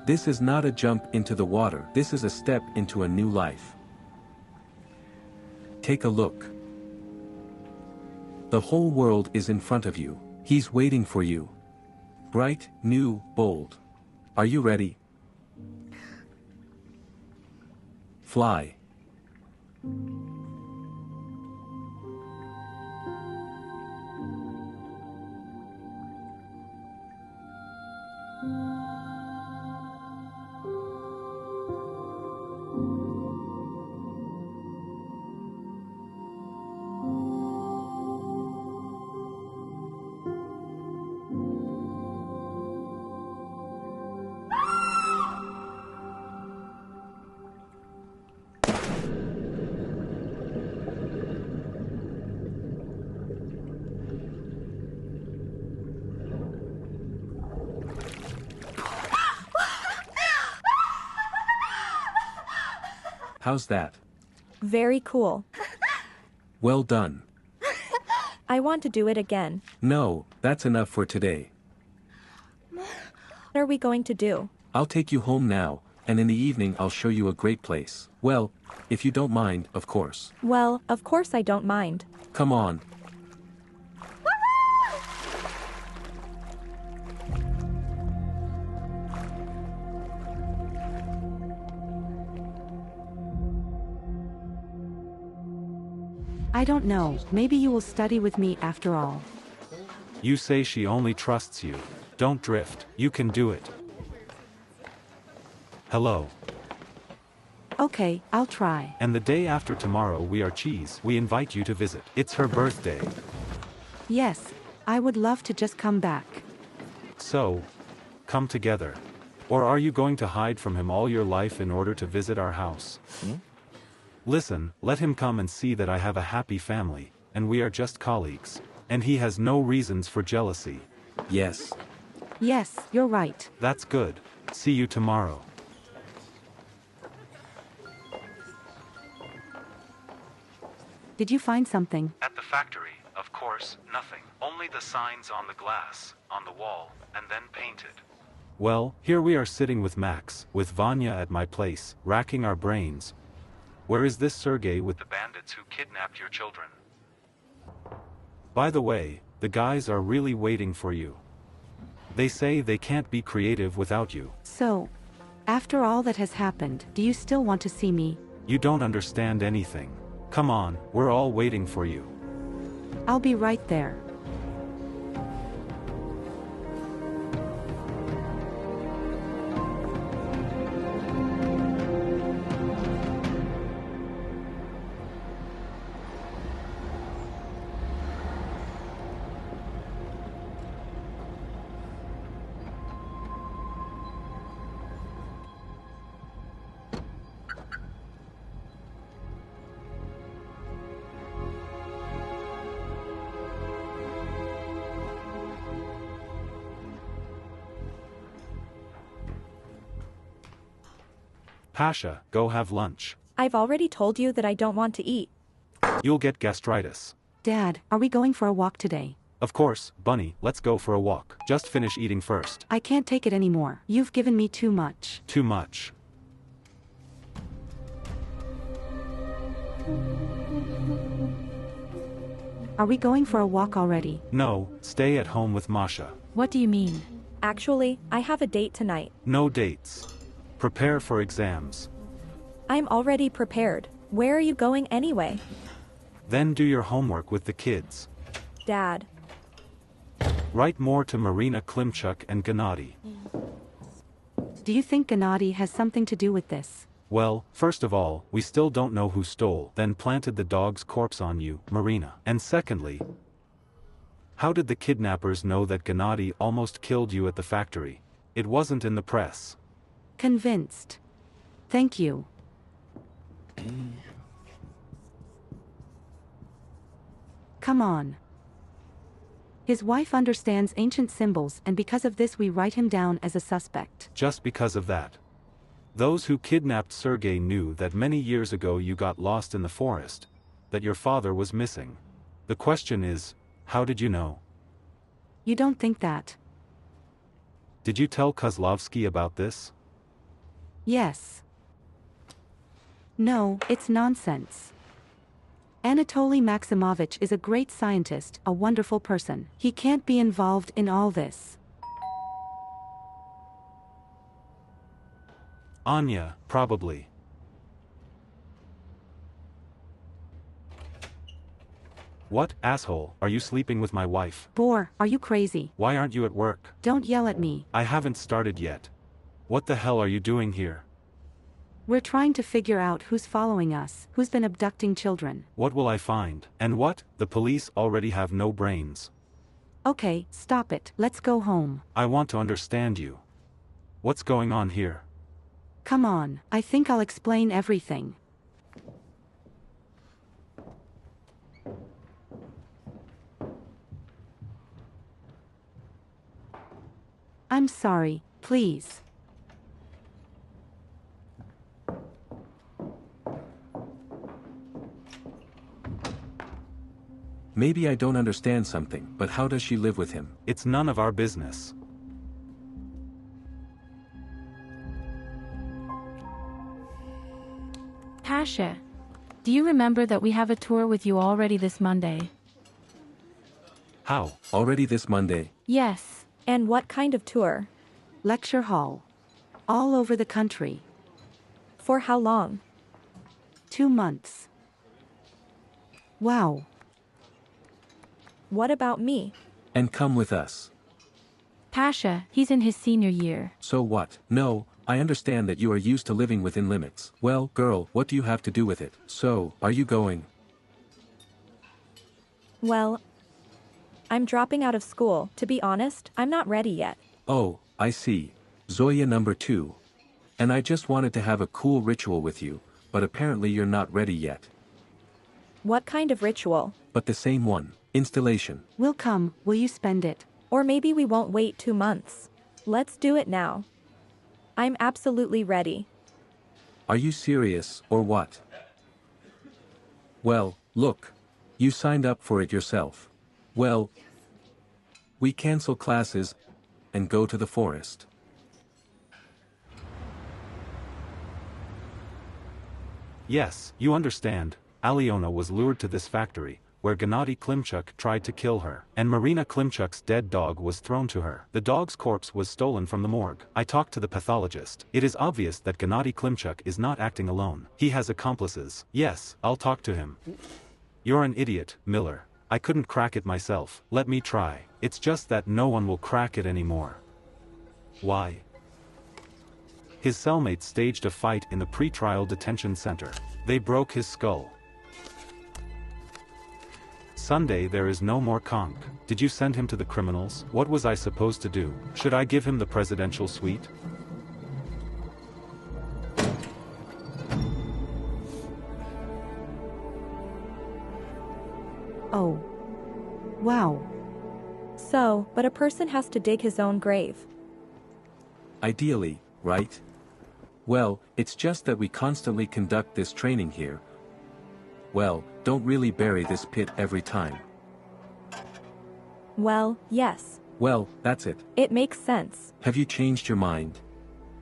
This is not a jump into the water, this is a step into a new life. Take a look. The whole world is in front of you. He's waiting for you. Bright, new, bold. Are you ready? Fly. How's that? Very cool. Well done. I want to do it again. No, that's enough for today. What are we going to do? I'll take you home now, and in the evening I'll show you a great place. Well, if you don't mind, of course. Well, of course I don't mind. Come on. I don't know, maybe you will study with me after all. You say she only trusts you. Don't drift, you can do it. Hello. Okay, I'll try. And the day after tomorrow we are cheese. We invite you to visit. It's her birthday. Yes, I would love to just come back. So, come together. Or are you going to hide from him all your life in order to visit our house? Listen, let him come and see that I have a happy family, and we are just colleagues. And he has no reasons for jealousy. Yes. Yes, you're right. That's good. See you tomorrow. Did you find something? At the factory, of course, nothing. Only the signs on the glass, on the wall, and then painted. Well, here we are sitting with Max, with Vanya at my place, racking our brains. Where is this Sergey with The bandits who kidnapped your children. By the way, the guys are really waiting for you. They say they can't be creative without you. So, after all that has happened, do you still want to see me? You don't understand anything. Come on, we're all waiting for you. I'll be right there. Pasha, go have lunch. I've already told you that I don't want to eat. You'll get gastritis. Dad, are we going for a walk today? Of course, Bunny, let's go for a walk. Just finish eating first. I can't take it anymore. You've given me too much. Too much. Are we going for a walk already? No, stay at home with Masha. What do you mean? Actually, I have a date tonight. No dates. Prepare for exams. I'm already prepared. Where are you going anyway? Then do your homework with the kids. Dad. Write more to Marina Klimchuk and Gennady. Do you think Gennady has something to do with this? Well, first of all, we still don't know who stole, then planted the dog's corpse on you, Marina. And secondly, how did the kidnappers know that Gennady almost killed you at the factory? It wasn't in the press. Convinced. Thank you. Come on. His wife understands ancient symbols, and because of this we write him down as a suspect. Just because of that. Those who kidnapped Sergei knew that many years ago you got lost in the forest, that your father was missing. The question is, how did you know? You don't think that? Did you tell Kozlovsky about this? Yes. No, it's nonsense. Anatoly Maximovich is a great scientist, a wonderful person. He can't be involved in all this. Anya, probably. What, asshole, are you sleeping with my wife? Boar, are you crazy? Why aren't you at work? Don't yell at me. I haven't started yet. What the hell are you doing here? We're trying to figure out who's following us, who's been abducting children. What will I find? And what? The police already have no brains. Okay, stop it. Let's go home. I want to understand you. What's going on here? Come on, I think I'll explain everything. I'm sorry, please. Maybe I don't understand something, but how does she live with him? It's none of our business. Pasha, do you remember that we have a tour with you already this Monday? How? Already this Monday? Yes. And what kind of tour? Lecture hall. All over the country. For how long? 2 months. Wow. What about me? And come with us. Pasha, he's in his senior year. So what? No, I understand that you are used to living within limits. Well, girl, what do you have to do with it? So, are you going? Well, I'm dropping out of school. To be honest, I'm not ready yet. Oh, I see. Zoya number 2. And I just wanted to have a cool ritual with you, but apparently you're not ready yet. What kind of ritual? But the same one. Installation. We'll come, will you spend it? Or maybe we won't wait 2 months. Let's do it now. I'm absolutely ready. Are you serious, or what? Well, look. You signed up for it yourself. Well, we cancel classes and go to the forest. Yes, you understand. Alena was lured to this factory, where Gennady Klimchuk tried to kill her, and Marina Klimchuk's dead dog was thrown to her. The dog's corpse was stolen from the morgue. I talked to the pathologist. It is obvious that Gennady Klimchuk is not acting alone. He has accomplices. Yes, I'll talk to him. You're an idiot, Miller. I couldn't crack it myself. Let me try. It's just that no one will crack it anymore. Why? His cellmates staged a fight in the pre-trial detention center. They broke his skull. Sunday there is no more conch. Did you send him to the criminals? What was I supposed to do? Should I give him the presidential suite? Oh. Wow. So, but a person has to dig his own grave. Ideally, right? Well, it's just that we constantly conduct this training here. Well, don't really bury this pit every time. Well, yes. Well, that's it. It makes sense. Have you changed your mind?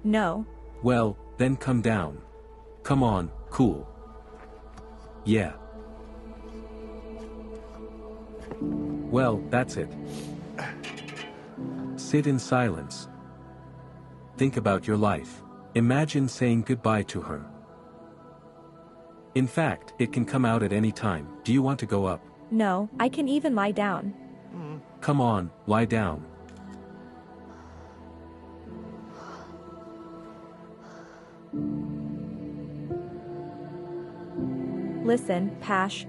No. Well, then come down. Come on, cool. Yeah. Well, that's it. Sit in silence. Think about your life. Imagine saying goodbye to her. In fact, it can come out at any time. Do you want to go up? No, I can even lie down. Come on, lie down. Listen, Pash.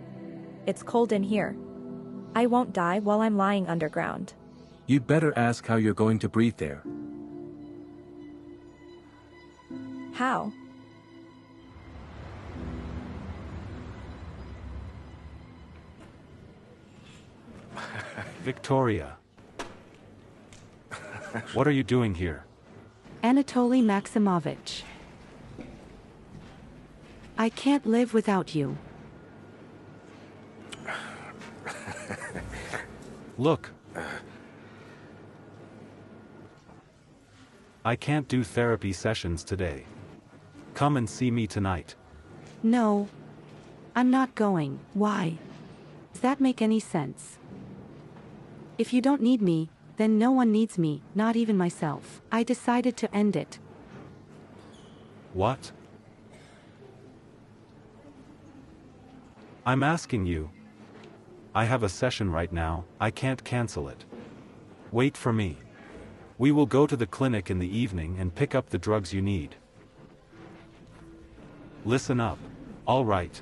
It's cold in here. I won't die while I'm lying underground. You'd better ask how you're going to breathe there. How? Victoria. What are you doing here? Anatoly Maximovich. I can't live without you. Look. I can't do therapy sessions today. Come and see me tonight. No. I'm not going. Why? Does that make any sense? If you don't need me, then no one needs me, not even myself. I decided to end it. What? I'm asking you. I have a session right now, I can't cancel it. Wait for me. We will go to the clinic in the evening and pick up the drugs you need. Listen up. All right.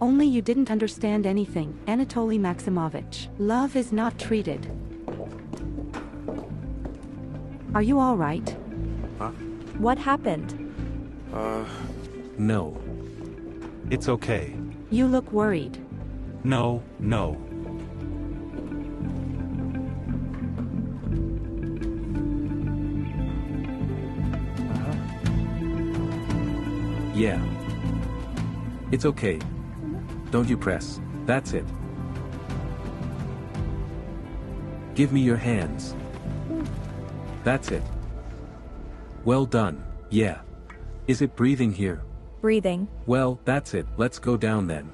Only you didn't understand anything, Anatoly Maximovich. Love is not treated. Are you all right? Huh? What happened? No. It's okay. You look worried. No, no. Yeah. It's okay. Don't you press. That's it. Give me your hands. That's it. Well done, yeah. Is it breathing here? Breathing. Well, that's it, let's go down then.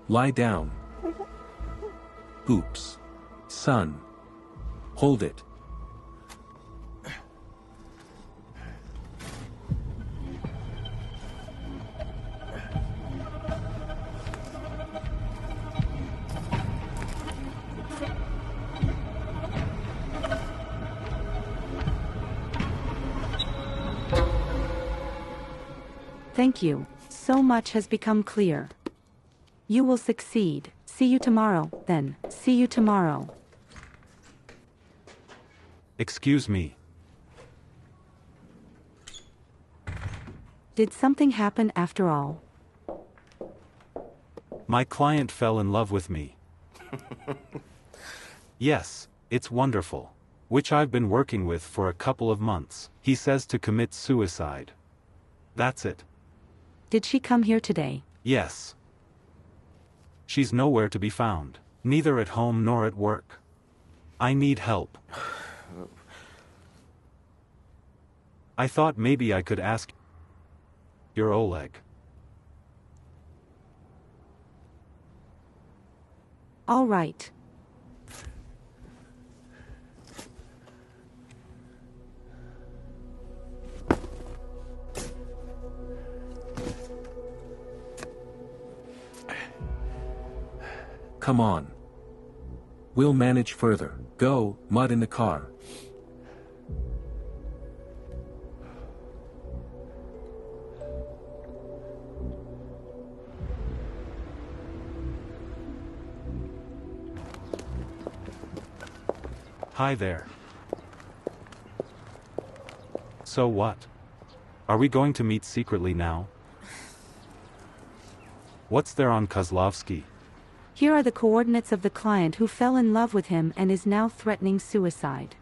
Lie down. Oops. Son. Hold it. Thank you. So much has become clear. You will succeed. See you tomorrow, then. See you tomorrow. Excuse me. Did something happen after all? My client fell in love with me. Yes, it's wonderful. Which I've been working with for a couple of months. He says to commit suicide. That's it. Did she come here today? Yes. She's nowhere to be found. Neither at home nor at work. I need help. I thought maybe I could ask your Oleg. All right. Come on. We'll manage further. Go, mud in the car. Hi there. So what? Are we going to meet secretly now? What's there on Kozlovsky? Here are the coordinates of the client who fell in love with him and is now threatening suicide.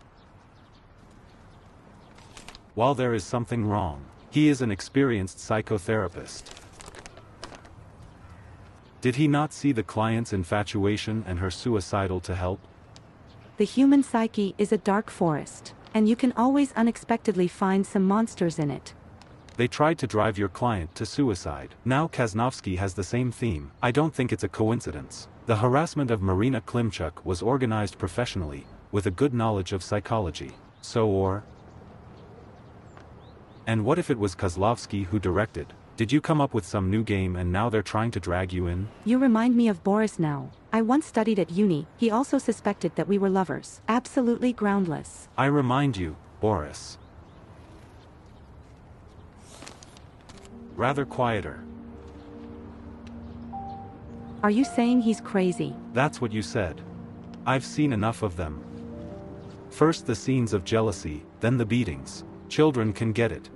While there is something wrong, he is an experienced psychotherapist. Did he not see the client's infatuation and her suicidal to help? The human psyche is a dark forest, and you can always unexpectedly find some monsters in it. They tried to drive your client to suicide. Now Kaznovsky has the same theme. I don't think it's a coincidence. The harassment of Marina Klimchuk was organized professionally, with a good knowledge of psychology. And what if it was Kozlovsky who directed? Did you come up with some new game and now they're trying to drag you in? You remind me of Boris now. I once studied at uni. He also suspected that we were lovers. Absolutely groundless. I remind you, Boris. Rather quieter. Are you saying he's crazy? That's what you said. I've seen enough of them. First the scenes of jealousy, then the beatings. Children can get it.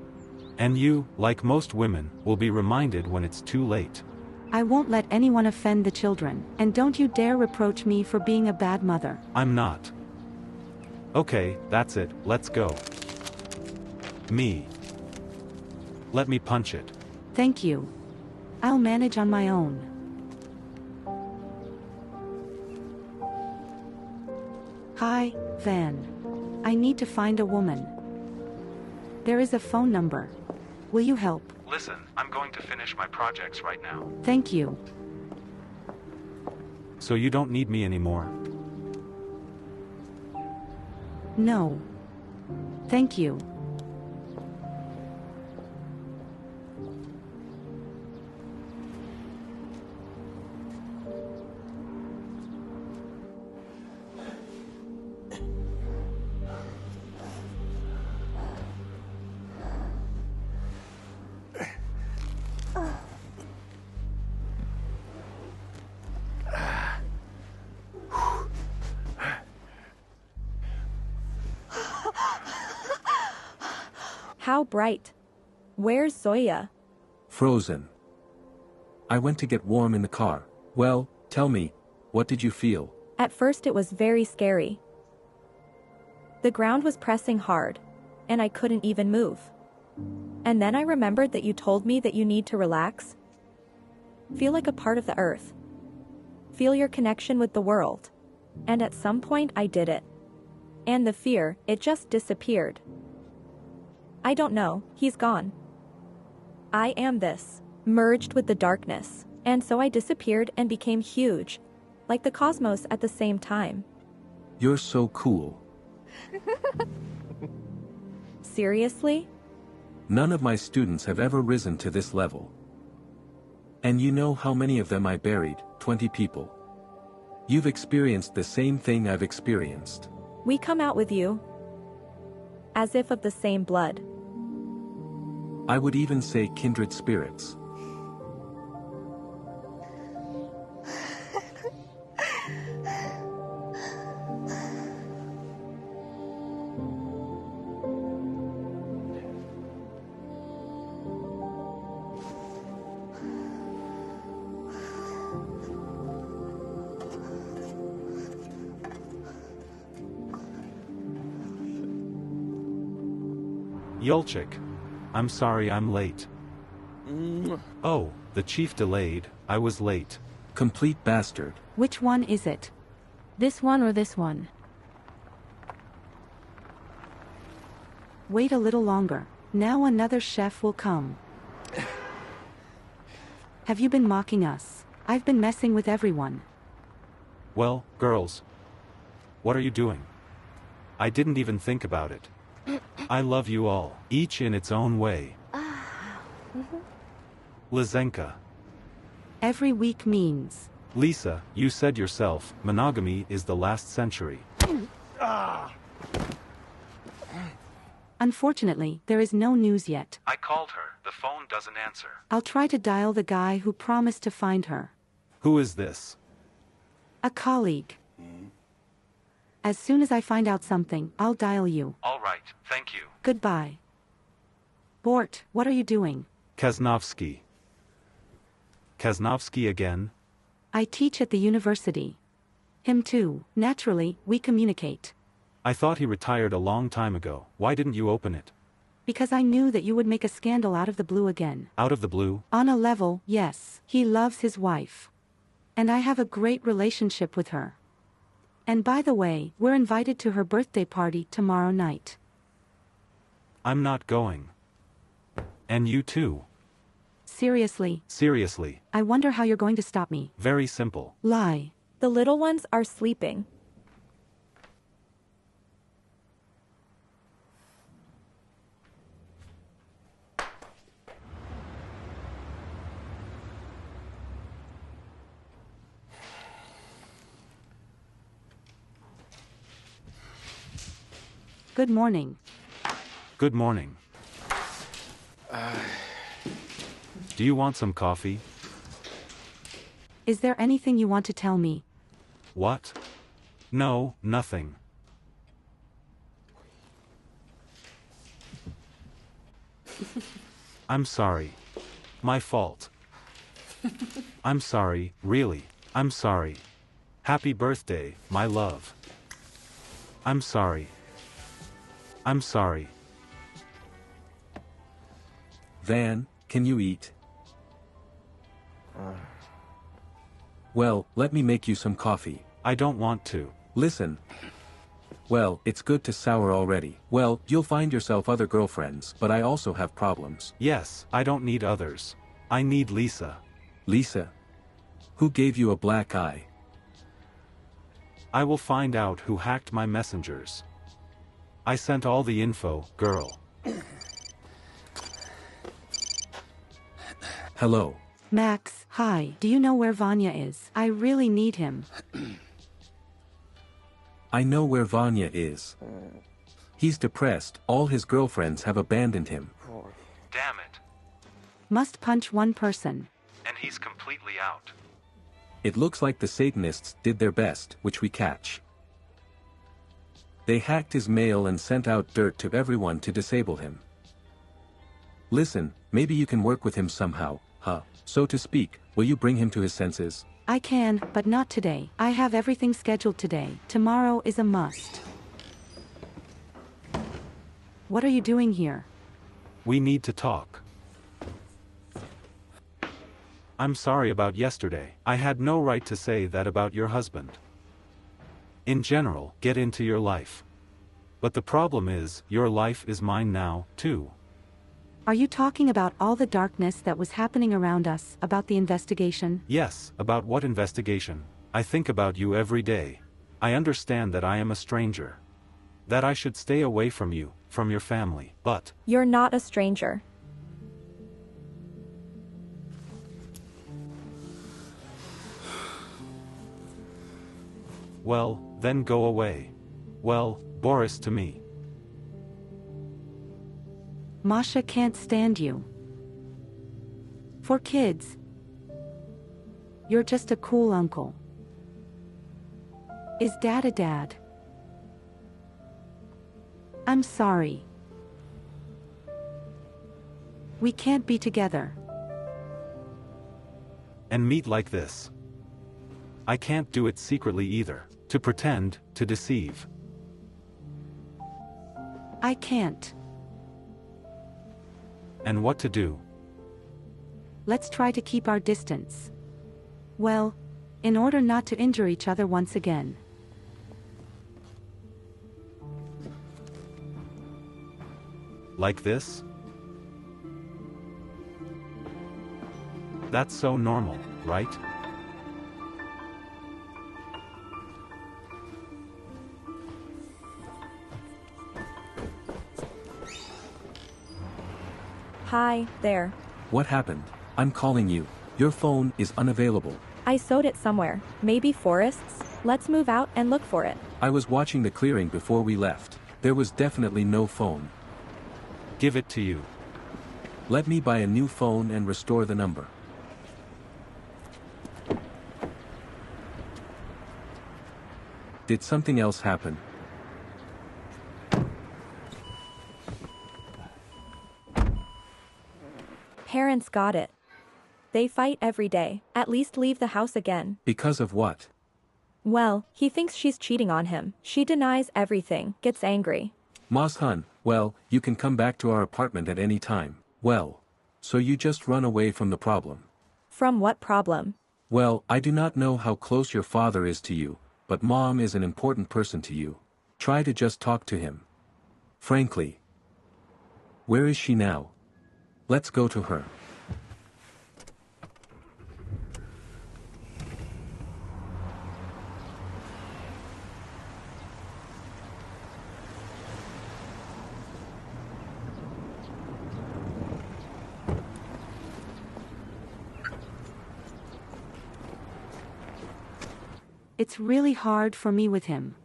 And you, like most women, will be reminded when it's too late. I won't let anyone offend the children, and don't you dare reproach me for being a bad mother. I'm not. Okay, that's it, let's go. Me. Let me punch it. Thank you. I'll manage on my own. Hi, Van. I need to find a woman. There is a phone number. Will you help? Listen, I'm going to finish my projects right now. Thank you. So you don't need me anymore? No. Thank you. How bright. Where's Zoya? Frozen. I went to get warm in the car. Well, tell me, what did you feel? At first it was very scary. The ground was pressing hard, and I couldn't even move. And then I remembered that you told me that you need to relax. Feel like a part of the earth. Feel your connection with the world. And at some point I did it. And the fear, it just disappeared. I don't know, he's gone. I am this, merged with the darkness, and so I disappeared and became huge, like the cosmos at the same time. You're so cool. Seriously? None of my students have ever risen to this level. And you know how many of them I buried? 20 people. You've experienced the same thing I've experienced. We come out with you. As if of the same blood. I would even say kindred spirits. Yolchik. I'm sorry I'm late. Oh, the chief delayed, I was late. Complete bastard. Which one is it? This one or this one? Wait a little longer. Now another chef will come. Have you been mocking us? I've been messing with everyone. Well, girls. What are you doing? I didn't even think about it. I love you all, each in its own way. Lizenka. Every week means. Lisa, you said yourself, monogamy is the last century. Unfortunately, there is no news yet. I called her. The phone doesn't answer. I'll try to dial the guy who promised to find her. Who is this? A colleague. As soon as I find out something, I'll dial you. All right, thank you. Goodbye. Bort, what are you doing? Kaznovsky. Kaznovsky again? I teach at the university. Him too. Naturally, we communicate. I thought he retired a long time ago. Why didn't you open it? Because I knew that you would make a scandal out of the blue again. Out of the blue? On a level, yes. He loves his wife. And I have a great relationship with her. And by the way, we're invited to her birthday party tomorrow night. I'm not going. And you too. Seriously. Seriously. I wonder how you're going to stop me. Very simple. Lie. The little ones are sleeping. Good morning. Good morning. Do you want some coffee? Is there anything you want to tell me? What? No, nothing. I'm sorry. My fault. I'm sorry, really. I'm sorry. Happy birthday, my love. I'm sorry. I'm sorry. Van, can you eat? Well, let me make you some coffee. I don't want to. Listen. Well, it's good to sour already. Well, you'll find yourself other girlfriends, but I also have problems. Yes, I don't need others. I need Lisa. Lisa? Who gave you a black eye? I will find out who hacked my messengers. I sent all the info, girl. Hello. Max, hi. Do you know where Vanya is? I really need him. I know where Vanya is. He's depressed, all his girlfriends have abandoned him. Damn it. Must punch one person. And he's completely out. It looks like the Satanists did their best, which we catch. They hacked his mail and sent out dirt to everyone to disable him. Listen, maybe you can work with him somehow, huh? So to speak, will you bring him to his senses? I can, but not today. I have everything scheduled today. Tomorrow is a must. What are you doing here? We need to talk. I'm sorry about yesterday. I had no right to say that about your husband. In general, get into your life. But the problem is, your life is mine now, too. Are you talking about all the darkness that was happening around us, about the investigation? Yes, about what investigation? I think about you every day. I understand that I am a stranger. That I should stay away from you, from your family, but... You're not a stranger. Well, then go away. Well, Boris to me. Masha can't stand you. For kids, you're just a cool uncle. Is Dad a dad? I'm sorry. We can't be together. And meet like this. I can't do it secretly either. To pretend, to deceive. I can't. And what to do? Let's try to keep our distance. Well, in order not to injure each other once again. Like this? That's so normal, right? Hi, there. What happened? I'm calling you. Your phone is unavailable. I sewed it somewhere. Maybe forests? Let's move out and look for it. I was watching the clearing before we left. There was definitely no phone. Give it to you. Let me buy a new phone and restore the number. Did something else happen? Parents got it. They fight every day. At least leave the house again. Because of what? Well, he thinks she's cheating on him. She denies everything, gets angry. Mazhan, well, you can come back to our apartment at any time. Well, so you just run away from the problem. From what problem? Well, I do not know how close your father is to you, but Mom is an important person to you. Try to just talk to him. Frankly. Where is she now? Let's go to her. It's really hard for me with him.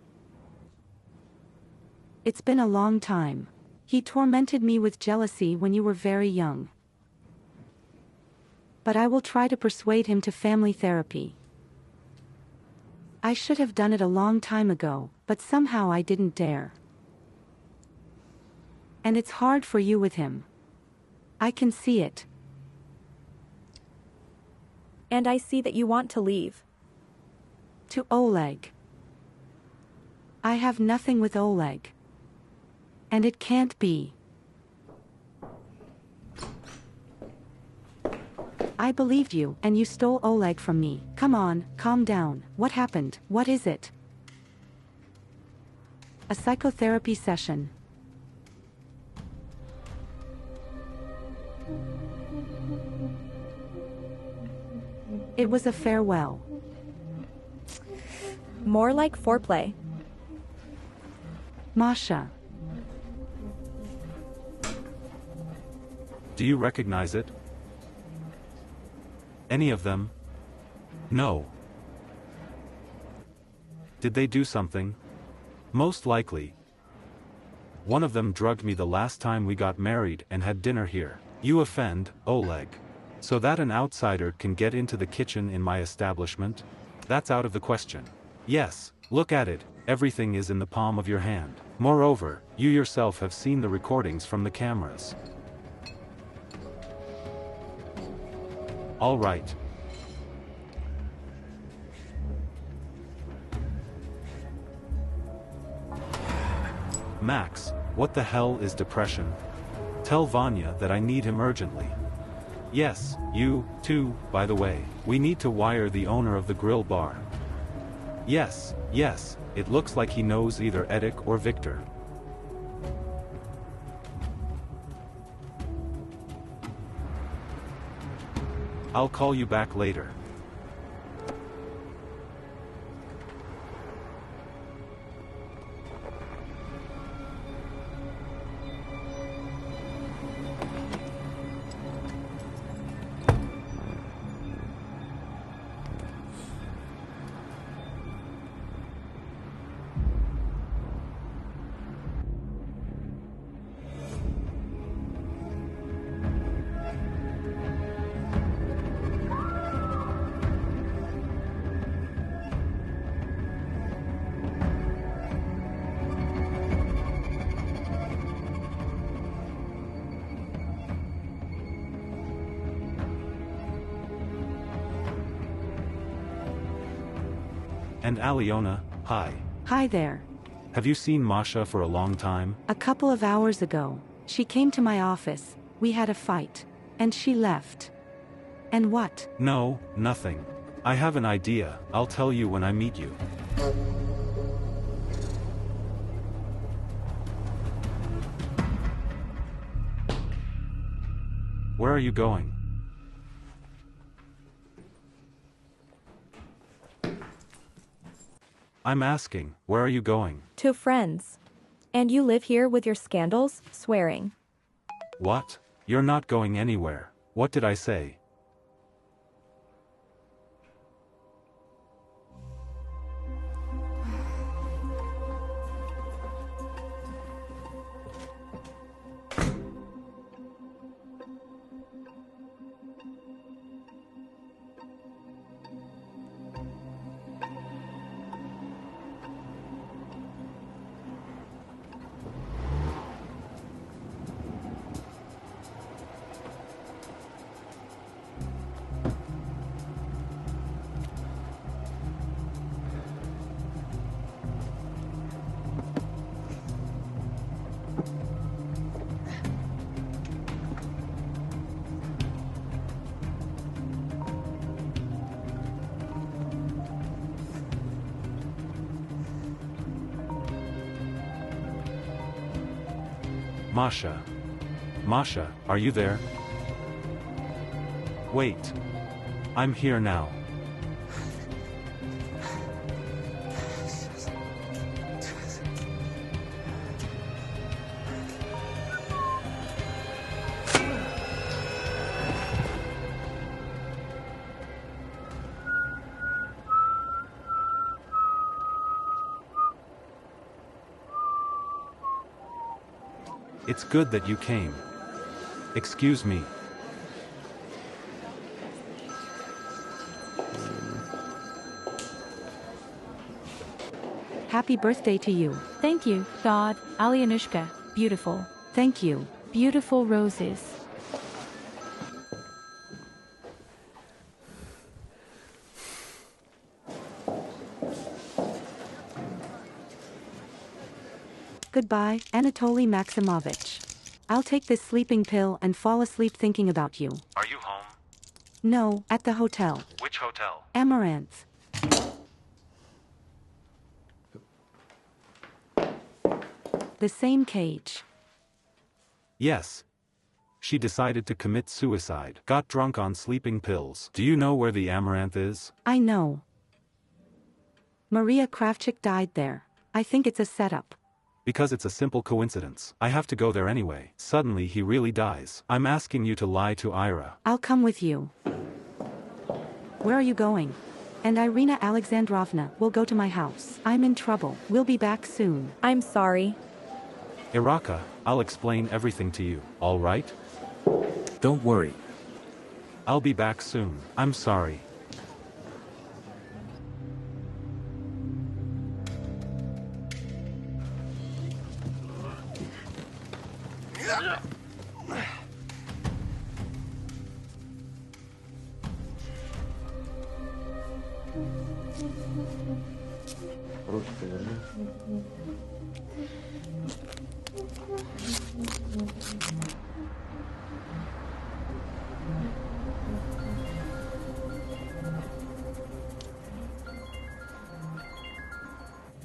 It's been a long time. He tormented me with jealousy when you were very young. But I will try to persuade him to family therapy. I should have done it a long time ago, but somehow I didn't dare. And it's hard for you with him. I can see it. And I see that you want to leave. To Oleg. I have nothing with Oleg. And it can't be. I believed you, and you stole Oleg from me. Come on, calm down. What happened? What is it? A psychotherapy session. It was a farewell. More like foreplay. Masha. Do you recognize it? Any of them? No. Did they do something? Most likely. One of them drugged me the last time we got married and had dinner here. You offend, Oleg. So that an outsider can get into the kitchen in my establishment? That's out of the question. Yes, look at it, everything is in the palm of your hand. Moreover, you yourself have seen the recordings from the cameras. All right. Max, what the hell is depression? Tell Vanya that I need him urgently. Yes, you, too, by the way. We need to wire the owner of the grill bar. Yes, it looks like he knows either Edek or Victor. I'll call you back later. And Alena, hi. Hi there. Have you seen Masha for a long time? A couple of hours ago, she came to my office, we had a fight, and she left. And what? No, nothing. I have an idea, I'll tell you when I meet you. Where are you going? I'm asking, where are you going? To friends. And you live here with your scandals, swearing. What? You're not going anywhere. What did I say? Masha, are you there? Wait. I'm here now. It's good that you came. Excuse me. Happy birthday to you. Thank you, God, Alyanushka, beautiful. Thank you. Beautiful roses. Goodbye, Anatoly Maximovich. I'll take this sleeping pill and fall asleep thinking about you. Are you home? No, at the hotel. Which hotel? Amaranth. The same cage. Yes. She decided to commit suicide. Got drunk on sleeping pills. Do you know where the Amaranth is? I know. Maria Kravchuk died there. I think it's a setup. Because it's a simple coincidence. I have to go there anyway. Suddenly he really dies. I'm asking you to lie to Ira. I'll come with you. Where are you going? And Irina Alexandrovna will go to my house. I'm in trouble. We'll be back soon. I'm sorry. Iraka, I'll explain everything to you, all right? Don't worry. I'll be back soon. I'm sorry.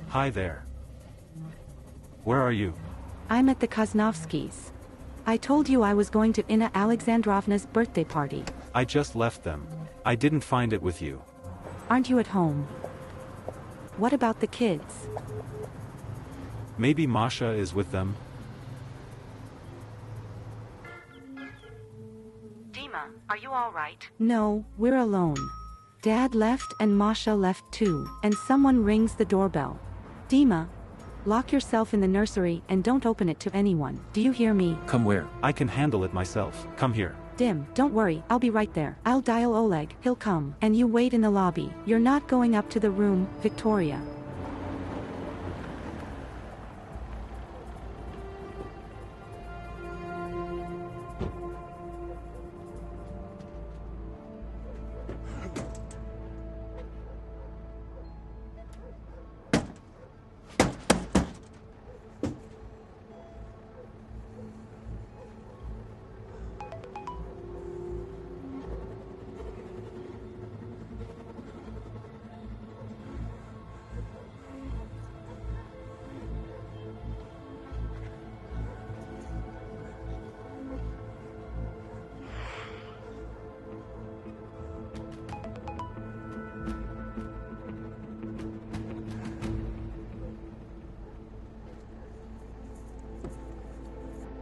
Hi there. Where are you? I'm at the Kosnovskys. I told you I was going to Inna Alexandrovna's birthday party. I just left them. I didn't find it with you. Aren't you at home? What about the kids? Maybe Masha is with them? Dima, are you all right? No, we're alone. Dad left and Masha left too, and someone rings the doorbell. Dima, lock yourself in the nursery and don't open it to anyone. Do you hear me? Come where? I can handle it myself. Come here. Dim, don't worry, I'll be right there. I'll dial Oleg, he'll come. And you wait in the lobby. You're not going up to the room, Victoria.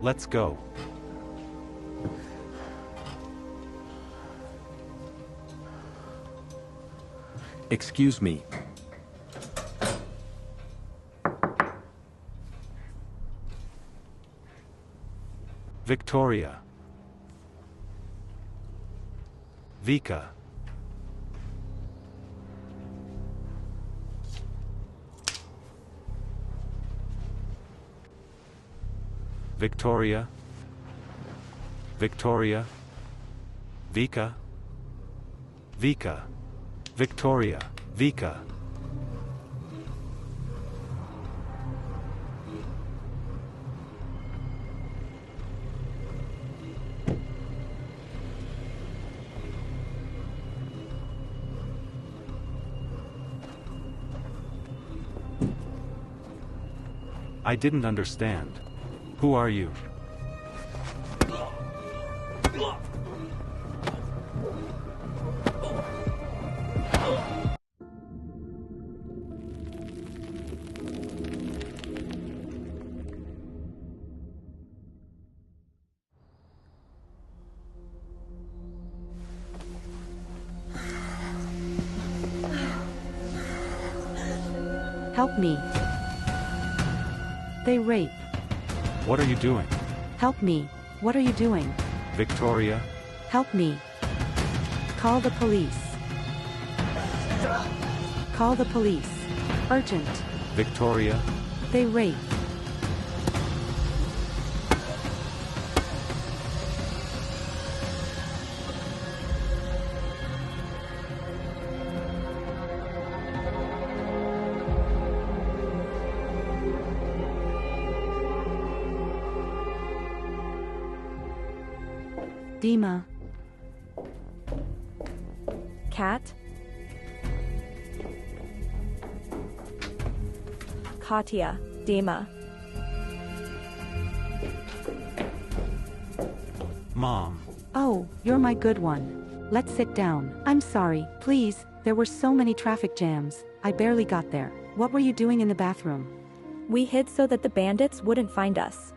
Let's go. Excuse me. Victoria. Vika. Victoria. Victoria. Vika. Vika. Victoria. Vika. I didn't understand. Who are you? Help me. They rape. What are you doing? Help me. What are you doing? Victoria? Help me. Call the police. Call the police. Urgent. Victoria? They rape. Dima. Cat. Katya. Dima. Mom. Oh, you're my good one. Let's sit down. I'm sorry, please, there were so many traffic jams, I barely got there. What were you doing in the bathroom? We hid so that the bandits wouldn't find us.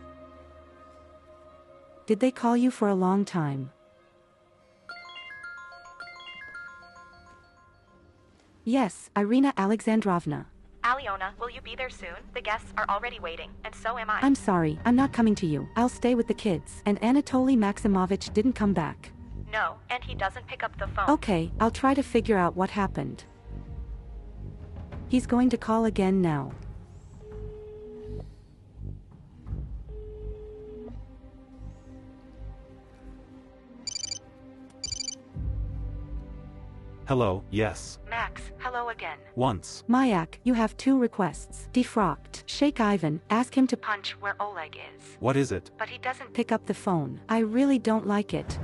Did they call you for a long time? Yes, Irina Alexandrovna. Alena, will you be there soon? The guests are already waiting, and so am I. I'm sorry, I'm not coming to you. I'll stay with the kids. And Anatoly Maximovich didn't come back. No, and he doesn't pick up the phone. Okay, I'll try to figure out what happened. He's going to call again now. Hello, yes. Max, hello again. Once. Mayak, you have 2 requests. Defrocked. Shake Ivan, ask him to Punch where Oleg is. What is it? But he doesn't pick up the phone. I really don't like it.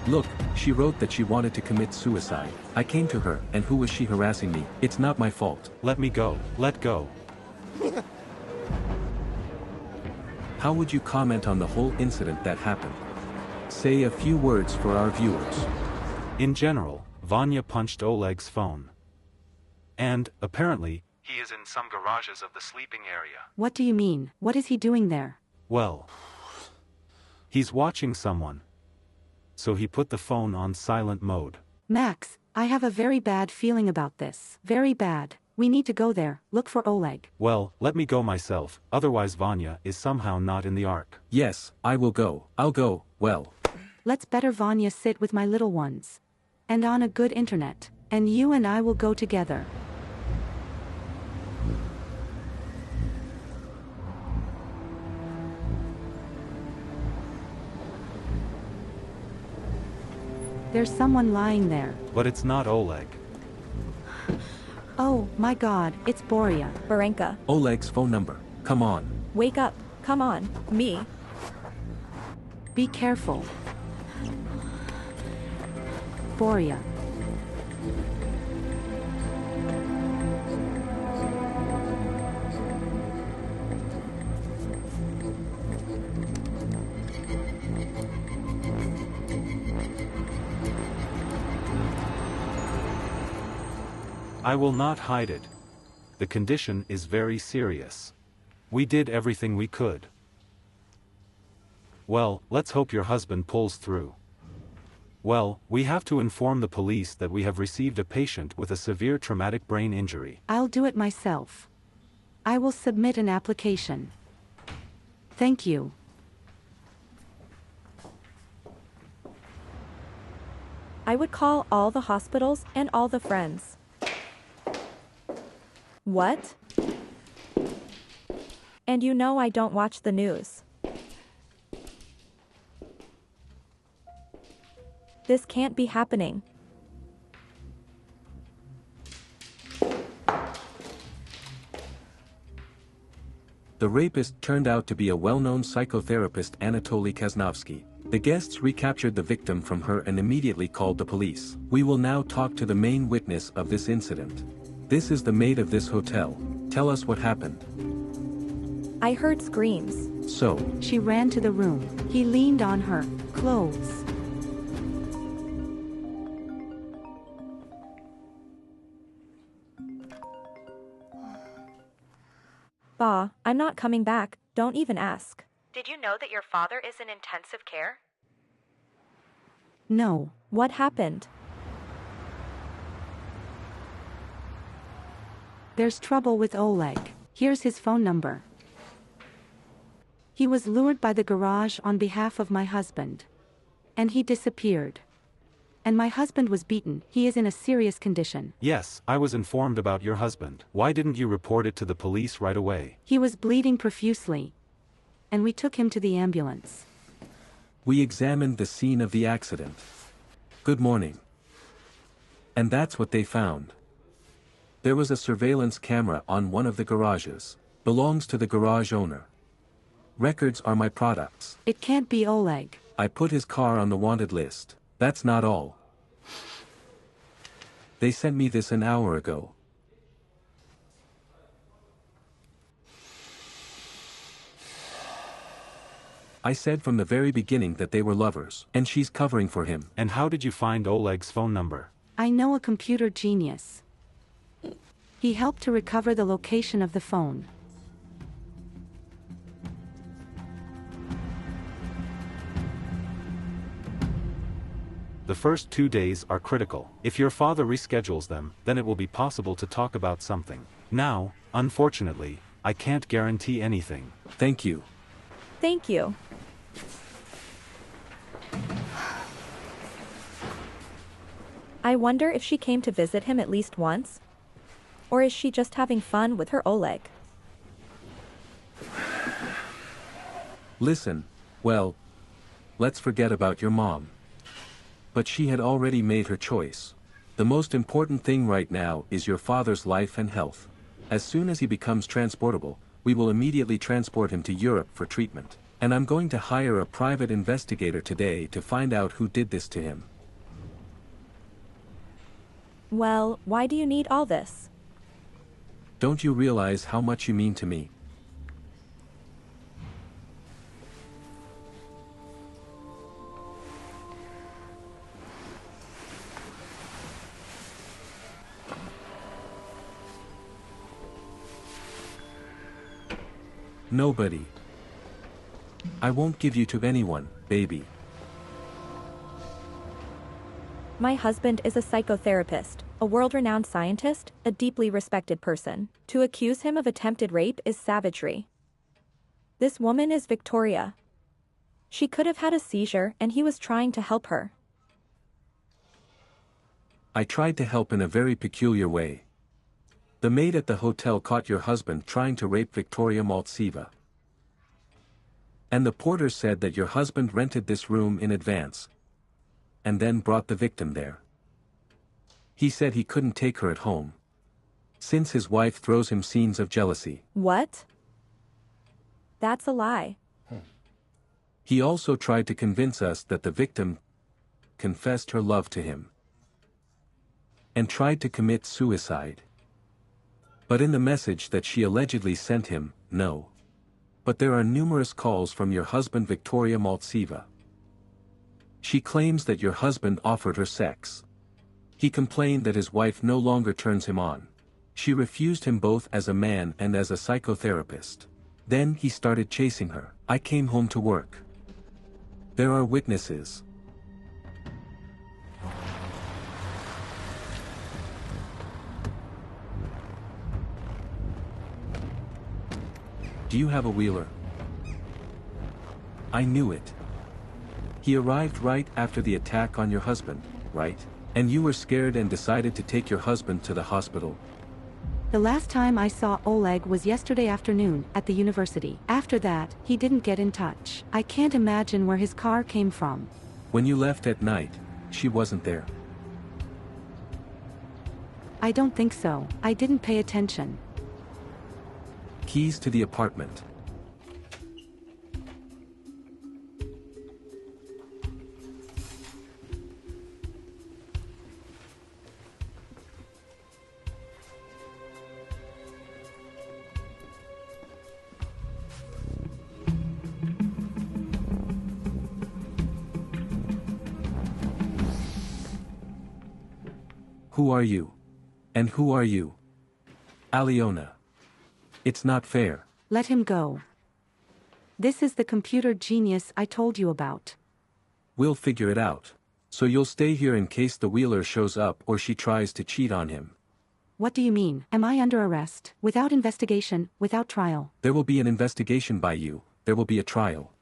Look, she wrote that she wanted to commit suicide. I came to her, and who was she harassing me? It's not my fault. Let me go. Let go. How would you comment on the whole incident that happened? Say a few words for our viewers. In general, Vanya punched Oleg's phone. And, apparently, He is in some garages of the sleeping area. What do you mean? What is he doing there? well, he's watching someone. So he put the phone on silent mode. Max, I have a very bad feeling about this. Very bad. We need to go there, look for Oleg. Well, let me go myself, otherwise Vanya is somehow not in the ark. Yes, I will go. I'll go, well. Let's better Vanya sit with my little ones. And on a good internet. And you and I will go together. There's someone lying there. But it's not Oleg. Oh, my God, it's Boria. Barenka, Oleg's phone number. Come on. wake up. Come on, me. Be careful. Boria. I will not hide it. The condition is very serious. We did everything we could. Well, let's hope your husband pulls through. Well, we have to inform the police that we have received a patient with a severe traumatic brain injury. I'll do it myself. I will submit an application. Thank you. I would call all the hospitals and all the friends. What? And you know I don't watch the news. This can't be happening. The rapist turned out to be a well-known psychotherapist, Anatoly Kaznovsky. The guests recaptured the victim from her and immediately called the police. We will now talk to the main witness of this incident. This is the maid of this hotel. Tell us what happened. I heard screams. So, She ran to the room. He leaned on her clothes. Bah, I'm not coming back. Don't even ask. Did you know that your father is in intensive care? No. What happened? There's trouble with Oleg. Here's his phone number. He was lured by the garage on behalf of my husband. And he disappeared. And my husband was beaten. He is in a serious condition. Yes, I was informed about your husband. Why didn't you report it to the police right away? He was bleeding profusely. And we took him to the ambulance. we examined the scene of the accident. Good morning. And that's what they found. There was a surveillance camera on one of the garages. Belongs to the garage owner. Records are my products. It can't be Oleg. I put his car on the wanted list. That's not all. They sent me this an hour ago. I said from the very beginning that they were lovers, and she's covering for him. And how did you find Oleg's phone number? I know a computer genius. He helped to recover the location of the phone. The first 2 days are critical. If your father reschedules them, then it will be possible to talk about something. Now, unfortunately, I can't guarantee anything. Thank you. Thank you. I wonder if she came to visit him at least once? Or is she just having fun with her Oleg? Listen, well, let's forget about your mom. But she had already made her choice. The most important thing right now is your father's life and health. As soon as he becomes transportable, we will immediately transport him to Europe for treatment. And I'm going to hire a private investigator today to find out who did this to him. Well, why do you need all this? Don't you realize how much you mean to me? Nobody. I won't give you to anyone, baby. My husband is a psychotherapist, a world-renowned scientist, a deeply respected person. To accuse him of attempted rape is savagery. This woman is Victoria. She could have had a seizure and he was trying to help her. I tried to help in a very peculiar way. The maid at the hotel caught your husband trying to rape Victoria Maltseva. And the porter said that your husband rented this room in advance. And then brought the victim there. He said he couldn't take her at home, since his wife throws him scenes of jealousy. What? That's a lie. He also tried to convince us that the victim confessed her love to him and tried to commit suicide. But in the message that she allegedly sent him, no. But there are numerous calls from your husband Victoria Maltseva. She claims that your husband offered her sex. He complained that his wife no longer turns him on. She refused him both as a man and as a psychotherapist. Then he started chasing her. I came home to work. There are witnesses. Do you have a wheeler? I knew it. He arrived right after the attack on your husband, right? And you were scared and decided to take your husband to the hospital. The last time I saw Oleg was yesterday afternoon at the university. After that, he didn't get in touch. I can't imagine where his car came from. When you left at night, she wasn't there. I don't think so. I didn't pay attention. Keys to the apartment. Who are you? And who are you? Alena. It's not fair. Let him go. This is the computer genius I told you about. We'll figure it out. So you'll stay here in case the wheeler shows up or she tries to cheat on him. What do you mean? Am I under arrest? Without investigation, without trial? There will be an investigation by you. There will be a trial.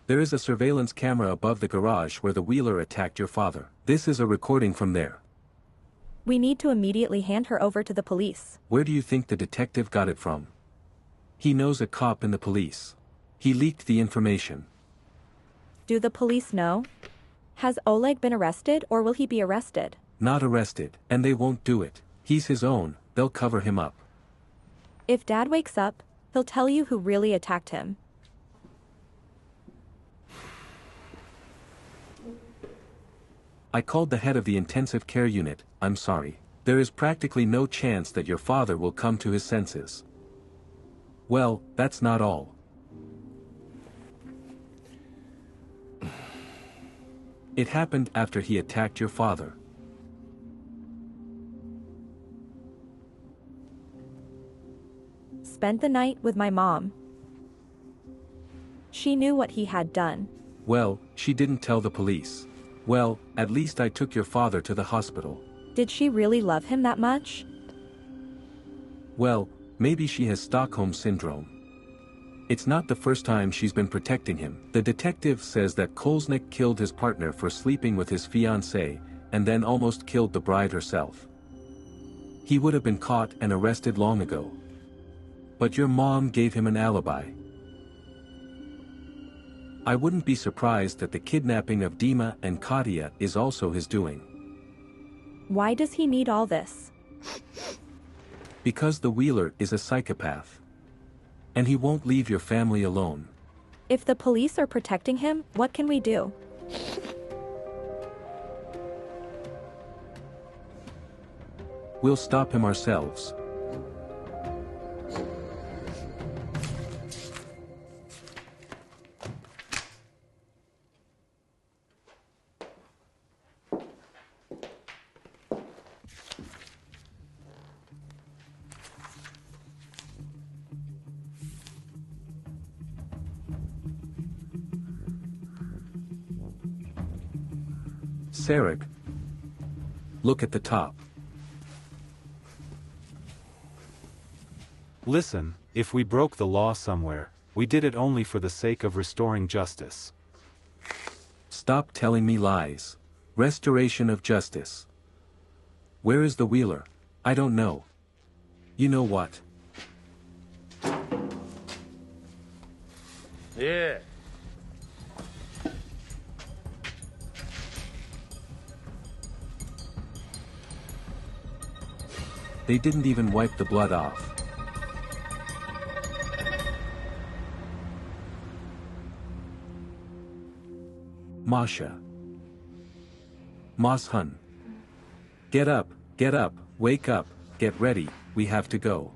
There is a surveillance camera above the garage where the wheeler attacked your father. This is a recording from there. We need to immediately hand her over to the police. Where do you think the detective got it from? He knows a cop in the police. He leaked the information. Do the police know? Has Oleg been arrested or will he be arrested? Not arrested, and they won't do it. He's his own, they'll cover him up. If Dad wakes up, he'll tell you who really attacked him. I called the head of the intensive care unit. I'm sorry. There is practically no chance that your father will come to his senses. Well, that's not all. It happened after he attacked your father. Spent the night with my mom. She knew what he had done. Well, she didn't tell the police. Well, at least I took your father to the hospital. Did she really love him that much? Well, maybe she has Stockholm Syndrome. It's not the first time she's been protecting him. The detective says that Kolesnik killed his partner for sleeping with his fiancée, and then almost killed the bride herself. He would have been caught and arrested long ago. But your mom gave him an alibi. I wouldn't be surprised that the kidnapping of Dima and Katya is also his doing. Why does he need all this? Because the wheeler is a psychopath. And he won't leave your family alone. If the police are protecting him, what can we do? We'll stop him ourselves. Sarek, look at the top. Listen, if we broke the law somewhere, we did it only for the sake of restoring justice. Stop telling me lies. Restoration of justice. Where is the wheeler? I don't know. You know what? Yeah. They didn't even wipe the blood off. Masha. Hun. Get up, wake up, get ready, we have to go.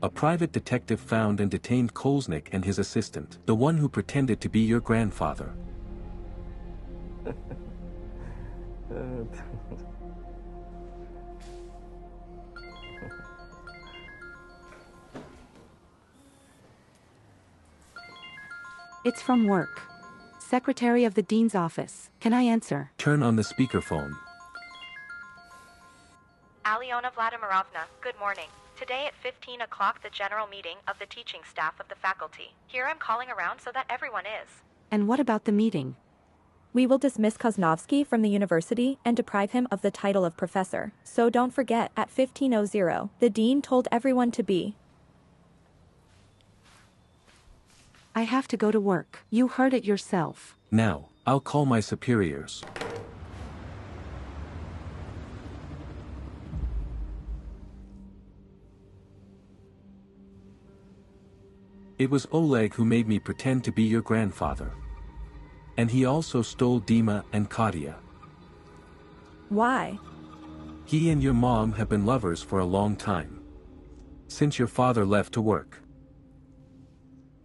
A private detective found and detained Kolesnik and his assistant, the one who pretended to be your grandfather. It's from work. Secretary of the Dean's office. Can I answer? Turn on the speakerphone. Alena Vladimirovna, good morning. Today at 15 o'clock the general meeting of the teaching staff of the faculty. Here I'm calling around so that everyone is. And what about the meeting? We will dismiss Koznovsky from the university and deprive him of the title of professor. So don't forget, at 15:00, the dean told everyone to be. I have to go to work. You heard it yourself. Now, I'll call my superiors. It was Oleg who made me pretend to be your grandfather. And he also stole Dima and Katya. Why? He and your mom have been lovers for a long time. Since your father left to work.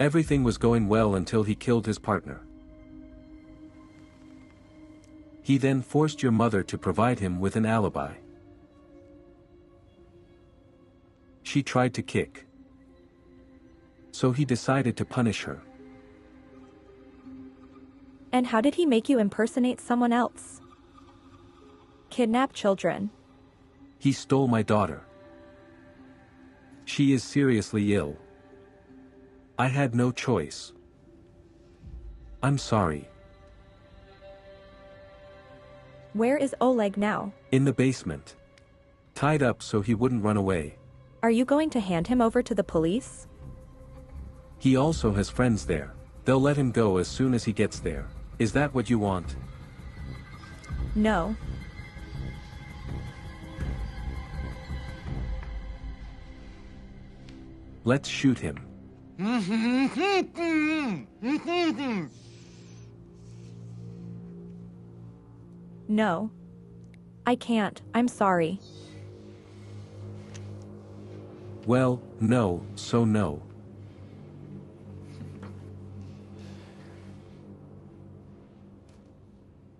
Everything was going well until he killed his partner. He then forced your mother to provide him with an alibi. She tried to kick. So he decided to punish her. And how did he make you impersonate someone else? Kidnap children. He stole my daughter. She is seriously ill. I had no choice. I'm sorry. Where is Oleg now? In the basement. Tied up so he wouldn't run away. Are you going to hand him over to the police? He also has friends there. They'll let him go as soon as he gets there. Is that what you want? No. Let's shoot him. No. I can't, I'm sorry. Well, no, so no.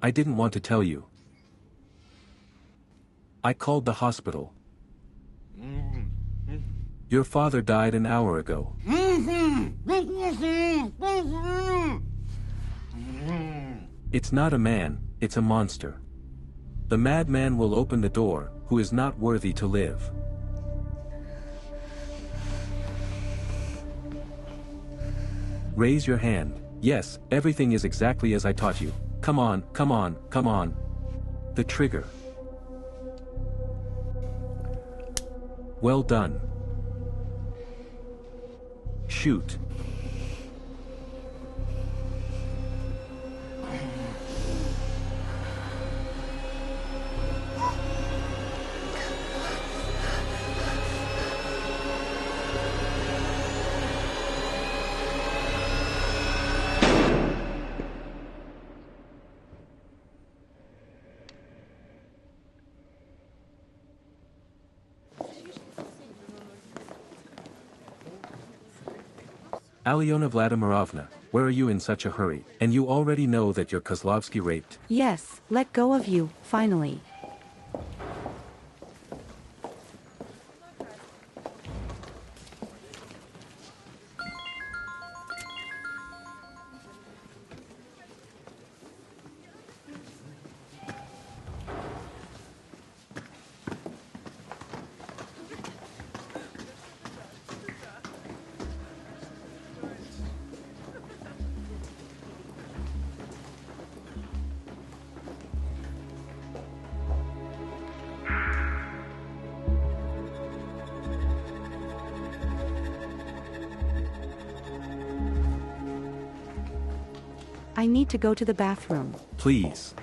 I didn't want to tell you. I called the hospital. Your father died an hour ago. It's not a man, it's a monster. The madman will open the door, who is not worthy to live. Raise your hand. Yes, everything is exactly as I taught you. Come on, come on, come on. The trigger. Well done. Shoot. Alena Vladimirovna, where are you in such a hurry? And you already know that you're Kozlovsky raped. Yes, let go of you, finally. I need to go to the bathroom. Please.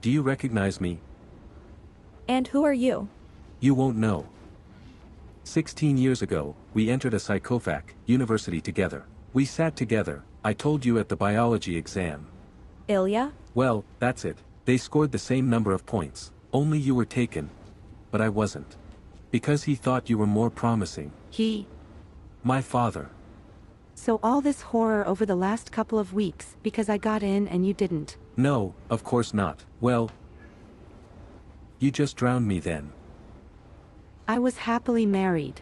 Do you recognize me? And who are you? You won't know. 16 years ago, we entered a psychofac university together. We sat together, I told you at the biology exam. Ilya? Well, that's it. They scored the same number of points. Only you were taken. But I wasn't. Because he thought you were more promising. He? My father. So all this horror over the last couple of weeks because I got in and you didn't. No, of course not. Well, you just drowned me then. I was happily married.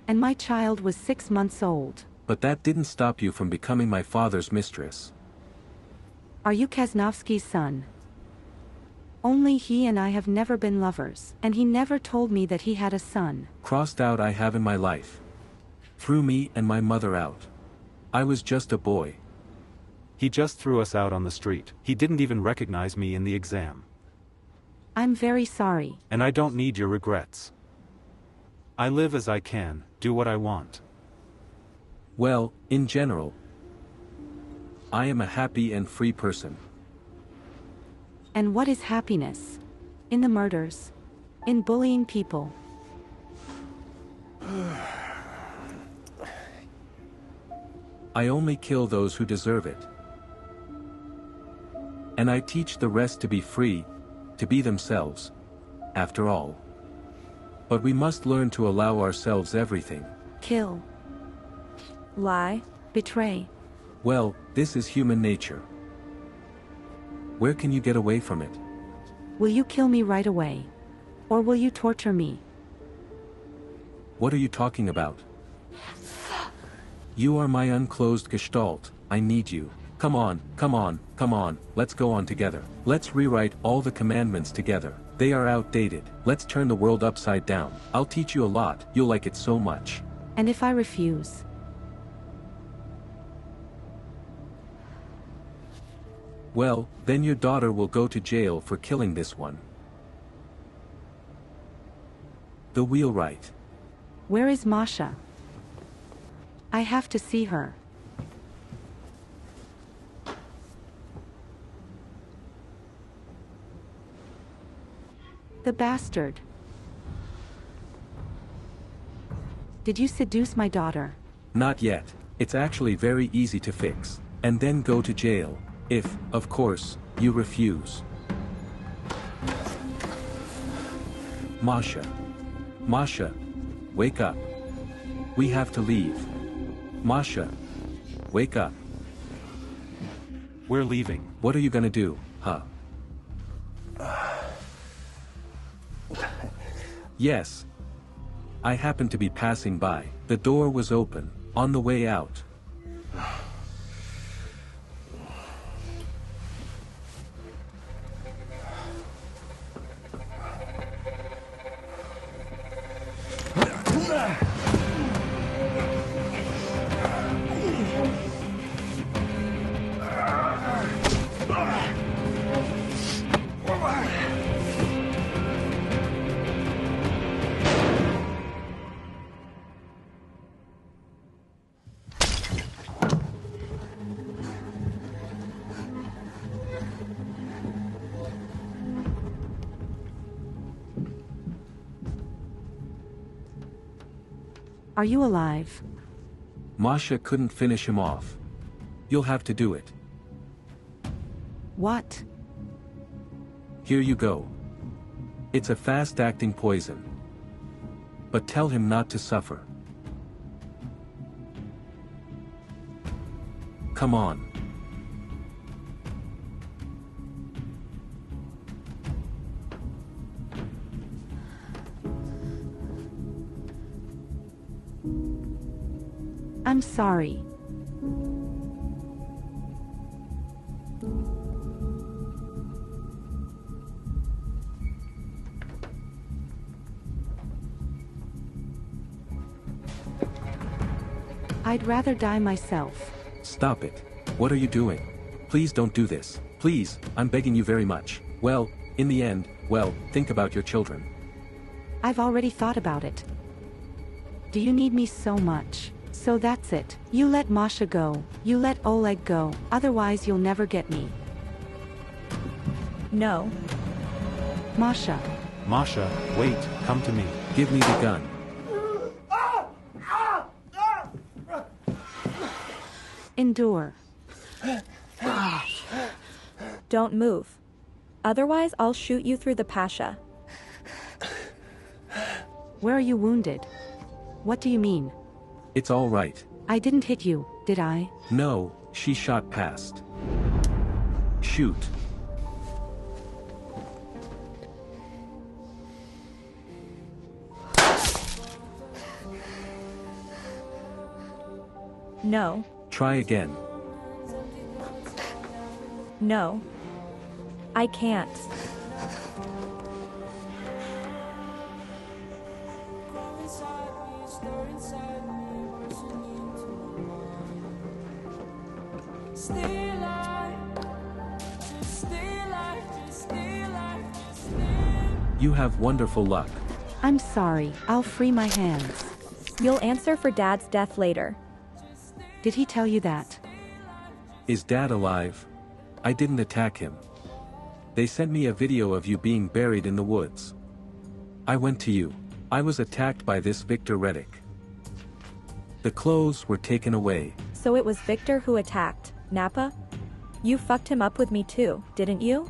And my child was 6 months old. But that didn't stop you from becoming my father's mistress. Are you Kaznovsky's son? Only he and I have never been lovers, and he never told me that he had a son. Crossed out I have in my life. Threw me and my mother out. I was just a boy. He just threw us out on the street. He didn't even recognize me in the exam. I'm very sorry. And I don't need your regrets. I live as I can, do what I want. Well, in general, I am a happy and free person. And what is happiness? In the murders? In bullying people? I only kill those who deserve it. And I teach the rest to be free, to be themselves, after all. But we must learn to allow ourselves everything. Kill. Lie. Betray. Well, this is human nature. Where can you get away from it? Will you kill me right away? Or will you torture me? What are you talking about? You are my unclosed gestalt, I need you. Come on, come on, come on, let's go on together. Let's rewrite all the commandments together. They are outdated. Let's turn the world upside down. I'll teach you a lot, you'll like it so much. And if I refuse? Well, then your daughter will go to jail for killing this one. The wheelwright. Where is Masha? I have to see her. The bastard. Did you seduce my daughter? Not yet. It's actually very easy to fix. And then go to jail. If, of course, you refuse. Masha. Masha. Wake up. We have to leave. Masha. Wake up. We're leaving. What are you gonna do, huh? Yes. I happened to be passing by. The door was open, on the way out. Are you alive? Masha couldn't finish him off. You'll have to do it. What? Here you go. It's a fast-acting poison. But tell him not to suffer. Come on. I'm sorry. I'd rather die myself. Stop it. What are you doing? Please don't do this. Please, I'm begging you very much. Well, in the end, well, think about your children. I've already thought about it. Do you need me so much? So that's it. You let Masha go. You let Oleg go. Otherwise you'll never get me. No. Masha. Masha, wait, come to me. Give me the gun. Endure. Don't move. Otherwise I'll shoot you through the pasha. Where are you wounded? What do you mean? It's all right. I didn't hit you, did I? No, she shot past. Shoot. No. Try again. No. I can't. You have wonderful luck. I'm sorry, I'll free my hands. You'll answer for Dad's death later. Did he tell you that? Is Dad alive? I didn't attack him. They sent me a video of you being buried in the woods. I went to you. I was attacked by this Victor Reddick. The clothes were taken away. So it was Victor who attacked, Napa? You fucked him up with me too, didn't you?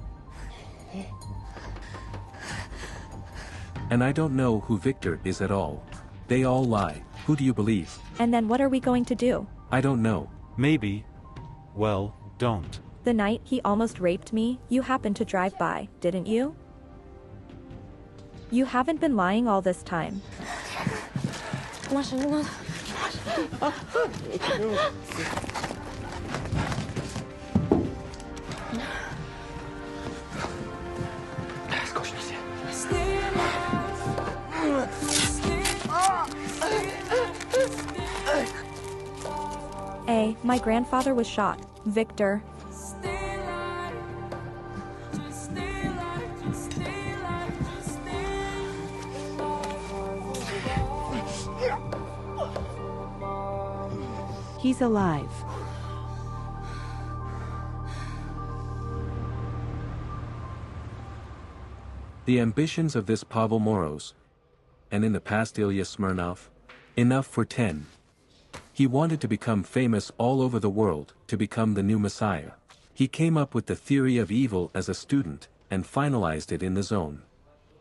And I don't know who Victor is at all. They all lie. Who do you believe? And then what are we going to do? I don't know. Maybe. Well, don't. The night he almost raped me, you happened to drive by, didn't you? You haven't been lying all this time. My grandfather was shot. Victor. He's alive. The ambitions of this Pavel Moros, and in the past Ilya Smirnov, enough for 10. He wanted to become famous all over the world, to become the new Messiah. He came up with the theory of evil as a student, and finalized it in the zone.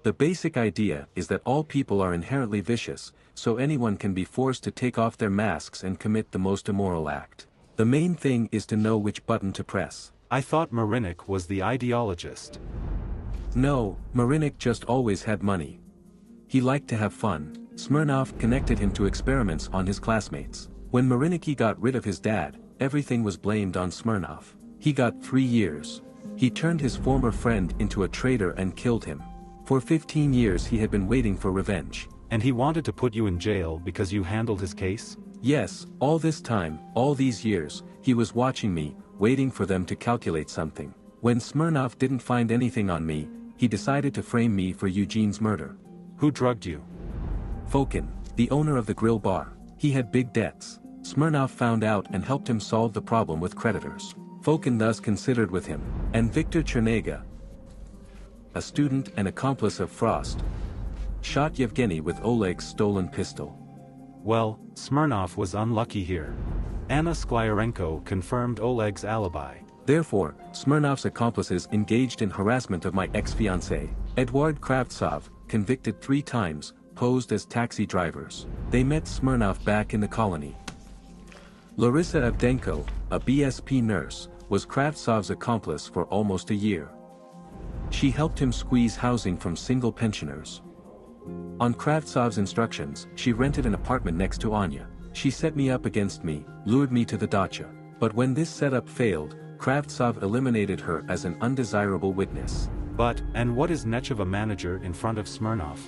The basic idea is that all people are inherently vicious, so anyone can be forced to take off their masks and commit the most immoral act. The main thing is to know which button to press. I thought Marinik was the ideologist. No, Marinik just always had money. He liked to have fun. Smirnov connected him to experiments on his classmates. When Marinik got rid of his dad, everything was blamed on Smirnov. He got 3 years. He turned his former friend into a traitor and killed him. For 15 years he had been waiting for revenge. And he wanted to put you in jail because you handled his case? Yes, all this time, all these years, he was watching me, waiting for them to calculate something. When Smirnov didn't find anything on me, he decided to frame me for Eugene's murder. Who drugged you? Fokin, the owner of the grill bar. He had big debts. Smirnov found out and helped him solve the problem with creditors. Fokin thus considered with him, and Viktor Chernega, a student and accomplice of Frost, shot Yevgeny with Oleg's stolen pistol. Well, Smirnov was unlucky here. Alena Sklyarenko confirmed Oleg's alibi. Therefore, Smirnov's accomplices engaged in harassment of my ex-fiancé, Eduard Kravtsov, convicted 3 times, posed as taxi drivers. They met Smirnov back in the colony. Larissa Avdenko, a BSP nurse, was Kravtsov's accomplice for almost a year. She helped him squeeze housing from single pensioners. On Kravtsov's instructions, she rented an apartment next to Anya. She set me up against me, lured me to the dacha. But when this setup failed, Kravtsov eliminated her as an undesirable witness. And what is Nechev a manager in front of Smirnov?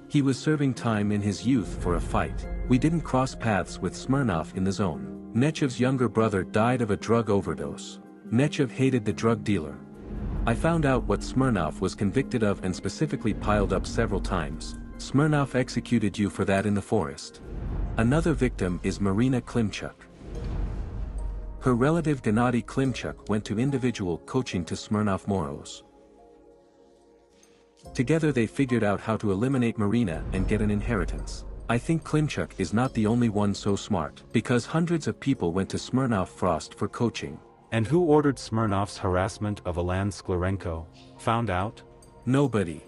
He was serving time in his youth for a fight. We didn't cross paths with Smirnov in the zone. Nechev's younger brother died of a drug overdose. Nechev hated the drug dealer. I found out what Smirnov was convicted of and specifically piled up several times. Smirnov executed you for that in the forest. Another victim is Marina Klimchuk. Her relative Gennady Klimchuk went to individual coaching to Smirnov Moros. Together they figured out how to eliminate Marina and get an inheritance. I think Klimchuk is not the only one so smart, because hundreds of people went to Smirnov Frost for coaching. And who ordered Smirnov's harassment of Alena Sklyarenko? Found out? Nobody.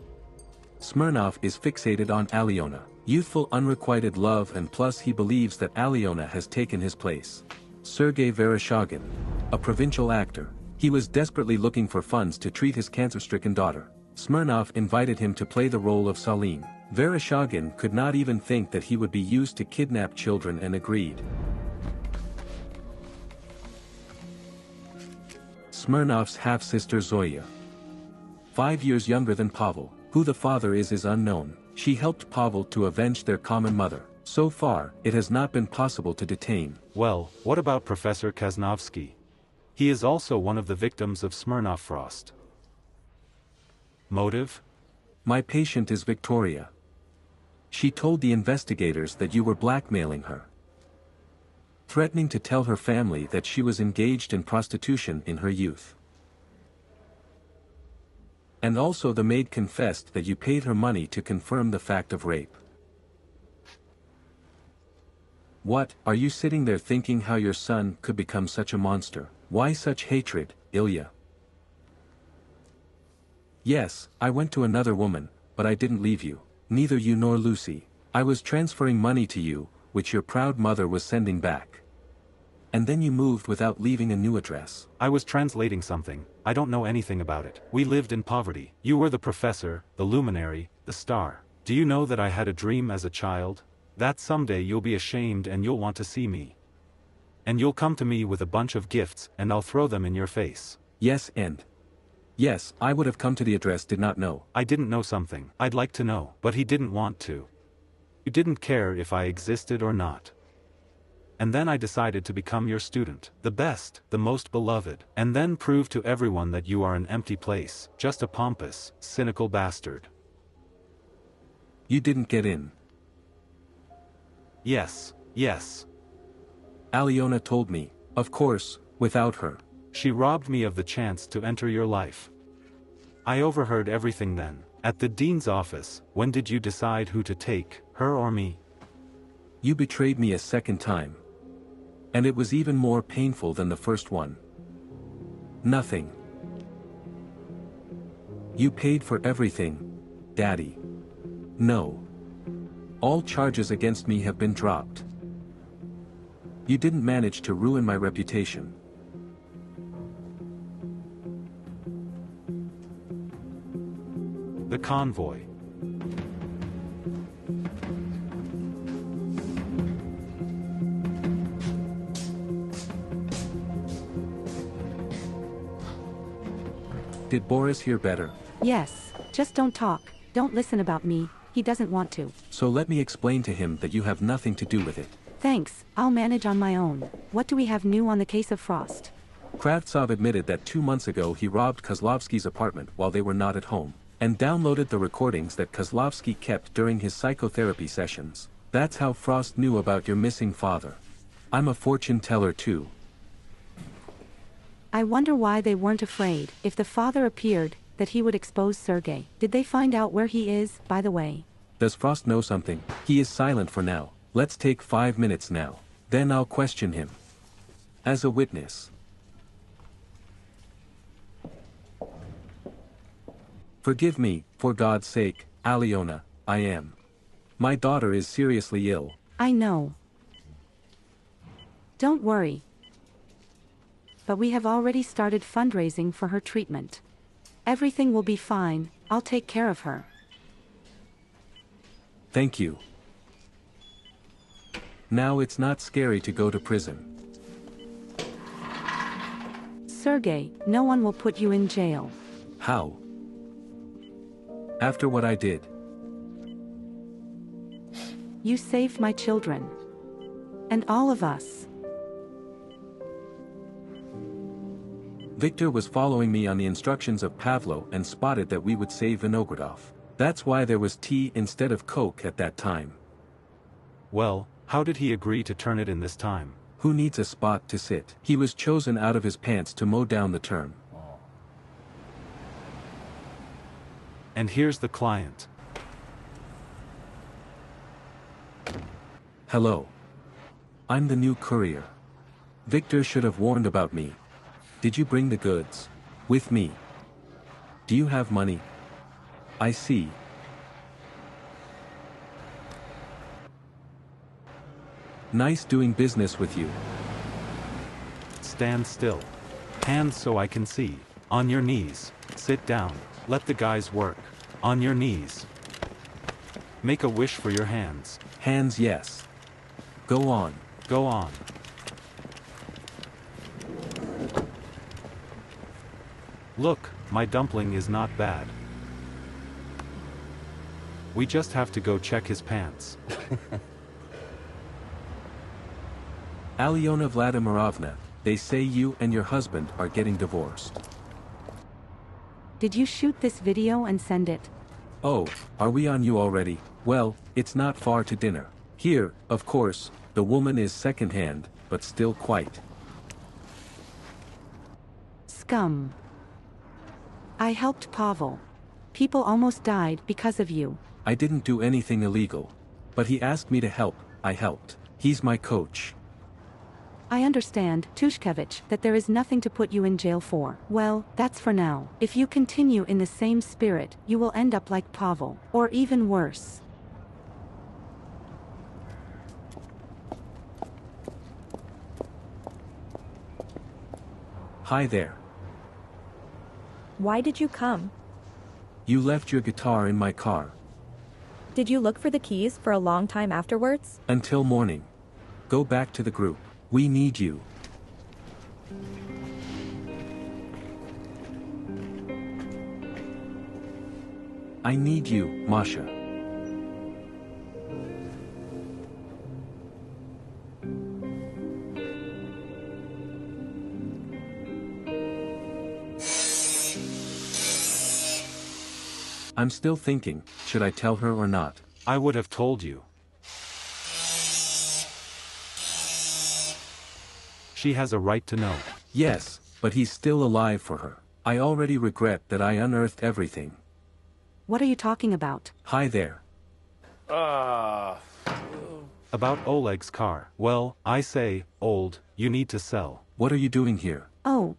Smirnov is fixated on Alena, youthful unrequited love, and plus he believes that Alena has taken his place. Sergei Vereshchagin, a provincial actor. He was desperately looking for funds to treat his cancer-stricken daughter. Smirnov invited him to play the role of Salim. Vereshchagin could not even think that he would be used to kidnap children and agreed. Smirnov's half-sister Zoya. 5 years younger than Pavel. Who the father is unknown. She helped Pavel to avenge their common mother. So far, it has not been possible to detain. Well, what about Professor Kaznovsky? He is also one of the victims of Smirnov Frost. Motive? My patient is Victoria. She told the investigators that you were blackmailing her, threatening to tell her family that she was engaged in prostitution in her youth. And also the maid confessed that you paid her money to confirm the fact of rape. What, are you sitting there thinking how your son could become such a monster? Why such hatred, Ilya? Yes, I went to another woman, but I didn't leave you. Neither you nor Lucy. I was transferring money to you, which your proud mother was sending back. And then you moved without leaving a new address. I was translating something. I don't know anything about it. We lived in poverty. You were the professor, the luminary, the star. Do you know that I had a dream as a child? That someday you'll be ashamed and you'll want to see me. And you'll come to me with a bunch of gifts and I'll throw them in your face. Yes, and? Yes, I would have come to the address, did not know. I didn't know something. I'd like to know, but he didn't want to. You didn't care if I existed or not. And then I decided to become your student, the best, the most beloved, and then prove to everyone that you are an empty place, just a pompous, cynical bastard. You didn't get in. Yes, yes. Alena told me, of course, without her. She robbed me of the chance to enter your life. I overheard everything then. At the dean's office, when did you decide who to take, her or me? You betrayed me a second time. And it was even more painful than the first one. Nothing. You paid for everything, Daddy. No. All charges against me have been dropped. You didn't manage to ruin my reputation. The convoy. Did Boris hear better? Yes, just don't talk, don't listen about me, he doesn't want to. So let me explain to him that you have nothing to do with it. Thanks, I'll manage on my own. What do we have new on the case of Frost? Kravtsov admitted that 2 months ago he robbed Kozlovsky's apartment while they were not at home, and downloaded the recordings that Kozlovsky kept during his psychotherapy sessions. That's how Frost knew about your missing father. I'm a fortune teller too. I wonder why they weren't afraid, if the father appeared, that he would expose Sergei. Did they find out where he is, by the way? Does Frost know something? He is silent for now. Let's take 5 minutes now. Then I'll question him. As a witness. Forgive me, for God's sake, Alena, I am. My daughter is seriously ill. I know. Don't worry. But we have already started fundraising for her treatment. Everything will be fine, I'll take care of her. Thank you. Now it's not scary to go to prison. Sergei, no one will put you in jail. How? After what I did. You saved my children. And all of us. Victor was following me on the instructions of Pavlo and spotted that we would save Vinogradov. That's why there was tea instead of Coke at that time. Well, how did he agree to turn it in this time? Who needs a spot to sit? He was chosen out of his pants to mow down the term. And here's the client. Hello. I'm the new courier. Victor should have warned about me. Did you bring the goods? With me? Do you have money? I see. Nice doing business with you. Stand still. Hands so I can see. On your knees. Sit down. Let the guys work. On your knees. Make a wish for your hands. Hands, yes. Go on. Go on. Look, my dumpling is not bad. We just have to go check his pants. Alena Vladimirovna, they say you and your husband are getting divorced. Did you shoot this video and send it? Oh, are we on you already? Well, it's not far to dinner. Here, of course, the woman is second-hand, but still quite. Scum. I helped Pavel. People almost died because of you. I didn't do anything illegal. But he asked me to help, I helped. He's my coach. I understand, Tushkevich, that there is nothing to put you in jail for. Well, that's for now. If you continue in the same spirit, you will end up like Pavel, or even worse. Hi there. Why did you come? You left your guitar in my car. Did you look for the keys for a long time afterwards? Until morning. Go back to the group. We need you. I need you, Masha. I'm still thinking, should I tell her or not? I would have told you. She has a right to know. Yes, but he's still alive for her. I already regret that I unearthed everything. What are you talking about? Hi there. About Oleg's car. Well, I say, old, you need to sell. What are you doing here? Oh.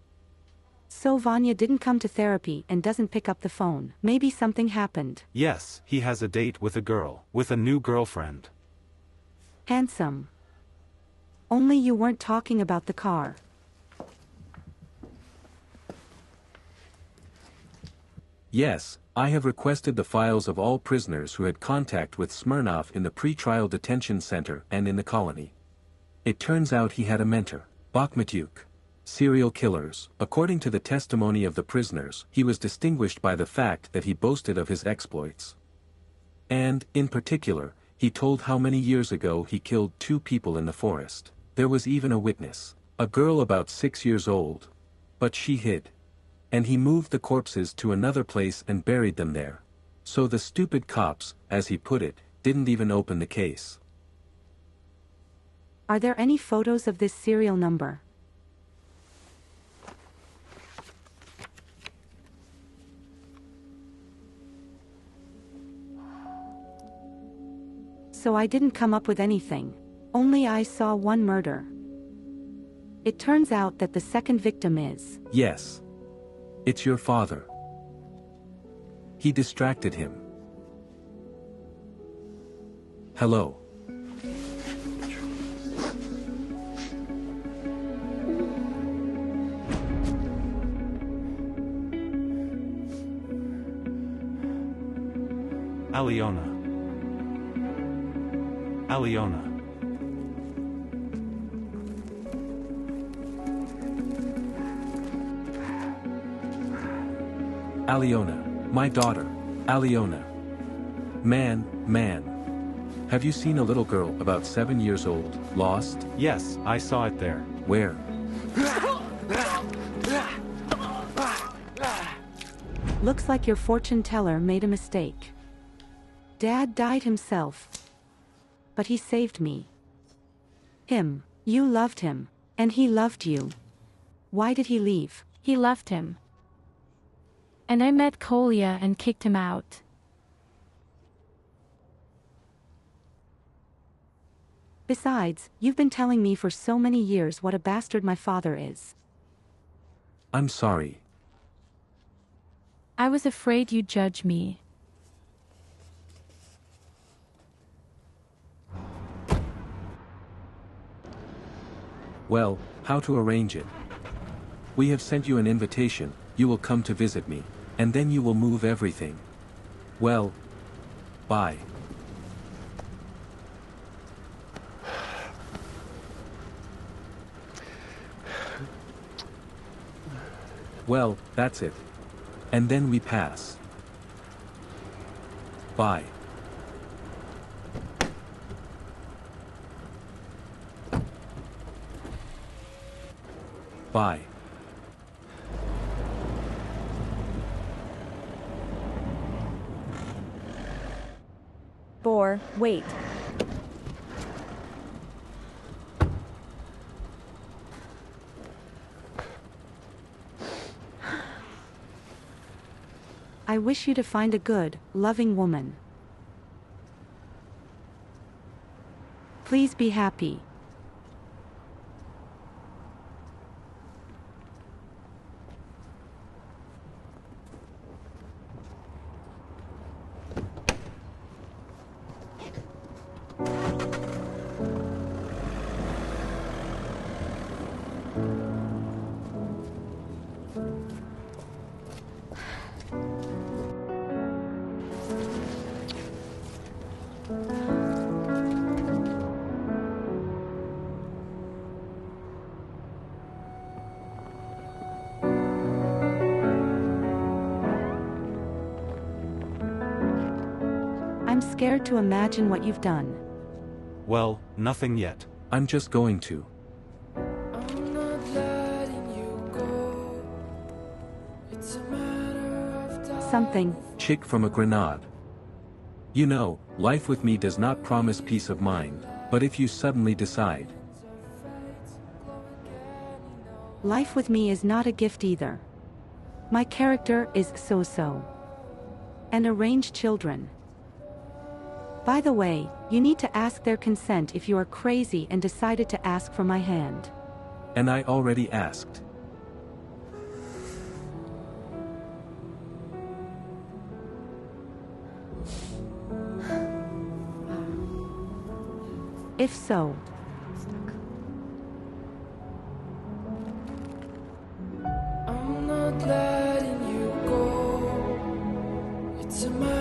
So Vanya didn't come to therapy and doesn't pick up the phone. Maybe something happened. Yes, he has a date with a girl, with a new girlfriend. Handsome. Only you weren't talking about the car. Yes, I have requested the files of all prisoners who had contact with Smirnov in the pre-trial detention center and in the colony. It turns out he had a mentor, Bakhmatyuk. Serial killers. According to the testimony of the prisoners, he was distinguished by the fact that he boasted of his exploits. And, in particular, he told how many years ago he killed 2 people in the forest. There was even a witness, a girl about 6 years old. But she hid. And he moved the corpses to another place and buried them there. So the stupid cops, as he put it, didn't even open the case. Are there any photos of this serial number? So I didn't come up with anything. Only I saw one murder. It turns out that the second victim is... Yes. It's your father. He distracted him. Hello. Alena. Alena. Alena, my daughter, Alena. Man. Have you seen a little girl about 7 years old, lost? Yes, I saw it there. Where? Looks like your fortune teller made a mistake. Dad died himself. But he saved me. Him. You loved him. And he loved you. Why did he leave? He left him. And I met Kolya and kicked him out. Besides, you've been telling me for so many years what a bastard my father is. I'm sorry. I was afraid you'd judge me. Well, how to arrange it? We have sent you an invitation, you will come to visit me, and then you will move everything. Well, bye. Well, that's it. And then we pass. Bye. Bye. Bore, wait. I wish you to find a good, loving woman. Please be happy. I'm scared to imagine what you've done. Well, nothing yet. I'm just going to. I'm not letting you go. It's a matter of time. Something. Chick from a grenade. You know, life with me does not promise peace of mind, but if you suddenly decide. Life with me is not a gift either. My character is so-so. And arrange children. By the way, you need to ask their consent if you are crazy and decided to ask for my hand. And I already asked. If so, I'm not letting you go. It's a matter